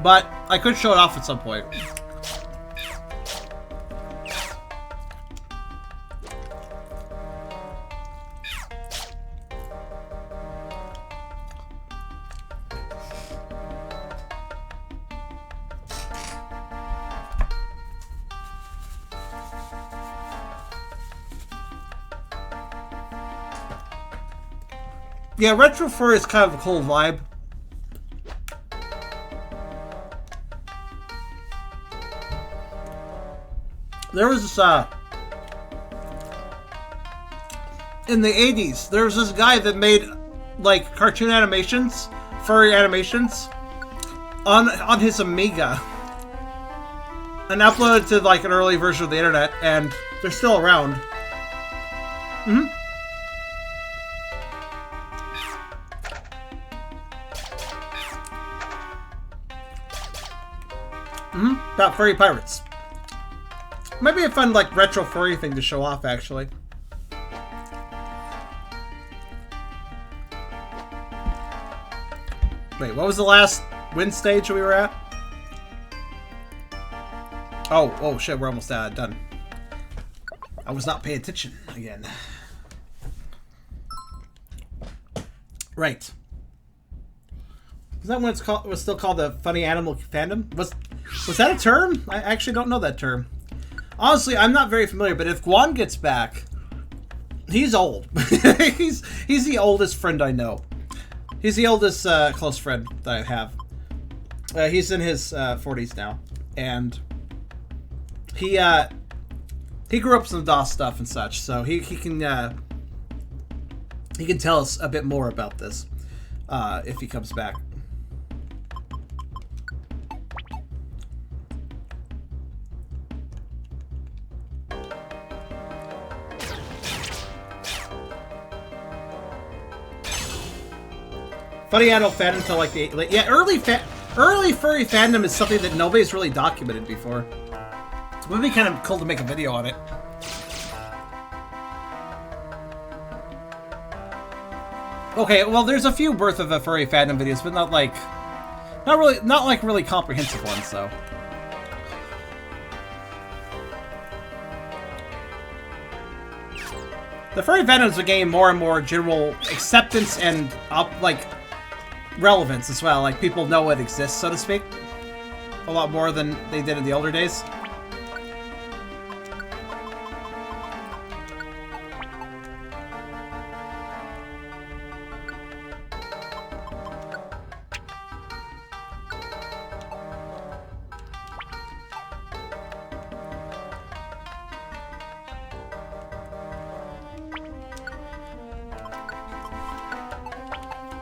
but I could show it off at some point. Yeah, retro fur is kind of a cool vibe. There was this, in the 80s, there was this guy that made, like, cartoon animations, furry animations, on his Amiga. And uploaded to, like, an early version of the internet, and they're still around. Mm-hmm. About furry pirates. Might be a fun, like, retro furry thing to show off, actually. Wait, what was the last win stage we were at? Oh shit, we're almost done. I was not paying attention again. Right. Is that when it was still called the funny animal fandom? Was that a term? I actually don't know that term. Honestly, I'm not very familiar, but if Guan gets back, he's old. he's the oldest friend I know. He's the oldest close friend that I have. He's in his 40s now, and he grew up some DOS stuff and such, so he can tell us a bit more about this if he comes back. Funny animal fandom until like the early furry fandom is something that nobody's really documented before. It would be kind of cool to make a video on it. Okay, well, there's a few worth of furry fandom videos, but not really comprehensive ones, though. The furry fandoms are gaining more and more general acceptance and like relevance as well. Like, people know it exists, so to speak, a lot more than they did in the older days.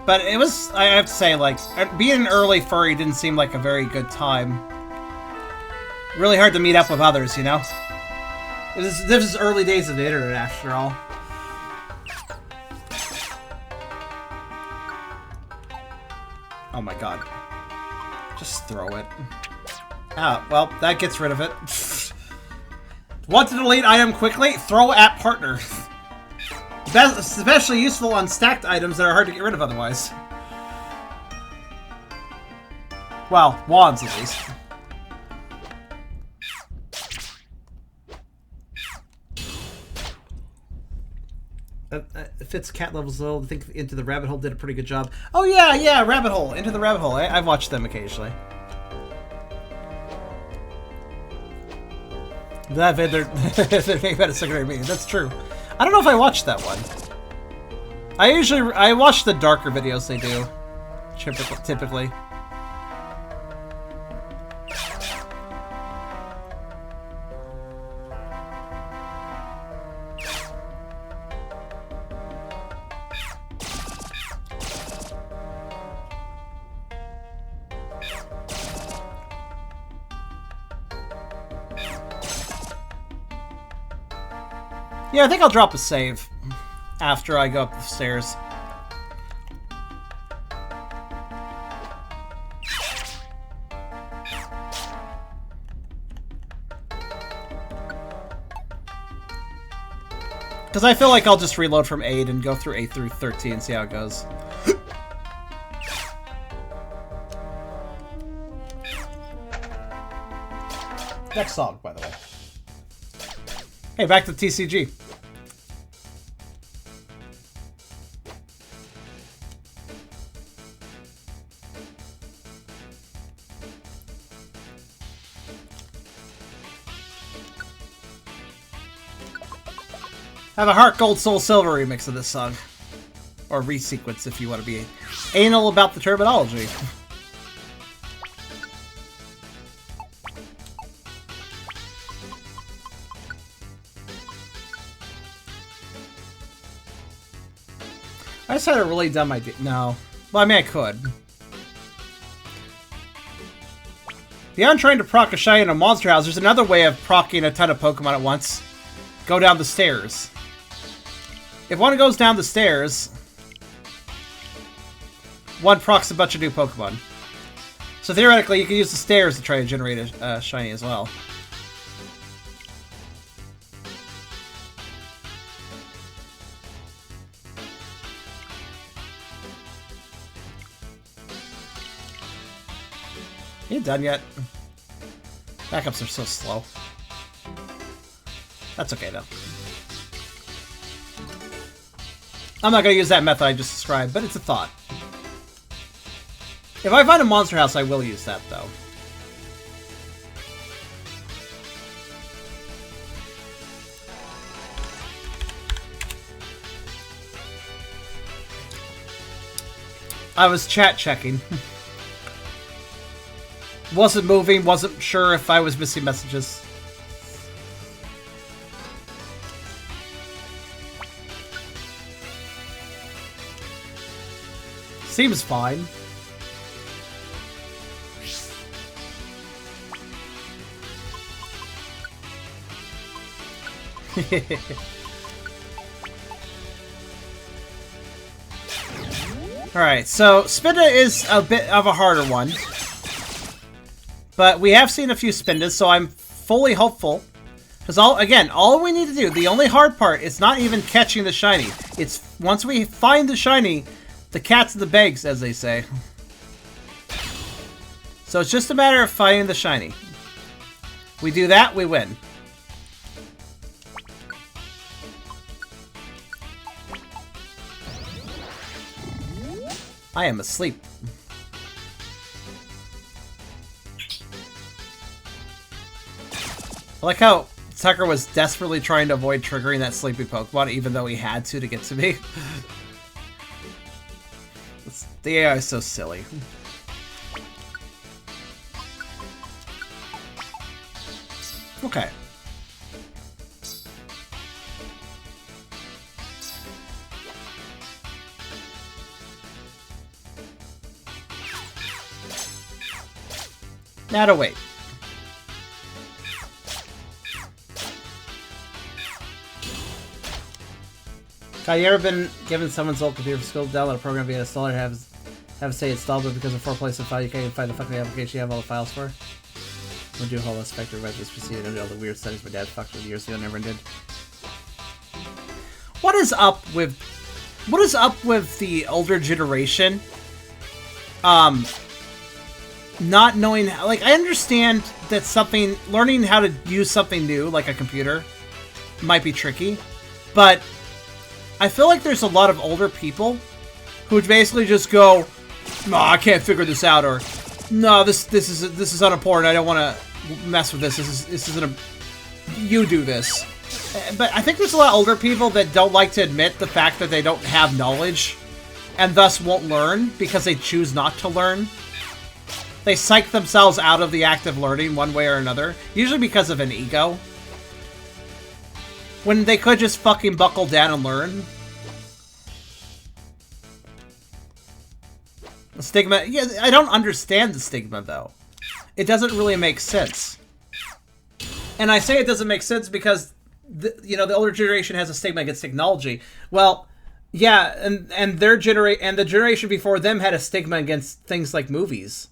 But it was, I have to say, like, being an early furry didn't seem like a very good time. Really hard to meet up with others, you know? This is early days of the internet, after all. Oh my god. Just throw it. Ah, well, that gets rid of it. Want to delete item quickly? Throw at partner. That's especially useful on stacked items that are hard to get rid of otherwise. Well, wands at least. Fitz cat levels low. I think Into the Rabbit Hole did a pretty good job. Oh yeah, Rabbit Hole, Into the Rabbit Hole. I've watched them occasionally. That they're thinking about a secondary meaning. That's true. I don't know if I watched that one. I watch the darker videos they do, typically. Yeah, I think I'll drop a save after I go up the stairs. Because I feel like I'll just reload from 8 and go through 8 through 13 and see how it goes. Next song, by the way. Hey, back to TCG. Have a Heart Gold Soul Silver remix of this song. Or resequence if you want to be anal about the terminology. I just had a really dumb idea. No. Well, I mean, I could. Beyond trying to proc a shiny in a monster house, there's another way of procking a ton of Pokemon at once. Go down the stairs. If one goes down the stairs, one procs a bunch of new Pokemon. So theoretically, you can use the stairs to try to generate a shiny as well. You done yet? Backups are so slow. That's okay, though. I'm not going to use that method I just described, but it's a thought. If I find a monster house, I will use that, though. I was chat checking. Wasn't moving, wasn't sure if I was missing messages. Seems fine. Alright, so Spinda is a bit of a harder one. But we have seen a few Spindas, so I'm fully hopeful. Because all we need to do, the only hard part, is not even catching the shiny. It's once we find the shiny, the cat's in the bags, as they say. So it's just a matter of finding the shiny. We do that, we win. I am asleep. I like how Tucker was desperately trying to avoid triggering that sleepy Pokemon, even though he had to get to me. The AI is so silly. Okay. Now to wait. You ever been given someone's old computer for school to download a program via installer and have say installed, but because of 4 places of file you can't even find the fucking application you have all the files for? I'm gonna do a whole spectrum about this PC and do all the weird settings my dad fucked with years ago never did. What is up with the older generation? Not knowing, like, I understand that learning how to use something new, like a computer, might be tricky, but I feel like there's a lot of older people who would basically just go, "No, I can't figure this out," or "No, this is unimportant. I don't want to mess with this. This isn't a. You do this." But I think there's a lot of older people that don't like to admit the fact that they don't have knowledge, and thus won't learn because they choose not to learn. They psych themselves out of the act of learning one way or another, usually because of an ego. When they could just fucking buckle down and learn. The stigma... Yeah, I don't understand the stigma, though. It doesn't really make sense. And I say it doesn't make sense because, the older generation has a stigma against technology. Well, yeah, and the generation before them had a stigma against things like movies.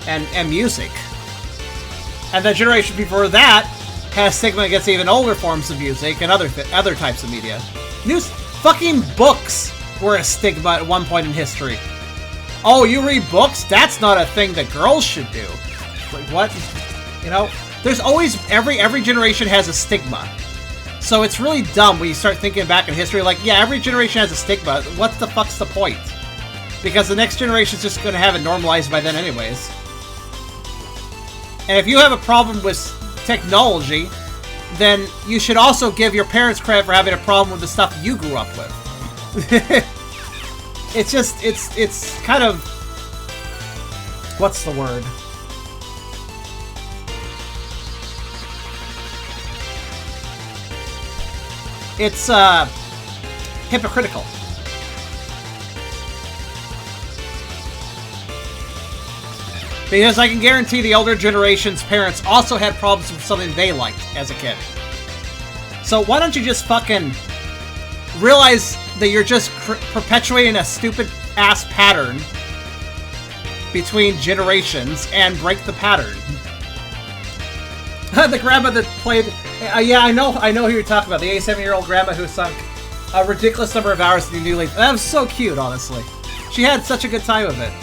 And music. And the generation before that has stigma against even older forms of music and other types of media. Fucking books were a stigma at one point in history. Oh, you read books? That's not a thing that girls should do. Like, what? There's always... Every generation has a stigma. So it's really dumb when you start thinking back in history, like, yeah, every generation has a stigma. What the fuck's the point? Because the next generation's just gonna have it normalized by then anyways. And if you have a problem with technology, then you should also give your parents credit for having a problem with the stuff you grew up with. It's kind of... What's the word? It's, hypocritical. Because I can guarantee the older generation's parents also had problems with something they liked as a kid. So why don't you just fucking realize that you're just perpetuating a stupid-ass pattern between generations and break the pattern? The grandma that played... yeah, I know who you're talking about. The 87-year-old grandma who sunk a ridiculous number of hours in the New Leaf. That was so cute, honestly. She had such a good time of it.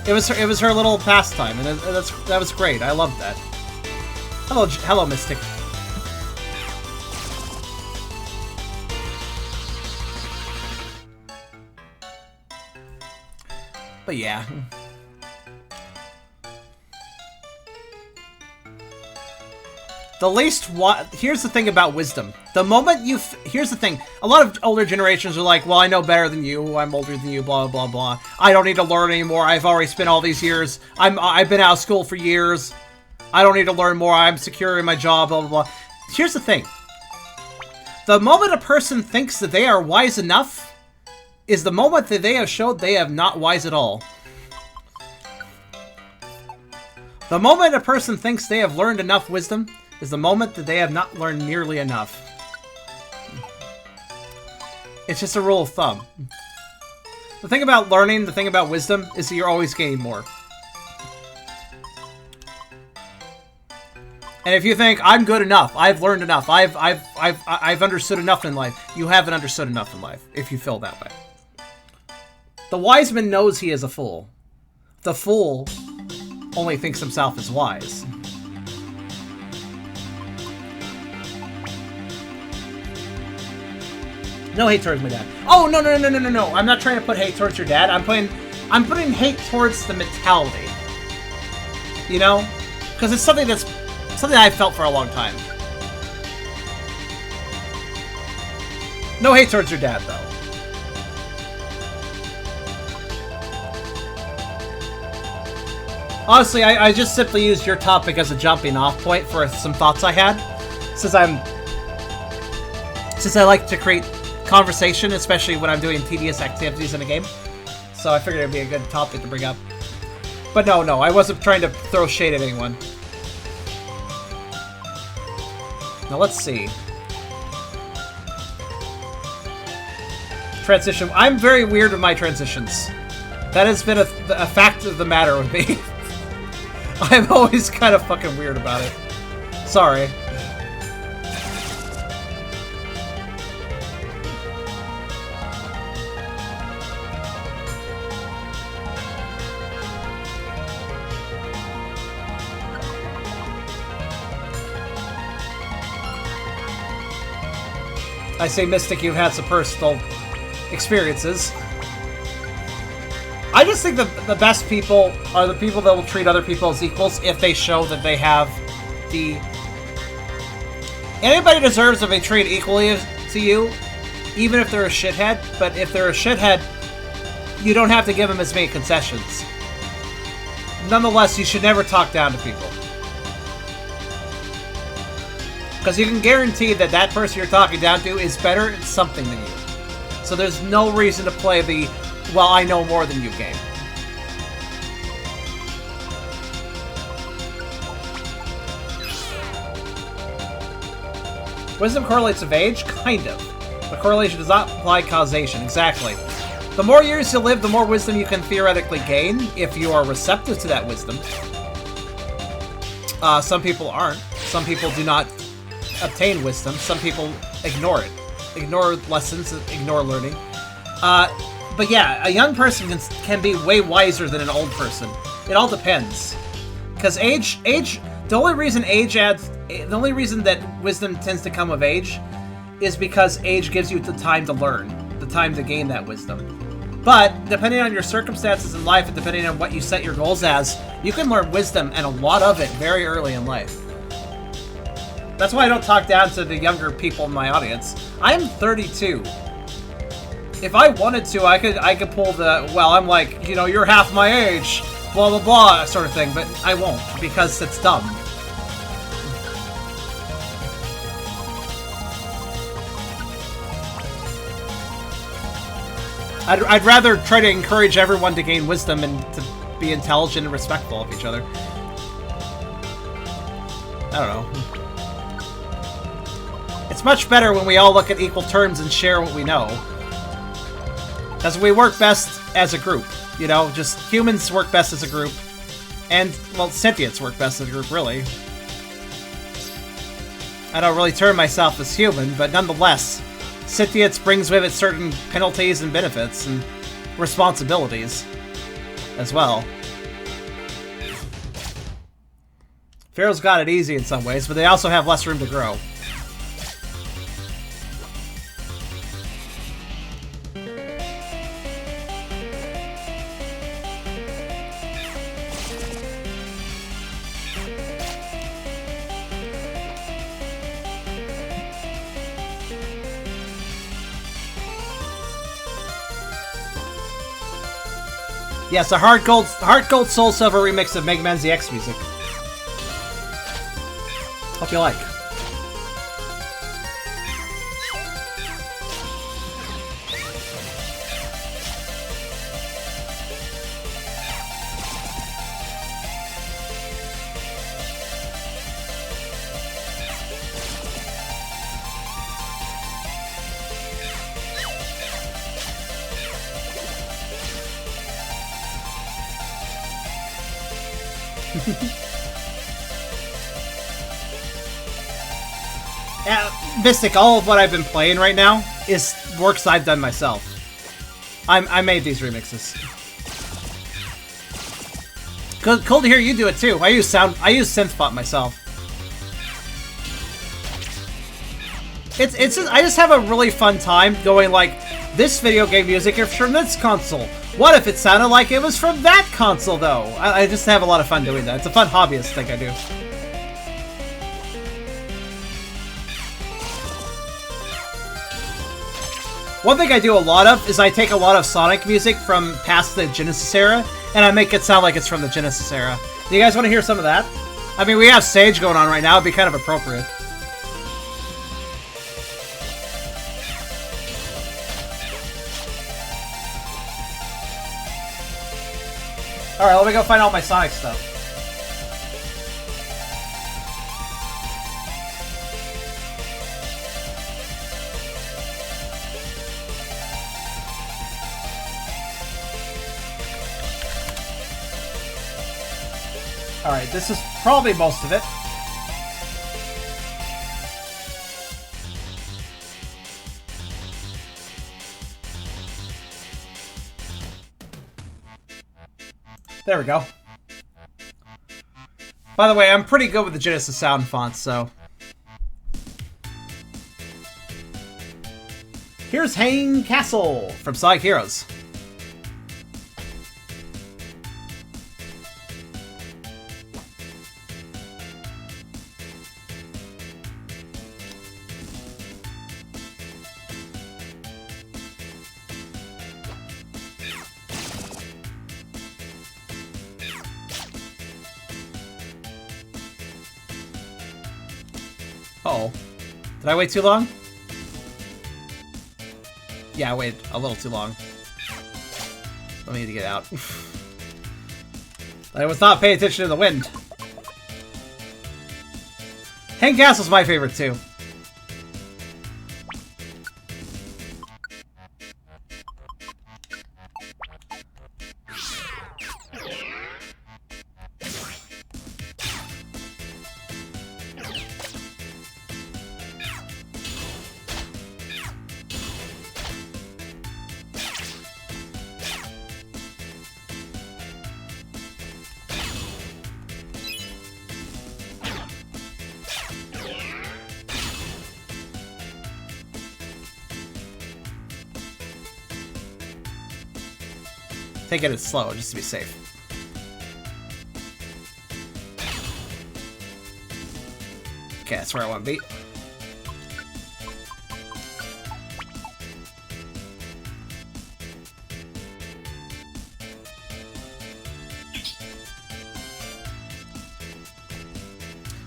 It was her little pastime, and that was great. I loved that. Hello, Mystic. But yeah. Here's the thing about wisdom. The moment here's the thing. A lot of older generations are like, well, I know better than you. I'm older than you, blah, blah, blah. I don't need to learn anymore. I've already spent all these years. I've been out of school for years. I don't need to learn more. I'm secure in my job, blah, blah, blah. Here's the thing. The moment a person thinks that they are wise enough is the moment that they have showed they have not wise at all. The moment a person thinks they have learned enough wisdom is the moment that they have not learned nearly enough. It's just a rule of thumb. The thing about learning, the thing about wisdom, is that you're always gaining more. And if you think, I'm good enough, I've learned enough, I've understood enough in life, you haven't understood enough in life, if you feel that way. The wise man knows he is a fool. The fool only thinks himself as wise. No hate towards my dad. Oh, no. I'm not trying to put hate towards your dad. I'm putting hate towards the mentality. You know? Because it's something I've felt for a long time. No hate towards your dad, though. Honestly, I just simply used your topic as a jumping off point for some thoughts I had. Since I like to create conversation, especially when I'm doing tedious activities in a game. So I figured it'd be a good topic to bring up. But no, I wasn't trying to throw shade at anyone. Now let's see. Transition. I'm very weird with my transitions. That has been a fact of the matter with me. I'm always kind of fucking weird about it. Sorry. I say Mystic, you've had some personal experiences. I just think the best people are the people that will treat other people as equals if they show that they have the... Anybody deserves to be treated equally to you, even if they're a shithead, but if they're a shithead, you don't have to give them as many concessions. Nonetheless, you should never talk down to people. Because you can guarantee that that person you're talking down to is better at something than you. So there's no reason to play the, well, I know more than you game. Wisdom correlates with age? Kind of. But correlation does not imply causation. Exactly. The more years you live, the more wisdom you can theoretically gain if you are receptive to that wisdom. Some people aren't. Some people do not obtain wisdom. Some people ignore it. Ignore lessons, ignore learning. But yeah, a young person can be way wiser than an old person. It all depends. Because the only reason that wisdom tends to come with age is because age gives you the time to learn, the time to gain that wisdom. But, depending on your circumstances in life and depending on what you set your goals as, you can learn wisdom and a lot of it very early in life. That's why I don't talk down to the younger people in my audience. I'm 32. If I wanted to, I could pull the, well, I'm like, you know, you're half my age, blah, blah, blah, sort of thing, but I won't, because it's dumb. I'd rather try to encourage everyone to gain wisdom and to be intelligent and respectful of each other. I don't know. It's much better when we all look at equal terms and share what we know. Because we work best as a group, you know? Just humans work best as a group. And, well, sentients work best as a group, really. I don't really term myself as human, but nonetheless, sentience brings with it certain penalties and benefits and responsibilities as well. Pharaoh's got it easy in some ways, but they also have less room to grow. Yes, a Heart Gold Soul Silver remix of Mega Man ZX music. Hope you like. Mystic, all of what I've been playing right now is works I've done myself. I made these remixes. Cool to hear you do it too. I use Synthbot myself. I just have a really fun time going like, this video game music is from this console. What if it sounded like it was from that console though? I just have a lot of fun doing that. It's a fun hobbyist thing I do. One thing I do a lot of is I take a lot of Sonic music from past the Genesis era, and I make it sound like it's from the Genesis era. Do you guys want to hear some of that? I mean, we have Sage going on right now, it'd be kind of appropriate. Alright, let me go find all my Sonic stuff. Alright, this is probably most of it. There we go. By the way, I'm pretty good with the Genesis sound fonts, so... Here's Hanging Castle from Sonic Heroes. Uh-oh. Did I wait too long? Yeah, I waited a little too long. I need to get out. I was not paying attention to the wind. Hanging Castle's my favorite too. Taking it slow, just to be safe. Okay, that's where I want to be.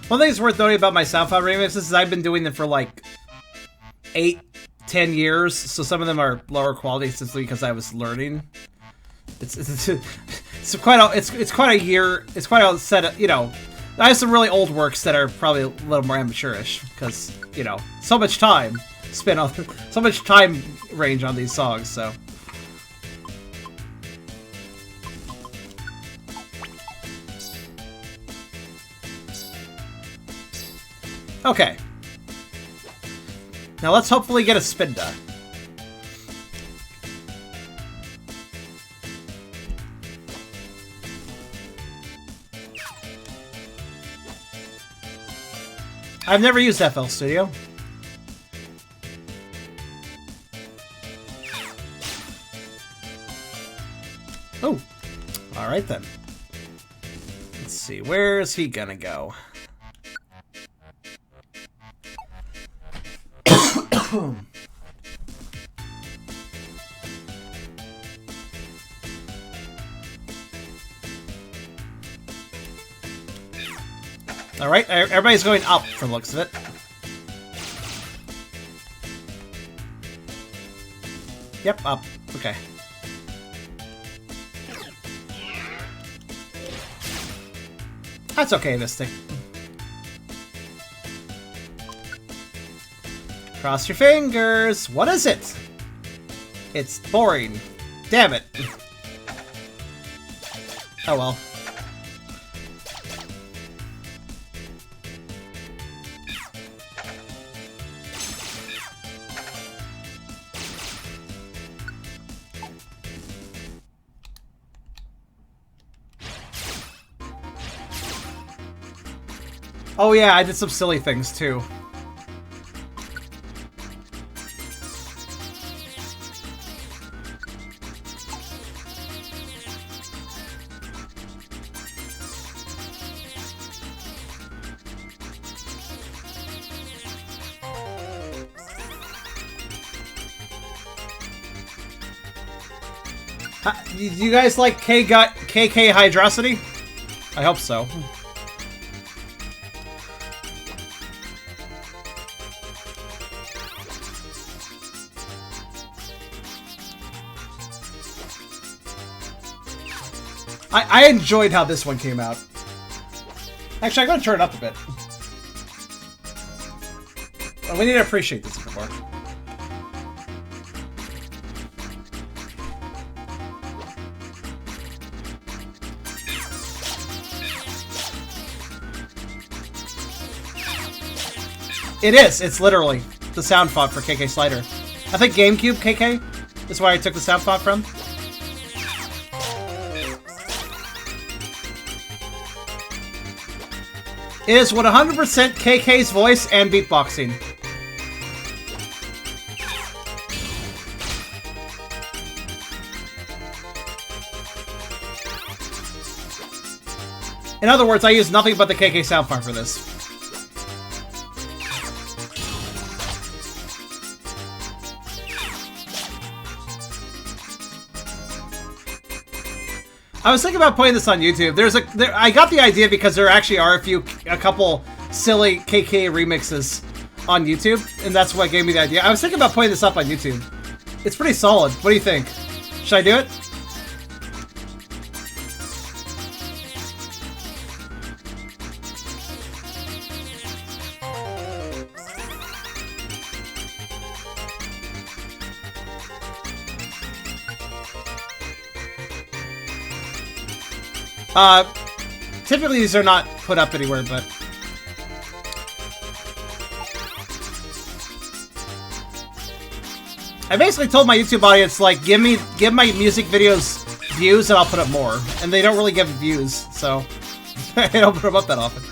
One thing that's worth noting about my SoundCloud remixes is I've been doing them for like 8-10 years, so some of them are lower quality simply because I was learning. It's quite a set of, you know, I have some really old works that are probably a little more amateurish because, you know, so much time spent on, so much time range on these songs, so. Okay. Now let's hopefully get a Spinda. I've never used FL Studio. Oh, all right then. Let's see, where is he gonna go? Alright, everybody's going up from the looks of it. Yep, up. Okay. That's okay, Mystic. Cross your fingers. What is it? It's boring. Damn it. Oh well. Oh yeah, I did some silly things too. Do you guys like KK Hydrosity? I hope so. I enjoyed how this one came out. Actually, I'm going to turn it up a bit. Oh, we need to appreciate this before. It is. It's literally the sound font for KK Slider. I think GameCube KK is where I took the sound font from. It is 100% KK's voice and beatboxing. In other words, I use nothing but the KK sound file for this. I was thinking about putting this on YouTube. I got the idea because there actually are a couple silly KK remixes on YouTube, and that's what gave me the idea. I was thinking about putting this up on YouTube. It's pretty solid. What do you think? Should I do it? Typically these are not put up anywhere, but... I basically told my YouTube audience, like, give my music videos views and I'll put up more. And they don't really give views, so... I don't put them up that often.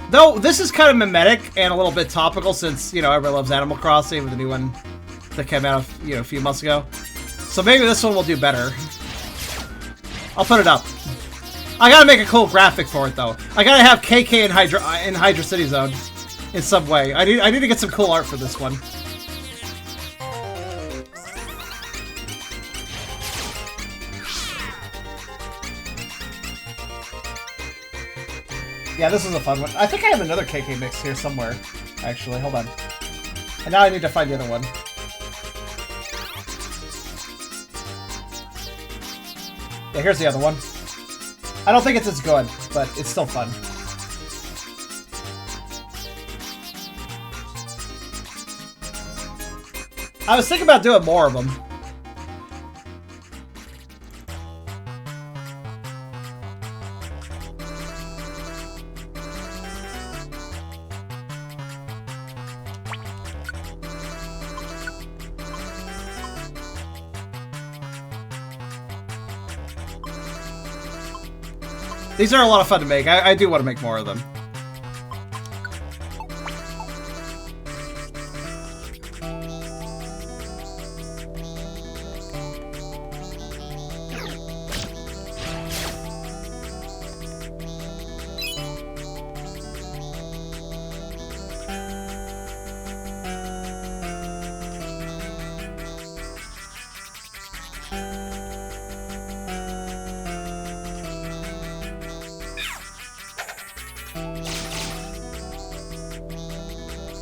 Though, this is kind of mimetic and a little bit topical since, you know, everybody loves Animal Crossing with the new one that came out, you know, a few months ago. So maybe this one will do better. I'll put it up. I gotta make a cool graphic for it, though. I gotta have KK in Hydra City Zone in some way. I need to get some cool art for this one. Yeah, this is a fun one. I think I have another KK mix here somewhere, actually. Hold on. And now I need to find the other one. Yeah, here's the other one. I don't think it's as good, but it's still fun. I was thinking about doing more of them. These are a lot of fun to make. I do want to make more of them.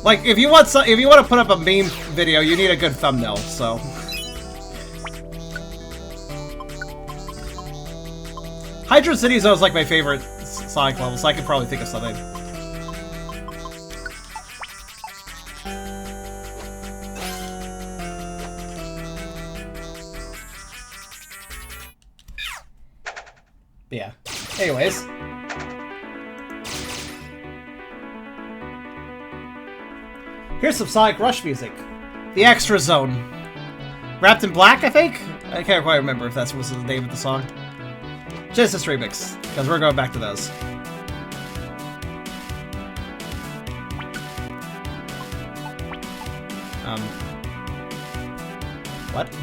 Like, if you want to put up a meme video, you need a good thumbnail, so. Hydra City Zone is like my favorite Sonic level, so I could probably think of something. Yeah. Anyways. Here's some Sonic Rush music. The Extra Zone. Wrapped in Black, I think? I can't quite remember if that was the name of the song. Genesis Remix, because we're going back to those. What?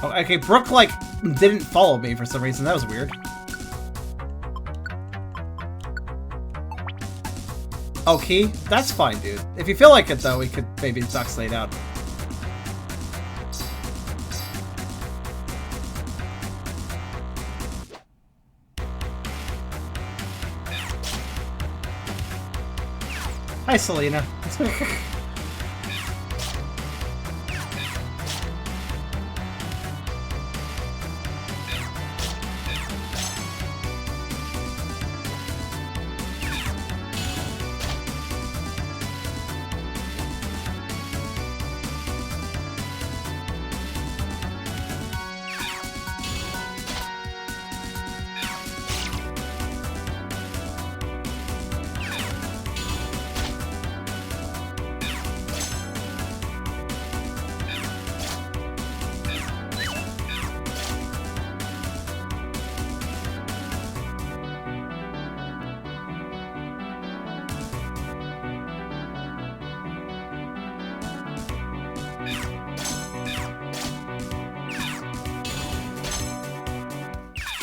Oh, okay, Brooke, like, didn't follow me for some reason. That was weird. Okay, that's fine, dude. If you feel like it, though, we could maybe Duxlate out. Hi, Selena.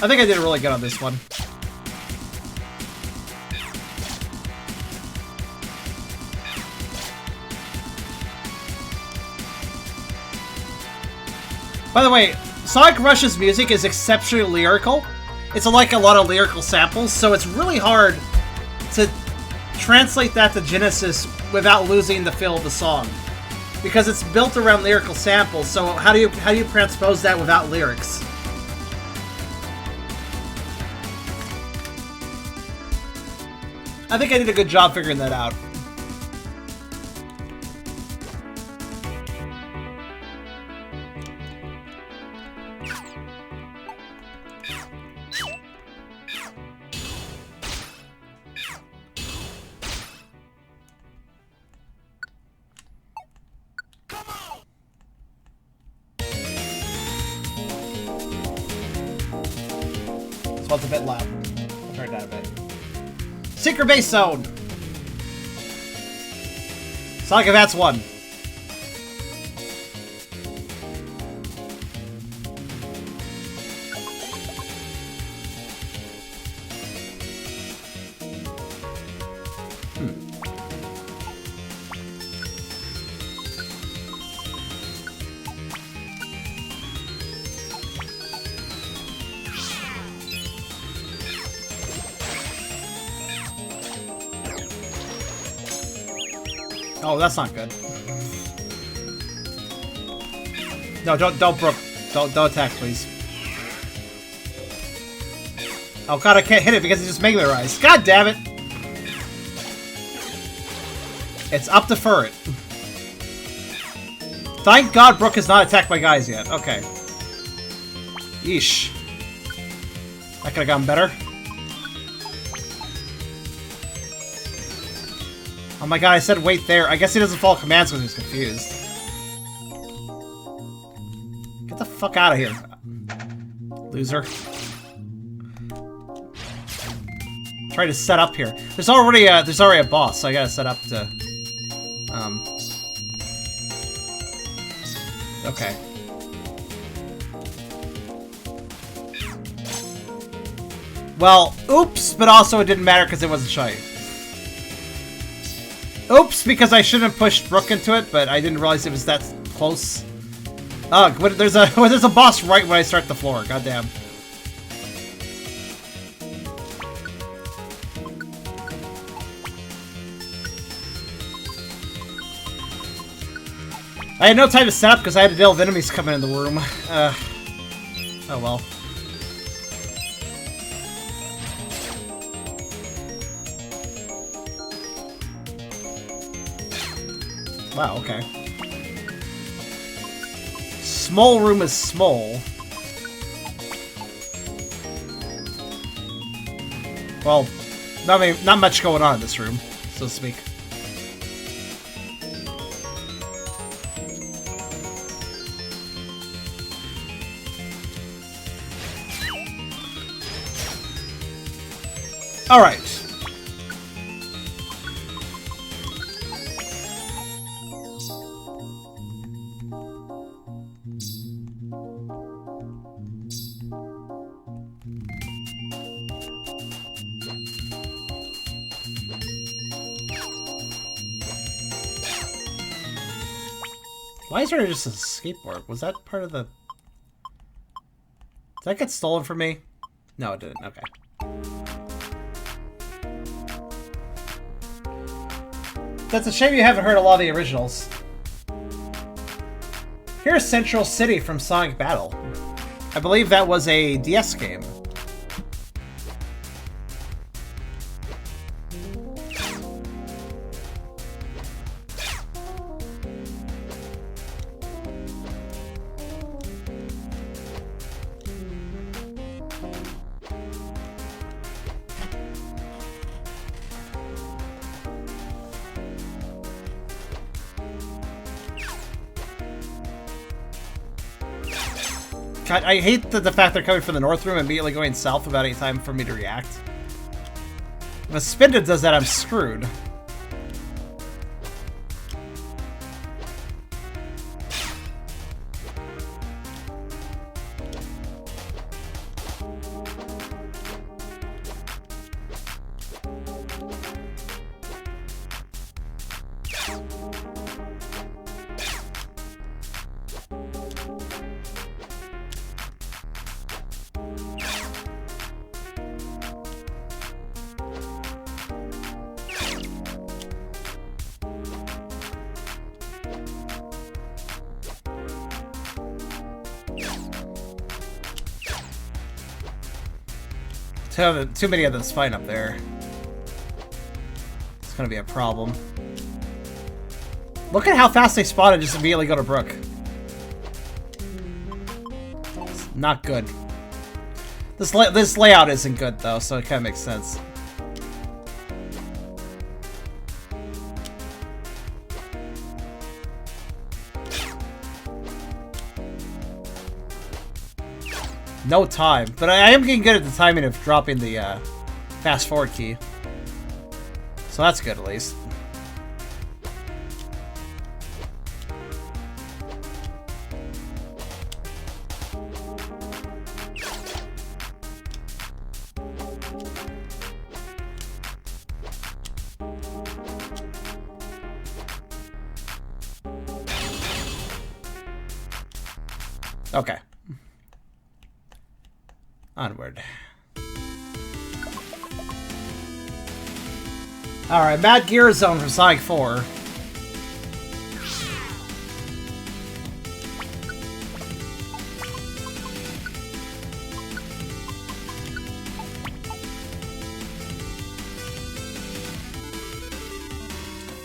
I think I did really good on this one. By the way, Sonic Rush's music is exceptionally lyrical. It's like a lot of lyrical samples, so it's really hard to translate that to Genesis without losing the feel of the song. Because it's built around lyrical samples, so how do you transpose that without lyrics? I think I did a good job figuring that out. So it's a bit loud. I'll turn it down a bit. Secret Base Zone! Sonic Advance 1. Oh, that's not good. No, don't, Brooke. Don't attack, please. Oh god, I can't hit it because it's just Mega Rise. God damn it! It's up to Furret. Thank God Brooke has not attacked my guys yet. Okay. Yeesh. That could've gone better. Oh my god, I said wait there. I guess he doesn't follow commands because he's confused. Get the fuck out of here. Loser. Try to set up here. There's already a boss, so I gotta set up to okay. Well, oops, but also it didn't matter because it wasn't shy. Oops, because I shouldn't have pushed Brooke into it, but I didn't realize it was that close. Ugh, there's a boss right when I start the floor. Goddamn. I had no time to set up because I had to deal with enemies coming in the room. Oh well. Wow, okay. Small room is small. Well, not much going on in this room, so to speak. Alright. Why is there just a skateboard? Was that part of the... Did that get stolen from me? No, it didn't. Okay. That's a shame you haven't heard a lot of the originals. Here's Central City from Sonic Battle. I believe that was a DS game. God, I hate the fact they're coming from the north room and immediately going south without any time for me to react. When Spinda does that, I'm screwed. Too many of those fighting up there. It's gonna be a problem. Look at how fast they spawn and just immediately go to Brook. It's not good. This layout isn't good though, so it kind of makes sense. No time, but I am getting good at the timing of dropping the fast forward key. So that's good at least. Okay. Onward. Alright, Mad Gear Zone from Sonic 4.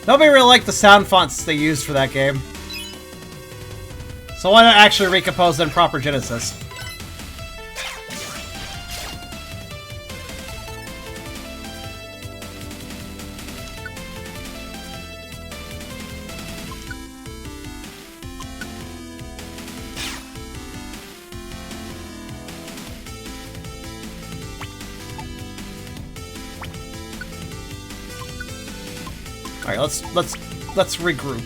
Nobody really liked the sound fonts they used for that game. So why not actually recompose them in proper Genesis? Alright, let's regroup.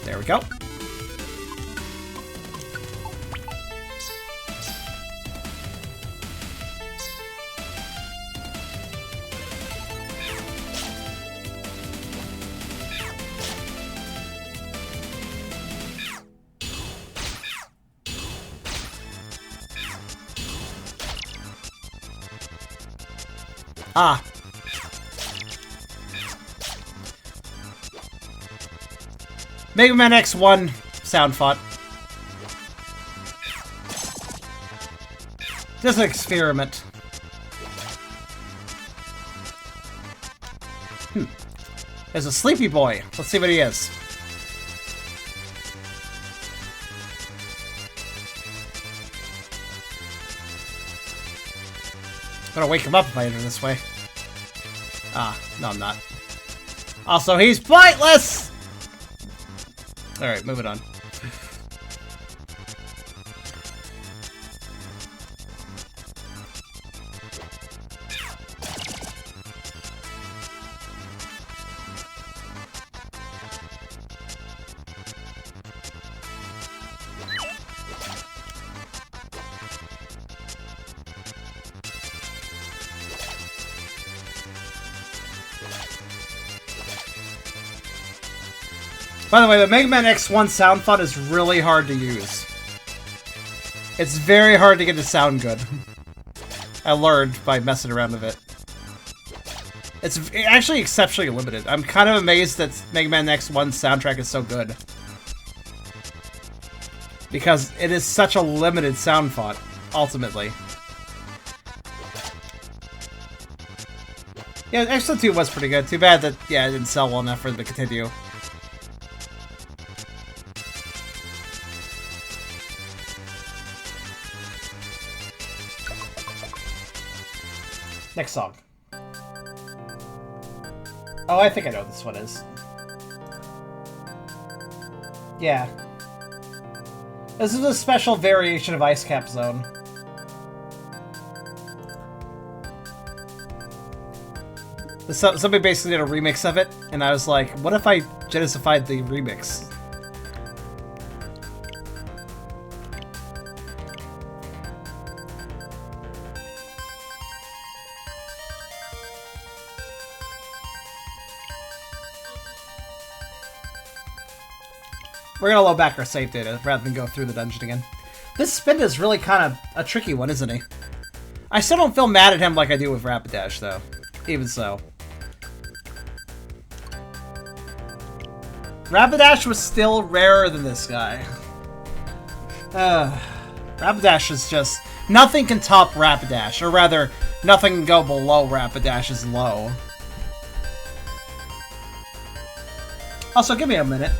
There we go. Ah. Mega Man X1 sound font. Just an experiment. There's a sleepy boy. Let's see what he is. I'm gonna wake him up if I enter this way. Ah, no I'm not. Also, he's pointless! Alright, moving on. By the way, the Mega Man X1 sound font is really hard to use. It's very hard to get it to sound good. I learned by messing around with it. It's actually exceptionally limited. I'm kind of amazed that Mega Man X1 soundtrack is so good. Because it is such a limited sound font, ultimately. Yeah, X1 2 was pretty good. Too bad that, yeah, it didn't sell well enough for them to continue. Next song. Oh, I think I know what this one is. Yeah. This is a special variation of Ice Cap Zone. Somebody basically did a remix of it, and I was like, what if I Genesified the remix? We're gonna load back our save data rather than go through the dungeon again. This spin is really kind of a tricky one, isn't he? I still don't feel mad at him like I do with Rapidash, though. Even so. Rapidash was still rarer than this guy. Rapidash is just... Nothing can top Rapidash, or rather, nothing can go below Rapidash's low. Also, give me a minute.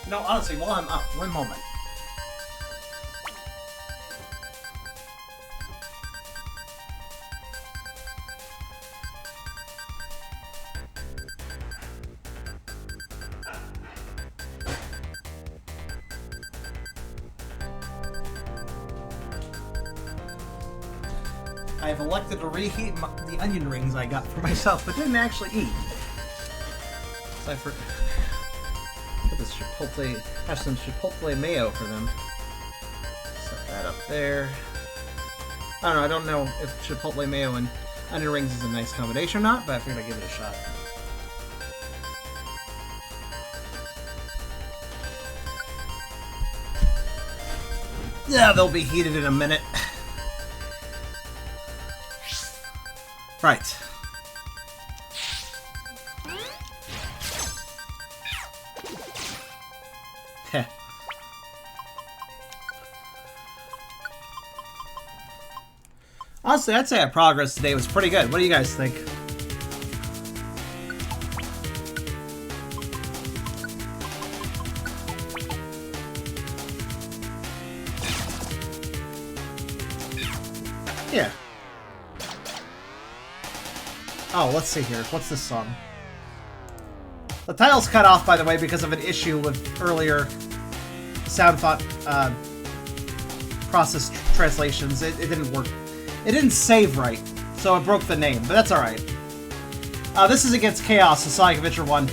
No, honestly, while I'm up, one moment. I've elected to reheat the onion rings I got for myself, but didn't actually eat. So I forgot. Put this chipotle, have some chipotle mayo for them. Set that up there. I don't know. I don't know if chipotle mayo and onion rings is a nice combination or not, but I figured I'd give it a shot. Yeah, they'll be heated in a minute. Right. Heh. Honestly, I'd say our progress today was pretty good. What do you guys think? Yeah. Oh, let's see here. What's this song? The title's cut off, by the way, because of an issue with earlier sound thought process translations. It didn't work. It didn't save right, so it broke the name, but that's alright. This is against Chaos, the Sonic Adventure 1.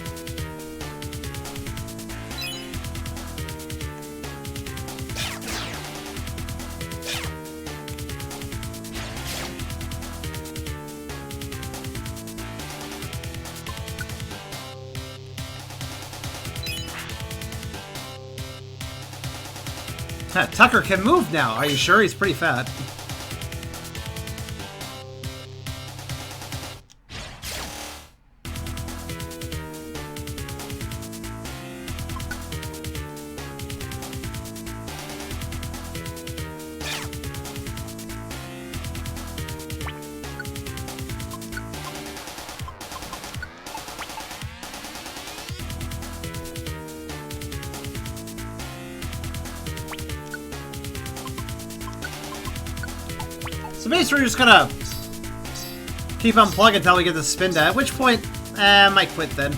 Tucker can move now. Are you sure? He's pretty fat. So basically, we're just gonna keep unplugging until we get the spin down, at which point, I might quit then.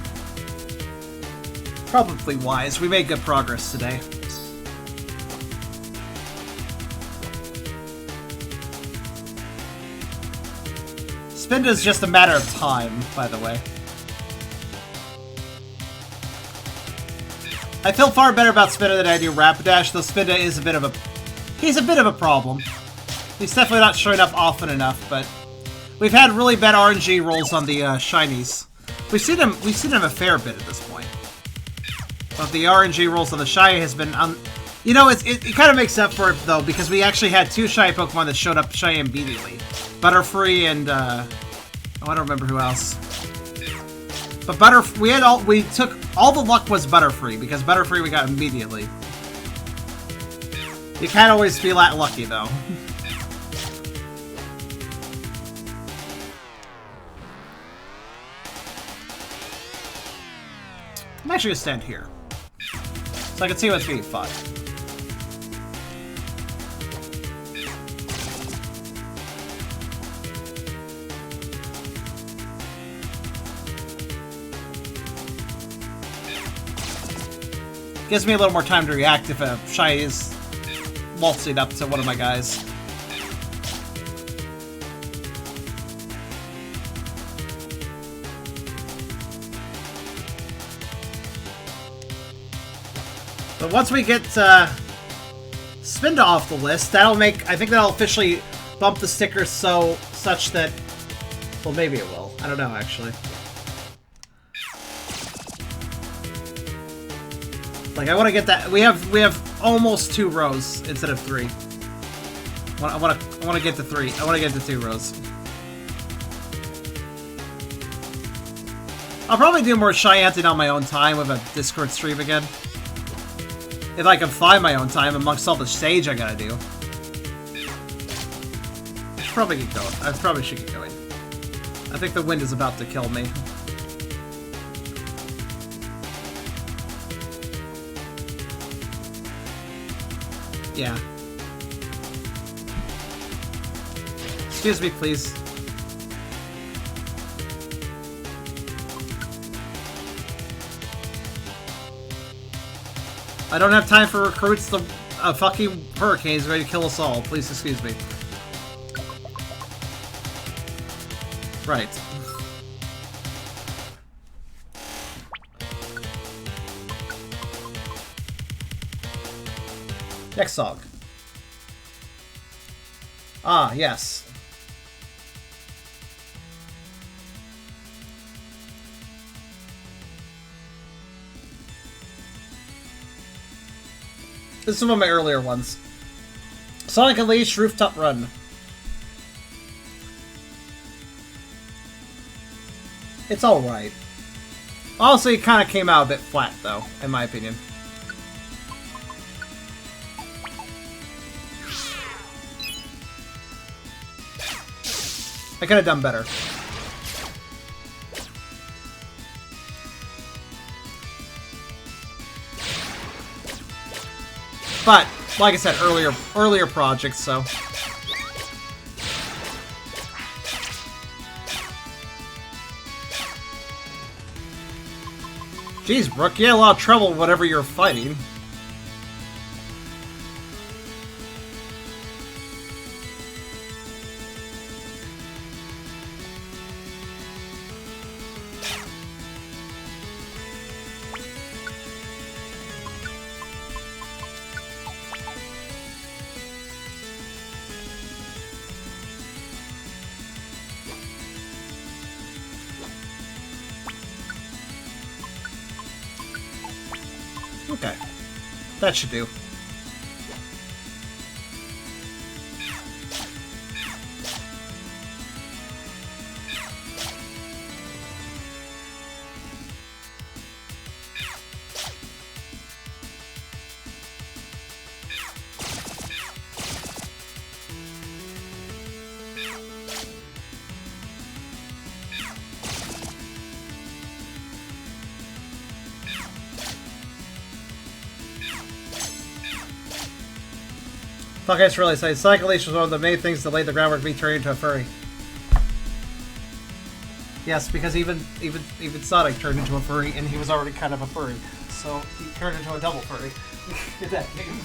Probably wise. We made good progress today. Spinda is just a matter of time, by the way. I feel far better about Spinda than I do Rapidash, though Spinda is a bit of a... He's a bit of a problem. He's definitely not showing up often enough, but we've had really bad RNG rolls on the shinies. We've seen him a fair bit at this point, but the RNG rolls on the shiny has been you know, it kind of makes up for it though, because we actually had two shiny Pokemon that showed up shiny immediately, Butterfree and oh, I don't remember who else. But we took all the luck was Butterfree, because Butterfree we got immediately. You can't always feel that lucky though. I'm actually gonna stand here, so I can see what's being fought. Gives me a little more time to react if a shiny is waltzing up to one of my guys. But once we get Spinda off the list, that'll make, I think that'll officially bump the sticker such that, well, maybe it will. I don't know, actually. Like, I want to get that. We have almost 2 rows instead of 3. I want to get to 3. I want to get to 2 rows. I'll probably do more shy hunting on my own time with a Discord stream again. If I can find my own time amongst all the stage I gotta do. I should probably get going. I probably should get going. I think the wind is about to kill me. Yeah. Excuse me, please. I don't have time for recruits. The fucking hurricane is ready to kill us all. Please excuse me. Right. Next song. Ah, yes. This is one of my earlier ones. Sonic Unleashed Rooftop Run. It's alright. Honestly, it kind of came out a bit flat, though, in my opinion. I could have done better. But, like I said, earlier projects, so. Jeez, Brooke, you had a lot of trouble whatever you're fighting. Okay. That should do. Fuck, I just realized Sonic Unleashed was one of the main things that laid the groundwork for me turning into a furry. Yes, because even Sonic turned into a furry, and he was already kind of a furry. So he turned into a double furry. Get that game.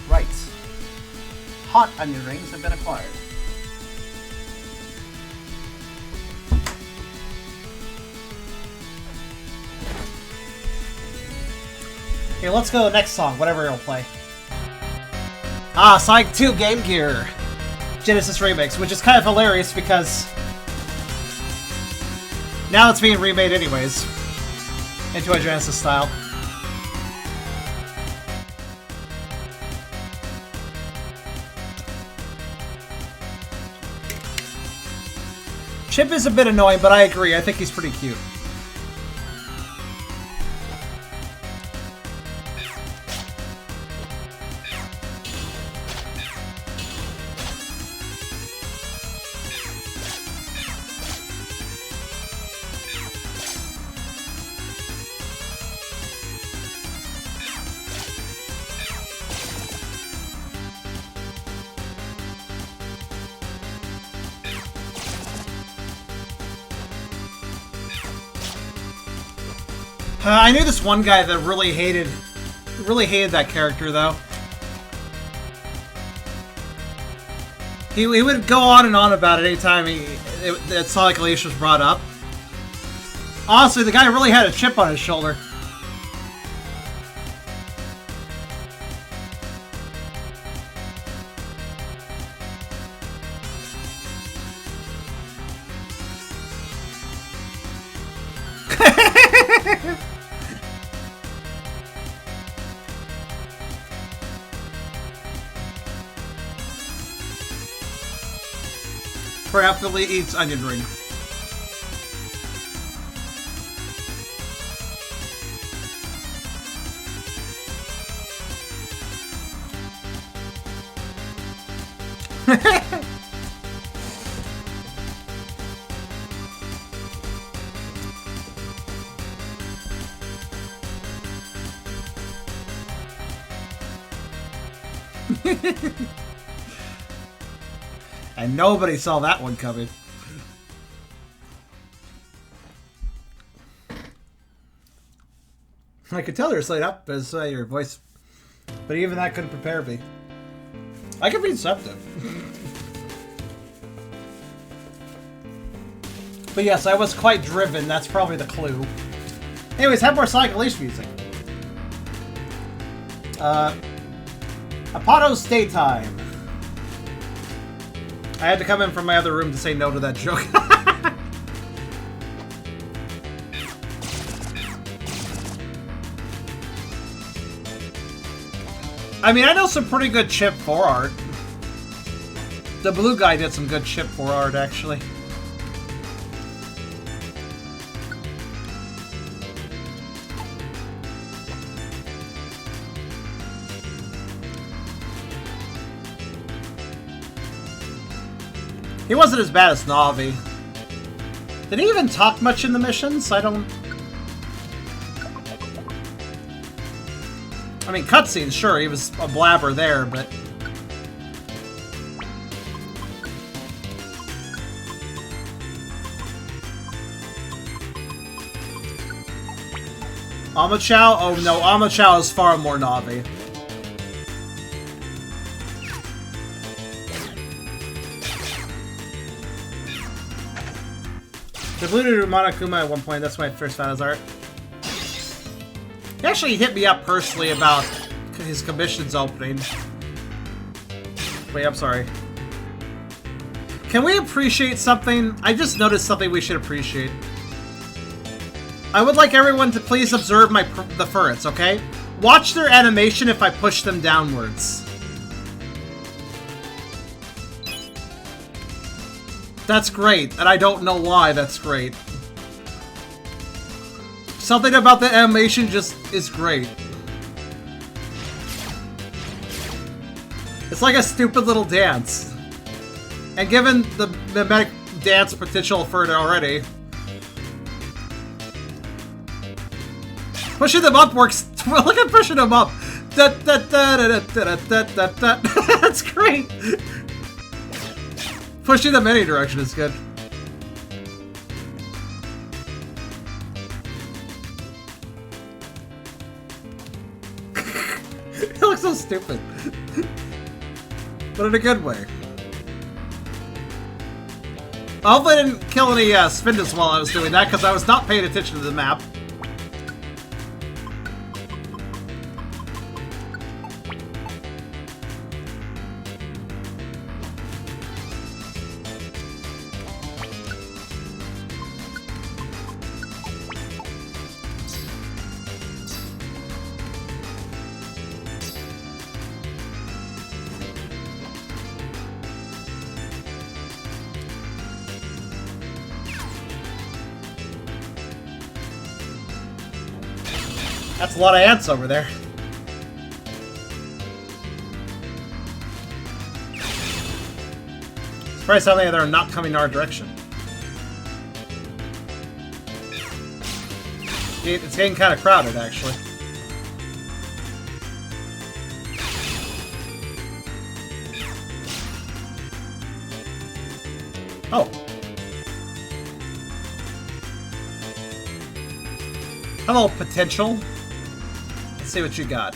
Right. Hot onion rings have been acquired. Okay, let's go to the next song, whatever it'll play. Ah, Sonic 2 Game Gear Genesis Remix, which is kind of hilarious because now it's being remade anyways into a Genesis style. Chip is a bit annoying, but I agree. I think he's pretty cute. I knew this one guy that really hated that character, though. He would go on and on about it anytime that Sonic Unleashed was brought up. Honestly, the guy really had a chip on his shoulder. Preferably eats onion ring. And nobody saw that one coming. I could tell you're slayed up as your voice, but even that couldn't prepare me. I could be deceptive. But yes, I was quite driven. That's probably the clue. Anyways, have more Sonic Unleashed music. Apato's Stay Time. I had to come in from my other room to say no to that joke. I mean, I know some pretty good chip 4 art. The blue guy did some good chip 4 art, actually. He wasn't as bad as Navi. Did he even talk much in the missions? I don't... I mean, cutscenes, sure, he was a blabber there, but... Amachao? Oh no, Amachao is far more Navi. The Blue to Monokuma at one point, that's my first fan as art. He actually hit me up personally about his commissions opening. Wait, I'm sorry. Can we appreciate something? I just noticed something we should appreciate. I would like everyone to please observe the ferrets, okay? Watch their animation if I push them downwards. That's great, and I don't know why that's great. Something about the animation just is great. It's like a stupid little dance. And given the mimetic dance potential for it already, pushing them up works. Look at pushing them up. That's great. Pushing them any direction is good. It looks so stupid. But in a good way. I hope I didn't kill any Spindles while I was doing that, because I was not paying attention to the map. That's a lot of ants over there. Surprised how many of them are not coming in our direction. It's getting kind of crowded, actually. Oh. Hello, potential. Let's see what you got.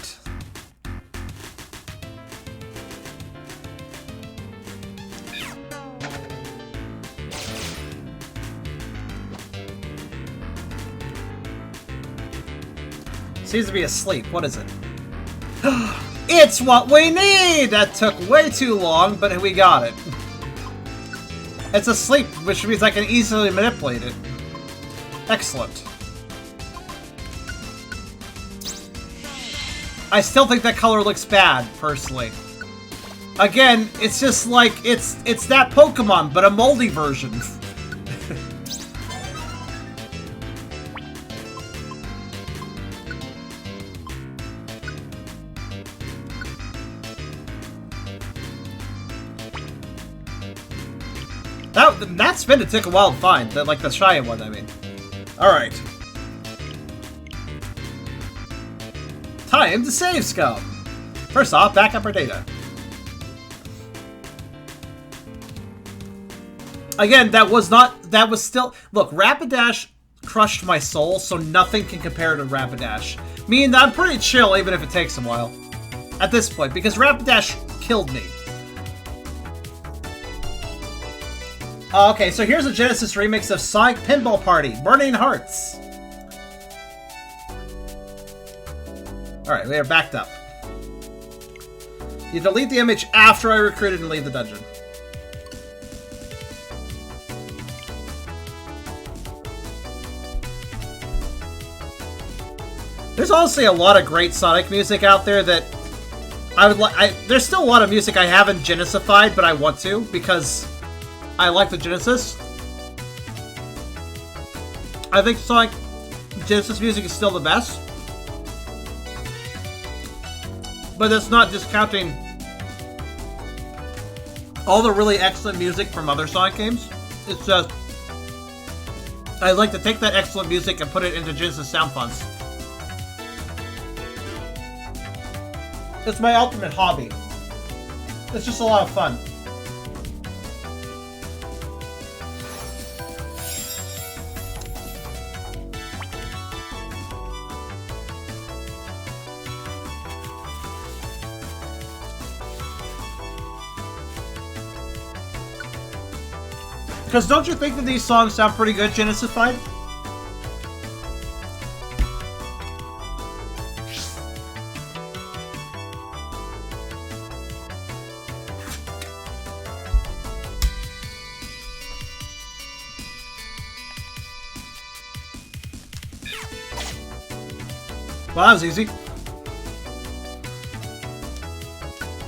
Seems to be asleep. What is it? It's what we need! That took way too long, but we got it. It's asleep, which means I can easily manipulate it. Excellent. I still think that color looks bad, personally. Again, it's just like, it's that Pokémon, but a moldy version. That spin, it took a while to find. Like the shy one, I mean. Alright. Time to save scum! First off, back up our data. Again, that was still... Look, Rapidash crushed my soul, so nothing can compare to Rapidash. Meaning that I'm pretty chill, even if it takes a while. At this point, because Rapidash killed me. Okay, so here's a Genesis remix of Sonic Pinball Party, Burning Hearts. Alright, we are backed up. You delete the image after I recruited and leave the dungeon. There's honestly a lot of great Sonic music out there that I would like. There's still a lot of music I haven't Genesified, but I want to, because I like the Genesis. I think Sonic Genesis music is still the best. But that's not discounting all the really excellent music from other Sonic games. It's just, I'd like to take that excellent music and put it into Genesis sound fonts. It's my ultimate hobby. It's just a lot of fun. Because don't you think that these songs sound pretty good, Genesified? Well, that was easy.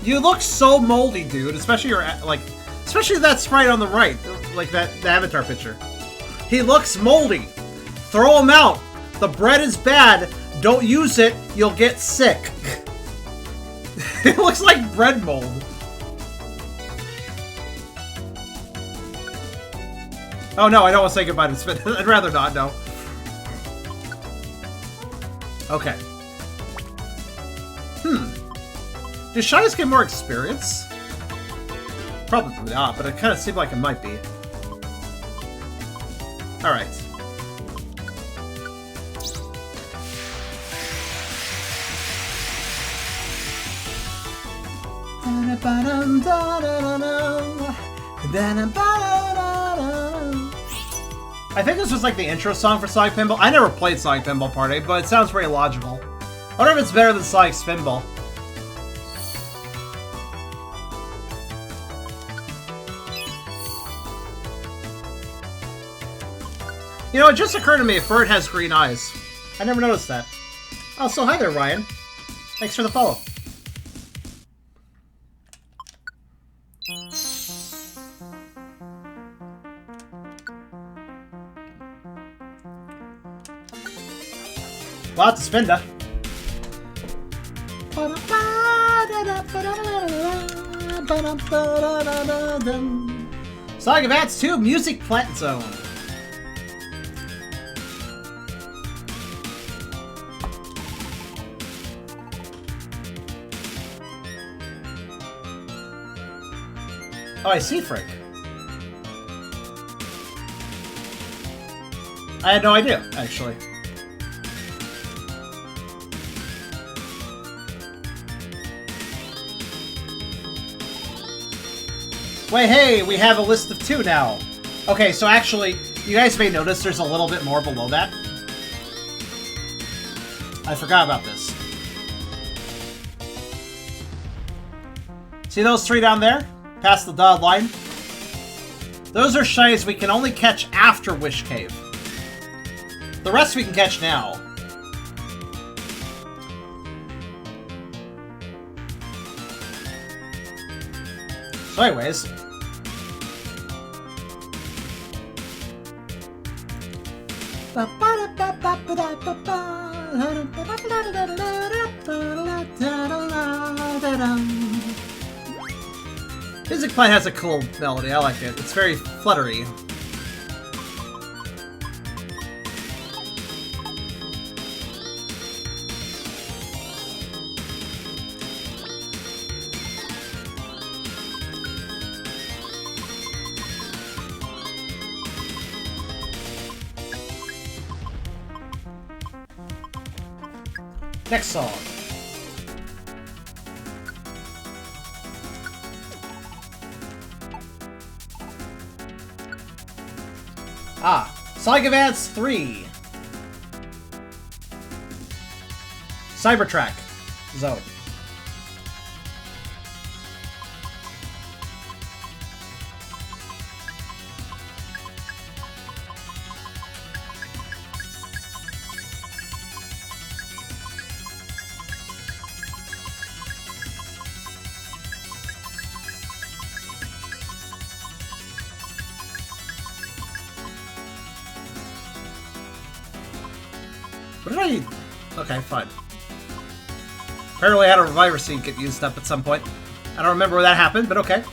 You look so moldy, dude. Especially your, like, especially that sprite on the right. Like the avatar picture. He looks moldy. Throw him out. The bread is bad. Don't use it. You'll get sick. It looks like bread mold. Oh no, I don't want to say goodbye to Spin. I'd rather not, no. Okay. Do Shinies get more experience? Probably not, but it kind of seemed like it might be. Alright. I think this was like the intro song for Sonic Pinball. I never played Sonic Pinball Party, but it sounds very logical. I wonder if it's better than Sonic Spinball. You know, it just occurred to me if Bird has green eyes. I never noticed that. Oh, so hi there, Ryan. Thanks for the follow. Lots of Spinda. Sonic Advance 2 Music Plant Zone. Oh, I see, Frank. I had no idea, actually. Wait, hey, we have a list of 2 now. Okay, so actually, you guys may notice there's a little bit more below that. I forgot about this. See those 3 down there? Past the dotted line? Those are shinies we can only catch after Wish Cave. The rest we can catch now. So anyways. Music Plant has a cool melody, I like it. It's very fluttery. Next song. Sonic Advance 3. Cybertrack Zone. What did I... Okay, fine. Apparently I had a reviver seed get used up at some point. I don't remember where that happened, but okay.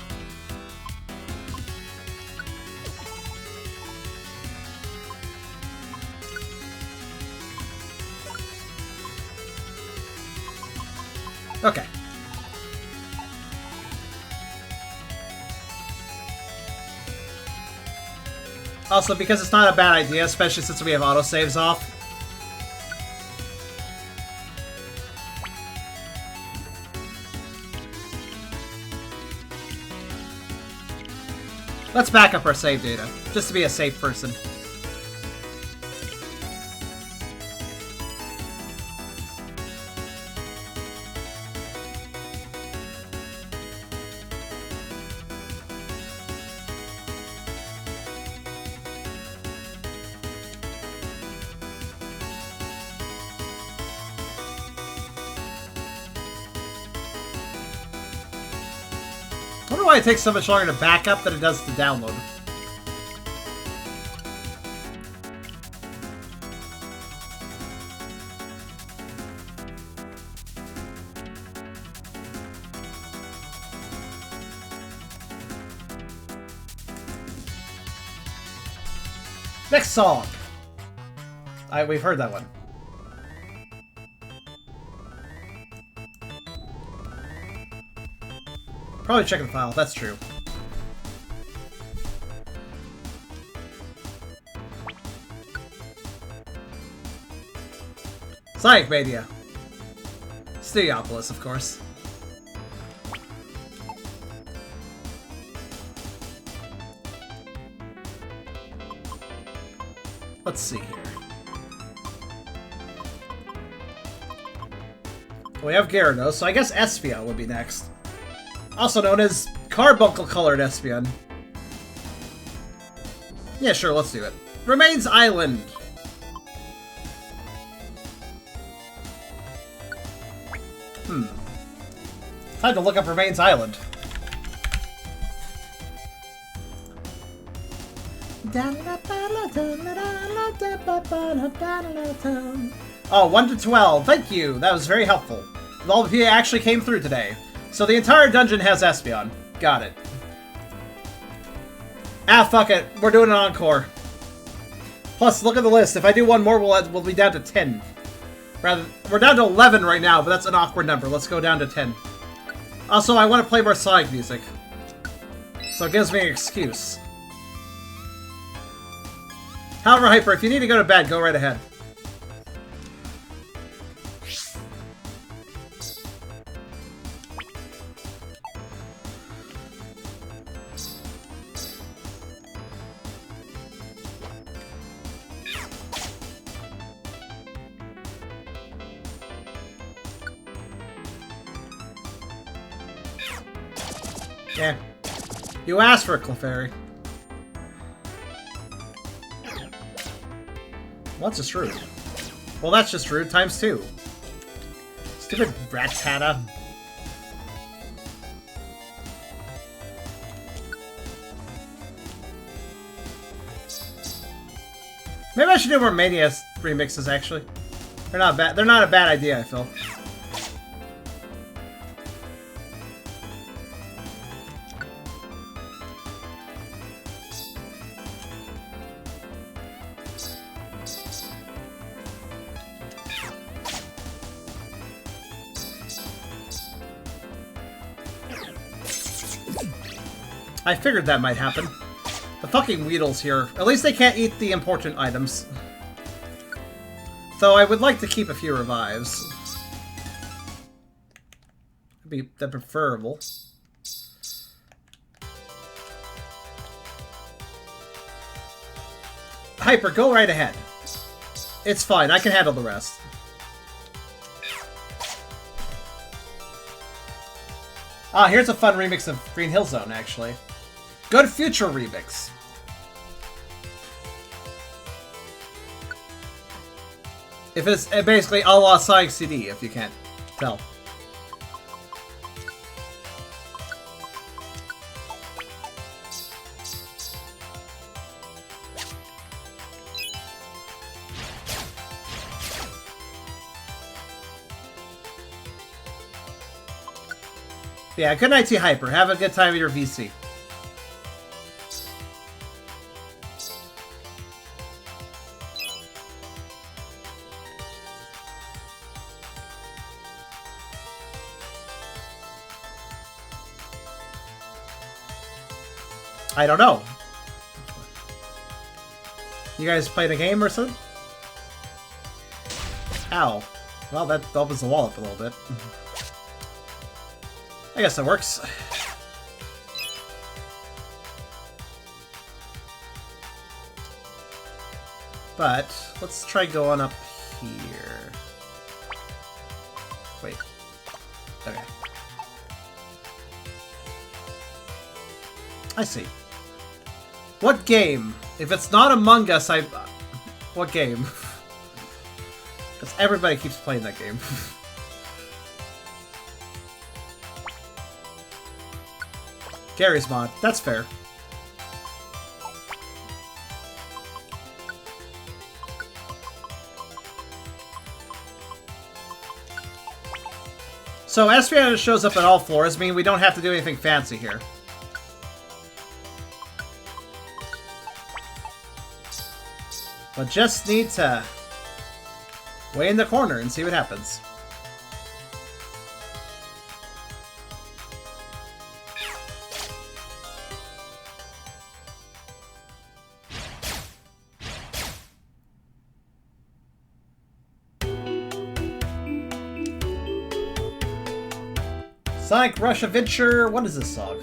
Okay. Also, because it's not a bad idea, especially since we have autosaves off. Let's back up our save data, just to be a safe person. I wonder why it takes so much longer to back up than it does to download. Next song! We've heard that one. Probably checking the file, that's true. Sonic Mania. Studiopolis, of course. Let's see here. We have Gyarados, so I guess Espeon would be next. Also known as Carbuncle-colored Espeon. Yeah, sure, let's do it. Remains Island. Time to look up Remains Island. Oh, 1 to 12. Thank you. That was very helpful. All of you actually came through today. So the entire dungeon has Espeon. Got it. Ah, fuck it. We're doing an encore. Plus, look at the list. If I do one more, we'll be down to 10. Rather, we're down to 11 right now, but that's an awkward number. Let's go down to 10. Also, I want to play more Sonic music. So it gives me an excuse. However, Hyper, if you need to go to bed, go right ahead. Yeah. You asked for a Clefairy. Well, that's just rude. Well, that's just rude times 2. Stupid Rattata. Maybe I should do more Mania remixes, actually. They're not bad. They're not a bad idea, I feel. I figured that might happen. The fucking Weedles here. At least they can't eat the important items. Though I would like to keep a few revives. That'd be the preferable. Hyper, go right ahead. It's fine, I can handle the rest. Ah, here's a fun remix of Green Hill Zone, actually. Good future remix. If it's basically a la Sonic CD, if you can't tell. Yeah, good night to you, Hyper. Have a good time at your VC. I don't know. You guys played a game or something? Ow. Well, that opens the wall up a little bit. I guess that works. But, let's try going up here. Wait. Okay. I see. What game? If it's not Among Us, what game? Because everybody keeps playing that game. Gary's mod. That's fair. So Espeon shows up at all floors, meaning we don't have to do anything fancy here. But just need to wait in the corner and see what happens. Sonic Rush Adventure, what is this song?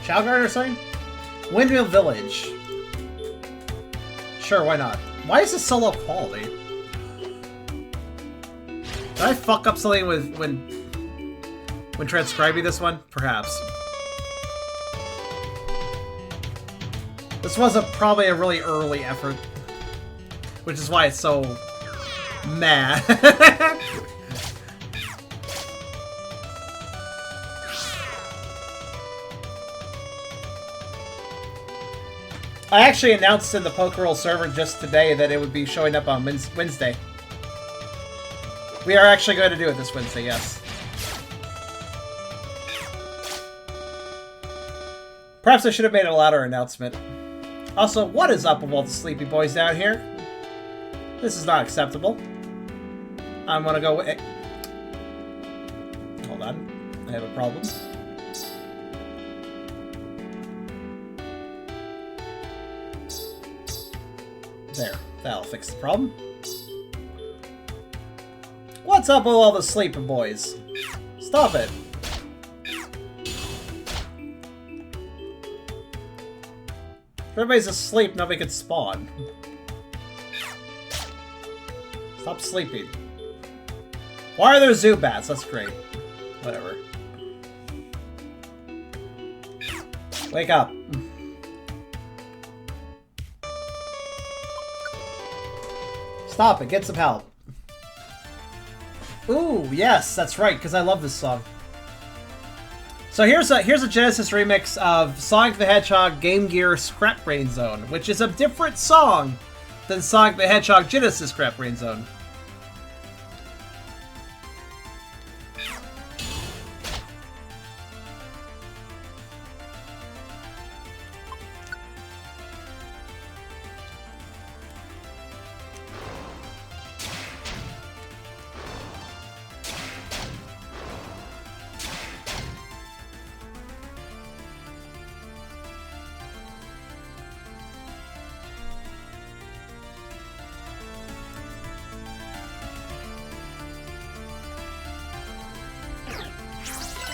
Chowguard or something? Windmill Village. Sure, why not? Why is this so low quality? Did I fuck up something with when transcribing this one? Perhaps. This was probably a really early effort, which is why it's so mad. I actually announced in the Pokerol server just today that it would be showing up on Wednesday. We are actually going to do it this Wednesday, yes. Perhaps I should have made a louder announcement. Also, what is up with all the sleepy boys down here? This is not acceptable. I'm gonna go... Hold on. I have a problem. There. That'll fix the problem. What's up with all the sleeping boys? Stop it. If everybody's asleep, nobody can spawn. Stop sleeping. Why are there Zubats? That's great. Whatever. Wake up. Stop it, get some help. Ooh, yes, that's right, because I love this song. So here's a Genesis remix of Sonic the Hedgehog Game Gear Scrap Brain Zone, which is a different song than Sonic the Hedgehog Genesis Scrap Brain Zone.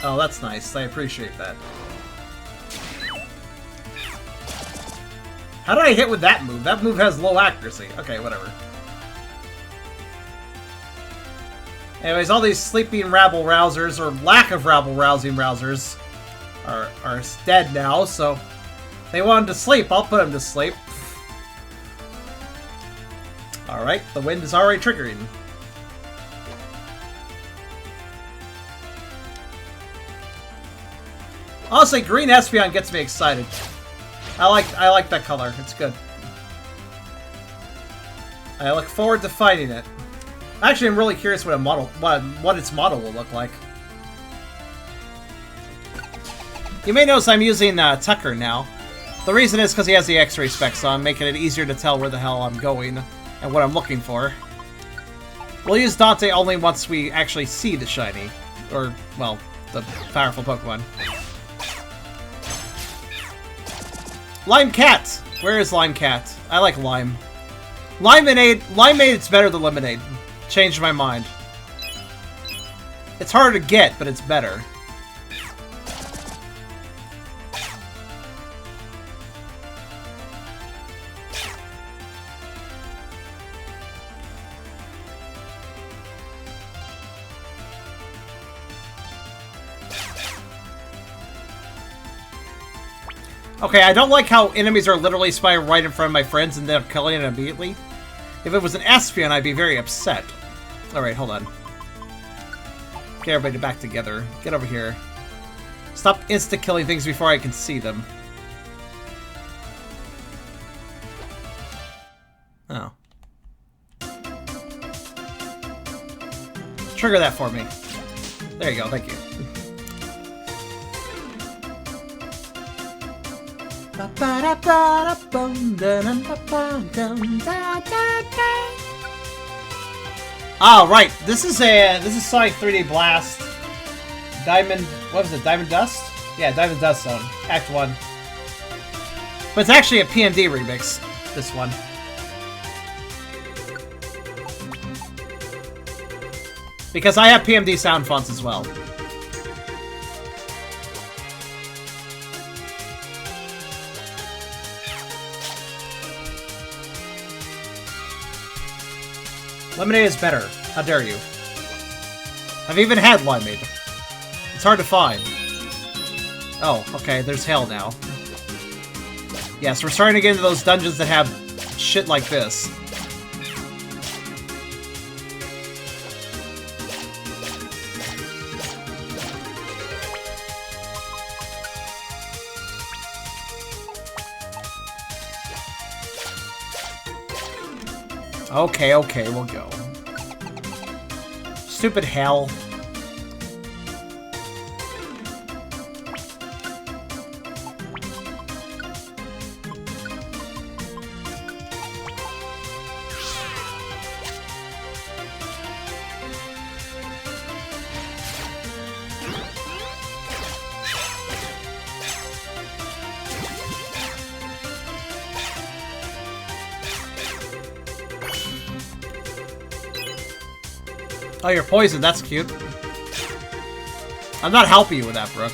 Oh, that's nice. I appreciate that. How did I hit with that move? That move has low accuracy. Okay, whatever. Anyways, all these sleeping rabble-rousers, or lack of rabble-rousing rousers, are dead now, so they wanted to sleep. I'll put them to sleep. Alright, the wind is already triggering. Honestly, green Espeon gets me excited. I like that color. It's good. I look forward to fighting it. Actually, I'm really curious what its model will look like. You may notice I'm using Tucker now. The reason is because he has the X-ray spec, so I'm making it easier to tell where the hell I'm going and what I'm looking for. We'll use Dante only once we actually see the shiny, or well, the powerful Pokemon. Lime Cat! Where is Lime Cat? I like Lime. Limeade's better than Lemonade. Changed my mind. It's harder to get, but it's better. Okay, I don't like how enemies are literally spying right in front of my friends and then killing it immediately. If it was an Espeon, I'd be very upset. Alright, hold on. Get everybody back together. Get over here. Stop insta-killing things before I can see them. Oh. Trigger that for me. There you go, thank you. Ah, right. This is Sonic 3D Blast. Diamond. What was it? Diamond Dust? Yeah, Diamond Dust Zone. Act 1. But it's actually a PMD remix. This one. Because I have PMD sound fonts as well. Lemonade is better. How dare you? I've even had Limeade. It's hard to find. Oh, okay, there's hell now. Yes, we're starting to get into those dungeons that have shit like this. Okay, okay, we'll go. Stupid hell. Oh, you're poisoned. That's cute. I'm not helping you with that, Brooke.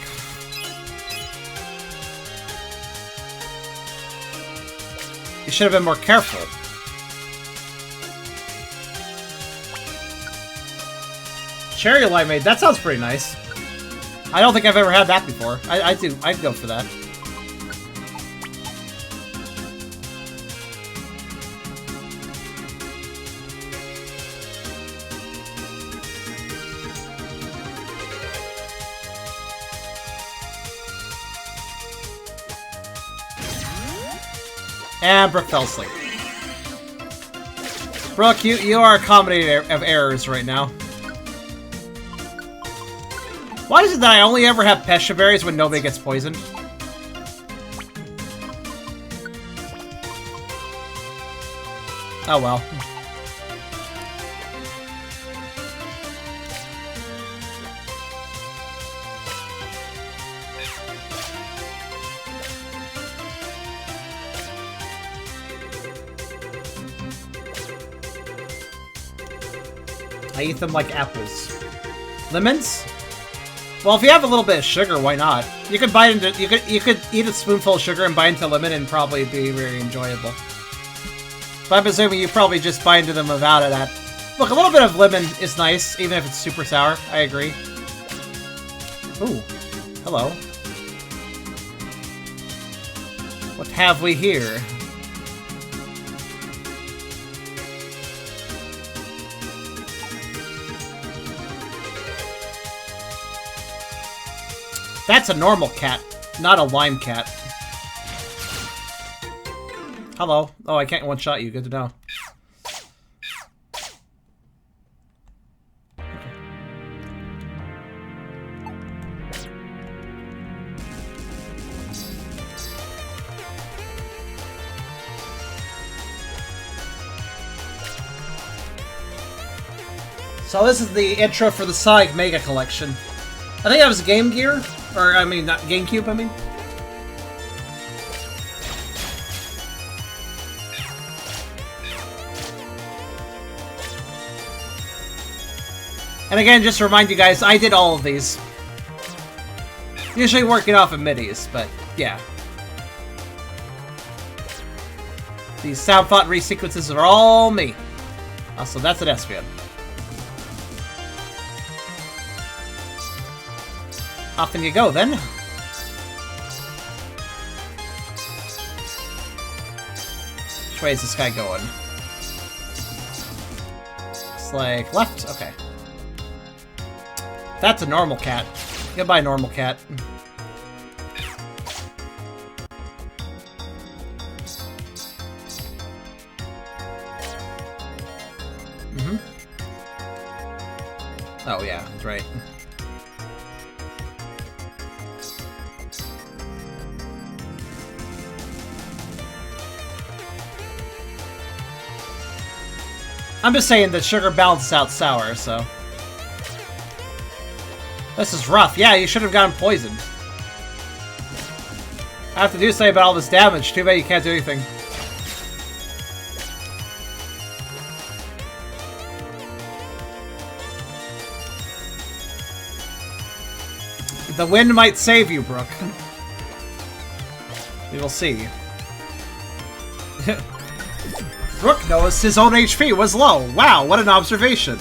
You should have been more careful. Cherry Limeade. That sounds pretty nice. I don't think I've ever had that before. I'd go for that. And Brooke fell asleep. Brooke, you are a comedy of errors right now. Why is it that I only ever have Pesha berries when nobody gets poisoned? Oh well. I eat them like apples. Lemons? Well, if you have a little bit of sugar, why not? You could bite into you could eat a spoonful of sugar and bite into lemon and probably be very enjoyable. But I'm assuming you probably just bite into them without that. Look, a little bit of lemon is nice, even if it's super sour. I agree. Ooh, hello. What have we here? That's a normal cat, not a lime cat. Hello. Oh, I can't one-shot you. Good to know. So this is the intro for the Sonic Mega Collection. I think that was Game Gear. Or, I mean, not GameCube, I mean. And again, just to remind you guys, I did all of these. Usually working off of MIDIs, but yeah. These sound font resequences are all me. Also, that's an Espion. Off and you go, then. Which way is this guy going? It's like left? Okay. That's a normal cat. Goodbye, normal cat. Mm-hmm. Oh, yeah, that's right. I'm just saying that sugar balances out sour, so... This is rough. Yeah, you should have gotten poisoned. I have to do something about all this damage. Too bad you can't do anything. The wind might save you, Brooke. We will see. Brooke noticed his own HP was low. Wow, what an observation.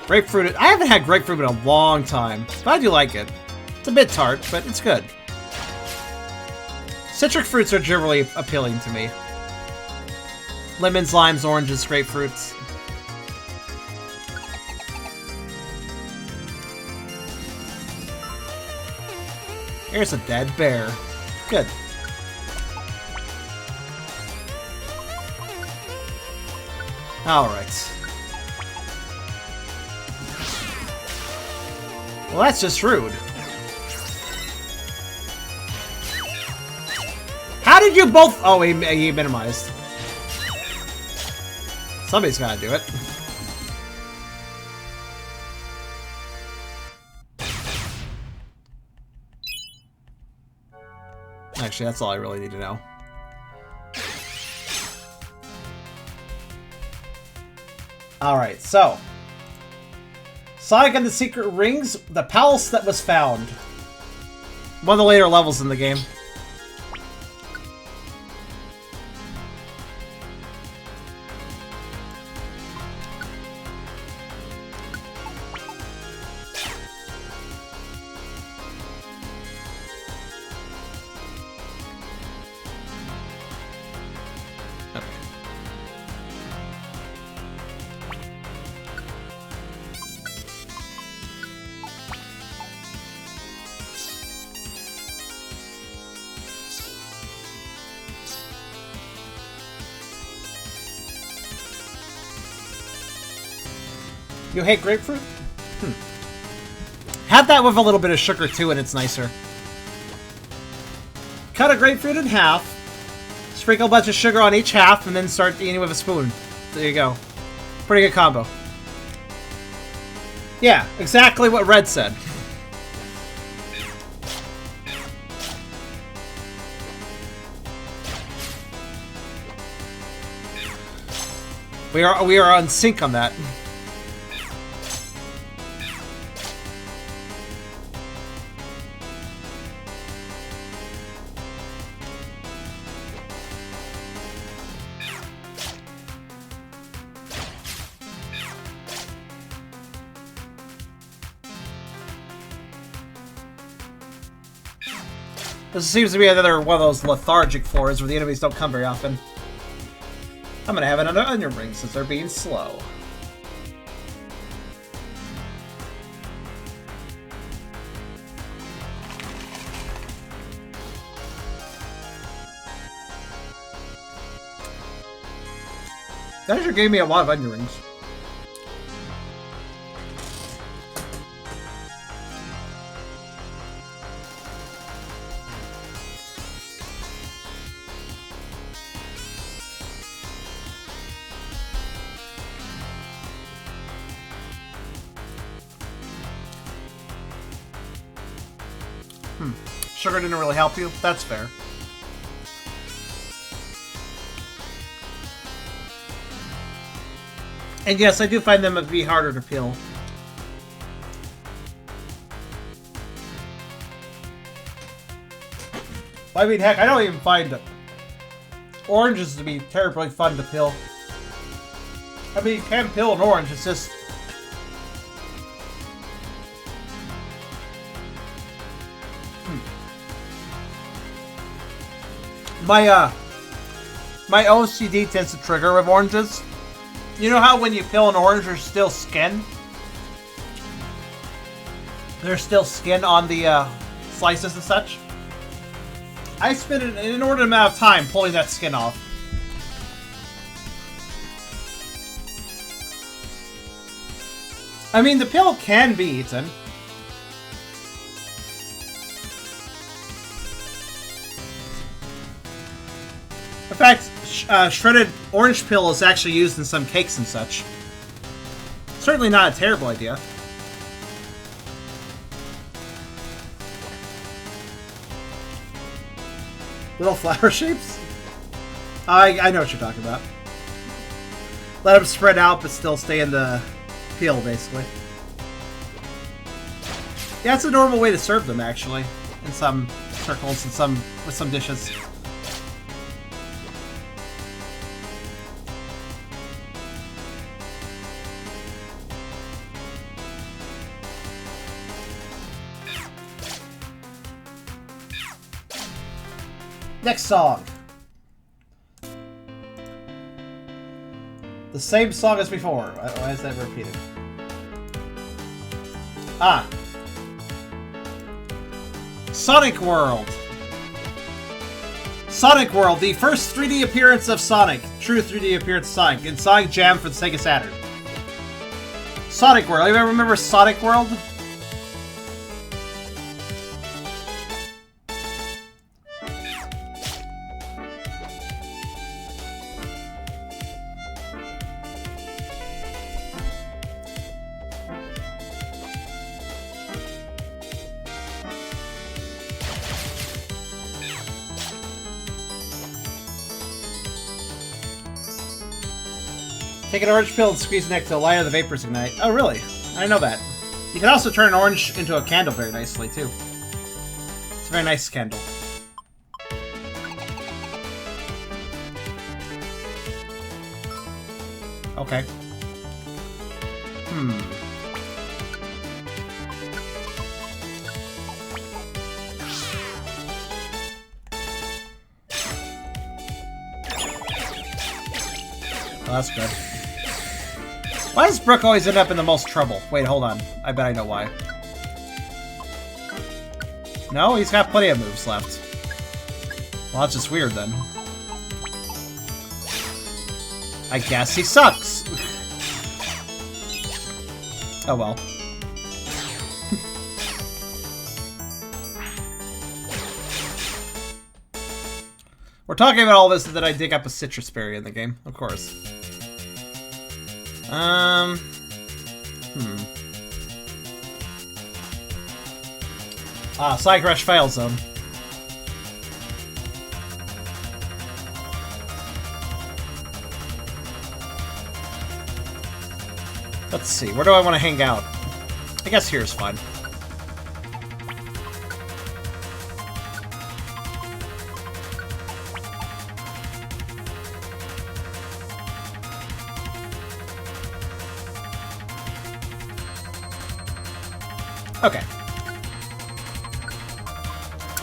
Grapefruit. I haven't had grapefruit in a long time, but I do like it. It's a bit tart, but it's good. Citric fruits are generally appealing to me. Lemons, limes, oranges, grapefruits. Here's a dead bear. Good. Alright. Well, that's just rude. How did you both... Oh, he minimized. Somebody's gotta do it. Actually, that's all I really need to know. Alright, so... Sonic and the Secret Rings, the palace that was found. One of the later levels in the game. You hate grapefruit? Have that with a little bit of sugar too, and it's nicer. Cut a grapefruit in half, sprinkle a bunch of sugar on each half, and then start eating with a spoon. There you go. Pretty good combo. Yeah, exactly what Red said. We are on sync on that. This seems to be another one of those lethargic floors where the enemies don't come very often. I'm gonna have another onion ring since they're being slow. That sure gave me a lot of onion rings. Sugar didn't really help you? That's fair. And yes, I do find them to be harder to peel. I mean, heck, I don't even find oranges to be terribly fun to peel. I mean, you can peel an orange, it's just... My OCD tends to trigger with oranges. You know how when you peel an orange, there's still skin? There's still skin on the slices and such? I spend an inordinate amount of time pulling that skin off. I mean, the peel can be eaten. In fact, shredded orange peel is actually used in some cakes and such. Certainly not a terrible idea. Little flower shapes? I know what you're talking about. Let them spread out but still stay in the peel, basically. Yeah, it's a normal way to serve them, actually. In some circles and with some dishes. Next song. The same song as before. Why is that repeated? Ah. Sonic World. Sonic World, the first 3D appearance of Sonic. True 3D appearance of Sonic in Sonic Jam for the Sega Saturn. Sonic World. You remember Sonic World? Take an orange pill and squeeze it next to a light of the vapors ignite. Oh, really? I didn't know that. You can also turn an orange into a candle very nicely, too. It's a very nice candle. Okay. Oh, that's good. Why does Brooke always end up in the most trouble? Wait, hold on. I bet I know why. No, he's got plenty of moves left. Well, that's just weird then. I guess he sucks. Oh well. We're talking about all this so that I dig up a citrus berry in the game, of course. Side Rush Fail Zone. Let's see, where do I want to hang out? I guess here's fine. Okay.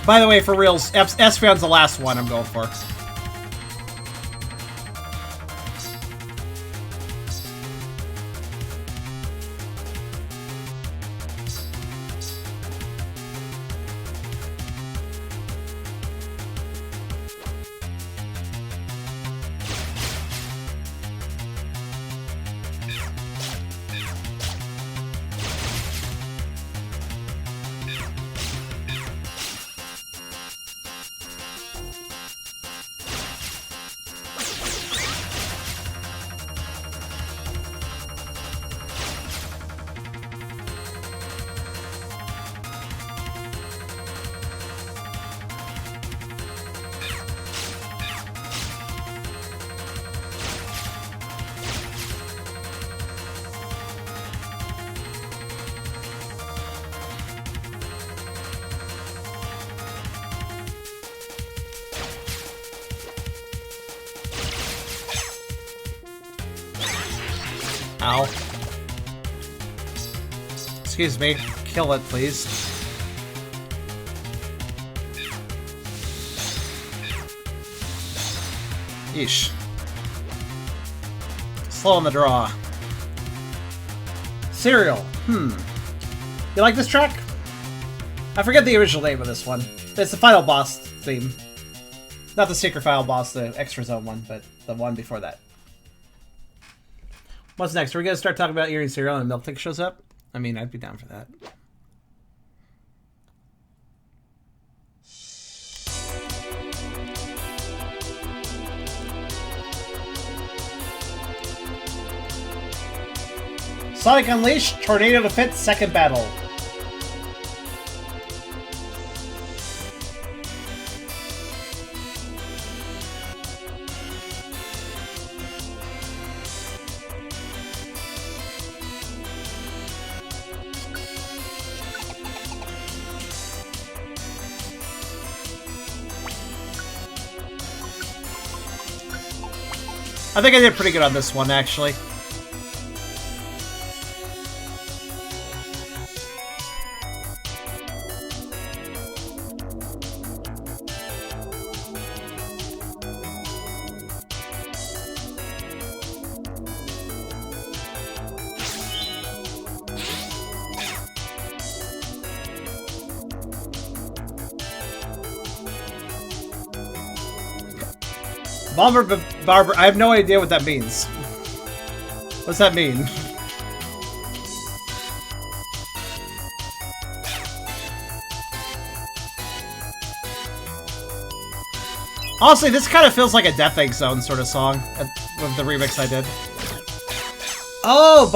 By the way, for reals, Espeon's the last one I'm going for. Ow. Excuse me. Kill it, please. Yeesh. Slow on the draw. Cereal. You like this track? I forget the original name of this one. It's the final boss theme. Not the secret final boss, the extra zone one, but the one before that. What's next? Are we gonna start talking about eating cereal and Milk Tank shows up? I mean, I'd be down for that. Sonic Unleashed, Tornado to Fit, second battle. I think I did pretty good on this one, actually. Barber, I have no idea what that means. What's that mean? Honestly, this kind of feels like a Death Egg Zone sort of song with the remix I did. Oh,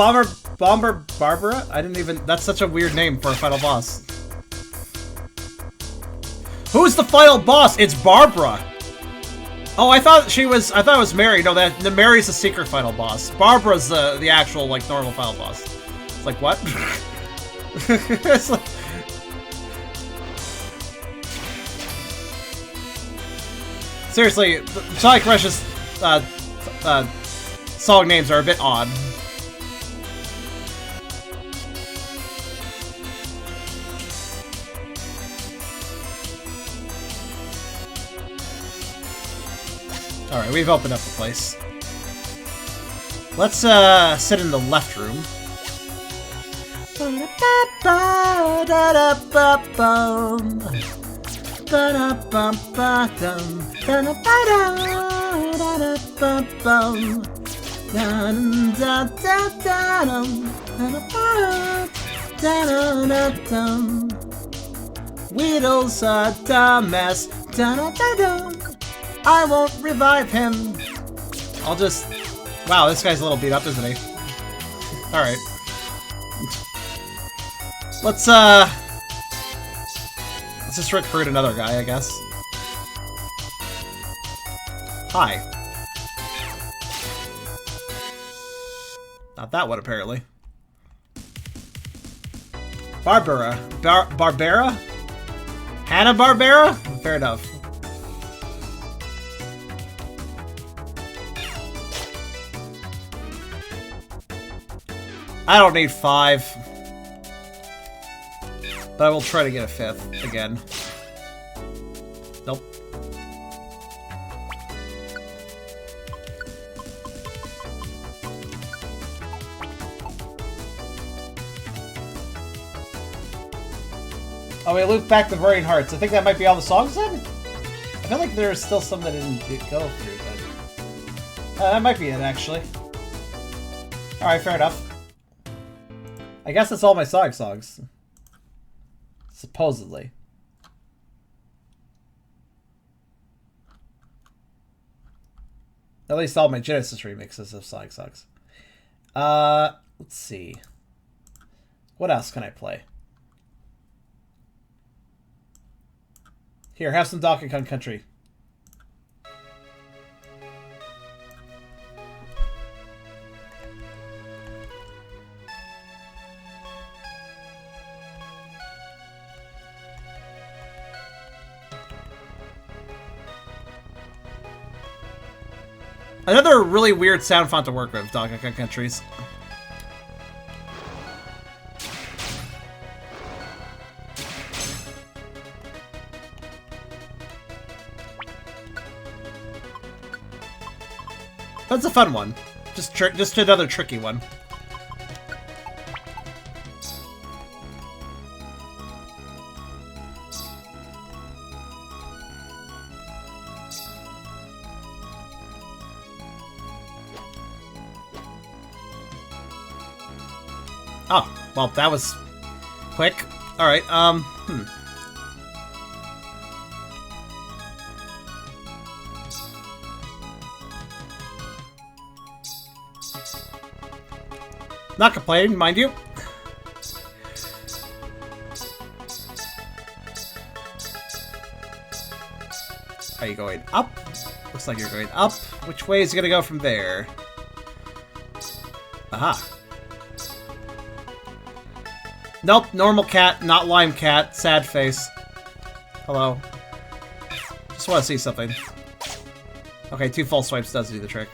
Bomber Barbara? I didn't even... That's such a weird name for a final boss. Who's the final boss? It's Barbara. Oh, I thought it was Mary. No, Mary's the secret final boss. Barbara's the actual, like, normal final boss. It's like, what? It's like... Seriously, Sonic Rush's song names are a bit odd. Alright, we've opened up the place. Let's sit in the left room. Dun, dun, dun, dun, dun, dun, dun. Weedle's a dumbass. Dun, dun, dun, dun. I won't revive him. I'll just... Wow, this guy's a little beat up, isn't he? Alright. Let's just recruit another guy, I guess. Hi. Not that one, apparently. Barbara? Hanna-Barbera? Fair enough. I don't need 5. But I will try to get a 5th again. Nope. Oh, we loop back to Burning Hearts. I think that might be all the songs then? I feel like there's still some that didn't go through, but... that might be it, actually. Alright, fair enough. I guess that's all my Sonic songs. Supposedly. At least all my Genesis remixes of Sonic songs. Let's see. What else can I play? Here, have some Donkey Kong Country. Another really weird sound font to work with, Donkey Kong Countries. That's a fun one. Just another tricky one. Oh, well, that was quick. Alright, Not complaining, mind you. Are you going up? Looks like you're going up. Which way is it gonna go from there? Aha. Nope, normal cat, not lime cat. Sad face. Hello. Just want to see something. Okay, 2 false swipes does do the trick.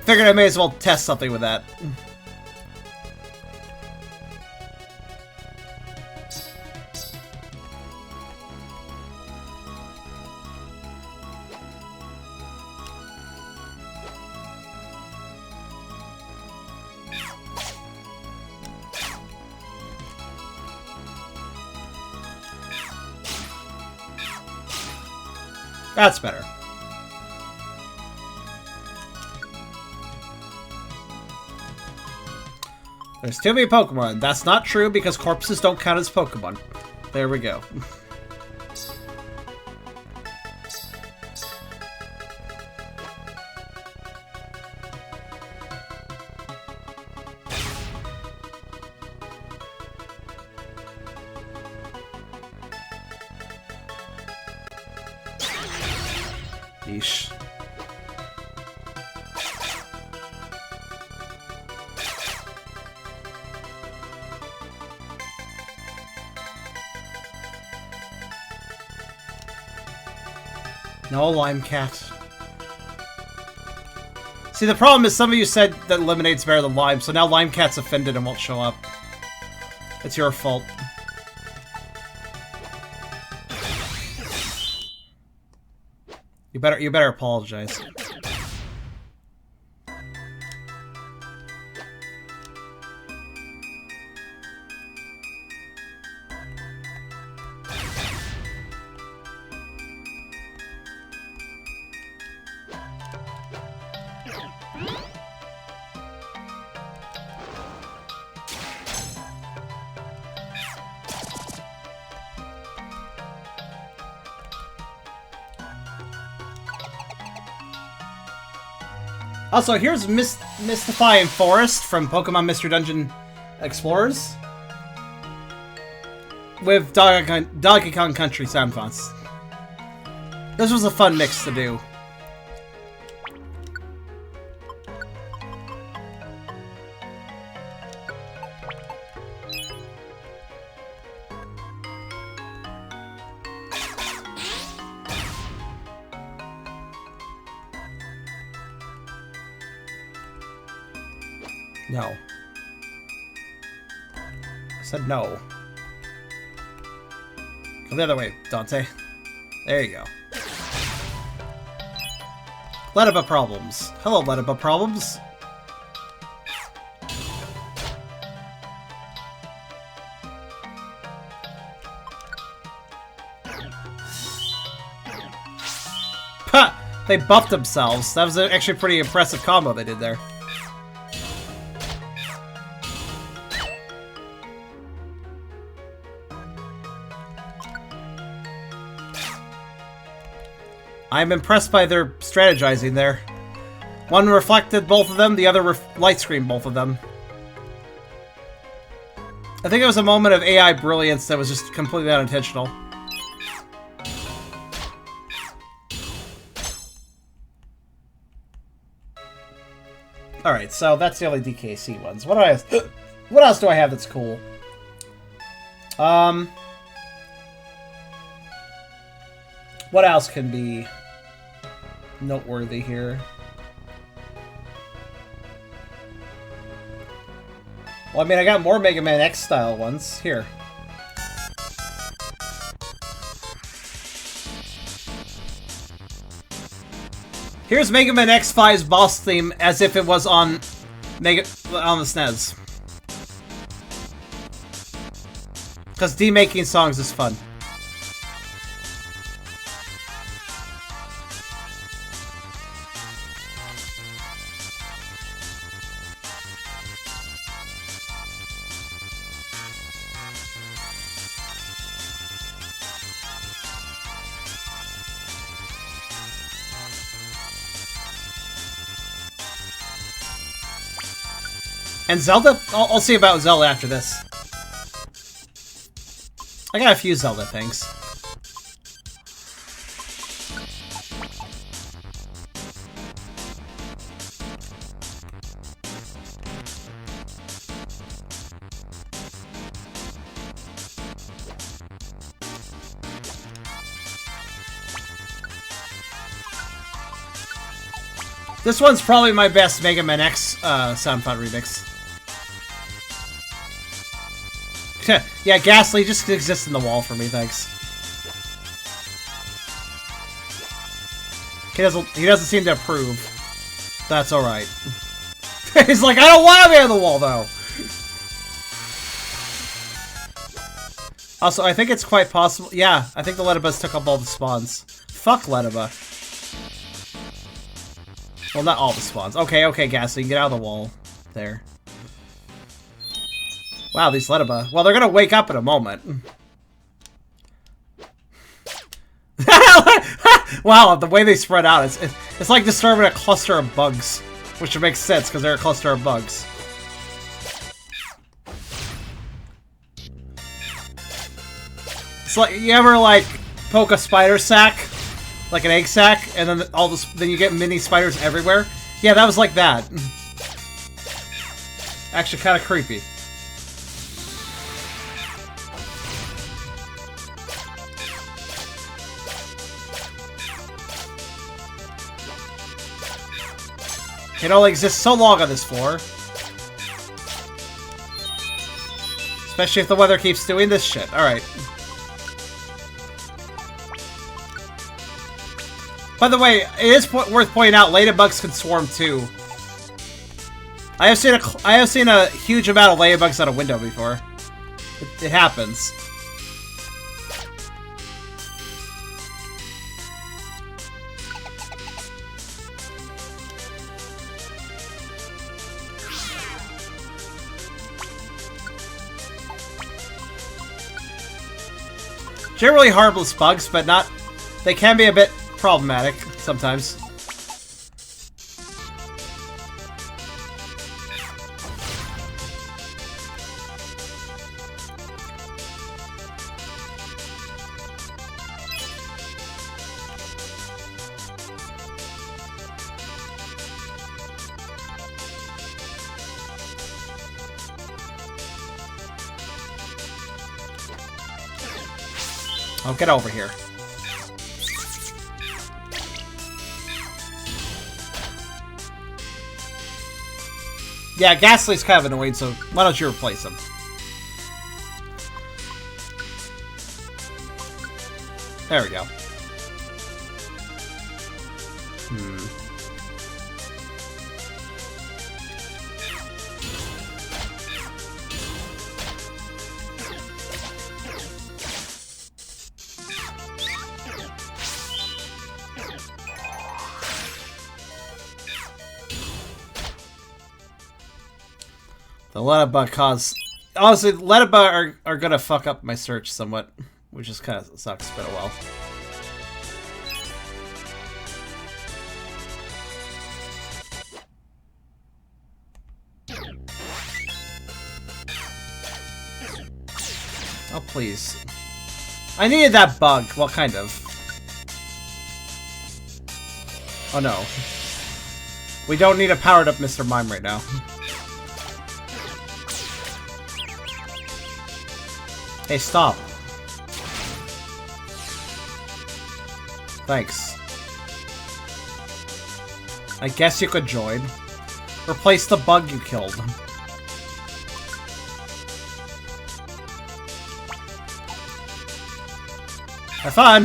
Figured I may as well test something with that. That's better. There's too many Pokemon. That's not true because corpses don't count as Pokemon. There we go. Yeesh. No lime cat. See, the problem is some of you said that lemonade's better than lime, so now lime cat's offended and won't show up. It's your fault. You better apologize. Also, here's Mystifying Forest from Pokemon Mystery Dungeon Explorers. With Donkey Kong Country sound fonts. This was a fun mix to do. No. I said no. Go the other way, Dante. There you go. Letaba problems. Hello, Letaba problems. Ha! They buffed themselves. That was actually a pretty impressive combo they did there. I'm impressed by their strategizing there. One reflected both of them, the other light screened both of them. I think it was a moment of AI brilliance that was just completely unintentional. Alright, so that's the only DKC ones. What else do I have that's cool? What else can be noteworthy here? Well, I mean, I got more Mega Man X style ones. Here. Here's Mega Man X5's boss theme as if it was on the SNES. Because demaking songs is fun. And Zelda? I'll see about Zelda after this. I got a few Zelda things. This one's probably my best Mega Man X sound font remix. Yeah, Ghastly just exists in the wall for me, thanks. He doesn't seem to approve. That's alright. He's like, I don't want to be on the wall, though! Also, I think it's quite possible... Yeah, I think the Lettabas took up all the spawns. Fuck Lettaba. Well, not all the spawns. Okay, Ghastly, get out of the wall. There. Wow, these Lettaba. Well, they're gonna wake up in a moment. Wow, the way they spread out, it's like disturbing a cluster of bugs. Which makes sense, because they're a cluster of bugs. It's like, you ever, like, poke a spider sack? Like an egg sack, and then then you get mini spiders everywhere? Yeah, that was like that. Actually, kind of creepy. It only exists so long on this floor. Especially if the weather keeps doing this shit. Alright. By the way, it is worth pointing out, ladybugs can swarm too. I have seen a huge amount of ladybugs out a window before. It happens. Generally harmless bugs, but they can be a bit problematic sometimes. Oh, get over here. Yeah, Ghastly's kind of annoying, so why don't you replace him? There we go. The Letterba cause... Honestly, Letterba are gonna fuck up my search somewhat, which is kind of sucks, but oh well. Oh, please. I needed that bug. Well, kind of. Oh, no. We don't need a powered-up Mr. Mime right now. Hey, stop. Thanks. I guess you could join. Replace the bug you killed. Have fun!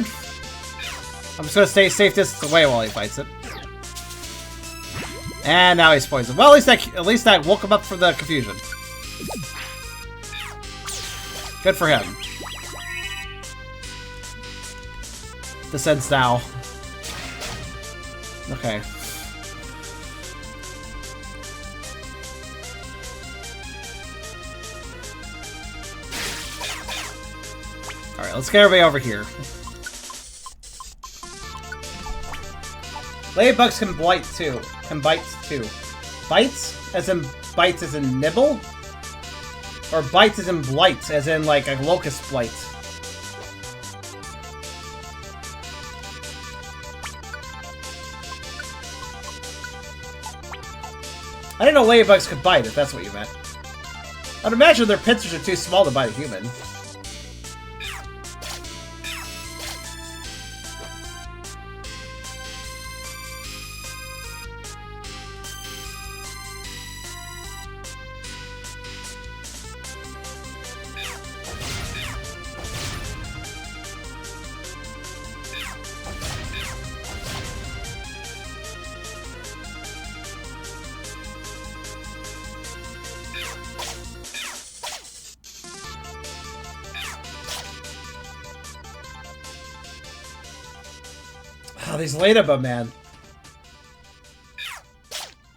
I'm just gonna stay safe distance away while he fights it. And now he's poisoned. Well, at least that woke him up from the confusion. Good for him. Descends now. Okay. Alright, let's get everybody over here. Ladybugs can blight too. Can bite too. Bites? As in bites as in nibble? Or bites as in blight, as in like a locust blight? I didn't know ladybugs could bite, if that's what you meant. I'd imagine their pincers are too small to bite a human. Oh, these Ladybug, man.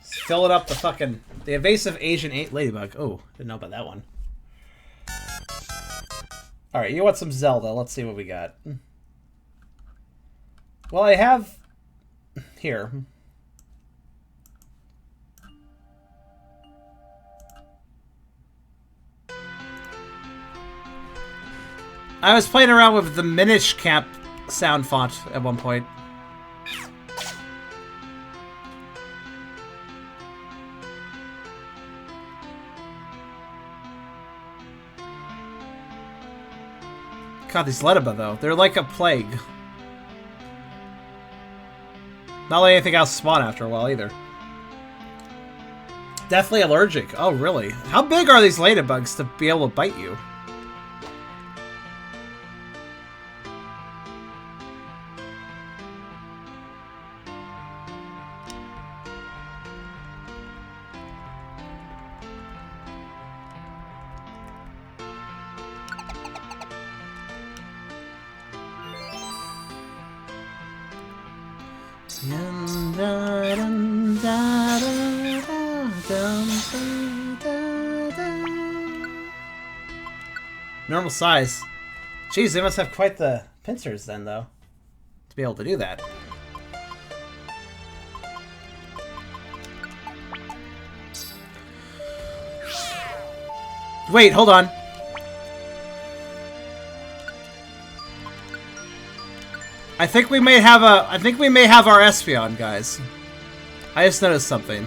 Filling up the fucking... The evasive Asian Ladybug. Oh, didn't know about that one. Alright, you want some Zelda. Let's see what we got. Well, I have... Here. I was playing around with the Minish Camp sound font at one point. God, these Letterba, though. They're like a plague. Not letting anything else spawn after a while, either. Definitely allergic. Oh, really? How big are these Ladybugs to be able to bite you? Normal size. Jeez, they must have quite the pincers then, though, to be able to do that. Wait, hold on. I think we may have our Espeon, guys. I just noticed something.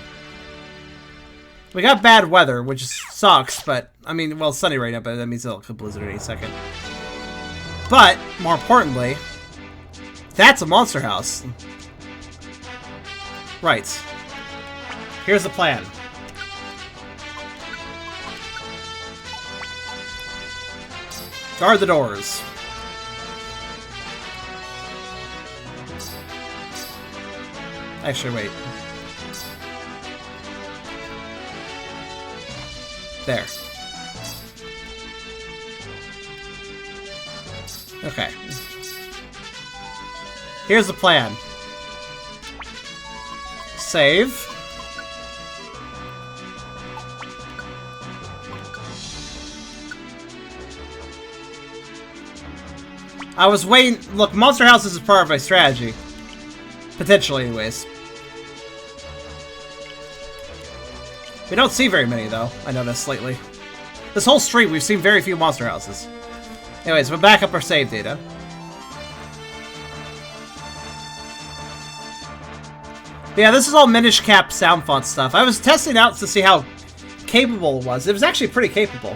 We got bad weather, which sucks, but I mean, well, it's sunny right now, but that means it'll blizzard any second. But more importantly, that's a monster house. Right. Here's the plan. Guard the doors. Actually, wait. There. Okay. Here's the plan. Save. I was waiting. Look, Monster House is part of my strategy. Potentially, anyways. We don't see very many, though. I noticed lately. This whole stream, we've seen very few Monster Houses. Anyways, we'll back up our save data. But yeah, this is all Minish Cap sound font stuff. I was testing out to see how capable it was. It was actually pretty capable.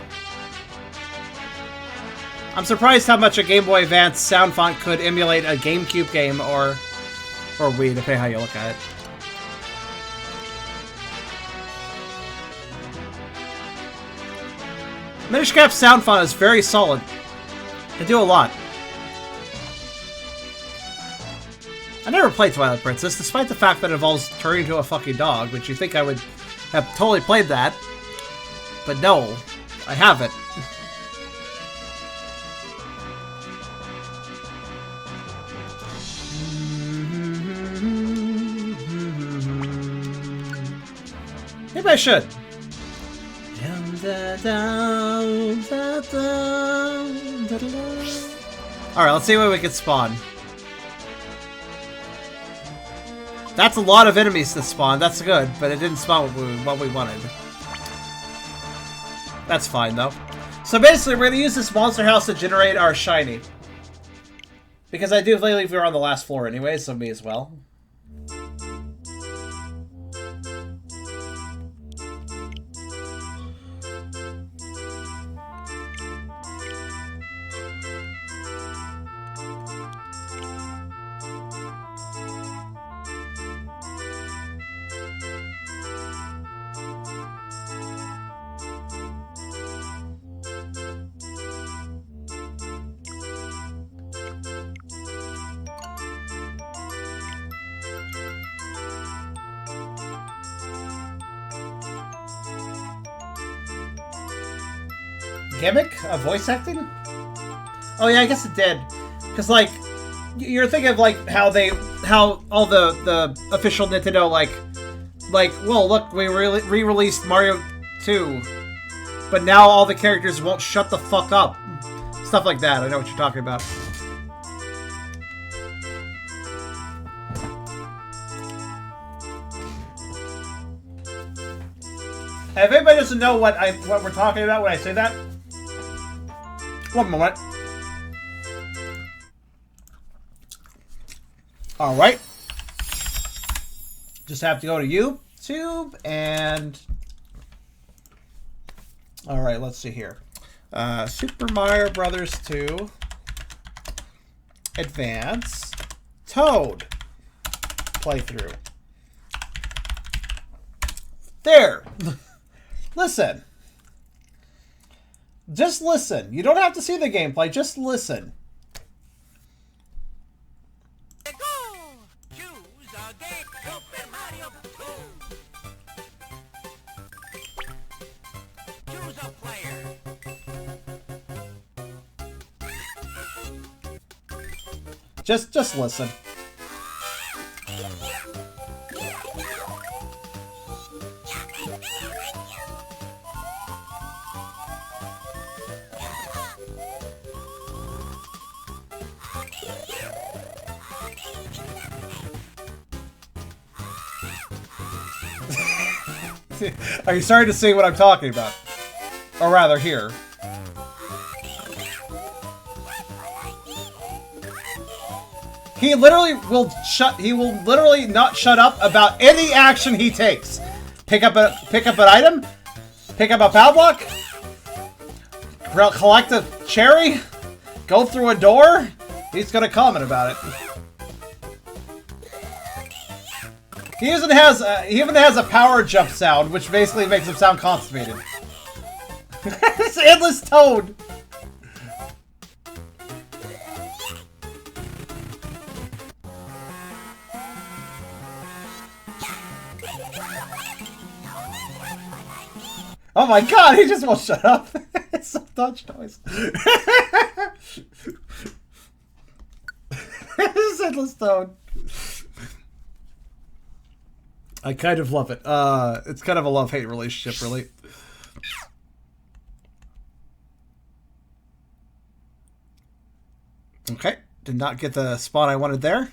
I'm surprised how much a Game Boy Advance sound font could emulate a GameCube game or Wii, depending on how you look at it. Minish Cap sound font is very solid. They do a lot. I never played Twilight Princess, despite the fact that it involves turning into a fucking dog, which you think I would have totally played that. But no, I haven't. Maybe I should. Alright, let's see what we can spawn. That's a lot of enemies to spawn. That's good, but it didn't spawn what we wanted. That's fine, though. So basically, we're going to use this monster house to generate our shiny. Because I do believe we're on the last floor anyway, so me as well. Gimmick of voice acting? Oh yeah, I guess it did. Cause like, you're thinking of like how all the official Nintendo like, well look, we re-released Mario 2, but now all the characters won't shut the fuck up. Stuff like that. I know what you're talking about. If anybody doesn't know what we're talking about when I say that, one moment. Alright. Just have to go to YouTube and... Alright, let's see here. Super Mario Brothers 2 Advance Toad playthrough. There! Listen. Just listen. You don't have to see the gameplay, just listen. Just listen. Are you starting to see what I'm talking about? Or rather, here. He literally will literally not shut up about any action he takes. Pick up an item, pick up a power block, collect a cherry, go through a door, He's gonna comment about it. He even has a power jump sound, which basically makes him sound constipated. It's Endless Toad! Oh my god, he just won't shut up. It's some Dutch noise. This is Endless Toad. I kind of love it. It's kind of a love-hate relationship, really. Okay, did not get the spot I wanted there.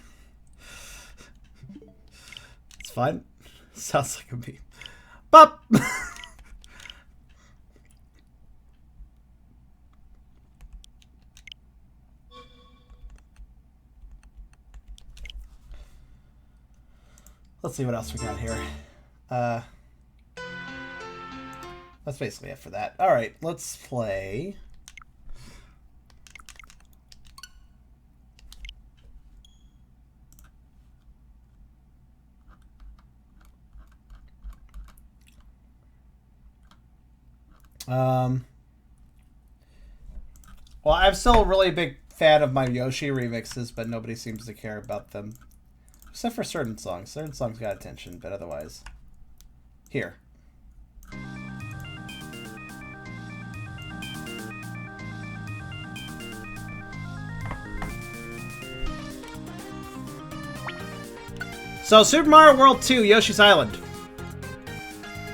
It's fine. Sounds like a meme. Bop! Let's see what else we got here. That's basically it for that. Alright, let's play... Well, I'm still a really big fan of my Yoshi remixes, but nobody seems to care about them. Except for certain songs. Certain songs got attention, but otherwise... Here. So, Super Mario World 2, Yoshi's Island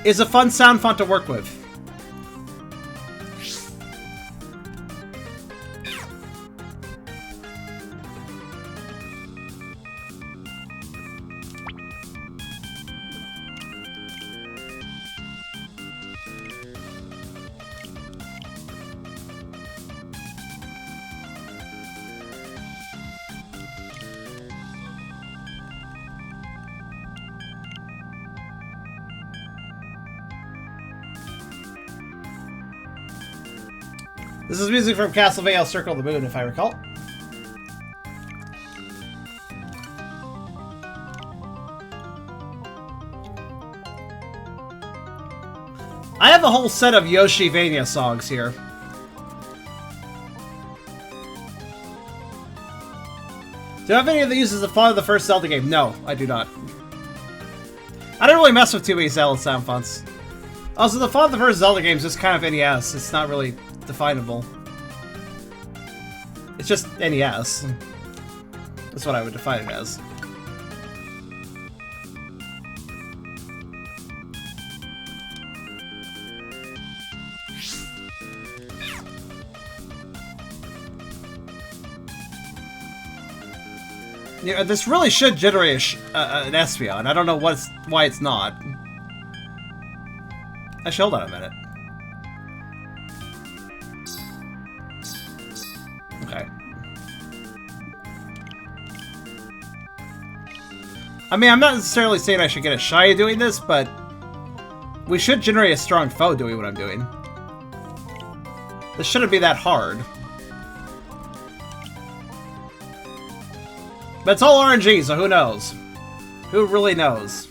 is a fun sound font to work with. This is music from Castlevania Circle of the Moon, if I recall. I have a whole set of Yoshi-vania songs here. Do I have any of the uses of font of the first Zelda game? No, I do not. I don't really mess with too many Zelda sound fonts. Also, the font of the first Zelda game is just kind of NES. It's not really definable. It's just NES. That's what I would define it as. Yeah, this really should generate an Espeon. I don't know why it's not. Actually, hold on a minute. Okay. I mean, I'm not necessarily saying I should get a shy at doing this, but we should generate a strong foe doing what I'm doing. This shouldn't be that hard. But it's all RNG, so who knows? Who really knows?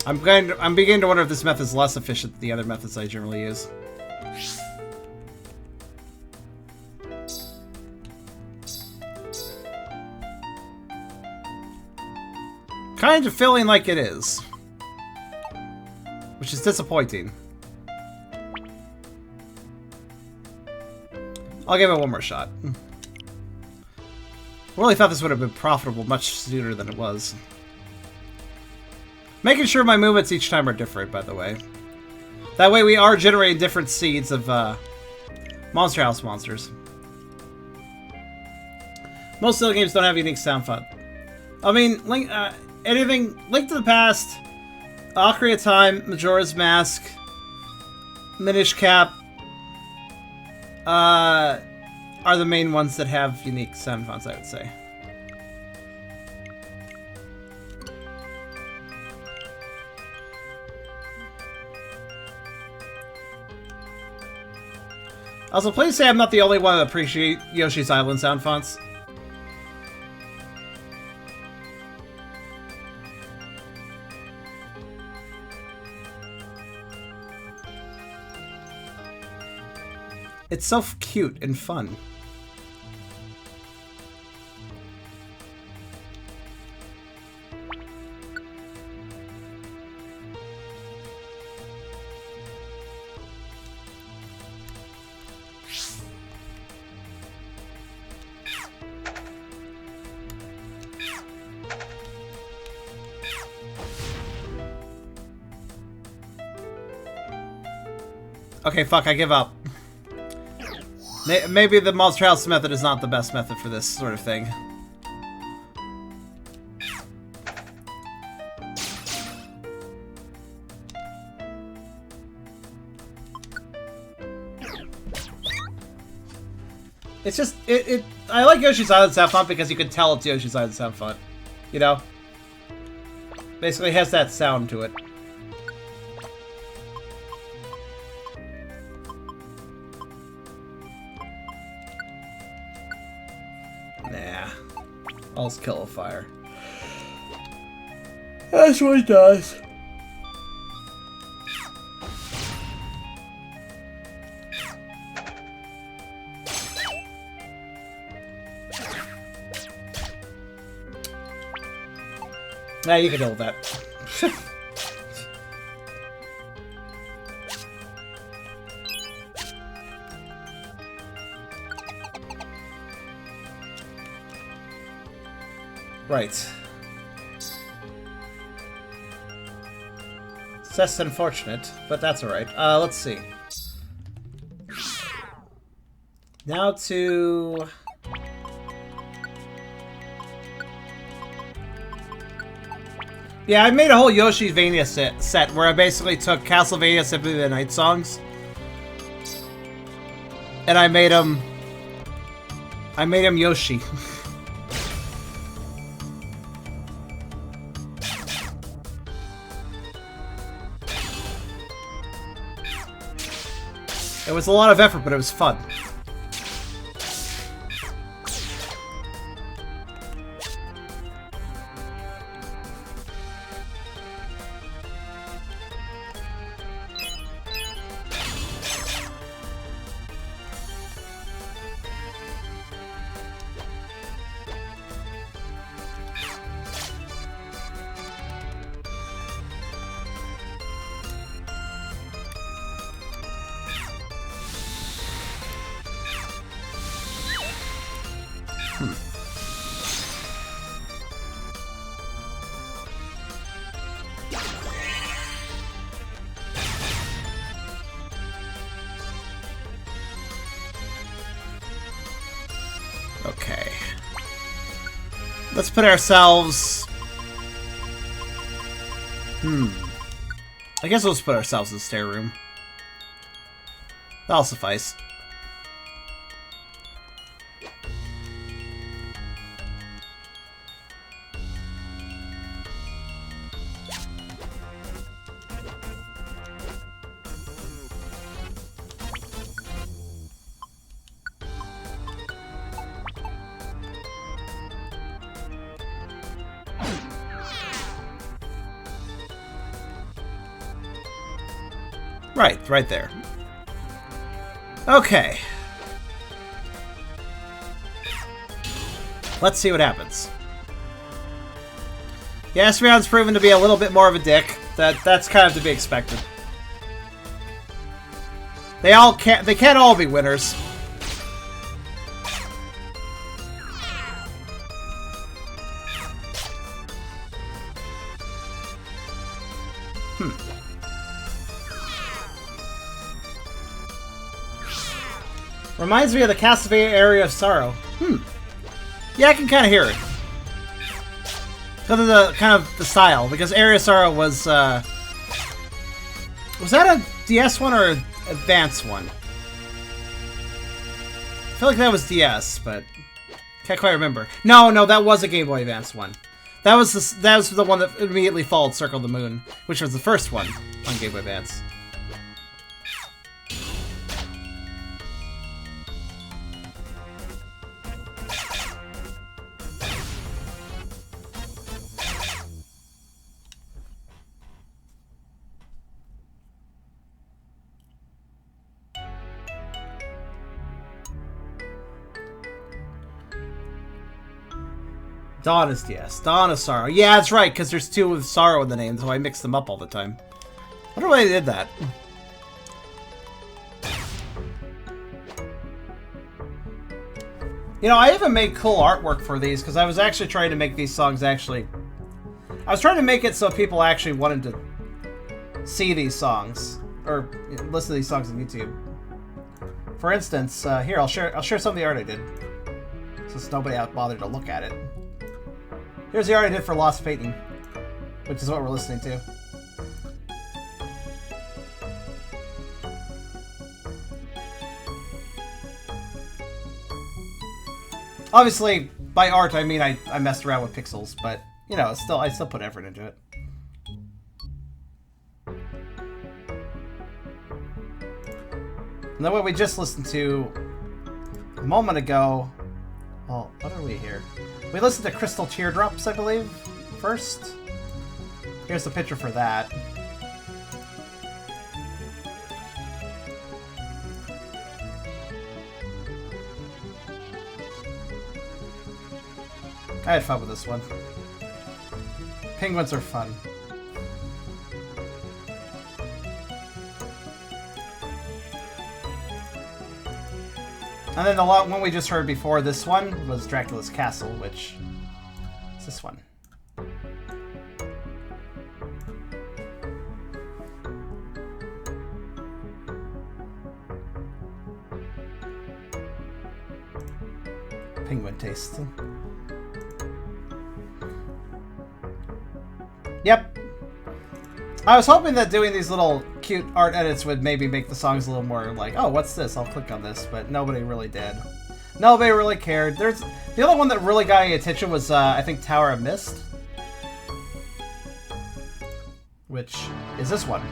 I'm beginning to wonder if this method is less efficient than the other methods I generally use. Kind of feeling like it is. Which is disappointing. I'll give it one more shot. I really thought this would have been profitable much sooner than it was. Making sure my movements each time are different, by the way. That way we are generating different seeds of Monster House monsters. Most other games don't have unique sound font. I mean, Link to the Past, Ocarina of Time, Majora's Mask, Minish Cap are the main ones that have unique sound fonts, I would say. Also, please say I'm not the only one that appreciate Yoshi's Island sound fonts. It's so cute and fun. Okay, fuck, I give up. Maybe the Monster House method is not the best method for this sort of thing. It's just, I like Yoshi's Island sound font because you can tell it's Yoshi's Island sound font. You know? Basically, it has that sound to it. Nah. All's kill a fire. That's what he does. Nah, you can deal with that. Right. That's unfortunate, but that's alright. Let's see. Now to... Yeah, I made a whole Yoshivania set where I basically took Castlevania Symphony of the Night songs. And I made him Yoshi. It was a lot of effort, but it was fun. Okay. Let's put ourselves... I guess we'll just put ourselves in the stair room. That'll suffice. Right there. Okay. Let's see what happens. Yeah, Espeon's proven to be a little bit more of a dick. That's kind of to be expected. They can't all be winners. Reminds me of the Castlevania area of Sorrow. Yeah, I can kind of hear it. Because of the kind of the style. Because Area of Sorrow was that a DS one or an Advance one? I feel like that was DS, but can't quite remember. No, that was a Game Boy Advance one. That was the one that immediately followed Circle of the Moon, which was the first one on Game Boy Advance. Dawn is DS. Dawn of Sorrow. Yeah, that's right, because there's two with Sorrow in the name, so I mix them up all the time. I wonder why they did that. You know, I even made cool artwork for these, because I was actually trying to make these songs actually... I was trying to make it so people actually wanted to see these songs, or listen to these songs on YouTube. For instance, here, I'll share some of the art I did, since nobody out bothered to look at it. Here's the art I did for Lost Payton, which is what we're listening to. Obviously, by art I mean I messed around with pixels, but you know, I still put effort into it. And then what we just listened to a moment ago. Well, what are we here? We listened to Crystal Teardrops, I believe, first. Here's the picture for that. I had fun with this one. Penguins are fun. And then the one we just heard before this one was Dracula's Castle, which is this one. Penguin taste. Yep. I was hoping that doing these little cute art edits would maybe make the songs a little more like, oh, what's this? I'll click on this, but nobody really did. Nobody really cared. There's the other one that really got any attention was I think Tower of Mist, which is this one.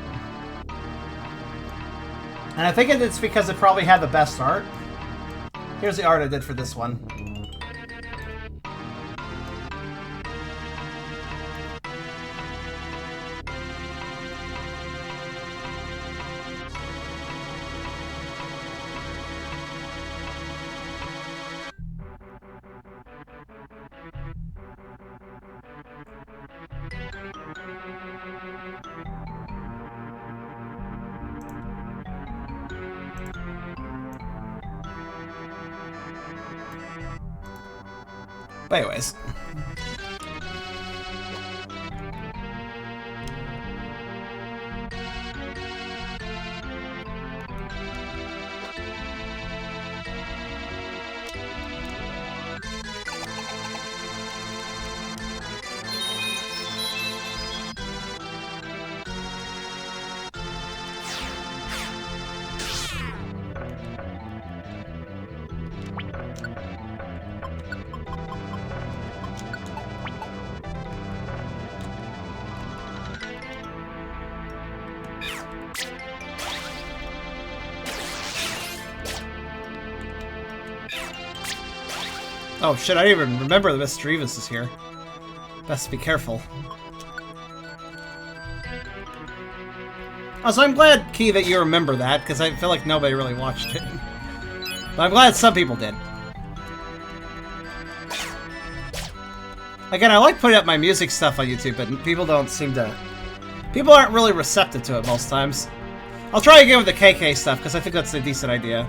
And I think it's because it probably had the best art. Here's the art I did for this one. But anyways. Oh shit, I didn't even remember that Mr. Evis is here. Best be careful. Oh, so I'm glad, Key, that you remember that, because I feel like nobody really watched it. But I'm glad some people did. Again, I like putting up my music stuff on YouTube, but people don't seem to... People aren't really receptive to it most times. I'll try again with the KK stuff, because I think that's a decent idea.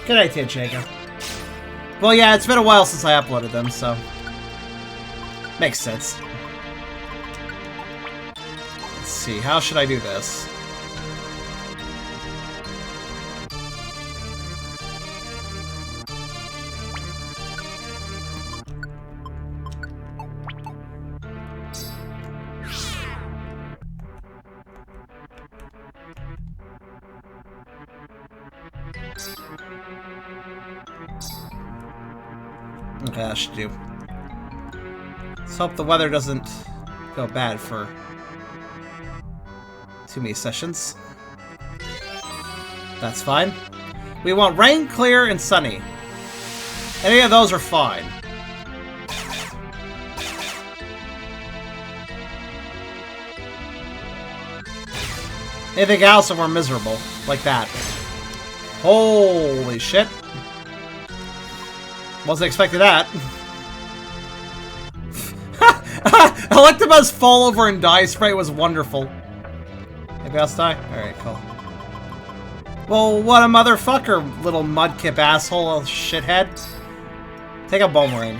Good idea, Jacob. Well, yeah, it's been a while since I uploaded them, so... Makes sense. Let's see, how should I do this? Okay, that should do. Let's hope the weather doesn't go bad for too many sessions. That's fine. We want rain, clear, and sunny. Any of those are fine. Anything else and we're miserable. Like that. Holy shit. Wasn't expecting that. Electabuzz fall over and die spray was wonderful. Anybody else die? Alright, cool. Well, what a motherfucker, little mudkip asshole, shithead. Take a boomerang.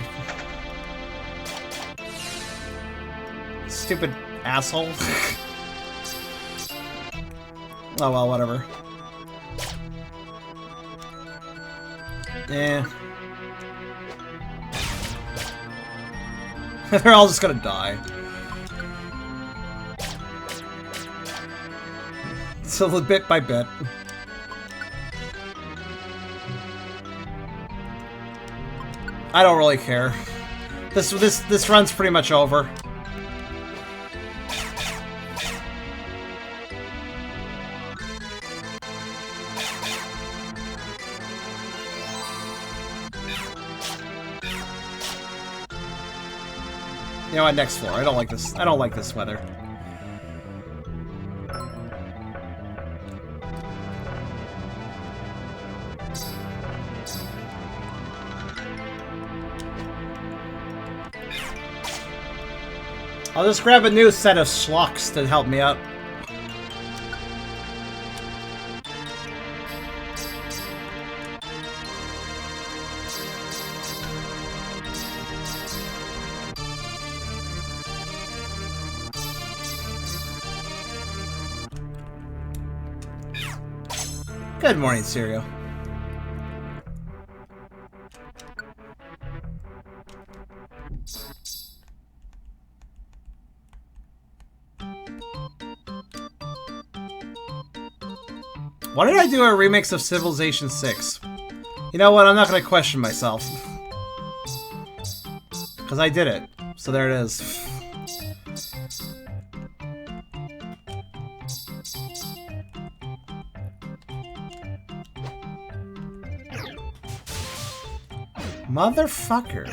Stupid asshole. Oh well, whatever. Yeah. They're all just gonna die. So bit by bit. I don't really care. This run's pretty much over. You know what? Next floor. I don't like this. I don't like this weather. I'll just grab a new set of schlocks to help me out. Good morning, Cereal. Why did I do a remix of Civilization 6? You know what? I'm not going to question myself. Because I did it. So there it is. Motherfucker.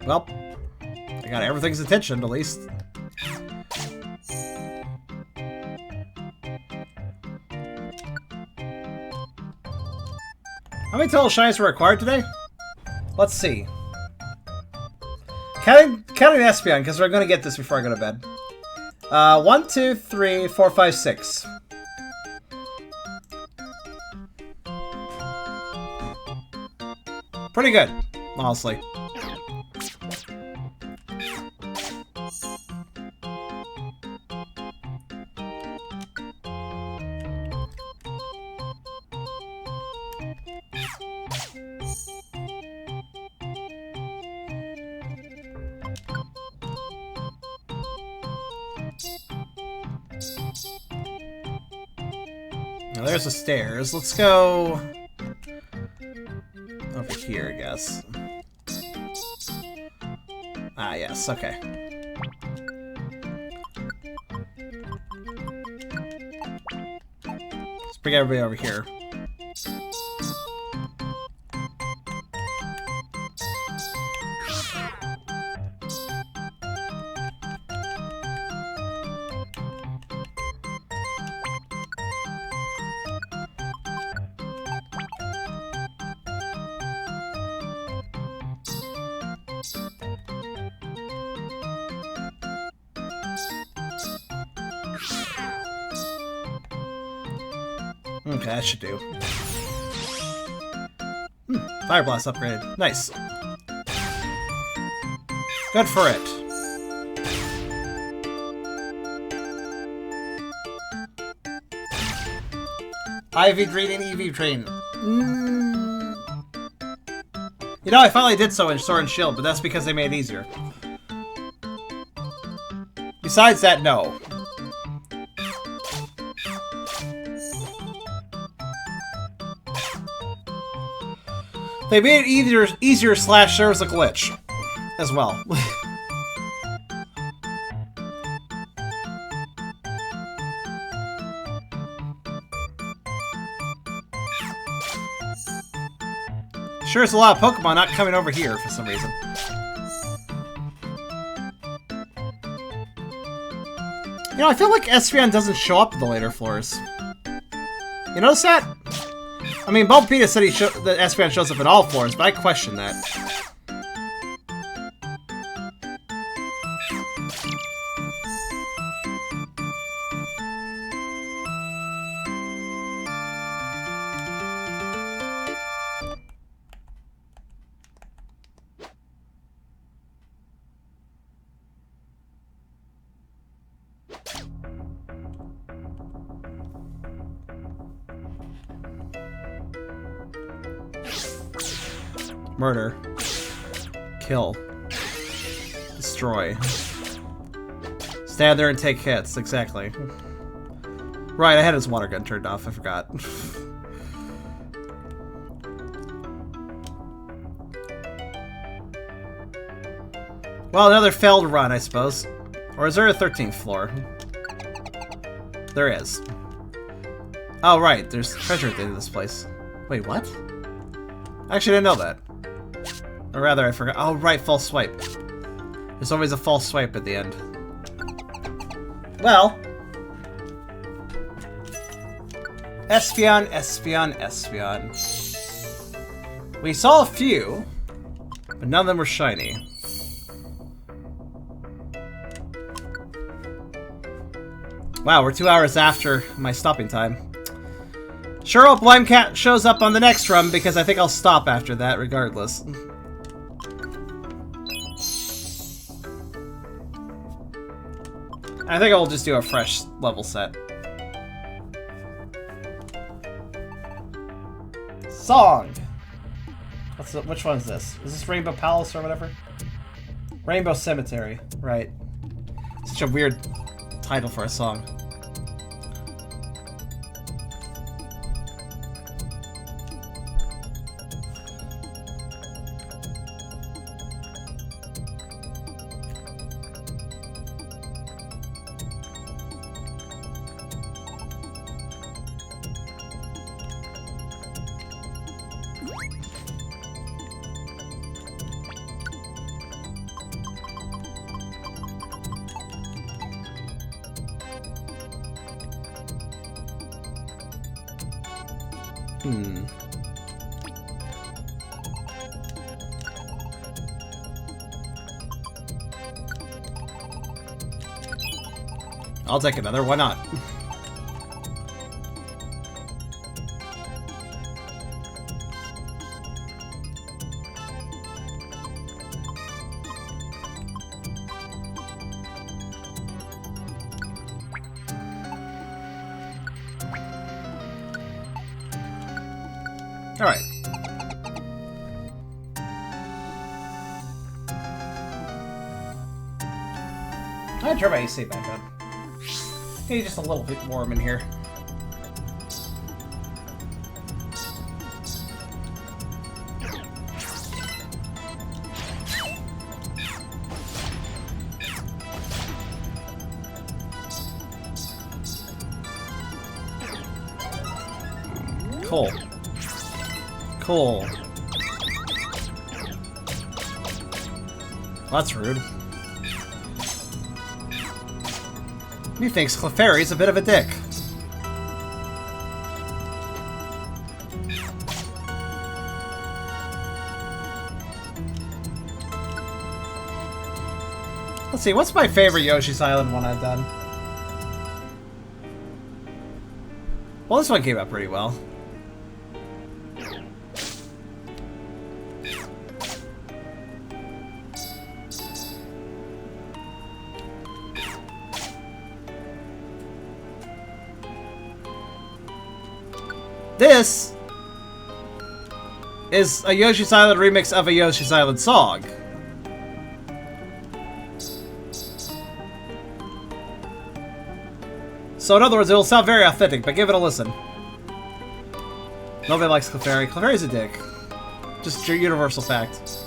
Well, I got everything's attention, at least. How many total shinies were required today? Let's see. Counting Espeon, because we're going to get this before I go to bed. 1, 2, 3, 4, 5, 6. Pretty good, honestly. Now there's the stairs. Let's go over here, I guess. Ah, yes, okay. Let's bring everybody over here. Okay, that should do. Fire Blast upgraded. Nice. Good for it. Ivy Green and Eevee Train. You know, I finally did so in Sword and Shield, but that's because they made it easier. Besides that, no. They made it easier slash there was a glitch as well. Sure, it's a lot of Pokemon not coming over here for some reason. You know, I feel like Espeon doesn't show up in the later floors. You notice that? I mean, Bulbapedia said that Espeon shows up in all floors, but I question that. Murder. Kill. Destroy. Stand there and take hits, exactly. Right, I had his water gun turned off, I forgot. Well, another failed run, I suppose. Or is there a 13th floor? There is. Oh, right, there's treasure at the end of this place. Wait, what? I actually didn't know that. Or rather, I forgot. Oh, right, false swipe. There's always a false swipe at the end. Well. Espeon, Espeon, Espeon. We saw a few, but none of them were shiny. Wow, we're 2 hours after my stopping time. Sure hope Limecat shows up on the next run, because I think I'll stop after that regardless. I think I'll just do a fresh level set. Song! Which one is this? Is this Rainbow Palace or whatever? Rainbow Cemetery, right. Such a weird title for a song. I'll take another, why not? Alright. I'll turn my AC back on. Okay, just a little bit warm in here. Cool. Cool. Well, that's rude. He thinks Clefairy's a bit of a dick. Let's see, what's my favorite Yoshi's Island one I've done? Well, this one came out pretty well. This is a Yoshi's Island remix of a Yoshi's Island song. So in other words, it will sound very authentic, but give it a listen. Nobody likes Clefairy. Clefairy's a dick. Just your universal fact.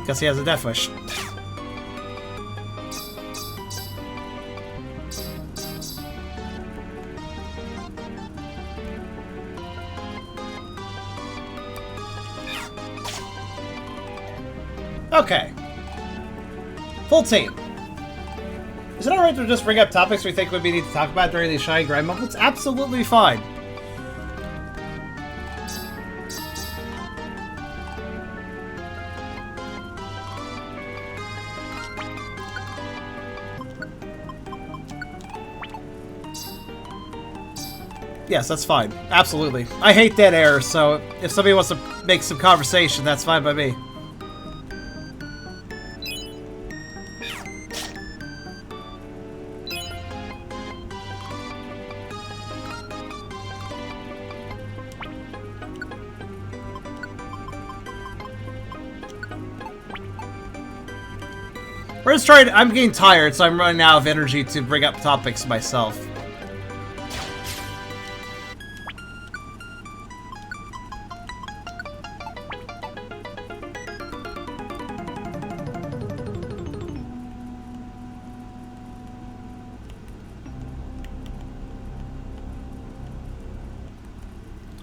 Guess he has a death wish. Okay. Full team. Is it alright to just bring up topics we think we need to talk about during these Shiny Grind moments? Absolutely fine. Yes, that's fine. Absolutely. I hate dead air, so if somebody wants to make some conversation, that's fine by me. We're just trying. I'm getting tired, so I'm running out of energy to bring up topics myself.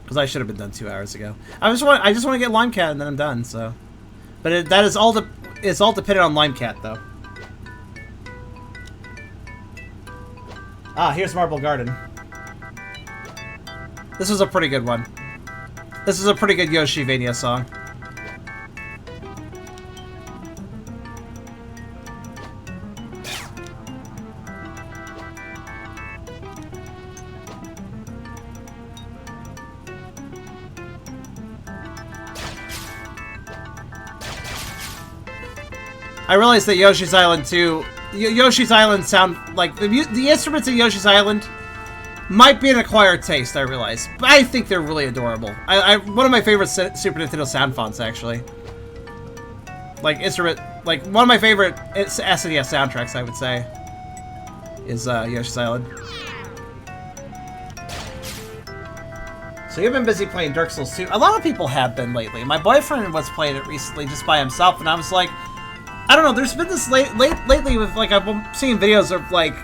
Because I should have been done 2 hours ago. I just want to get Limecat and then I'm done. So, but that is all it's all dependent on Limecat though. Ah, here's Marble Garden. This is a pretty good one. This is a pretty good Yoshi-vania song. I realized that Yoshi's Island 2... Yoshi's Island sound... Like, the instruments in Yoshi's Island might be an acquired taste, I realize. But I think they're really adorable. One of my favorite Super Nintendo sound fonts, actually. Like, Like, one of my favorite SNES soundtracks, I would say, is Yoshi's Island. So you've been busy playing Dark Souls 2. A lot of people have been lately. My boyfriend was playing it recently just by himself, and I was like... I don't know, there's been this lately with, like, I've been seeing videos of, like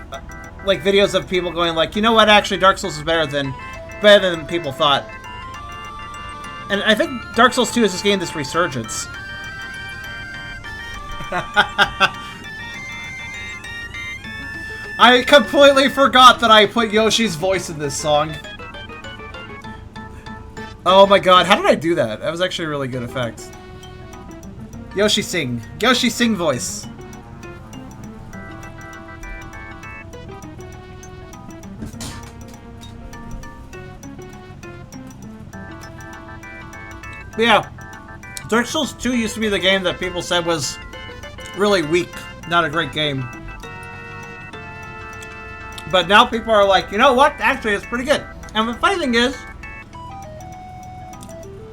videos of people going, like, you know what, actually, Dark Souls is better than people thought. And I think Dark Souls 2 has just gained this resurgence. I completely forgot that I put Yoshi's voice in this song. Oh my god, how did I do that? That was actually a really good effect. Yoshi Sing. Yoshi Sing voice. But yeah, Dark Souls 2 used to be the game that people said was really weak, not a great game. But now people are like, you know what? Actually, it's pretty good. And the funny thing is,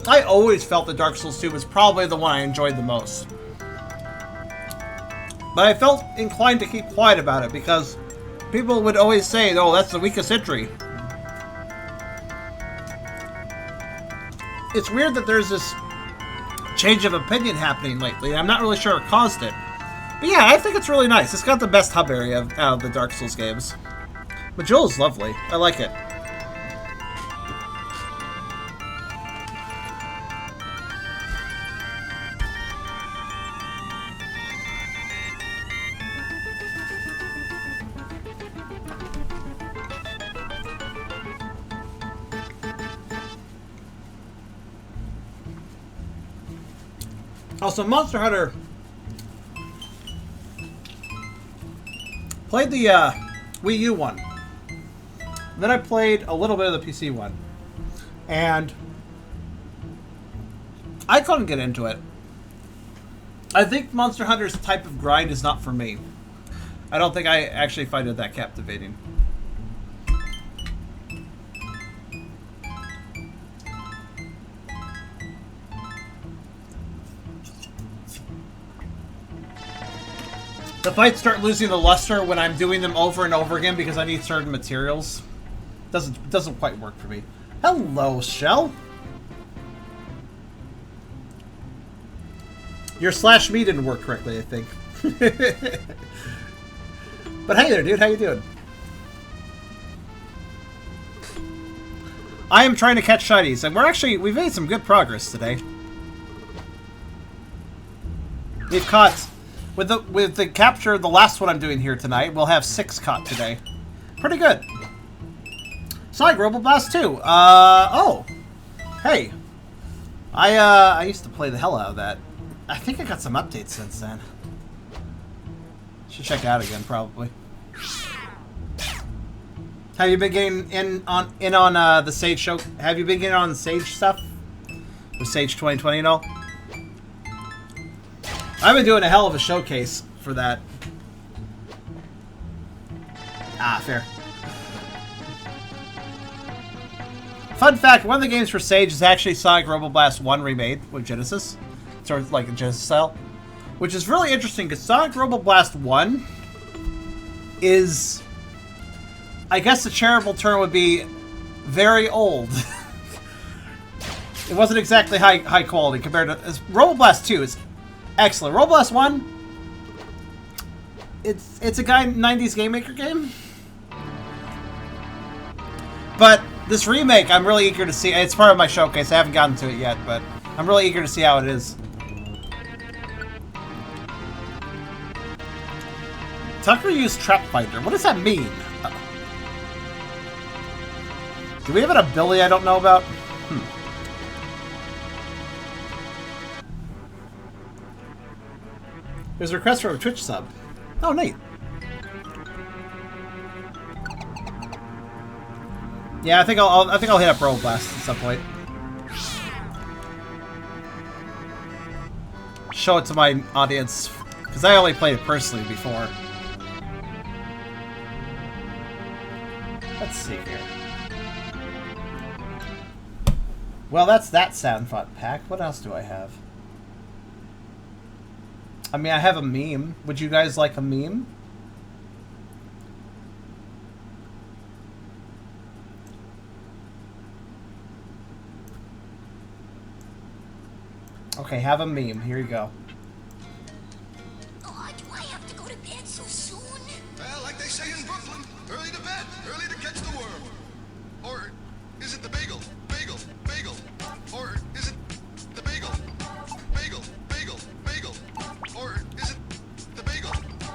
I always felt that Dark Souls 2 was probably the one I enjoyed the most. But I felt inclined to keep quiet about it because people would always say, oh, that's the weakest entry. It's weird that there's this change of opinion happening lately. I'm not really sure what caused it. But yeah, I think it's really nice. It's got the best hub area out of the Dark Souls games. Majola's lovely. I like it. Also, Monster Hunter played the Wii U one. Then I played a little bit of the PC one. And I couldn't get into it. I think Monster Hunter's type of grind is not for me. I don't think I actually find it that captivating. The fights start losing the luster when I'm doing them over and over again because I need certain materials. Doesn't quite work for me. Hello, Shell. Your /me didn't work correctly, I think. But hey there, dude. How you doing? I am trying to catch shinies, and we've made some good progress today. We've caught with the capture, the last one I'm doing here tonight, we'll have 6 caught today. Pretty good. Sonic Robo Blast 2. Oh. Hey. I used to play the hell out of that. I think I got some updates since then. Should check it out again, probably. Have you been getting in on the Sage show? Have you been getting on the Sage stuff? With Sage 2020 and all? I've been doing a hell of a showcase for that. Ah, fair. Fun fact, one of the games for Sage is actually Sonic Robo Blast 1 remade with Genesis. Sort of like a Genesis style. Which is really interesting because Sonic Robo Blast 1 is... I guess the charitable term would be very old. It wasn't exactly high quality compared to... Robo Blast 2 is excellent. Robo Blast 1... It's a guy 90s Game Maker game. But this remake, I'm really eager to see. It's part of my showcase. I haven't gotten to it yet, but I'm really eager to see how it is. Tucker used Trap Finder. What does that mean? Do we have an ability I don't know about? There's a request for a Twitch sub. Oh, neat. Yeah, I think I'll hit up Robo Blast at some point. Show it to my audience, because I only played it personally before. Let's see here. Well, that's that sound fun pack. What else do I have? I mean, I have a meme. Would you guys like a meme? Okay, have a meme. Here you go. Oh, do I have to go to bed so soon? Well, like they say in Brooklyn, early to bed, early to catch the world. Or is it the bagel? Bagel, bagel. Or is it the bagel? Bagel, bagel, bagel. Or is it the bagel?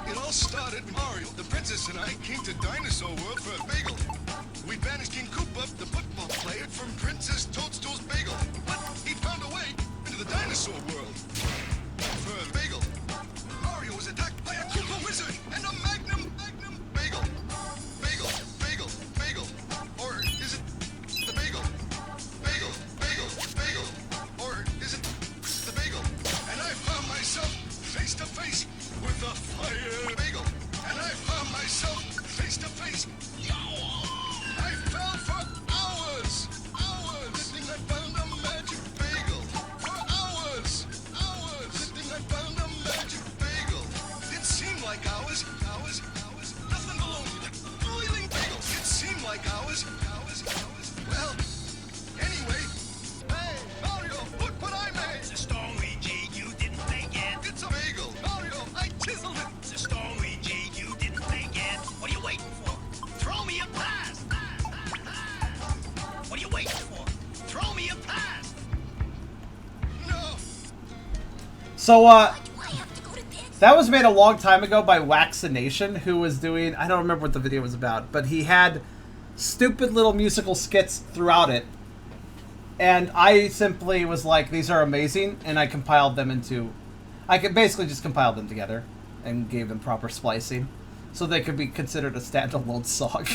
It all started when Mario, the princess, and I came to Dinosaur World for a bagel. We banished King Koopa, the football player, from Princess Toadstool's bagel. But he found a way into the dinosaur world. For So, Do I have to go to bed? that was made a long time ago by Waxination, who was doing... I don't remember what the video was about, but he had stupid little musical skits throughout it. And I simply was like, these are amazing, and I compiled them into... I could basically just compile them together and gave them proper splicing so they could be considered a standalone song.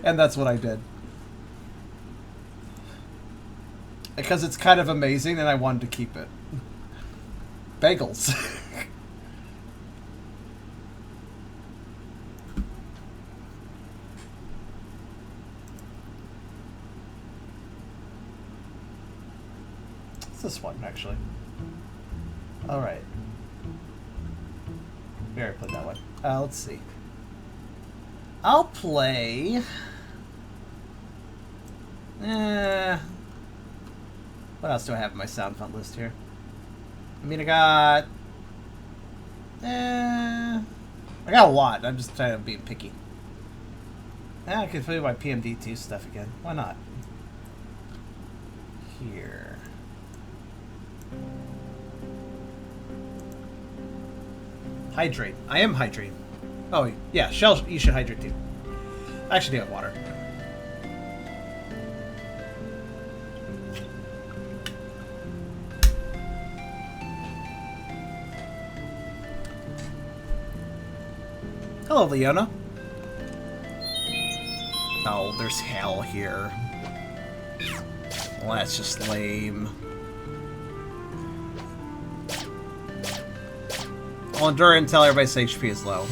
And that's what I did. Because it's kind of amazing and I wanted to keep it. Bagels. It's this one, actually. Alright. We already played that one. Let's see. I'll play... What else do I have in my sound font list here? I mean, I got a lot. I'm just trying to be picky. I could play my PMD2 stuff again. Why not? Here. Hydrate. I am hydrating. Oh, yeah. Shell, you should hydrate too. I actually do have water. Hello, Leona. Oh, there's hell here. Well, that's just lame. I'll endure until everybody's HP is low.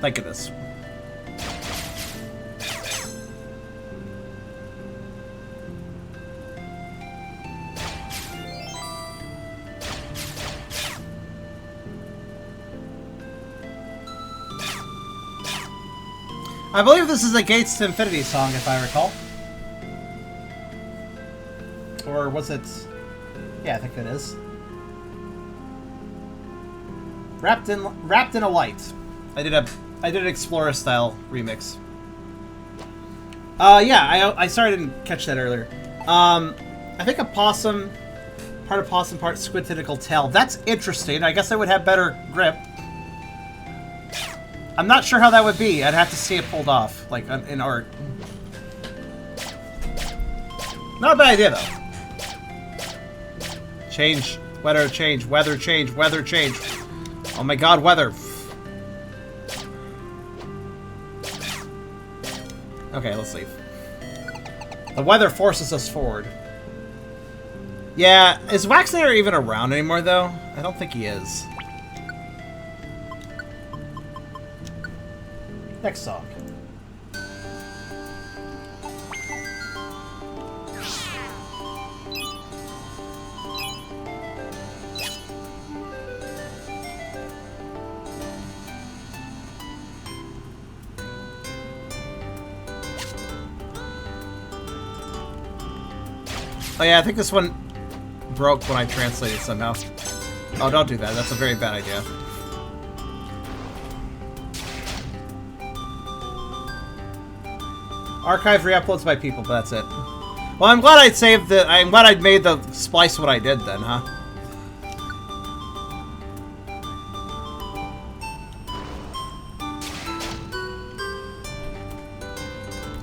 Thank goodness. I believe this is a Gates to Infinity song, if I recall. Or was it... Yeah, I think it is. Wrapped in a Light. I did an Explorer style remix. Yeah, I sorry I didn't catch that earlier. I think a possum, part of possum, part squid tentacle tail. That's interesting. I guess I would have better grip. I'm not sure how that would be. I'd have to see it pulled off, like in art. Not a bad idea though. Change, weather change, weather change, weather change. Oh my god, weather. Okay, let's leave. The weather forces us forward. Yeah, is Waxlayer even around anymore though? I don't think he is. Next song. Oh yeah, I think this one broke when I translated somehow. Oh, don't do that. That's a very bad idea. Archive re-uploads by people, but that's it. Well, I'm glad I'd saved the... I'm glad I'd made the splice what I did then, huh?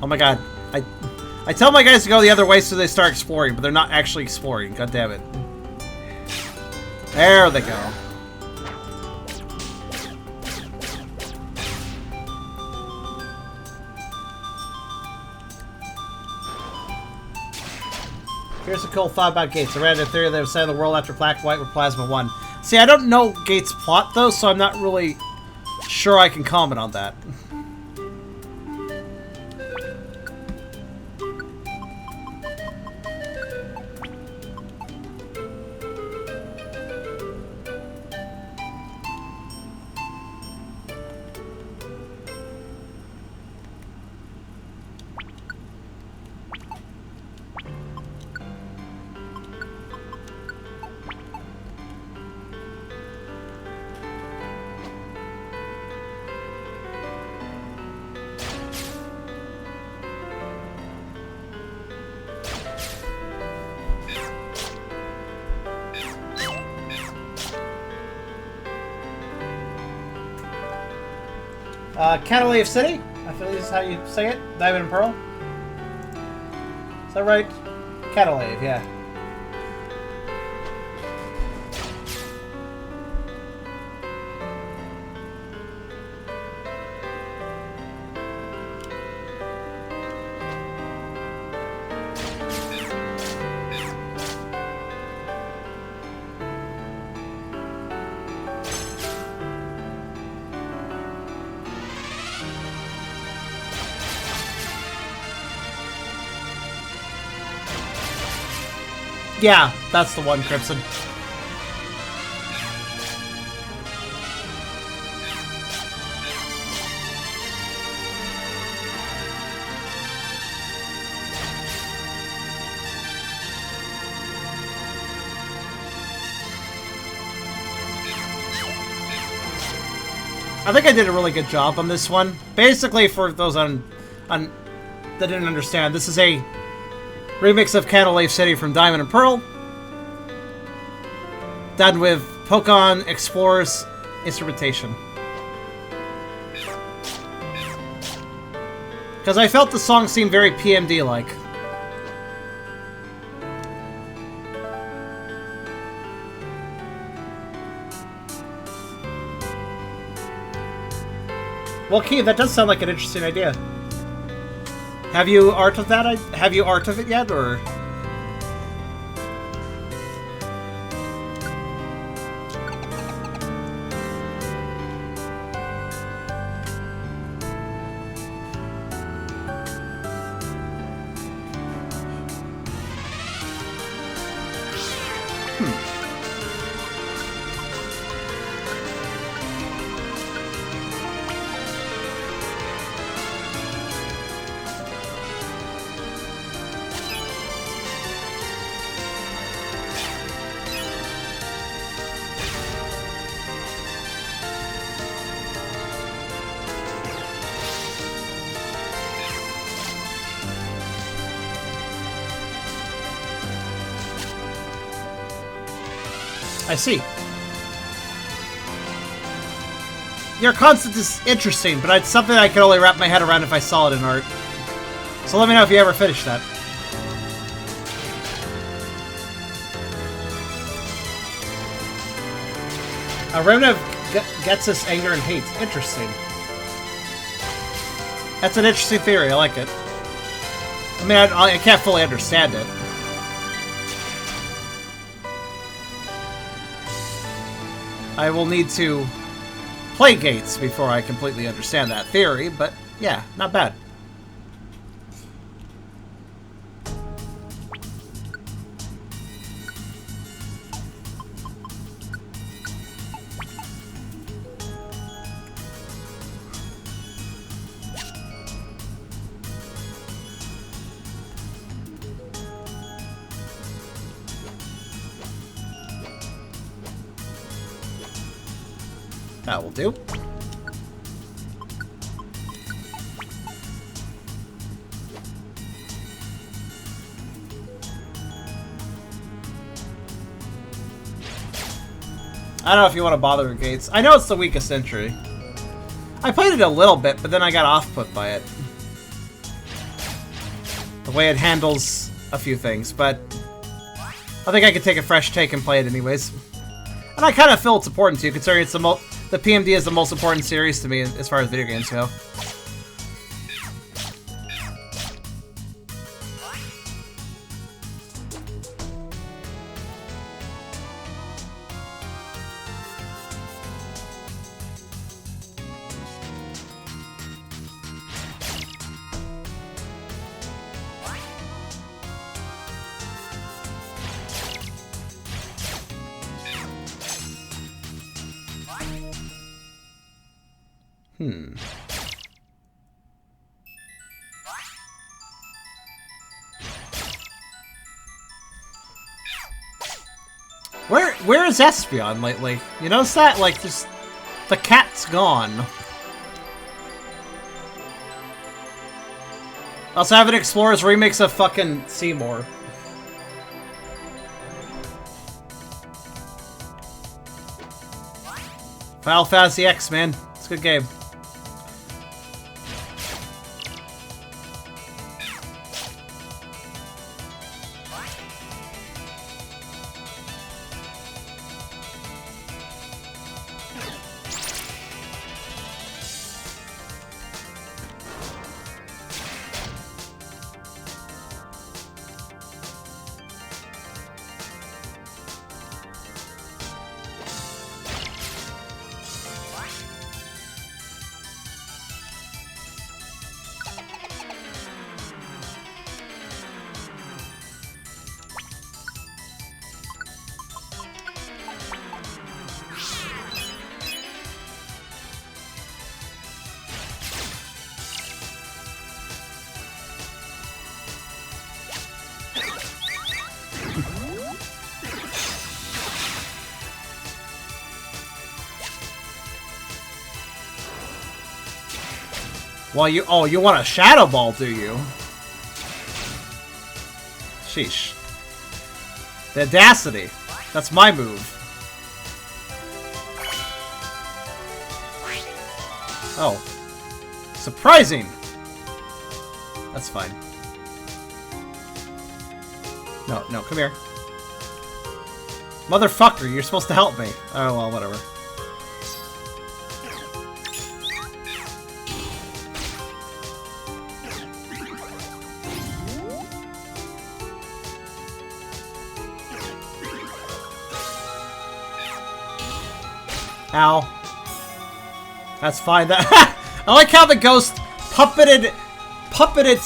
Oh my god. I tell my guys to go the other way so they start exploring, but they're not actually exploring. God damn it. There they go. Here's a cool thought about Gates. I read a theory that was set in the world after Black White were Plasma 1. See, I don't know Gates' plot, though, so I'm not really sure I can comment on that. Catalave City? I feel this is how you say it. Diamond and Pearl? Is that right? Catalave, yeah. Yeah, that's the one, Crimson. I think I did a really good job on this one. Basically, for those that didn't understand, this is a remix of Catalave City from Diamond and Pearl, done with Pokemon Explorer's instrumentation. Because I felt the song seemed very PMD-like. Well, Keith, that does sound like an interesting idea. Have you art of that? Have you art of it yet, or? I see. Your concept is interesting, but it's something I could only wrap my head around if I saw it in art. So let me know if you ever finish that. A remnant gets us anger and hate. Interesting. That's an interesting theory. I like it. I mean, I can't fully understand it. I will need to play Gates before I completely understand that theory, but yeah, not bad. That will do. I don't know if you want to bother with Gates. I know it's the weakest entry. I played it a little bit, but then I got off-put by it. The way it handles a few things, but I think I could take a fresh take and play it anyways. And I kind of feel it's important too, considering it's the PMD is the most important series to me as far as video games go. Where is Espeon lately? You notice that? Like, just the cat's gone. Also have an Explorer's remix of fucking Seymour. Final Fantasy X, man. It's a good game. Well, you want a Shadow Ball, do you? Sheesh. The audacity. That's my move. Oh. Surprising! That's fine. No, no, come here. Motherfucker, you're supposed to help me. Oh, well, whatever. Ow. That's fine. That I like how the ghost puppeted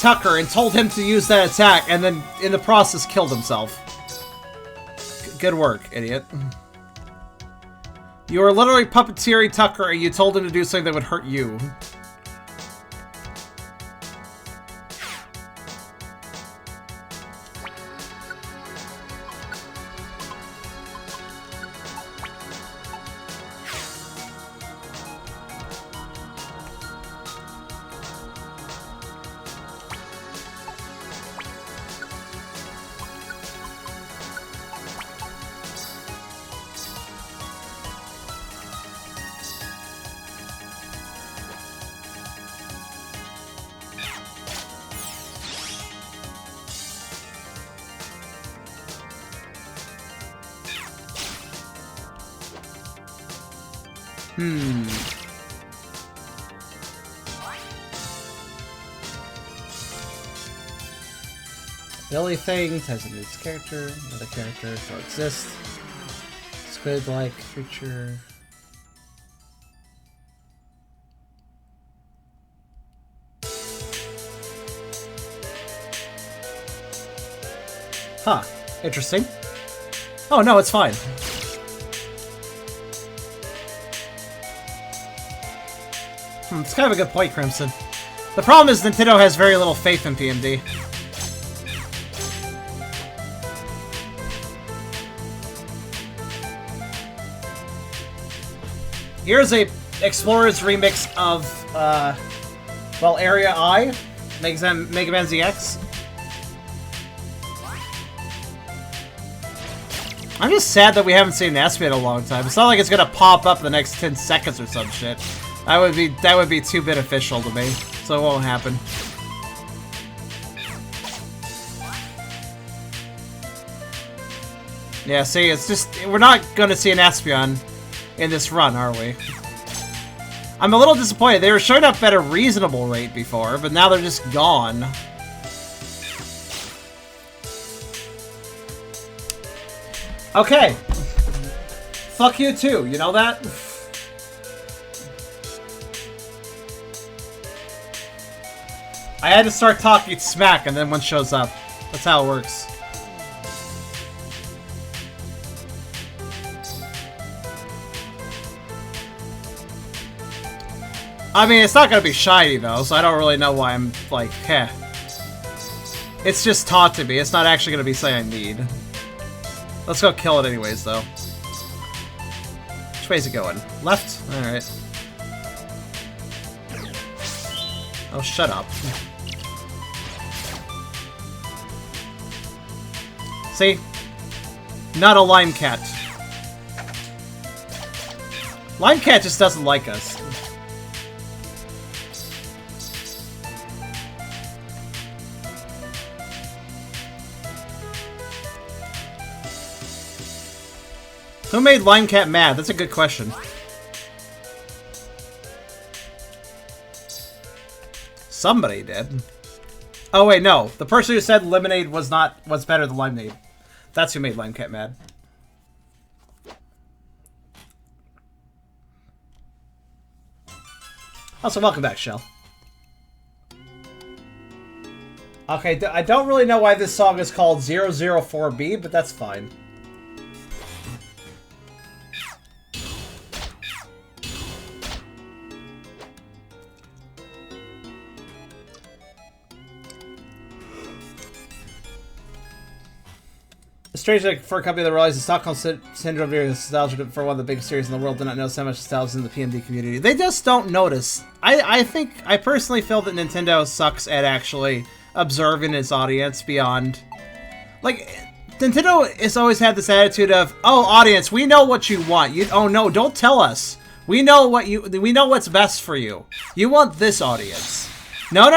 Tucker and told him to use that attack, and then in the process killed himself. Good work, idiot. You were literally puppeteering Tucker, and you told him to do something that would hurt you. Billy thing has a new character, another character don't exist. Squid-like creature. Huh. Interesting. Oh no, it's fine. It's kind of a good point, Crimson. The problem is Nintendo has very little faith in PMD. Here's a Explorer's remix of, well, Area I, Mega Man ZX. I'm just sad that we haven't seen Espia in a long time. It's not like it's gonna pop up in the next 10 seconds or some shit. That would be too beneficial to me, so it won't happen. Yeah, see, it's just, we're not gonna see an Espion in this run, are we? I'm a little disappointed. They were showing up at a reasonable rate before, but now they're just gone. Okay. Fuck you too, you know that? I had to start talking smack and then one shows up. That's how it works. I mean, it's not gonna be shiny though, so I don't really know why I'm like, heh. It's just taught to me. It's not actually gonna be something I need. Let's go kill it anyways, though. Which way's it going? Left? Alright. Oh, shut up. See? Not a Lime Cat. Lime Cat just doesn't like us. Who made Lime Cat mad? That's a good question. Somebody did. Oh wait, no. The person who said Lemonade was better than Limeade. That's who made Lime Cat mad. Also, welcome back, Shell. Okay, I don't really know why this song is called 004B, but that's fine. strange that for a company that realizes Stockholm Syndrome is nostalgia for one of the biggest series in the world, did not know so much nostalgia in the PMD community. They just don't notice. I personally feel that Nintendo sucks at actually observing its audience beyond... Like, Nintendo has always had this attitude of, oh, audience, we know what you want. Oh no, don't tell us. We know what's best for you. You want this, audience. No.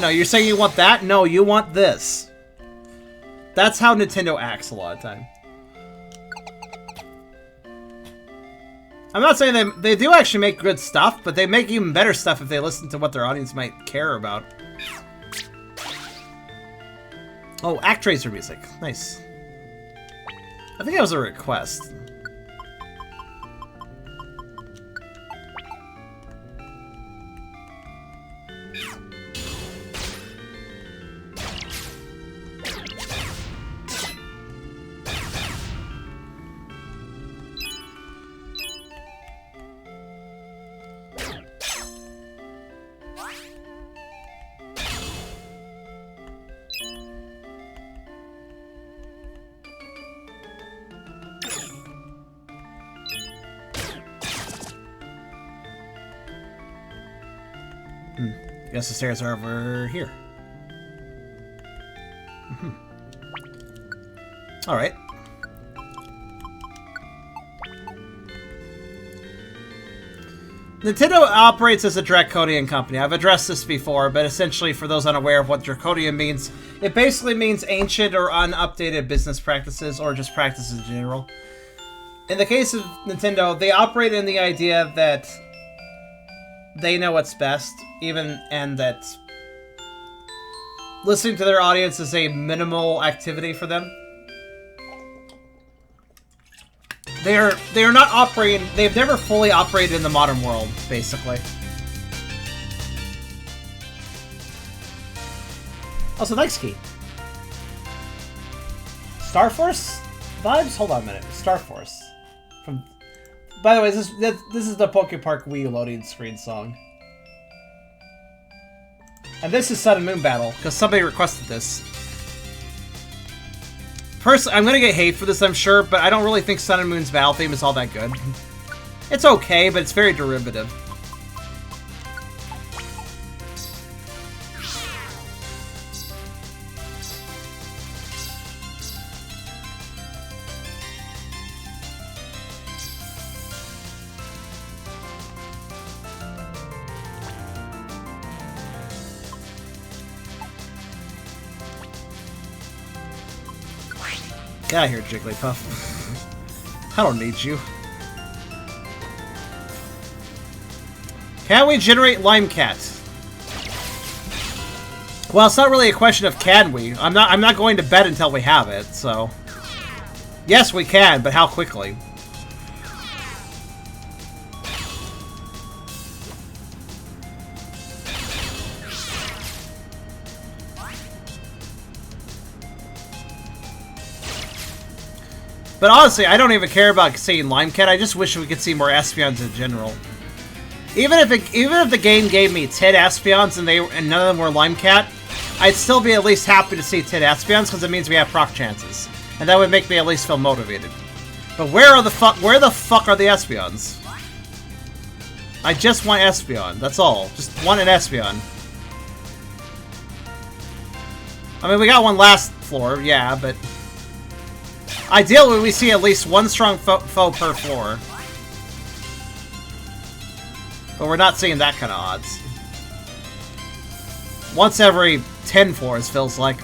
You're saying you want that? No, you want this. That's how Nintendo acts a lot of time. I'm not saying they do actually make good stuff, but they make even better stuff if they listen to what their audience might care about. Oh, ActRaiser music. Nice. I think that was a request. Guess the stairs are over here. Alright. Nintendo operates as a draconian company. I've addressed this before, but essentially, for those unaware of what draconian means, it basically means ancient or unupdated business practices, or just practices in general. In the case of Nintendo, they operate in the idea that they know what's best, and that listening to their audience is a minimal activity for them. They are not operating. They've never fully operated in the modern world, basically. Also, thanks, Key. Star Force vibes. Hold on a minute. Star Force. By the way, this is the Poke Park Wii loading screen song. And this is Sun and Moon Battle, because somebody requested this. Personally, I'm going to get hate for this, I'm sure, but I don't really think Sun and Moon's battle theme is all that good. It's okay, but it's very derivative. Get out of here, Jigglypuff. I don't need you. Can we generate Lime Cat? Well, it's not really a question of can we. I'm not going to bed until we have it, so... Yes, we can, but how quickly? But honestly, I don't even care about seeing Lime Cat. I just wish we could see more Espeons in general. Even if the game gave me 10 Espeons and none of them were Lime Cat, I'd still be at least happy to see 10 Espeons because it means we have proc chances, and that would make me at least feel motivated. But where the fuck are the Espeons? I just want Espeon. That's all. Just want an Espeon. I mean, we got one last floor, yeah, but... Ideally, we see at least one strong foe per floor. But we're not seeing that kind of odds. Once every 10 floors, feels like.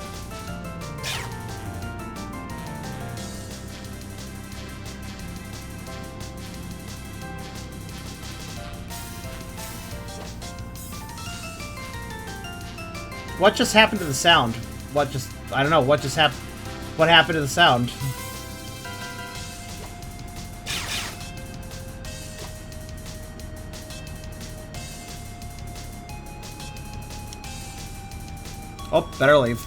What just happened to the sound? I don't know, what just happened? What happened to the sound? Oh, better leave.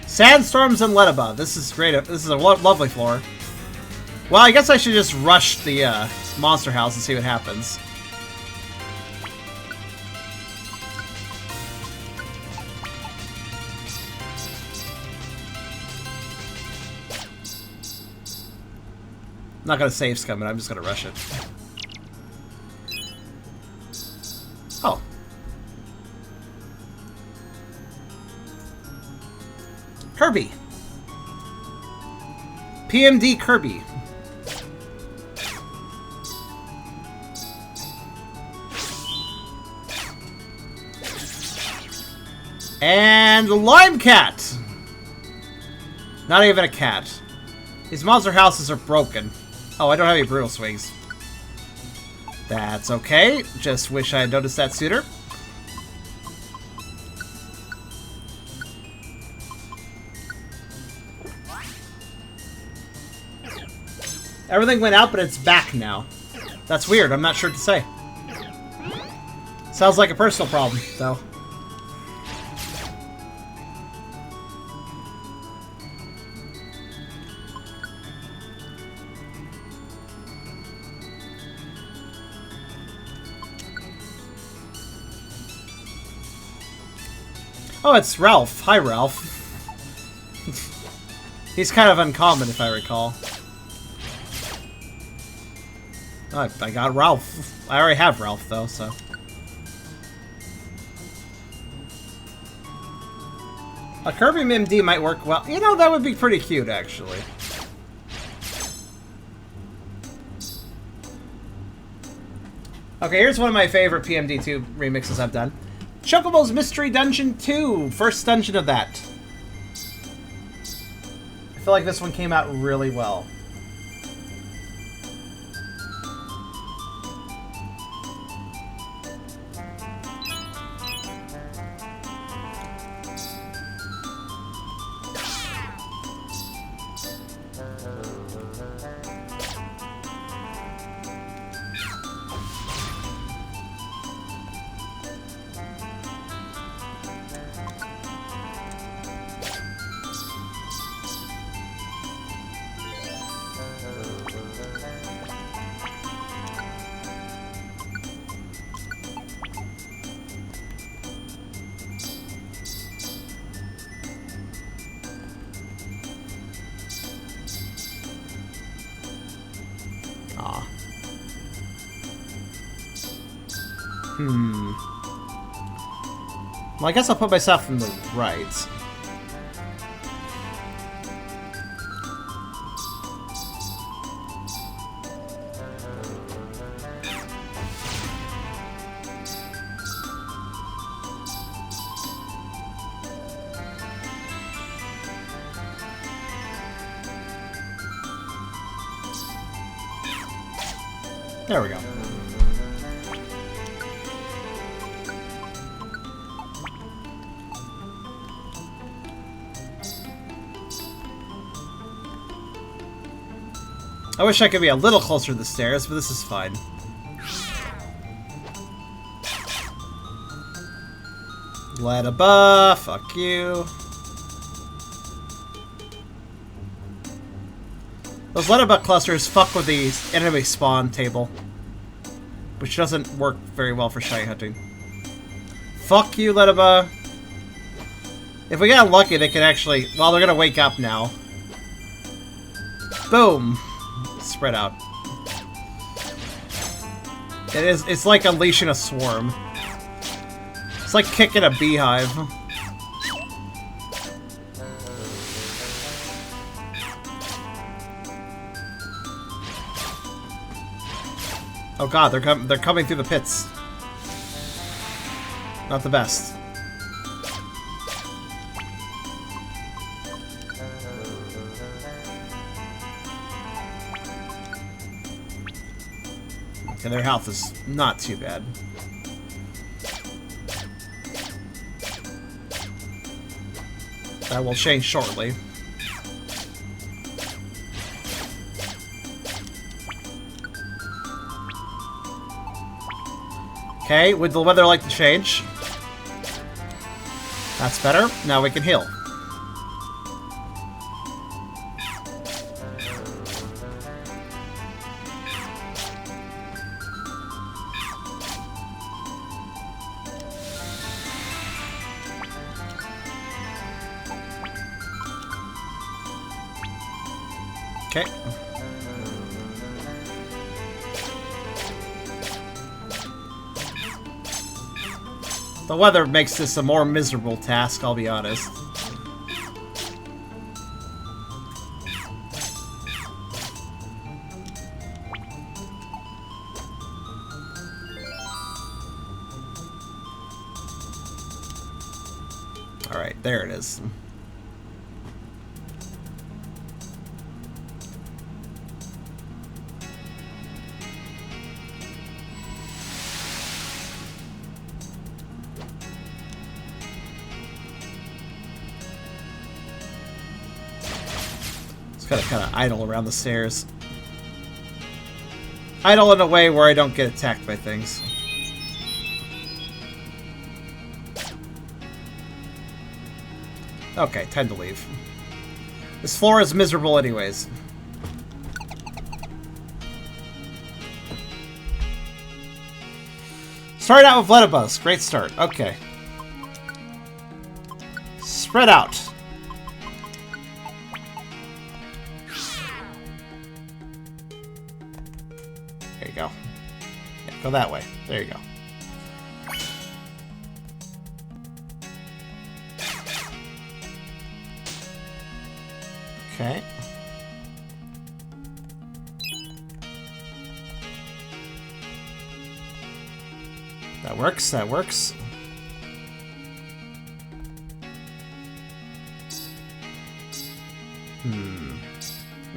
Sandstorms and Letaba. This is great. This is a lovely floor. Well, I guess I should just rush the monster house and see what happens. not gonna save scum it, I'm just gonna rush it. Oh. Kirby. PMD Kirby. And the Lime Cat! Not even a cat. These monster houses are broken. Oh, I don't have any brutal swings. That's okay. Just wish I had noticed that sooner. Everything went out, but it's back now. That's weird. I'm not sure what to say. Sounds like a personal problem, though. Oh, it's Ralph. Hi, Ralph. He's kind of uncommon, if I recall. Oh, I got Ralph. I already have Ralph, though, so... A Kirby MD might work well. You know, that would be pretty cute, actually. Okay, here's one of my favorite PMD2 remixes I've done. Chocobo's Mystery Dungeon 2! First dungeon of that. I feel like this one came out really well. Well, I guess I'll put myself in the right. There we go. I wish I could be a little closer to the stairs, but this is fine. Let a buff, fuck you. Those letterbuck clusters fuck with the enemy spawn table, which doesn't work very well for shiny hunting. Fuck you, Letterba. If we get unlucky, they could actually... Well, they're gonna wake up now. Boom. Spread out. It's like unleashing a swarm. It's like kicking a beehive. Oh god, they're coming through the pits. Not the best. Okay, their health is not too bad. That will change shortly. Okay, would the weather like to change? That's better. Now we can heal. Okay. The weather makes this a more miserable task, I'll be honest. Alright, there it is. Gotta kind of idle around the stairs. Idle in a way where I don't get attacked by things. Okay, time to leave. This floor is miserable anyways. Start out with Letibus. Great start. Okay. Spread out. There you go. Yeah, go that way. There you go. Okay. That works, that works.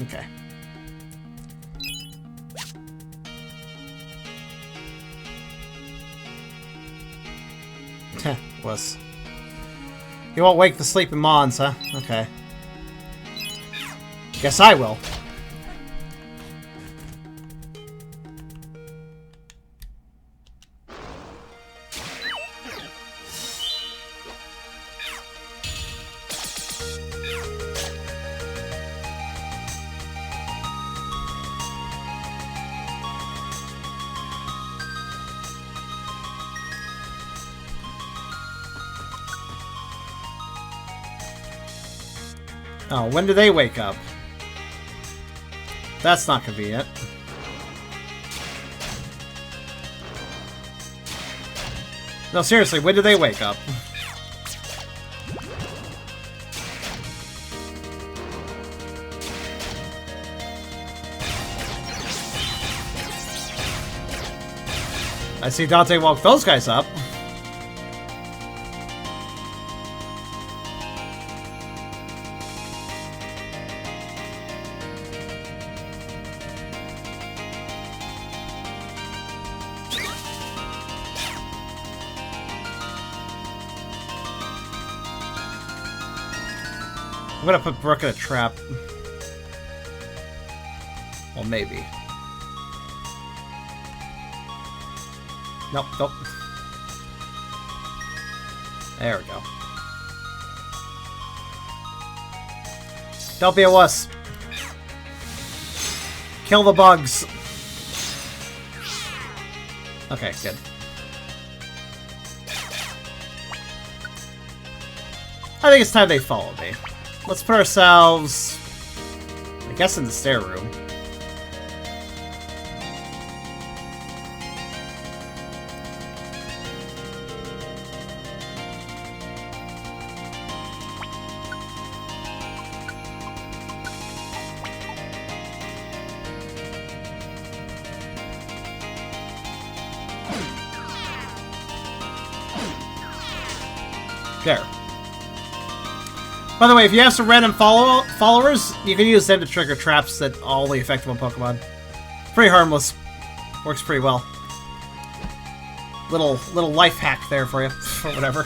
Okay. Heh, was. You won't wake the sleeping Mons, huh? Okay. Guess I will. Oh, when do they wake up? That's not convenient. No, seriously, when do they wake up? I see Dante woke those guys up. I'm gonna put Brooke in a trap. Well, maybe. Nope, nope. There we go. Don't be a wuss. Kill the bugs. Okay, good. I think it's time they follow me. Let's put ourselves, I guess, in the stair room. There. By the way, if you have some random followers, you can use them to trigger traps that only affect one Pokemon. Pretty harmless. Works pretty well. Little life hack there for you, or whatever.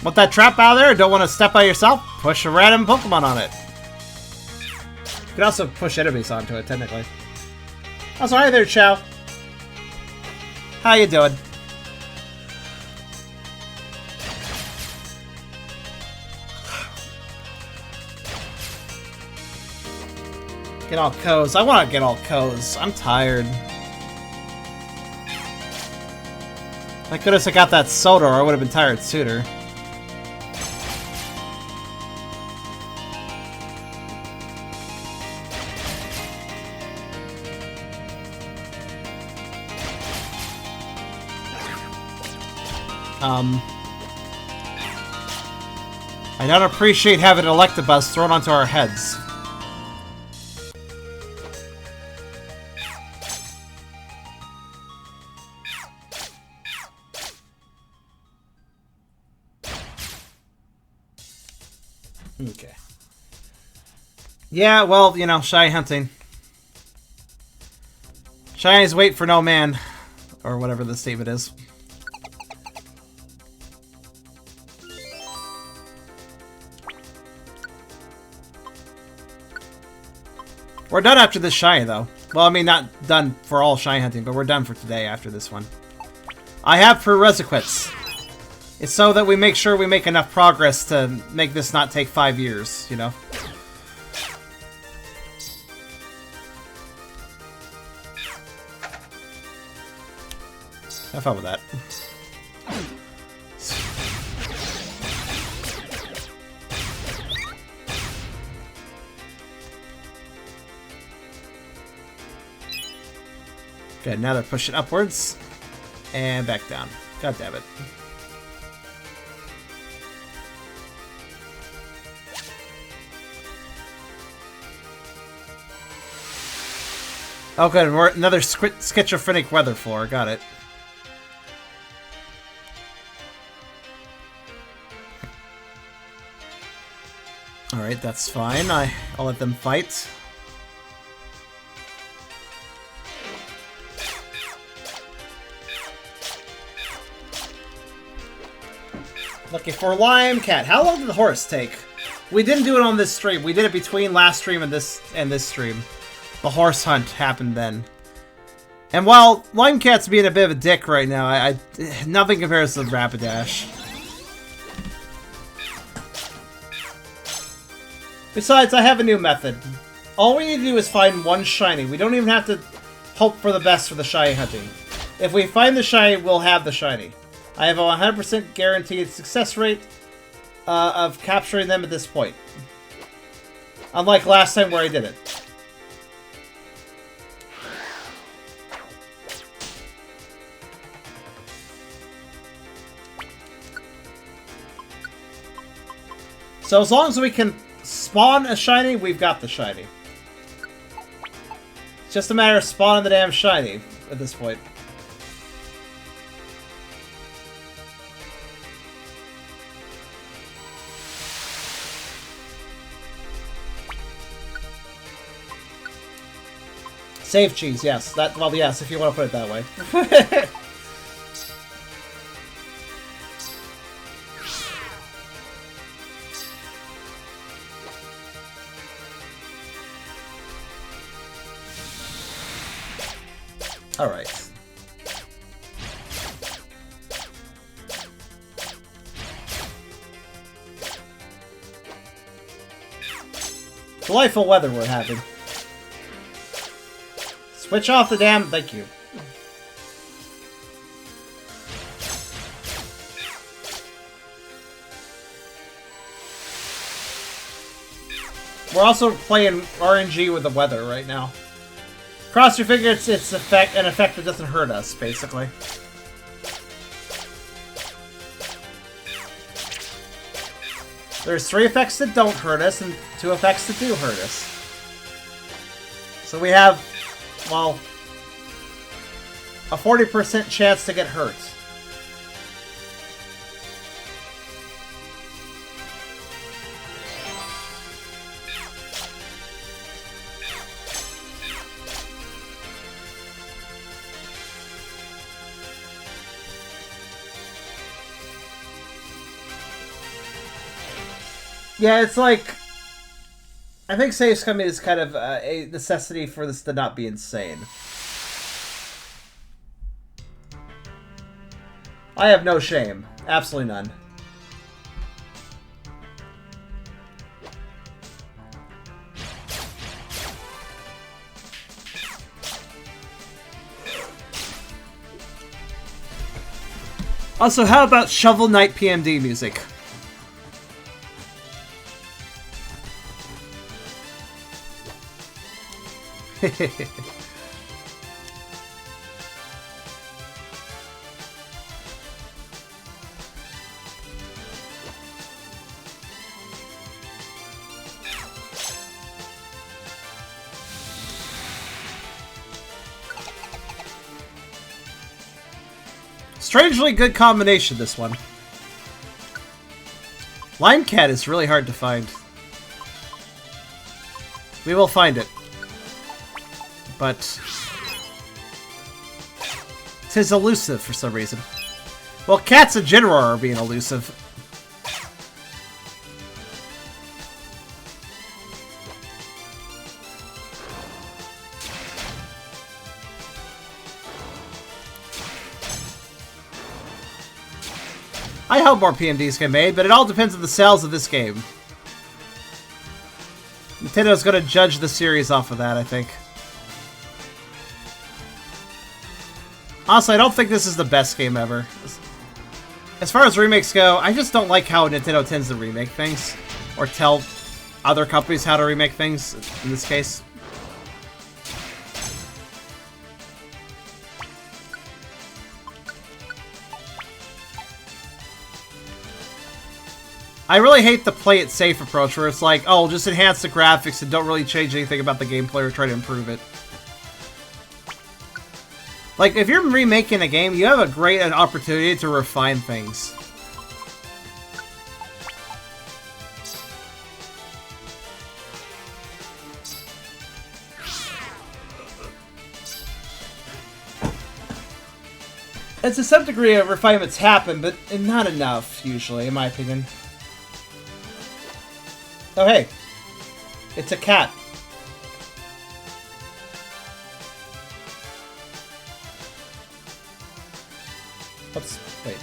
Want that trap out of there? Don't want to step by yourself? Push a random Pokemon on it. You can also push enemies onto it, technically. Oh, so hi there, Chow. How you doing? Get all codes. I want to get all codes. I'm tired. Thank goodness I got that soda, or I would have been tired sooner. I don't appreciate having Electabuzz thrown onto our heads. Okay. Yeah, well, you know, shy hunting. Shinies wait for no man. Or whatever the statement is. We're done after this shiny, though. Well, I mean, not done for all shiny hunting, but we're done for today after this one. I have prerequisites. It's so that we make sure we make enough progress to make this not take 5 years, you know? Have fun with that. Okay, now they're pushing upwards. And back down. God damn it. Oh good, we're another schizophrenic weather floor. Got it. Alright, that's fine. I'll let them fight. Looking for Lime Cat. How long did the horse take? We didn't do it on this stream. We did it between last stream and this stream. The horse hunt happened then. And while Lime Cat's being a bit of a dick right now, nothing compares to Rapidash. Besides, I have a new method. All we need to do is find one shiny. We don't even have to hope for the best for the shiny hunting. If we find the shiny, we'll have the shiny. I have a 100% guaranteed success rate of capturing them at this point. Unlike last time where I did it. So as long as we can spawn a shiny, we've got the shiny. It's just a matter of spawning the damn shiny at this point. Save cheese, yes. Well, yes, if you want to put it that way. Alright. Delightful weather we're having. Switch off the damn... Thank you. We're also playing RNG with the weather right now. Cross your fingers, it's an effect that doesn't hurt us, basically. There's 3 effects that don't hurt us, and 2 effects that do hurt us. So we have, well, a 40% chance to get hurt. Yeah, it's like... I think safe scumming is kind of a necessity for this to not be insane. I have no shame. Absolutely none. Also, how about Shovel Knight PMD music? Strangely good combination, this one. Lime Cat is really hard to find. We will find it. But... tis elusive for some reason. Well, cats in general are being elusive. I hope more PMDs get made, but it all depends on the sales of this game. Nintendo's gonna judge the series off of that, I think. Honestly, I don't think this is the best game ever. As far as remakes go, I just don't like how Nintendo tends to remake things. Or tell other companies how to remake things, in this case. I really hate the play it safe approach where it's like, oh, just enhance the graphics and don't really change anything about the gameplay or try to improve it. Like, if you're remaking a game, you have a great opportunity to refine things. And to some degree, refinements happen, but not enough, usually, in my opinion. Oh, hey. It's a cat. Let's... wait.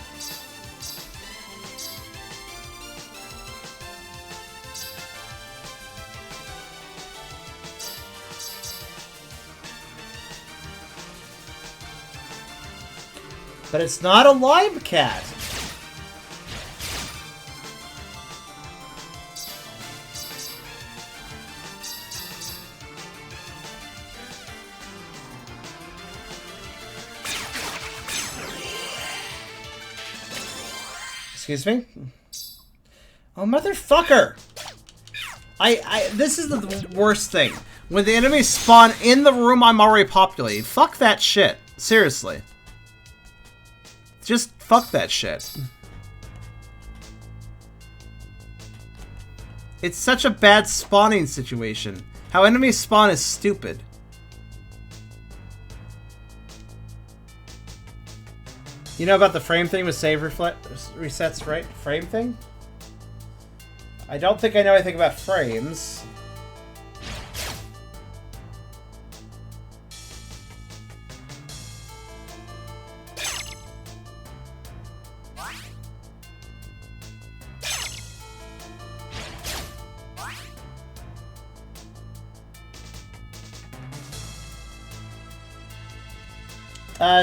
But it's not a lime cat. Excuse me? Oh, motherfucker! This is the worst thing. When the enemies spawn in the room I'm already populated. Fuck that shit. Seriously. Just fuck that shit. It's such a bad spawning situation. How enemies spawn is stupid. You know about the frame thing with save resets, right? Frame thing? I don't think I know anything about frames.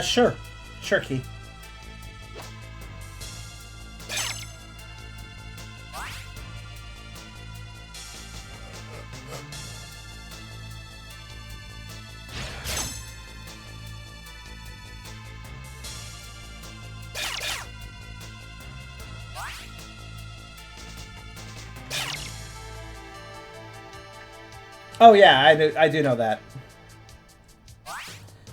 Sure. Sure, Key. Oh yeah, I do know that.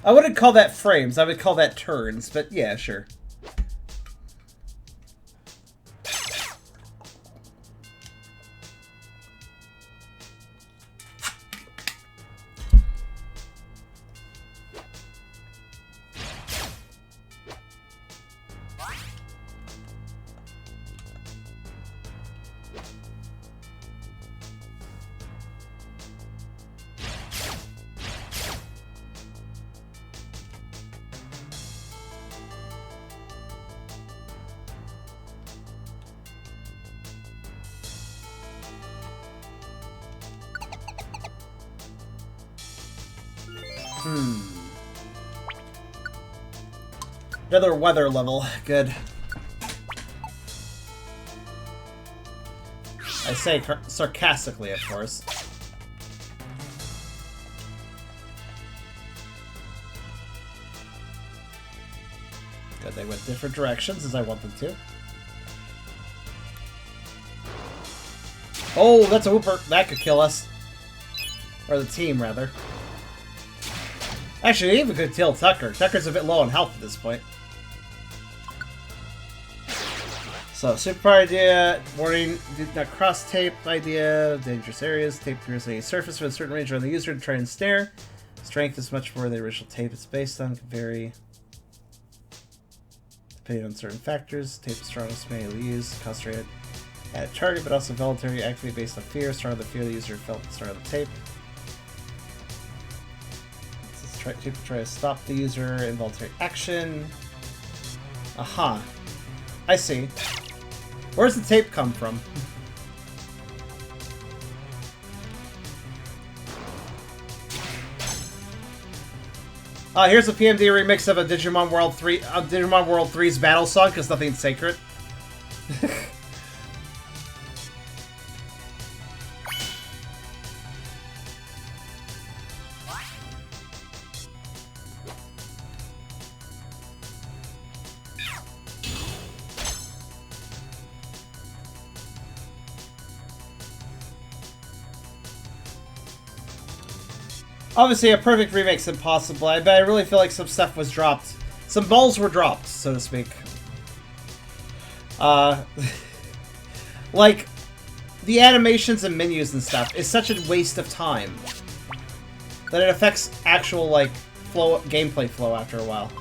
I wouldn't call that frames, I would call that turns, but yeah, sure. Another weather level. Good. I say sarcastically, of course. Good, they went different directions as I want them to. Oh, that's a whooper. That could kill us. Or the team, rather. Actually, they even could kill Tucker. Tucker's a bit low on health at this point. So, super idea, warning, do not cross tape idea, dangerous areas, tape appears on any surface with a certain range around the user to try and snare. Strength is much more than the original tape it's based on, can vary depending on certain factors. Tape is strongest manually used, concentrated at a target, but also voluntary, activate based on fear. Stronger the fear the user felt, the stronger the tape. Tape try to stop the user, involuntary action. Aha. I see. Where's the tape come from? Here's a PMD remix of a Digimon World 3, Digimon World 3's battle song, because nothing's sacred. Obviously, a perfect remake's impossible, but I really feel like some stuff was dropped. Some balls were dropped, so to speak. Like, the animations and menus and stuff is such a waste of time that it affects actual, like, gameplay flow after a while.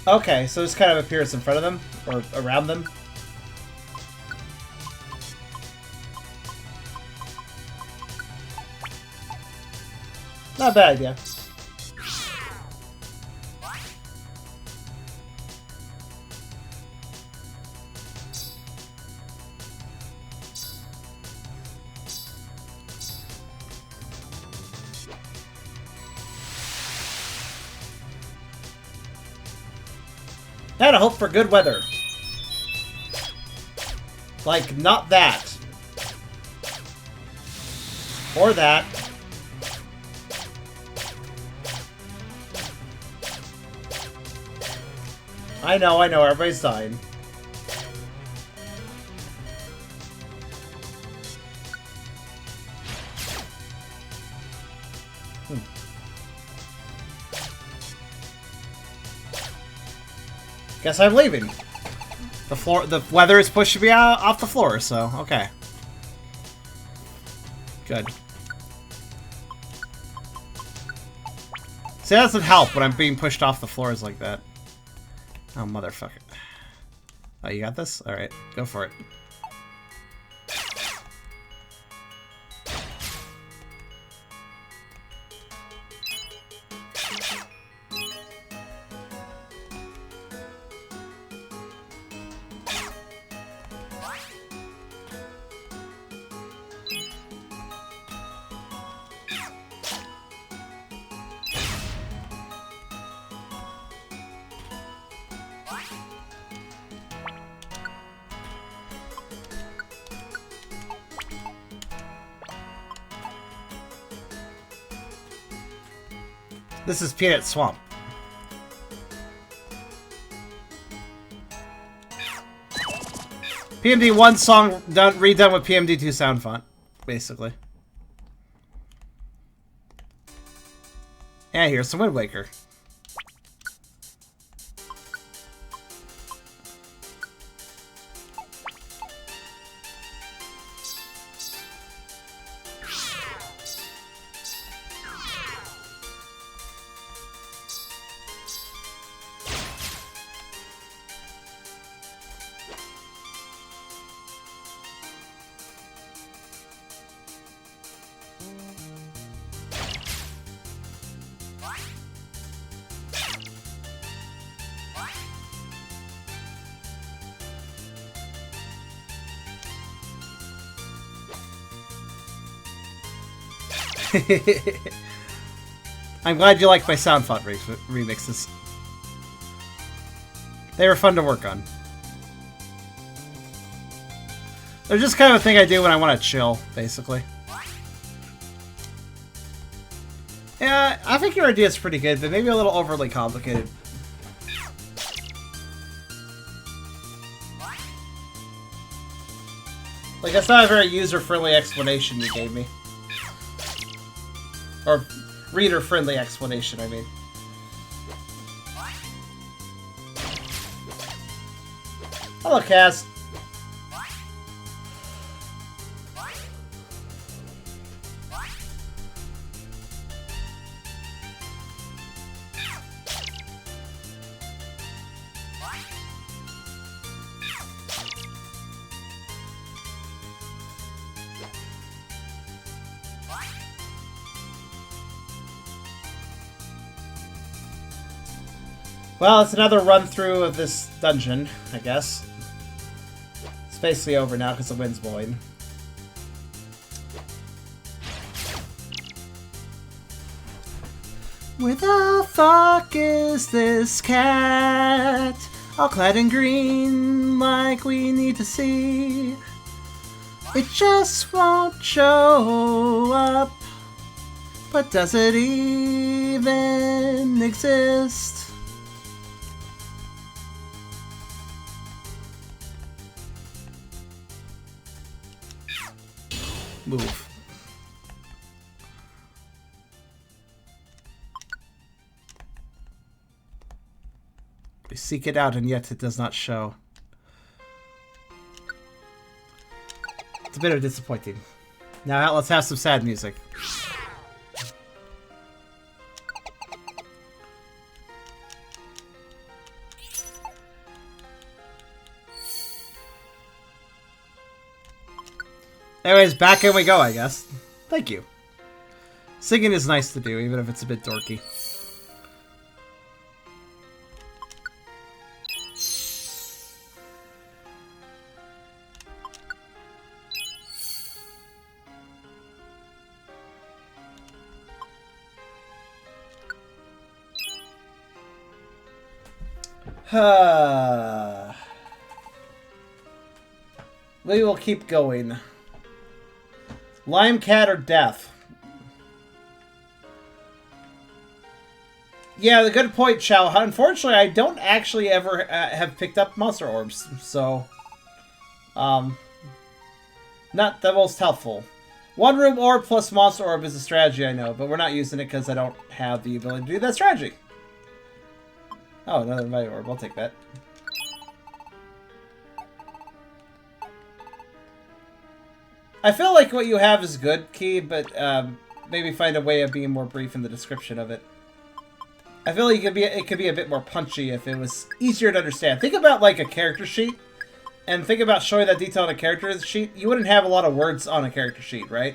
Okay, so this kind of appears in front of them, or around them. Not a bad idea. I had a hope for good weather. Like, not that. Or that. I know, everybody's dying. Guess I'm leaving. The weather is pushing me out off the floor, so okay. Good. See, that doesn't help when I'm being pushed off the floors like that. Oh, motherfucker. Oh, you got this? Alright, go for it. This is Peanut Swamp. PMD 1 song redone with PMD 2 sound font, basically. Yeah, here's some Wind Waker. I'm glad you like my sound font remixes. They were fun to work on. They're just kind of a thing I do when I want to chill, basically. Yeah, I think your idea is pretty good, but maybe a little overly complicated. Like, that's not a very user-friendly explanation you gave me. reader-friendly explanation, I mean. Hello, Cass. Well, it's another run-through of this dungeon, I guess. It's basically over now because the wind's blowing. Where the fuck is this cat? All clad in green like we need to see. It just won't show up. But does it even exist? Move. We seek it out, and yet it does not show. It's a bit disappointing. Now let's have some sad music. Anyways, back in we go, I guess. Thank you. Singing is nice to do, even if it's a bit dorky. We will keep going. Lime Cat or Death? Yeah, the good point, Chow. Unfortunately, I don't actually ever have picked up Monster Orbs, so... not the most helpful. One Room Orb plus Monster Orb is a strategy, I know, but we're not using it because I don't have the ability to do that strategy. Oh, another Mighty Orb. I'll take that. I feel like what you have is good, Key, but maybe find a way of being more brief in the description of it. I feel like it could be a bit more punchy if it was easier to understand. Think about like a character sheet, and think about showing that detail on a character sheet. You wouldn't have a lot of words on a character sheet, right?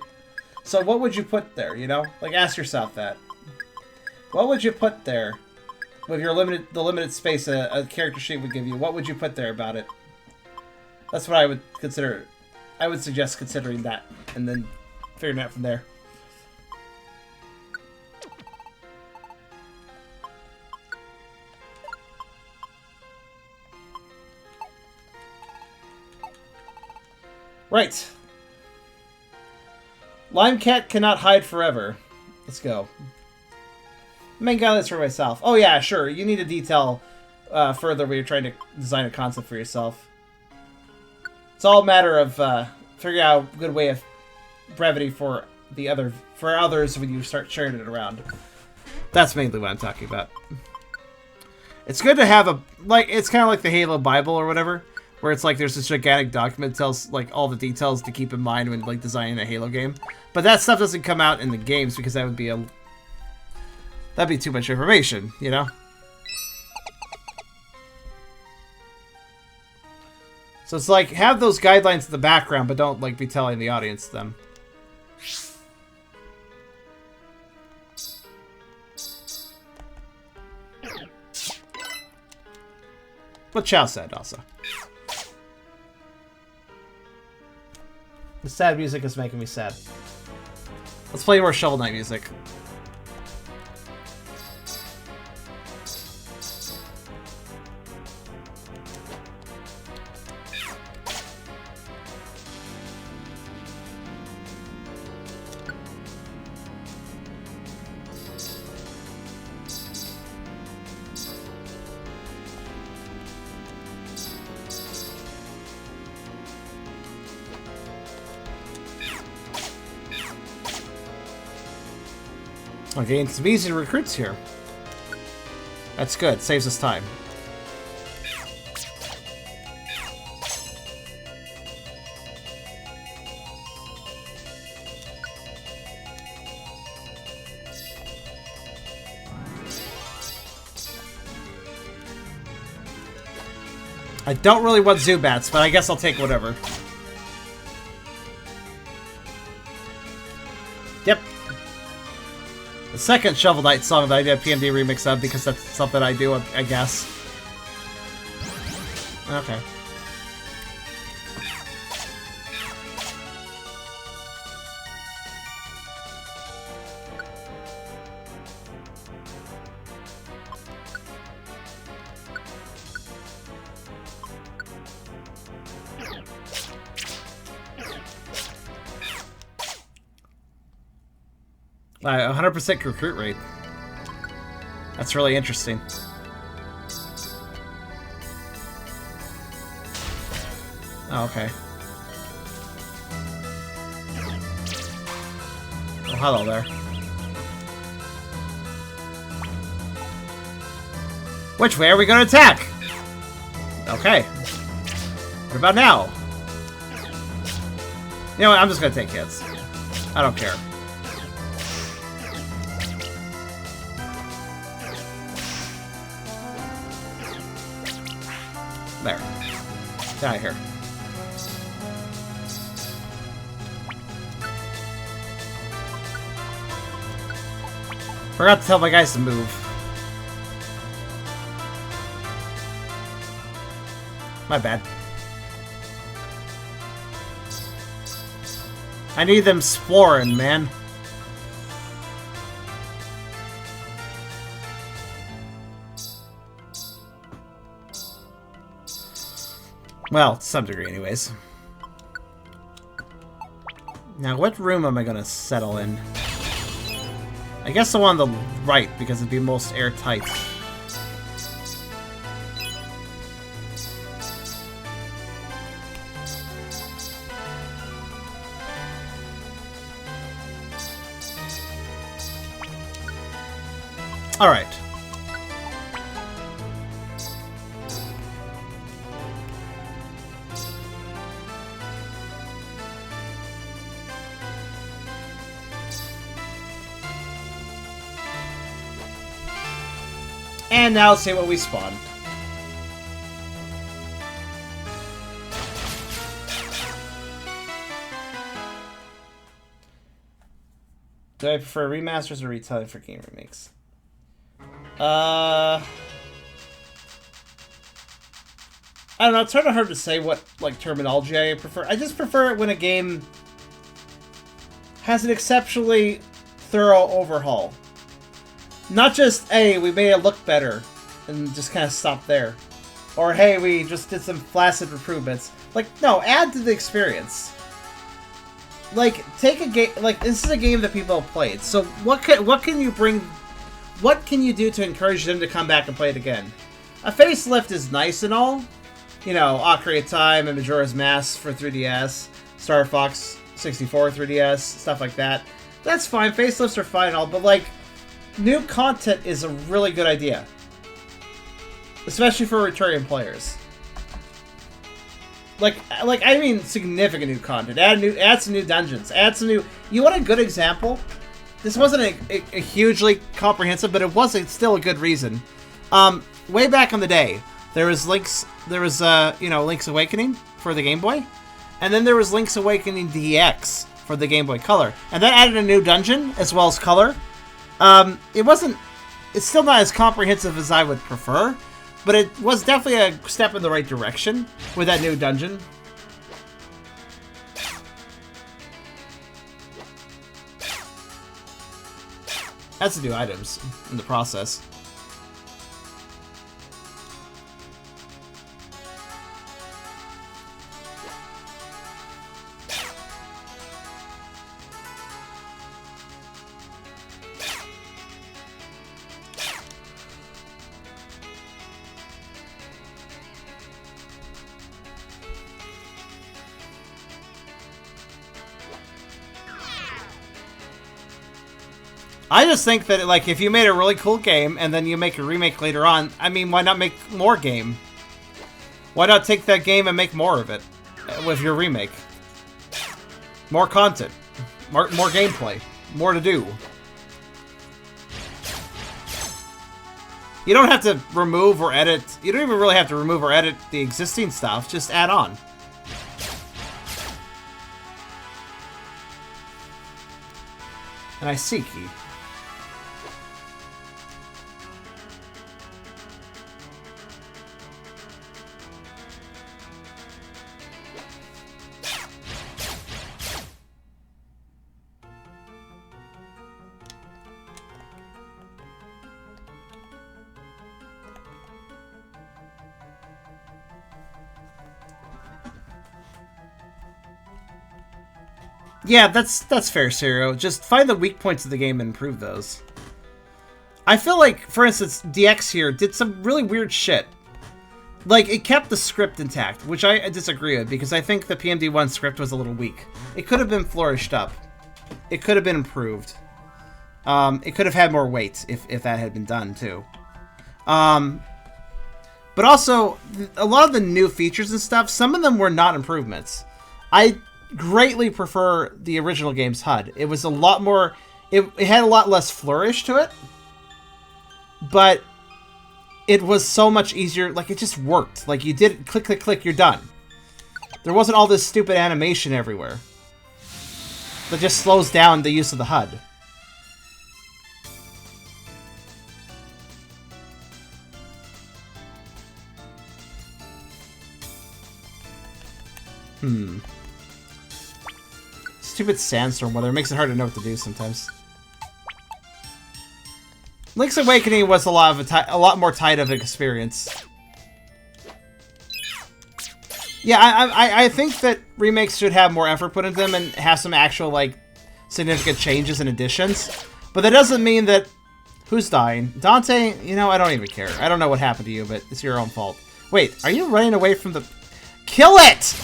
So what would you put there, you know? Like, ask yourself that. What would you put there with your the limited space a character sheet would give you? What would you put there about it? That's what I would consider. I would suggest considering that, and then figuring it out from there. Right. Lime Cat cannot hide forever. Let's go. Main guy lives for myself. Oh yeah, sure. You need to detail further when you're trying to design a concept for yourself. It's all a matter of figuring out a good way of brevity for others when you start sharing it around. That's mainly what I'm talking about. It's good to have it's kind of like the Halo Bible or whatever, where it's like there's this gigantic document that tells like all the details to keep in mind when like designing a Halo game. But that stuff doesn't come out in the games because that'd be too much information, you know? So it's like, have those guidelines in the background, but don't, like, be telling the audience them. What Chow said, also. The sad music is making me sad. Let's play more Shovel Knight music. Okay, it's easy to recruits here. That's good. Saves us time. I don't really want Zubats, but I guess I'll take whatever. Yep. The second Shovel Knight song that I did a PMD remix of, because that's something I do, I guess. Okay. A 100% recruit rate. That's really interesting. Oh, okay. Oh, hello there. Which way are we going to attack? Okay. What about now? You know what? I'm just going to take hits. I don't care. There. Get out of here. Forgot to tell my guys to move. My bad. I need them exploring, man. Well, to some degree, anyways. Now, what room am I gonna settle in? I guess the one on the right, because it'd be most airtight. Alright. And now let's see what we spawn. Do I prefer remasters or retelling for game remakes? I don't know, it's sort of hard to say what, like, terminology I prefer. I just prefer it when a game has an exceptionally thorough overhaul. Not just, hey, we made it look better, and just kind of stop there. Or, hey, we just did some flaccid improvements. Like, no, add to the experience. Like, take a game, like, this is a game that people have played, so what can you bring, what can you do to encourage them to come back and play it again? A facelift is nice and all. You know, Ocarina of Time and Majora's Mask for 3DS, Star Fox 64 3DS, stuff like that. That's fine, facelifts are fine and all, but, like, new content is a really good idea. Especially for returning players. Like I mean significant new content. Add some new dungeons. Add some new... You want a good example? This wasn't a hugely comprehensive, but it was still a good reason. Way back in the day, there was Link's Awakening for the Game Boy. And then there was Link's Awakening DX for the Game Boy Color. And that added a new dungeon as well as color. It's still not as comprehensive as I would prefer, but it was definitely a step in the right direction with that new dungeon. That's the new items in the process. I just think that, like, if you made a really cool game and then you make a remake later on, I mean, why not make more game? Why not take that game and make more of it with your remake? More content, more gameplay, more to do. You don't have to remove or edit. You don't even really have to remove or edit the existing stuff. Just add on. And I see key. Yeah, that's fair, Zero. Just find the weak points of the game and improve those. I feel like, for instance, DX here did some really weird shit. Like, it kept the script intact, which I disagree with, because I think the PMD1 script was a little weak. It could have been flourished up. It could have been improved. It could have had more weight if that had been done, too. But also, a lot of the new features and stuff, some of them were not improvements. I greatly prefer the original game's HUD. It was a lot more... It had a lot less flourish to it. But it was so much easier. Like, it just worked. Like, you did click, click, click, you're done. There wasn't all this stupid animation everywhere that just slows down the use of the HUD. Stupid sandstorm weather makes it hard to know what to do sometimes. Link's Awakening was a lot more tight of an experience. Yeah, I think that remakes should have more effort put into them and have some actual, like, significant changes and additions. But that doesn't mean that... Who's dying? Dante? You know, I don't even care. I don't know what happened to you, but it's your own fault. Wait, are you running away from the... Kill it!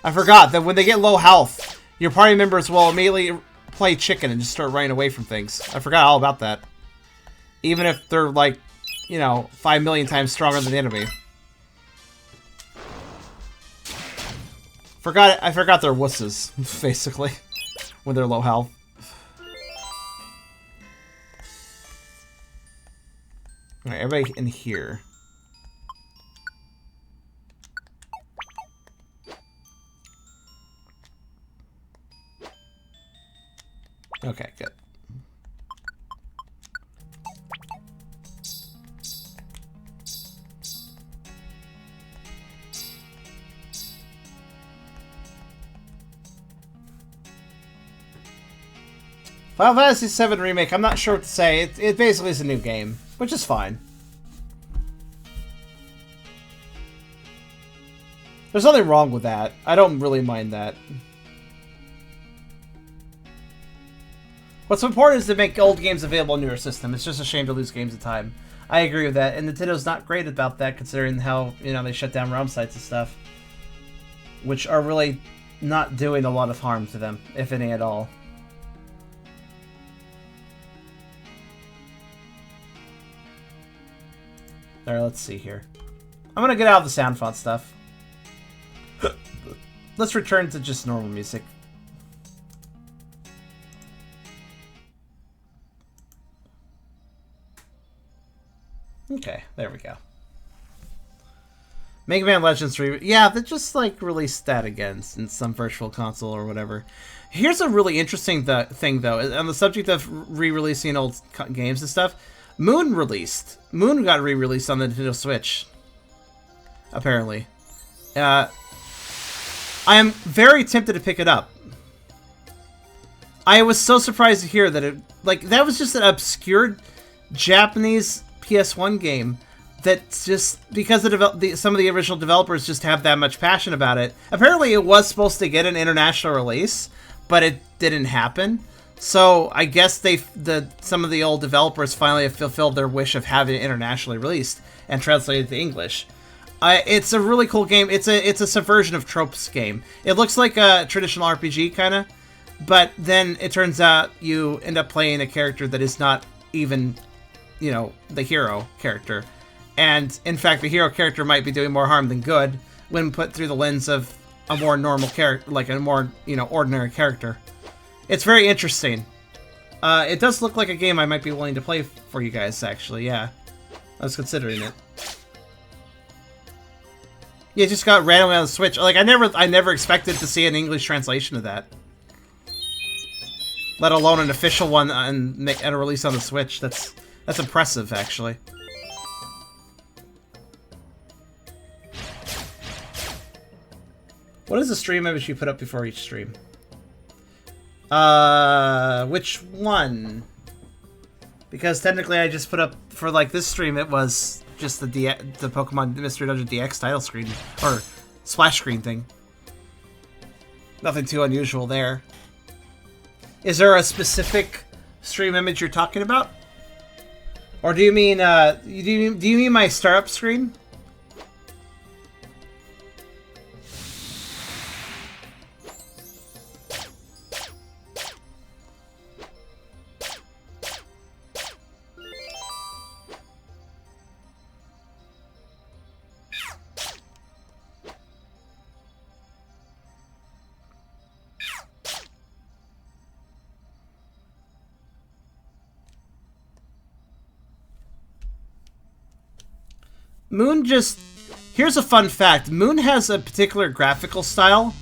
I forgot that when they get low health, your party members will immediately play chicken and just start running away from things. I forgot all about that. Even if they're, like, you know, 5 million times stronger than the enemy. I forgot they're wusses, basically, when they're low health. Alright, everybody in here. Okay, good. Final Fantasy VII Remake, I'm not sure what to say. It basically is a new game, which is fine. There's nothing wrong with that. I don't really mind that. What's important is to make old games available on newer system. It's just a shame to lose games of time. I agree with that, and Nintendo's not great about that, considering how, you know, they shut down ROM sites and stuff, which are really not doing a lot of harm to them, if any at all. Alright, let's see here. I'm gonna get out of the sound font stuff. Let's return to just normal music. Okay, there we go. Mega Man Legends 3. Yeah, they just, like, released that again in some virtual console or whatever. Here's a really interesting thing, though. On the subject of re-releasing old games and stuff, Moon released. Moon got re-released on the Nintendo Switch. Apparently. I am very tempted to pick it up. I was so surprised to hear that it... Like, that was just an obscure Japanese PS1 game that just... Because some of the original developers just have that much passion about it. Apparently it was supposed to get an international release, but it didn't happen. So I guess some of the old developers finally have fulfilled their wish of having it internationally released and translated to English. It's a really cool game. It's a subversion of Tropes game. It looks like a traditional RPG kind of, but then it turns out you end up playing a character that is not even, you know, the hero character. And, in fact, the hero character might be doing more harm than good when put through the lens of a more normal character, like a more, you know, ordinary character. It's very interesting. It does look like a game I might be willing to play for you guys, actually, yeah. I was considering it. Yeah, it just got randomly on the Switch. Like, I never expected to see an English translation of that. Let alone an official one and a release on the Switch. That's impressive, actually. What is the stream image you put up before each stream? Which one? Because technically I just put up, for like this stream, it was just the Pokemon Mystery Dungeon DX title screen, or splash screen thing. Nothing too unusual there. Is there a specific stream image you're talking about? Or do you mean, do you mean my startup screen? Moon just... Here's a fun fact. Moon has a particular graphical style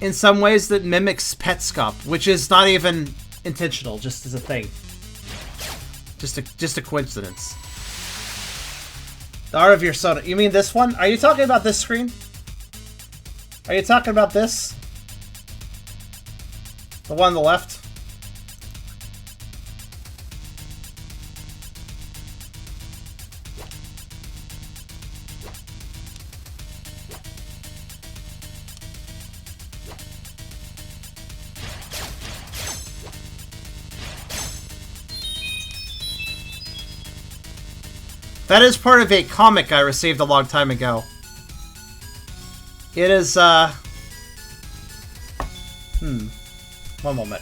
in some ways that mimics Petscop, which is not even intentional, just as a thing. Just a coincidence. The art of your soda. You mean this one? Are you talking about this screen? Are you talking about this? The one on the left? That is part of a comic I received a long time ago. It is, one moment.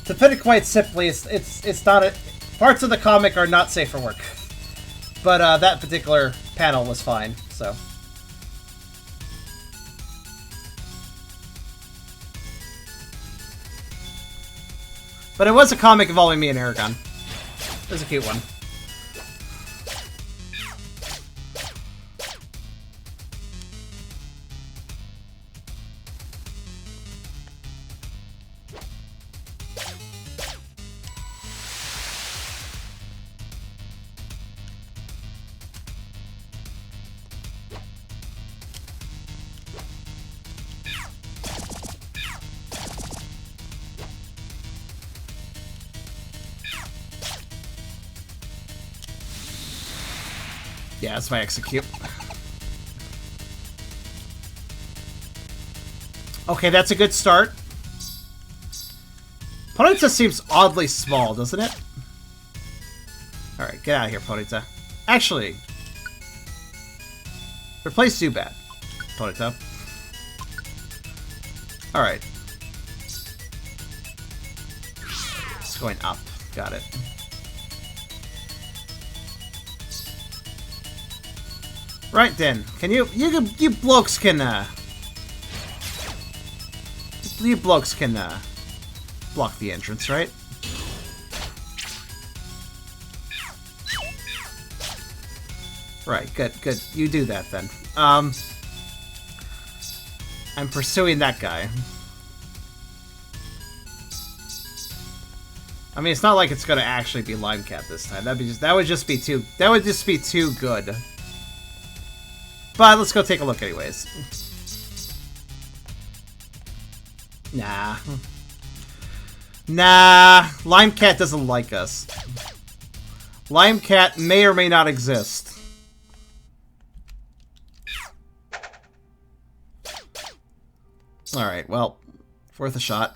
To put it quite simply, it's not a... Parts of the comic are not safe for work. But that particular panel was fine, so... But it was a comic involving me and Aragon. It was a cute one. Yeah, that's my execute. Okay, that's a good start. Ponyta seems oddly small, doesn't it? Alright, get out of here, Ponyta. Actually, replace Zubat, Ponyta. Alright. It's going up. Got it. Right then, can you blokes can block the entrance, right? Right, good. You do that then. I'm pursuing that guy. I mean, it's not like it's gonna actually be Limecat this time. That would just be too good. But let's go take a look anyways. Nah. Nah. Limecat doesn't like us. Limecat may or may not exist. Alright, well, worth a shot.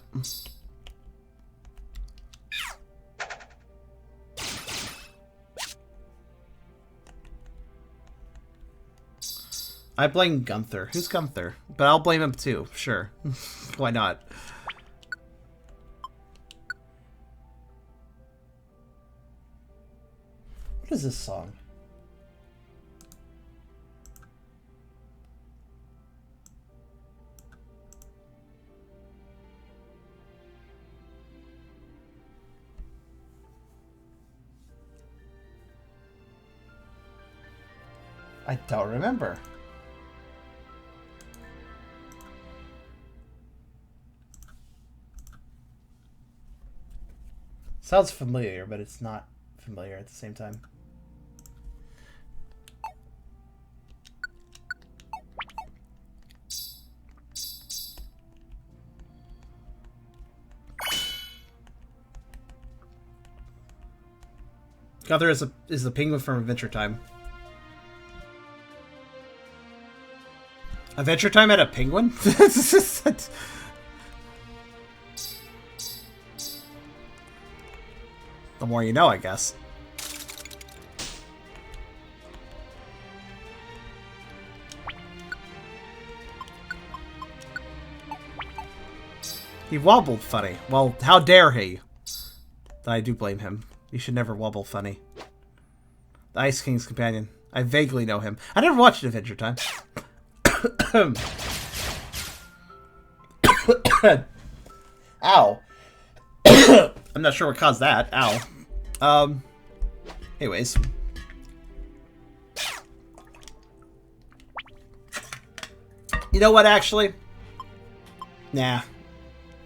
I blame Gunther. Who's Gunther? But I'll blame him too, sure. Why not? What is this song? I don't remember. Sounds familiar, but it's not familiar at the same time. Gunther is the penguin from Adventure Time. Adventure Time had a penguin? The more you know, I guess. He wobbled funny. Well, how dare he? I do blame him. You should never wobble funny. The Ice King's companion. I vaguely know him. I never watched Adventure Time. Ow. I'm not sure what caused that. Ow. Anyways. You know what, actually? Nah.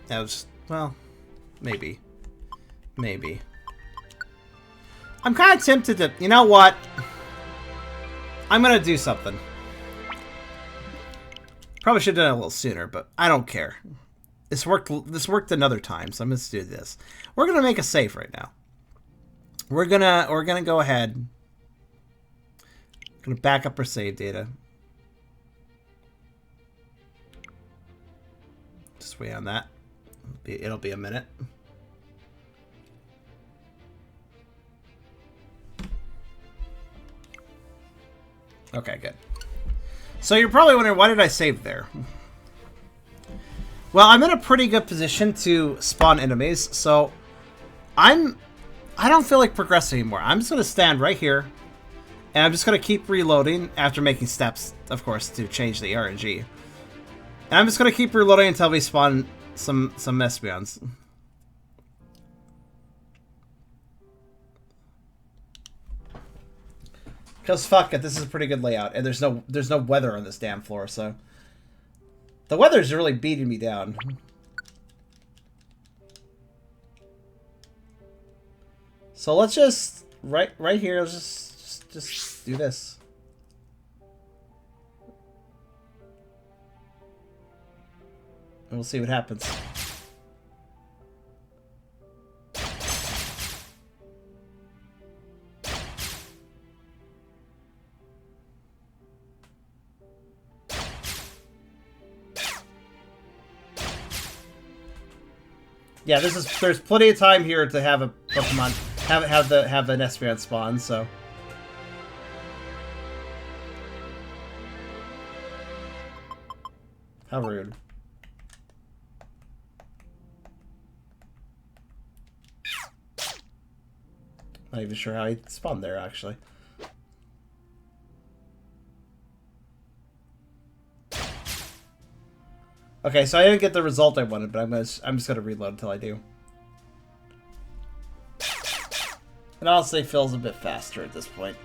That was, well, maybe. Maybe. I'm kind of tempted to, you know what? I'm gonna do something. Probably should have done it a little sooner, but I don't care. This worked another time, so I'm gonna do this. We're gonna make a save right now. We're gonna go ahead. Gonna back up our save data. Just wait on that. It'll be a minute. Okay, good. So you're probably wondering, why did I save there? Well, I'm in a pretty good position to spawn enemies, so I don't feel like progressing anymore. I'm just going to stand right here, and I'm just going to keep reloading after making steps, of course, to change the RNG. And I'm just going to keep reloading until we spawn some Espions. Because fuck it, this is a pretty good layout, and there's no weather on this damn floor, so the weather's really beating me down. So let's just right here, let's just do this. And we'll see what happens. Yeah, there's plenty of time here to have a Pokemon have an Espion spawn, so. How rude. Not even sure how he spawned there, actually. Okay, so I didn't get the result I wanted, but I'm just gonna reload until I do. It honestly feels a bit faster at this point.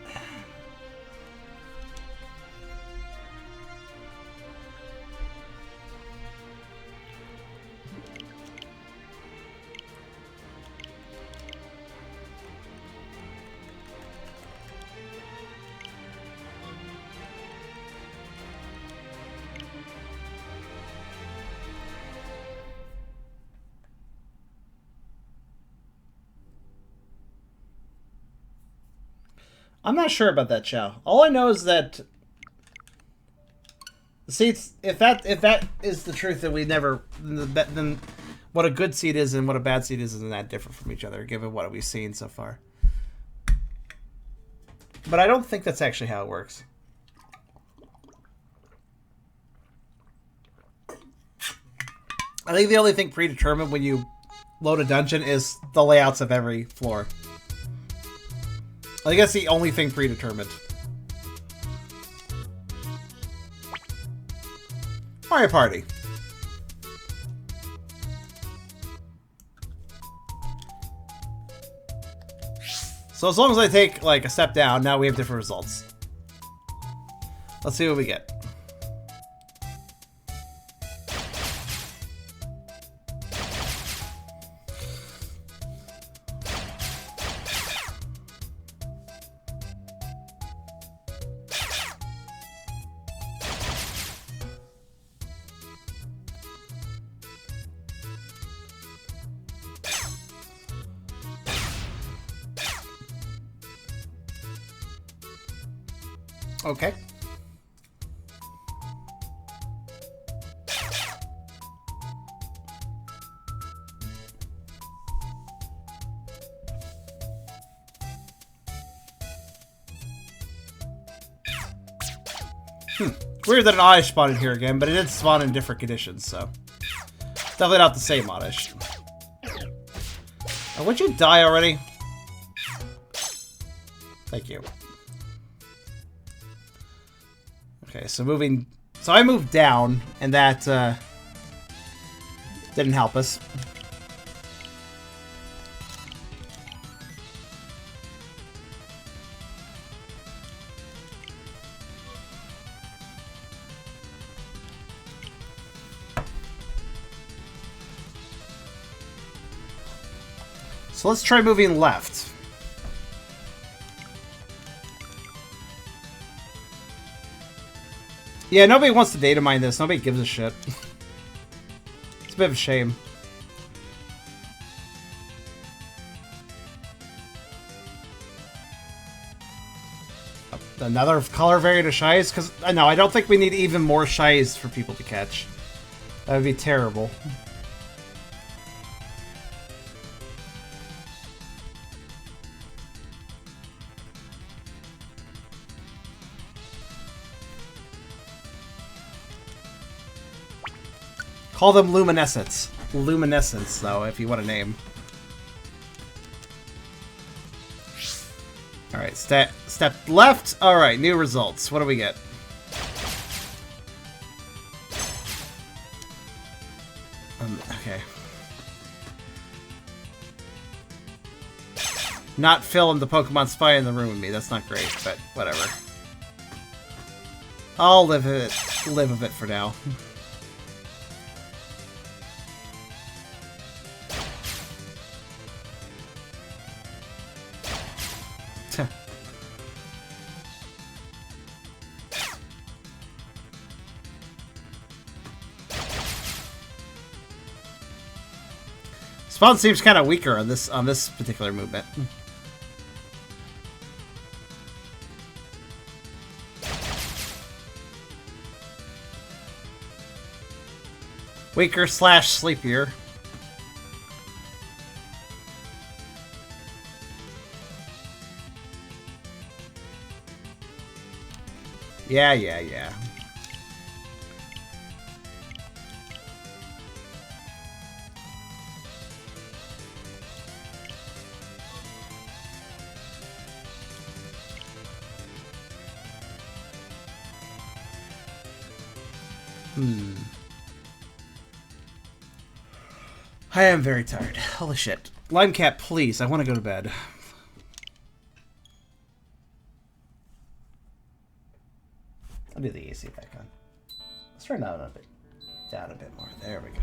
I'm not sure about that, Chow. All I know is that See, if that is the truth, then we never then what a good seed is and what a bad seed isn't that different from each other, given what we've seen so far. But I don't think that's actually how it works. I think the only thing predetermined when you load a dungeon is the layouts of every floor. I think that's the only thing predetermined. Mario Party. So as long as I take, like, a step down, now we have different results. Let's see what we get. Okay. Weird that an Oddish spawned in here again, but it did spawn in different conditions, so... Definitely not the same Oddish. Oh, would you die already? Thank you. Okay, so moving... So I moved down, and that, didn't help us. So let's try moving left. Yeah, nobody wants to data mine this. Nobody gives a shit. It's a bit of a shame. Another color variant of shies? Because, no, I don't think we need even more shies for people to catch. That would be terrible. Call them luminescents. Luminescence, though, if you want a name. Alright, step left. Alright, new results. What do we get? Okay. Not Phil and the Pokemon spy in the room with me. That's not great, but whatever. I'll live with it for now. Spawn seems kind of weaker on this particular movement. Weaker / sleepier. Yeah. I am very tired. Holy shit. Limecat, please. I want to go to bed. I'll do the AC back on. Let's turn down a bit more. There we go.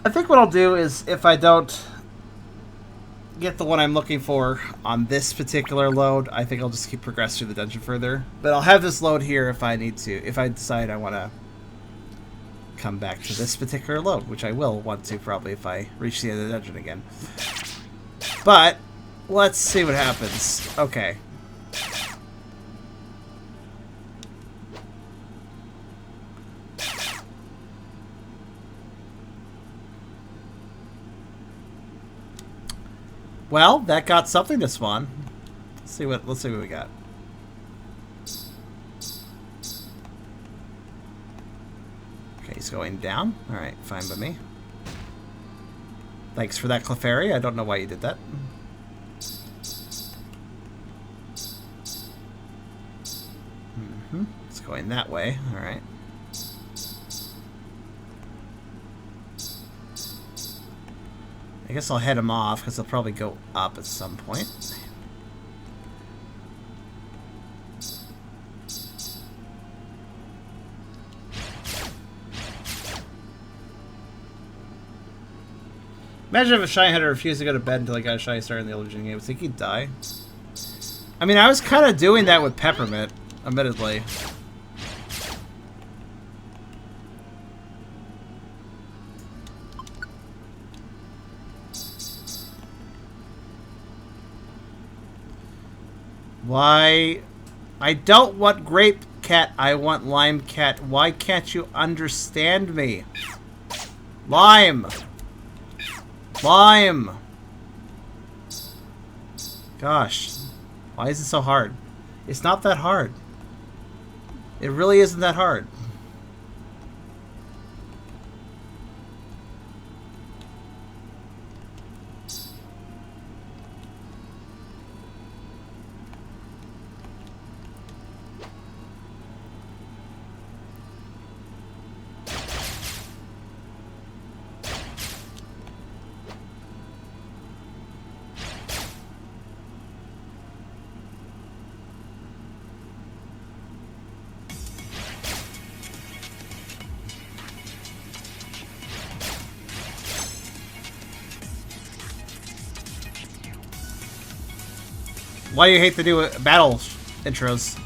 I think what I'll do is, if I don't get the one I'm looking for on this particular load, I think I'll just keep progressing through the dungeon further. But I'll have this load here if I need to, if I decide I want to come back to this particular load, which I will want to probably if I reach the end of the dungeon again. But let's see what happens. Okay. Well, that got something to spawn. Let's see what we got. Okay, he's going down. Alright, fine by me. Thanks for that, Clefairy. I don't know why you did that. It's going that way. Alright. I guess I'll head him off because he'll probably go up at some point. Imagine if a Shiny Hunter refused to go to bed until he got a Shiny Star in the Illusion game. I think he'd die. I mean, I was kind of doing that with Peppermint, admittedly. Why? I don't want Grape Cat, I want Lime Cat. Why can't you understand me? Lime! Lime! Gosh. Why is it so hard? It's not that hard. It really isn't that hard. Why do you hate to do battle intros?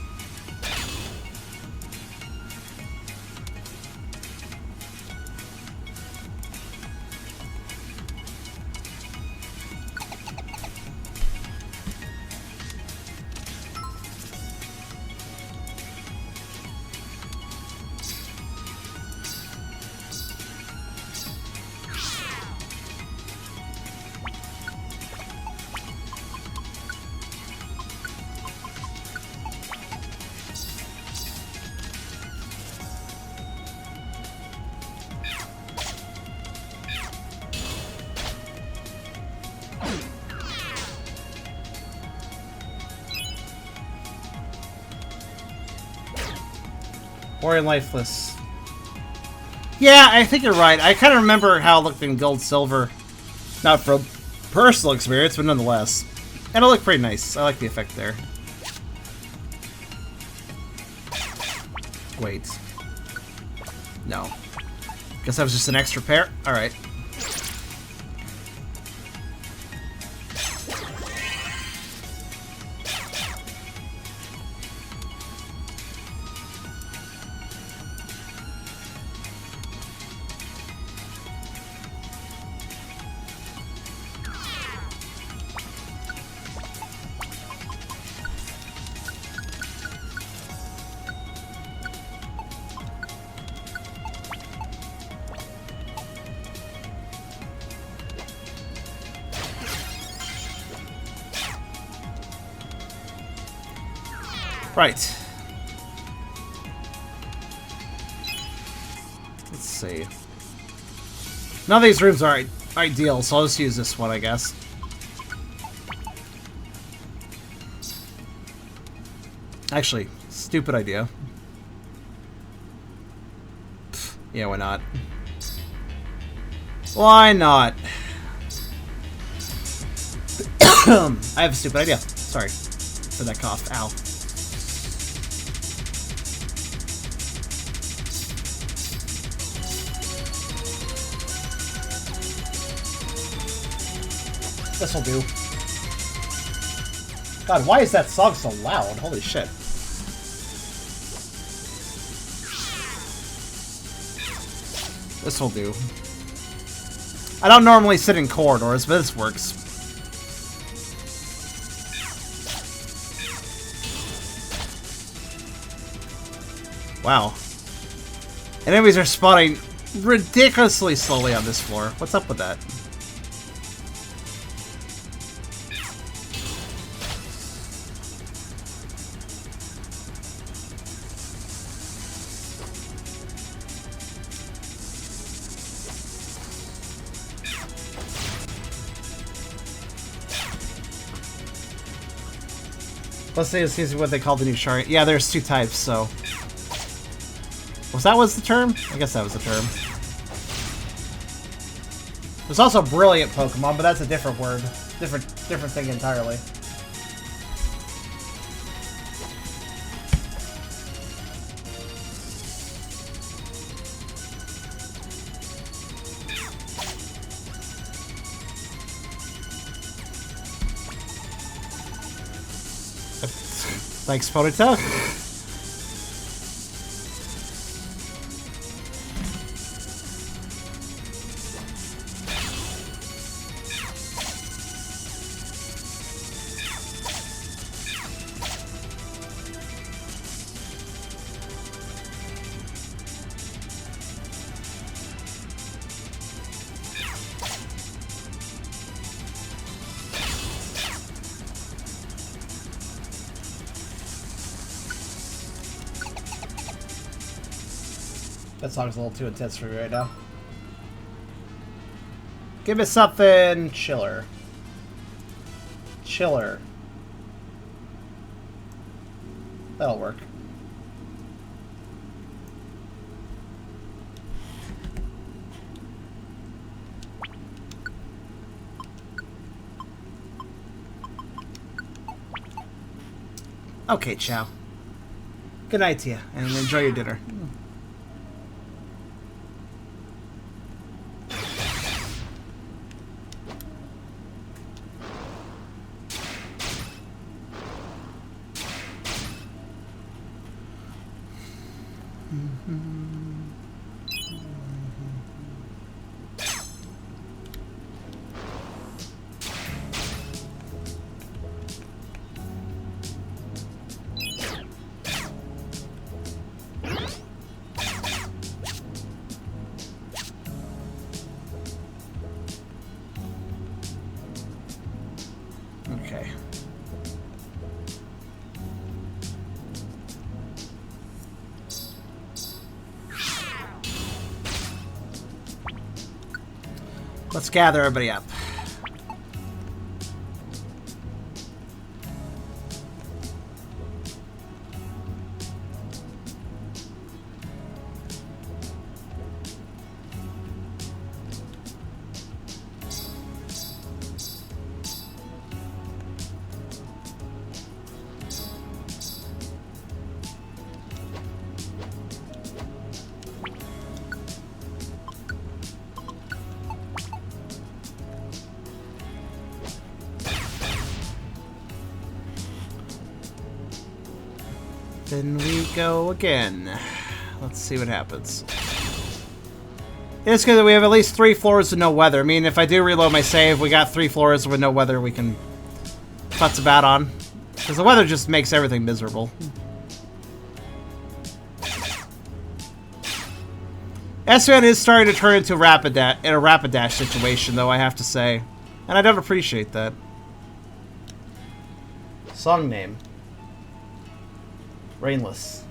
Or lifeless. Yeah, I think you're right. I kind of remember how it looked in Gold Silver. Not from personal experience, but nonetheless. And it looked pretty nice. I like the effect there. Wait. No. Guess that was just an extra pair? Alright. Right. Let's see. None of these rooms are ideal, so I'll just use this one, I guess. Actually, stupid idea. Pfft, yeah, why not? Why not? I have a stupid idea. Sorry for that cough. Ow. This'll do. God, why is that song so loud? Holy shit. This will do. I don't normally sit in corridors, but this works. Wow. Enemies are spawning ridiculously slowly on this floor. What's up with that? Let's say this is what they call the new chart. Yeah, there's 2 types, so... Was the term? I guess that was the term. There's also brilliant Pokemon, but that's a different word. Different thing entirely. Thanks, Ponytail. That song's a little too intense for me right now. Give me something chiller. Chiller. That'll work. Okay, Chow. Good night to you, and enjoy your dinner. Okay. Let's gather everybody up. Then we go again. Let's see what happens. It's good that we have at least 3 floors with no weather. I mean, if I do reload my save, we got 3 floors with no weather we can futz about on. Because the weather just makes everything miserable. Espeon is starting to turn into a Rapidash situation, though, I have to say. And I don't appreciate that. Song name. Rainless.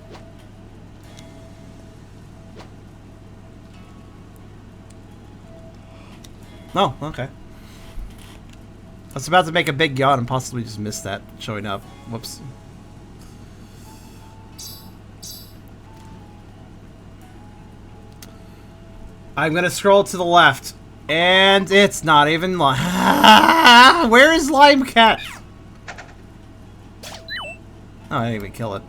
No, okay. I was about to make a big yawn and possibly just missed that showing up. Whoops. I'm gonna scroll to the left, and it's not even where is Lime Cat? Oh, I didn't even kill it.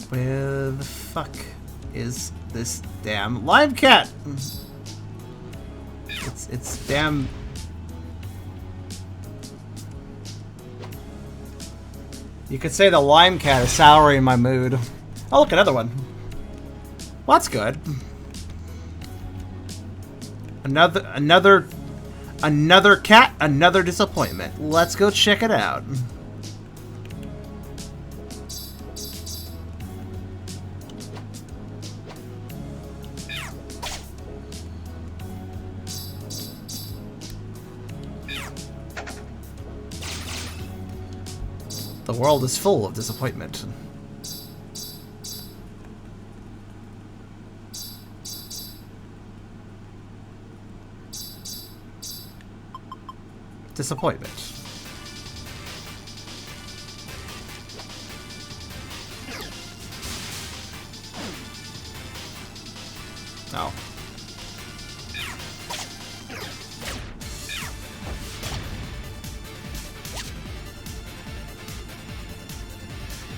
Where the fuck is this damn Lime Cat? It's damn. You could say the Lime Cat is souring my mood. Oh, look, another one. Well, that's good. Another cat, another disappointment. Let's go check it out. The world is full of disappointment. Disappointment. Oh.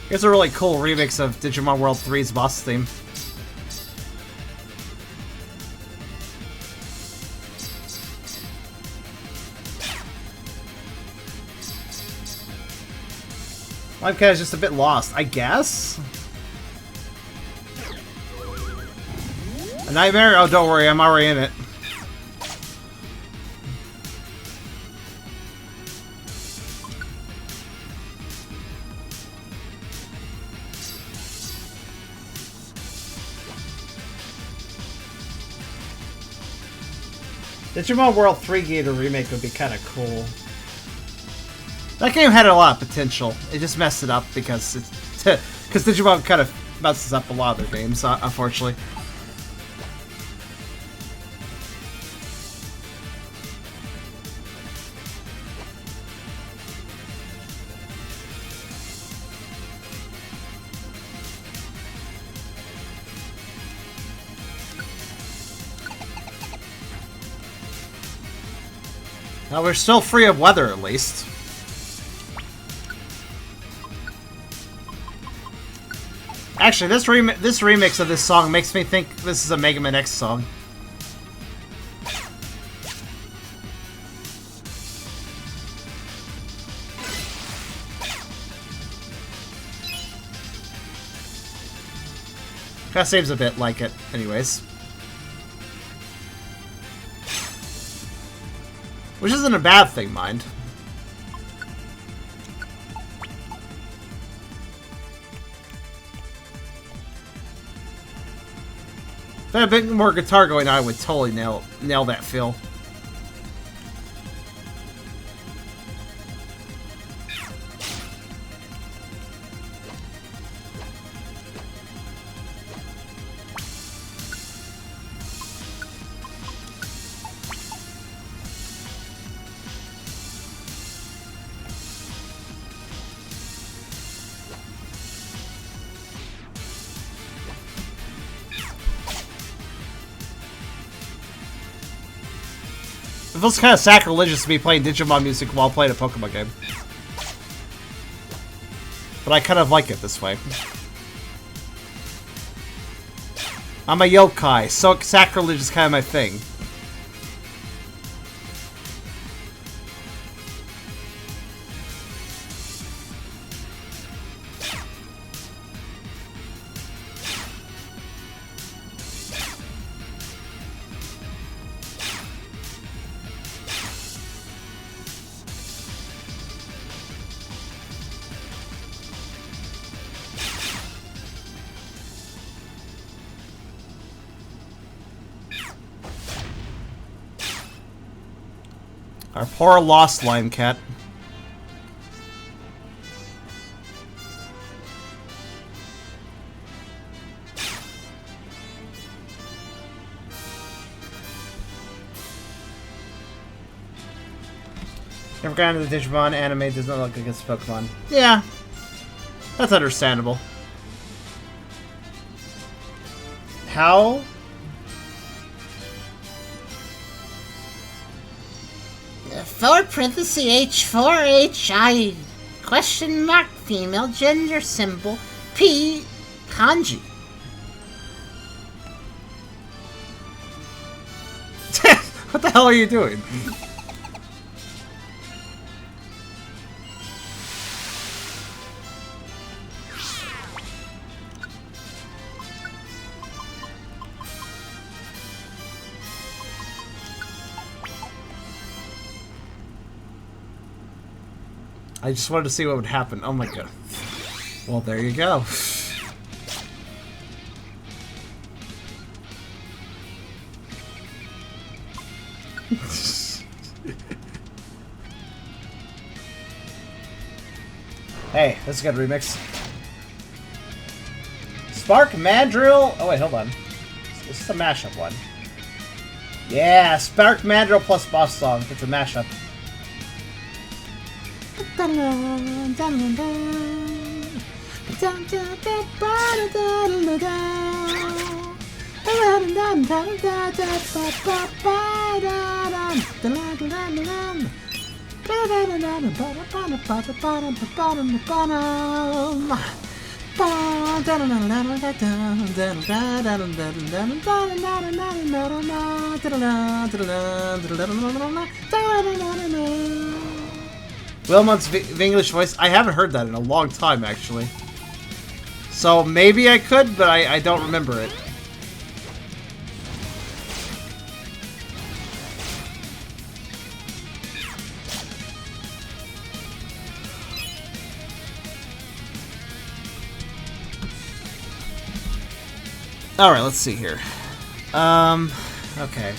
Here's a really cool remix of Digimon World 3's boss theme. I'm kind of just a bit lost, I guess? A nightmare? Oh, don't worry, I'm already in it. Digimon World 3 Gator remake would be kind of cool. That game had a lot of potential. It just messed it up because Digimon kind of messes up a lot of their games, unfortunately. Now we're still free of weather, at least. Actually, this remix of this song makes me think this is a Mega Man X song. That seems a bit like it, anyways. Which isn't a bad thing, mind. If I had a bit more guitar going on, I would totally nail that feel. It feels kind of sacrilegious to be playing Digimon music while playing a Pokemon game. But I kind of like it this way. I'm a yokai, so sacrilege is kind of my thing. Our poor lost Lime Cat. Never got into the Digimon anime, does not look like it's Pokemon. Yeah, that's understandable. How? H4HI question mark female gender symbol P kanji. What the hell are you doing? I just wanted to see what would happen. Oh my god. Well, there you go. Hey, this is a good remix. Spark Mandrill. Oh wait, hold on. This is a mashup one. Yeah, Spark Mandrill plus boss song. It's a mashup. Wilmot's English voice. I haven't heard that in a long time, actually. So maybe I could, but I don't remember it. Alright, let's see here. Okay.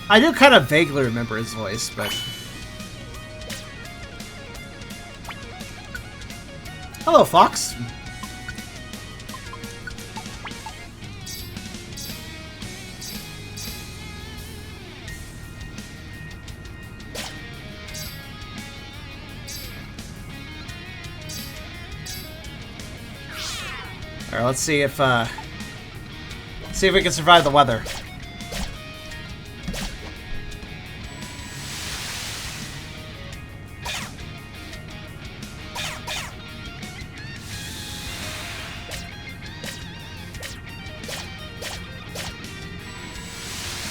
I do kind of vaguely remember his voice, but... Hello, Fox. Alright, let's see if we can survive the weather.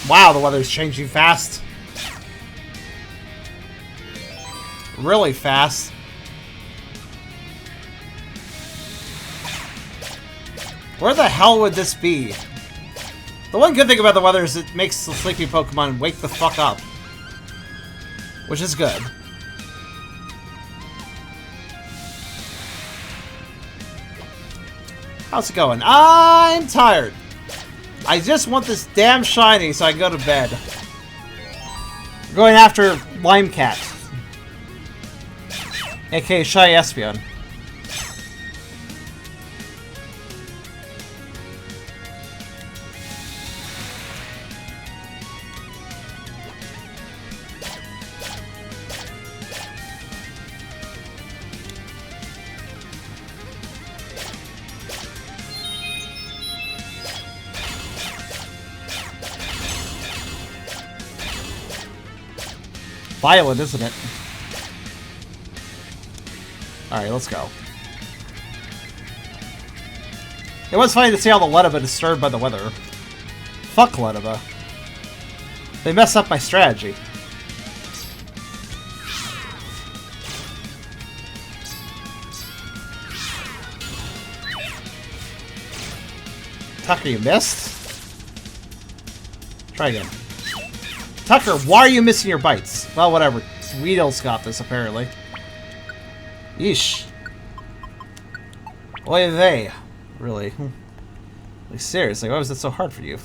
Wow, the weather's changing fast. Really fast. Where the hell would this be? The one good thing about the weather is it makes the sleepy Pokemon wake the fuck up. Which is good. How's it going? I'm tired. I just want this damn shiny so I can go to bed. We're going after Lime Cat. AKA Shy Espeon. Violent, isn't it? Alright, let's go. It was funny to see how the Ledaba is disturbed by the weather. Fuck Ledaba. They messed up my strategy. Tucker, you missed? Try again. Tucker, why are you missing your bites? Well, whatever. Weedle's got this, apparently. Yeesh. Oy vey. Really? Like, seriously, why was it so hard for you?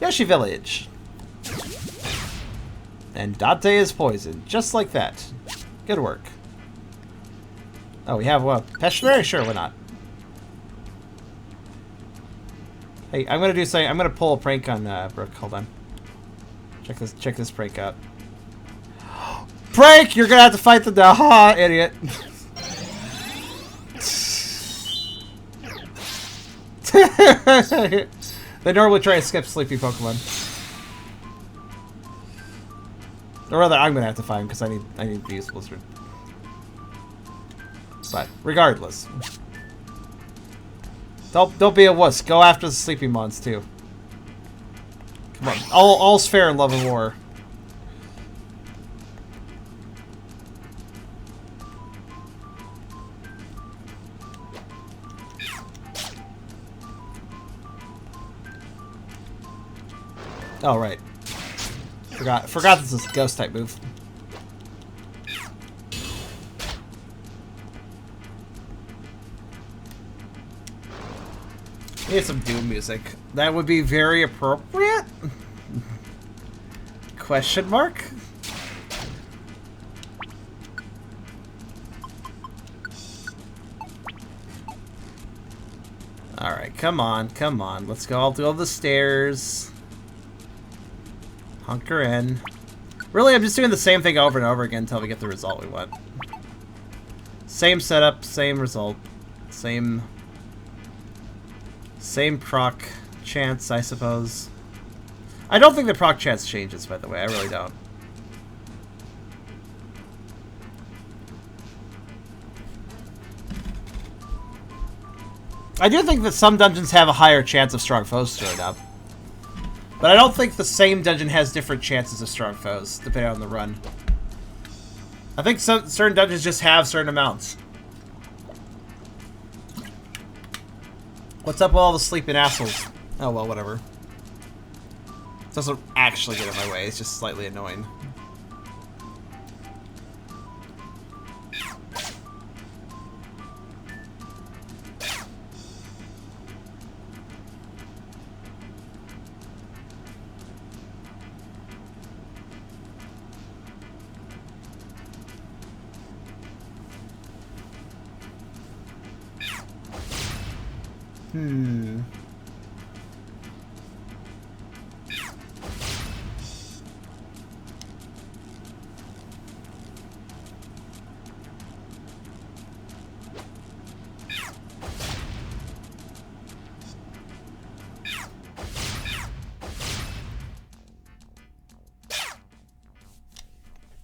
Yoshi Village. And Dante is poisoned, just like that. Good work. Oh, we have what? Peshberry? Sure, why not? Hey, I'm gonna do something. I'm gonna pull a prank on Brooke. Hold on. Check this prank out. Prank! You're gonna have to fight the Daha, idiot. They normally try to skip sleepy Pokemon. Or rather, I'm gonna have to find him because I need to use Blizzard. But regardless. Don't be a wuss. Go after the sleepy mons too. Come on. All's fair in love and war. Oh, right. Forgot this is a ghost type move. Need some Doom music. That would be very appropriate? Question mark? Alright, come on, come on. Let's go all through all the stairs. Hunker in. Really, I'm just doing the same thing over and over again until we get the result we want. Same setup, same result. Same proc chance, I suppose. I don't think the proc chance changes, by the way. I really don't. I do think that some dungeons have a higher chance of strong foes showing up. But I don't think the same dungeon has different chances of strong foes, depending on the run. I think certain dungeons just have certain amounts. What's up with all the sleeping assholes? Oh, well, whatever. It doesn't actually get in my way, it's just slightly annoying.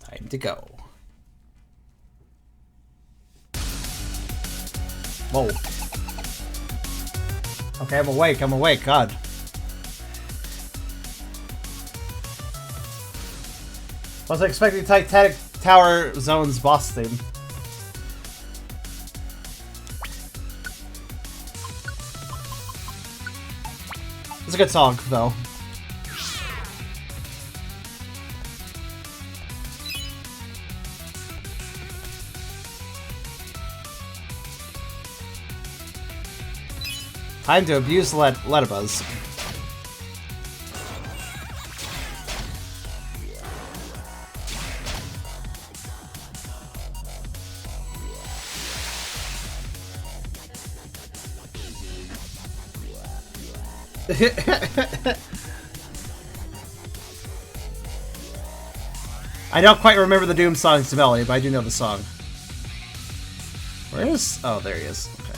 Time to go. Whoa. Okay, I'm awake, God. Wasn't expecting Titanic Tower Zone's boss theme. It's a good song, though. Time to abuse Letibuzz. I don't quite remember the Doom song's melody, but I do know the song. Where is... Oh, there he is. Okay.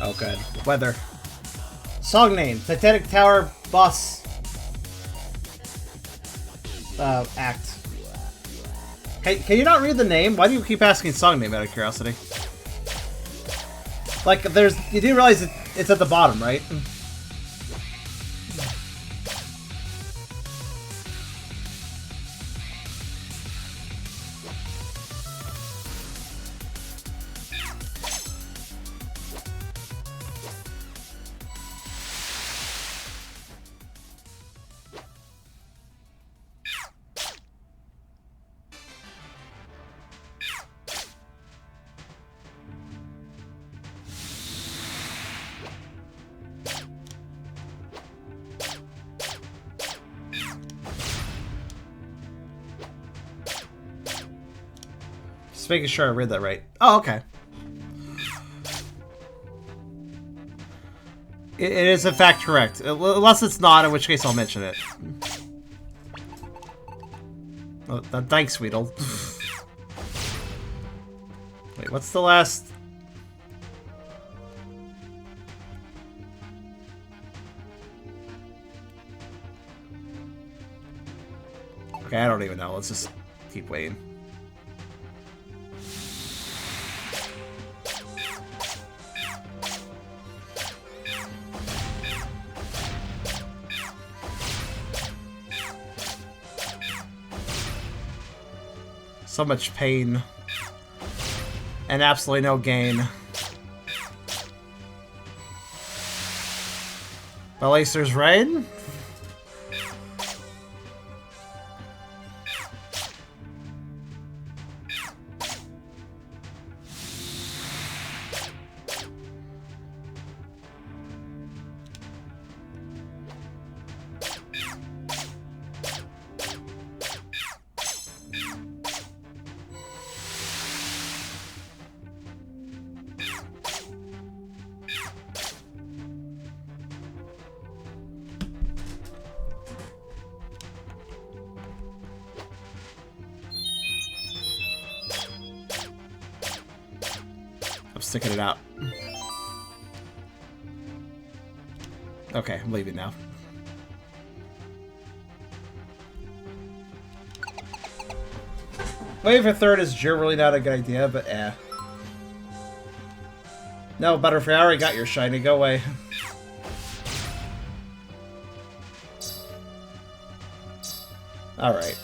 Oh, good. Weather. Song name: Titanic Tower Boss Act. Hey, can you not read the name? Why do you keep asking song name out of curiosity? Like, you do realize it's at the bottom, right? Just making sure I read that right. Oh, okay. It is in fact correct. Unless it's not, in which case I'll mention it. Oh, thanks, Weedle. Wait, what's the last... Okay, I don't even know. Let's just keep waiting. So much pain. And absolutely no gain. Belacer's Raid? Sticking it out. Okay, I'm leaving now. Waiting for third is generally not a good idea, but eh. No, Butterfree, I already got your shiny. Go away. Alright.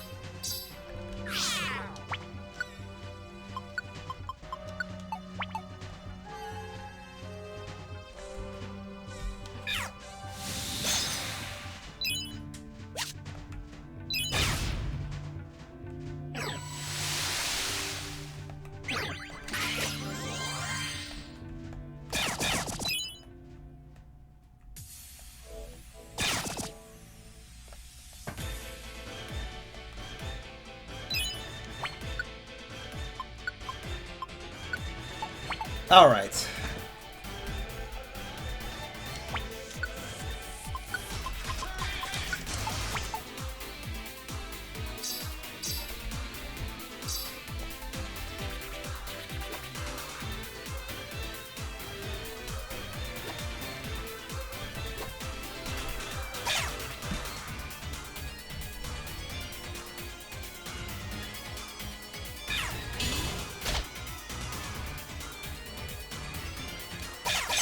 All right.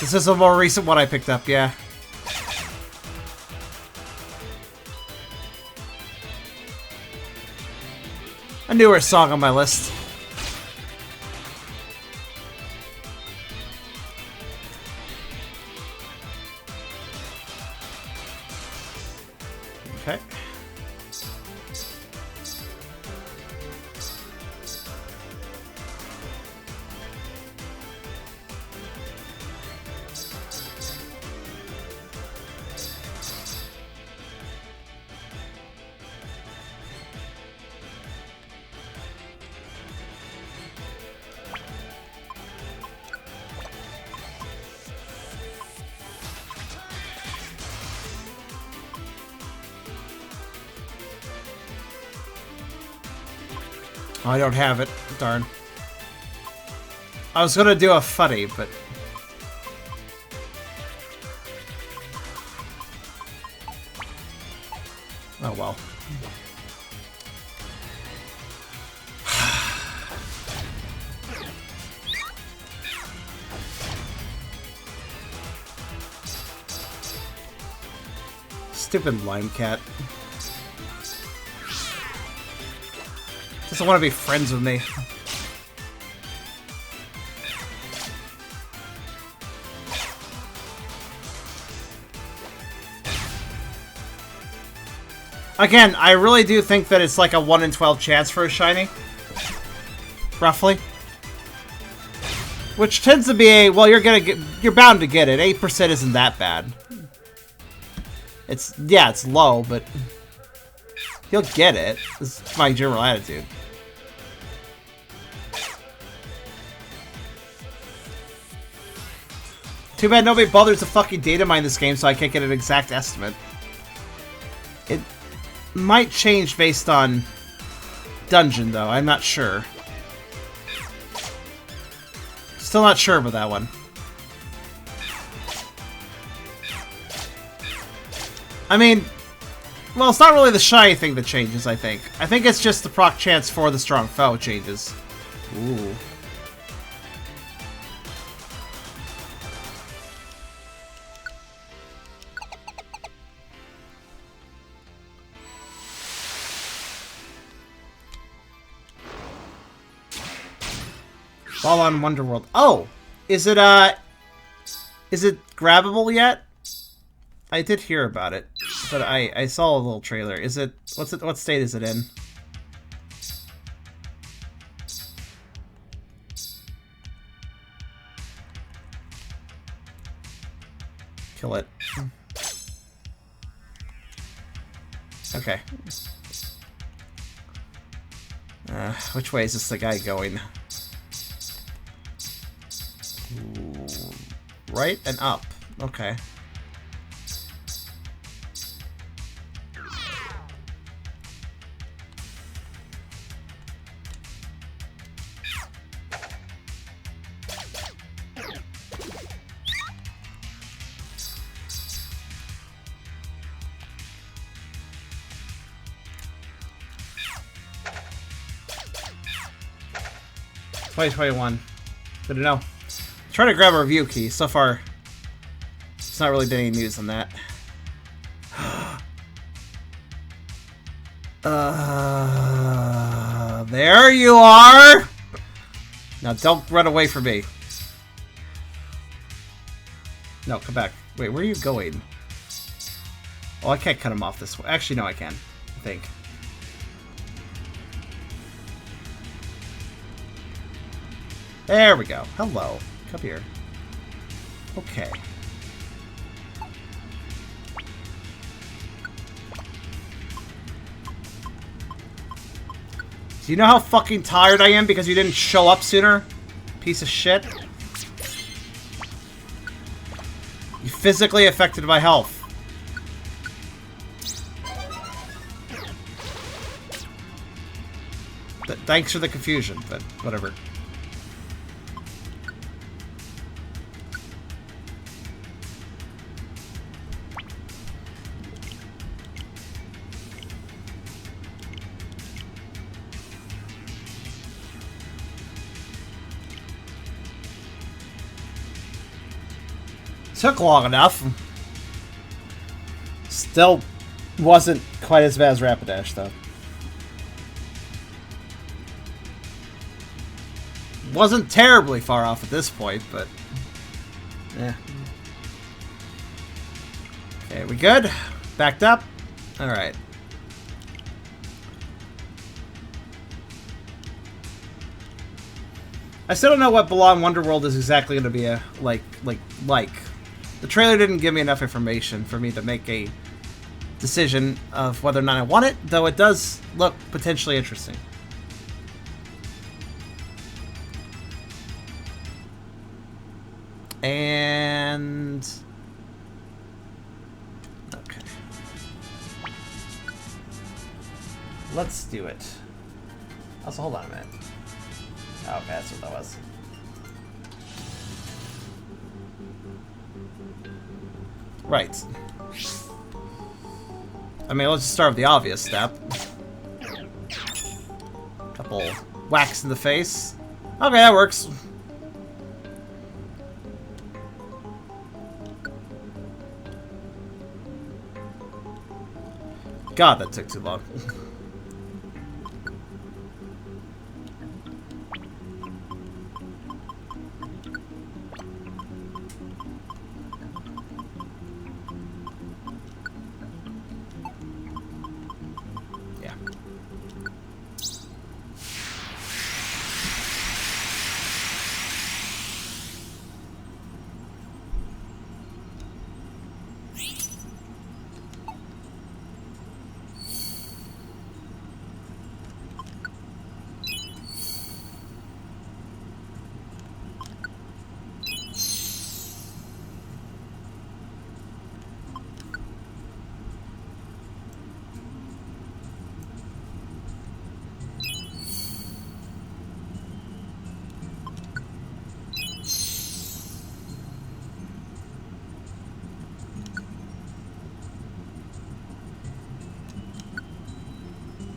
This is a more recent one I picked up, yeah. A newer song on my list. Okay. Oh, I don't have it. Darn. I was gonna do a fuddy, but... Oh well. Stupid lime cat. Doesn't want to be friends with me. Again, I really do think that it's like a 1 in 12 chance for a shiny. Roughly. Which tends to be a, well, you're bound to get it. 8% isn't that bad. Yeah, it's low, but you'll get it. This is my general attitude. Too bad nobody bothers to fucking data mine this game, so I can't get an exact estimate. It might change based on dungeon, though. I'm not sure. Still not sure about that one. I mean, well, it's not really the shiny thing that changes, I think. I think it's just the proc chance for the strong foe changes. Ooh. Ball on Wonderworld. Oh! Is it grabbable yet? I did hear about it, but I saw a little trailer. Is it... what state is it in? Kill it. Okay. Which way is this the guy going? Ooh, right and up. Okay. $2021. Good to know. Trying to grab a review key. So far, it's not really been any news on that. There you are! Now don't run away from me. No, come back. Wait, where are you going? Oh, I can't cut him off this way. Actually, no, I can. I think. There we go. Hello. Come here. Okay. Do you know how fucking tired I am because you didn't show up sooner? Piece of shit. You physically affected my health. Thanks for the confusion, but whatever. Took long enough. Still wasn't quite as bad as Rapidash, though. Wasn't terribly far off at this point, but... yeah. Okay, we good? Backed up? Alright. I still don't know what Belong Wonderworld is exactly going to be a like. The trailer didn't give me enough information for me to make a decision of whether or not I want it, though it does look potentially interesting. And... okay. Let's do it. Also, hold on a minute. Oh, okay, that's what that was. Right. I mean, let's just start with the obvious step. Couple whacks in the face. Okay, that works. God, that took too long.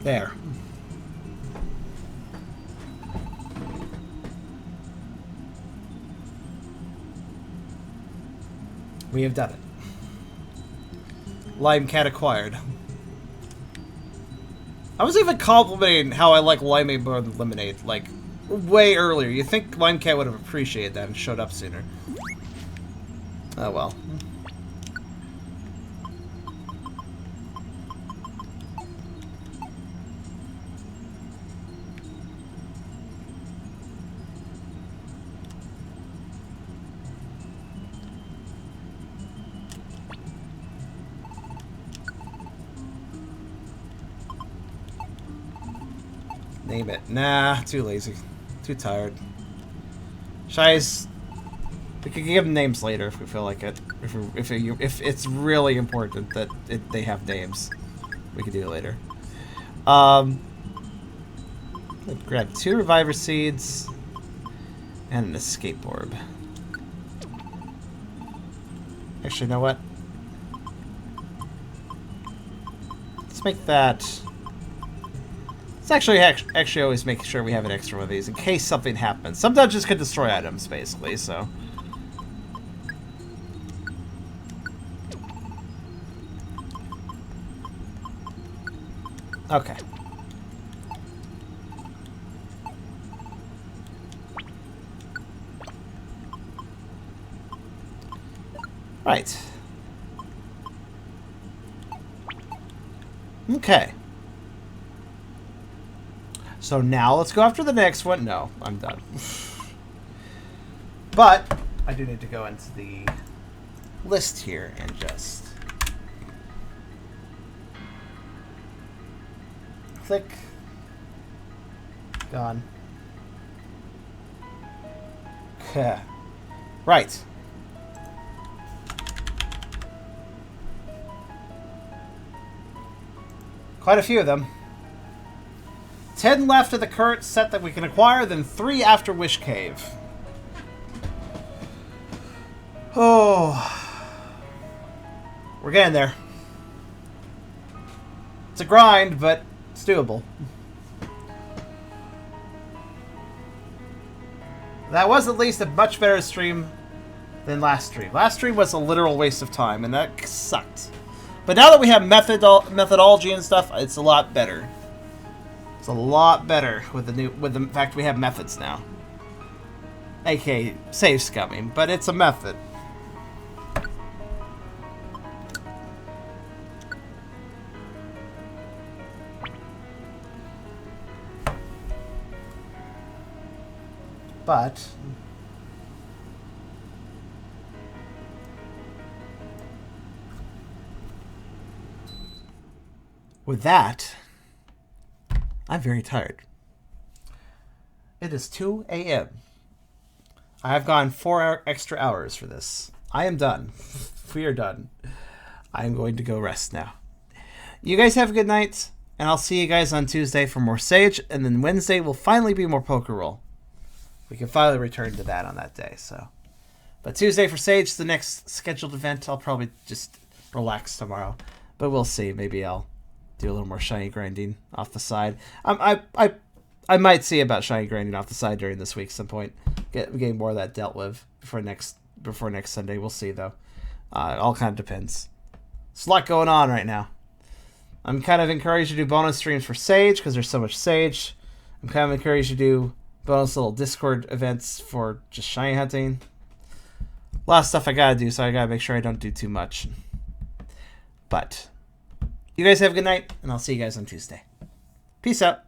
There. We have done it. Lime Cat acquired. I was even complimenting how I like limeade more than lemonade, like, way earlier. You think Lime Cat would have appreciated that and showed up sooner. Oh well. Name it. Nah, too lazy. Too tired. Shy's... We could give them names later if we feel like it. If it's really important that they have names. We could do it later. Grab 2 Reviver Seeds and an Escape Orb. Actually, you know what? Let's make that... Let's actually always make sure we have an extra one of these in case something happens. Some dungeons can destroy items, basically, so... Okay. Right. Okay. So now let's go after the next one. No, I'm done. But I do need to go into the list here and just click. Gone. Okay. Right. Quite a few of them. 10 left of the current set that we can acquire, then 3 after Wish Cave. Oh. We're getting there. It's a grind, but it's doable. That was at least a much better stream than last stream. Last stream was a literal waste of time, and that sucked. But now that we have methodology and stuff, it's a lot better. It's a lot better with the fact we have methods now. AKA save scumming, but it's a method. But with that, I'm very tired. It is 2 a.m. I have gone 4 extra hours for this. I am done. We are done. I am going to go rest now. You guys have a good night, and I'll see you guys on Tuesday for more Sage, and then Wednesday will finally be more Poker Roll. We can finally return to that on that day, so. But Tuesday for Sage, the next scheduled event. I'll probably just relax tomorrow, but we'll see. Maybe I'll do a little more shiny grinding off the side. I might see about shiny grinding off the side during this week at some point. Getting more of that dealt with before next Sunday. We'll see though. All kind of depends. There's a lot going on right now. I'm kind of encouraged to do bonus streams for Sage because there's so much Sage. I'm kind of encouraged to do bonus little Discord events for just shiny hunting. A lot of stuff I gotta do, so I gotta make sure I don't do too much. But you guys have a good night, and I'll see you guys on Tuesday. Peace out.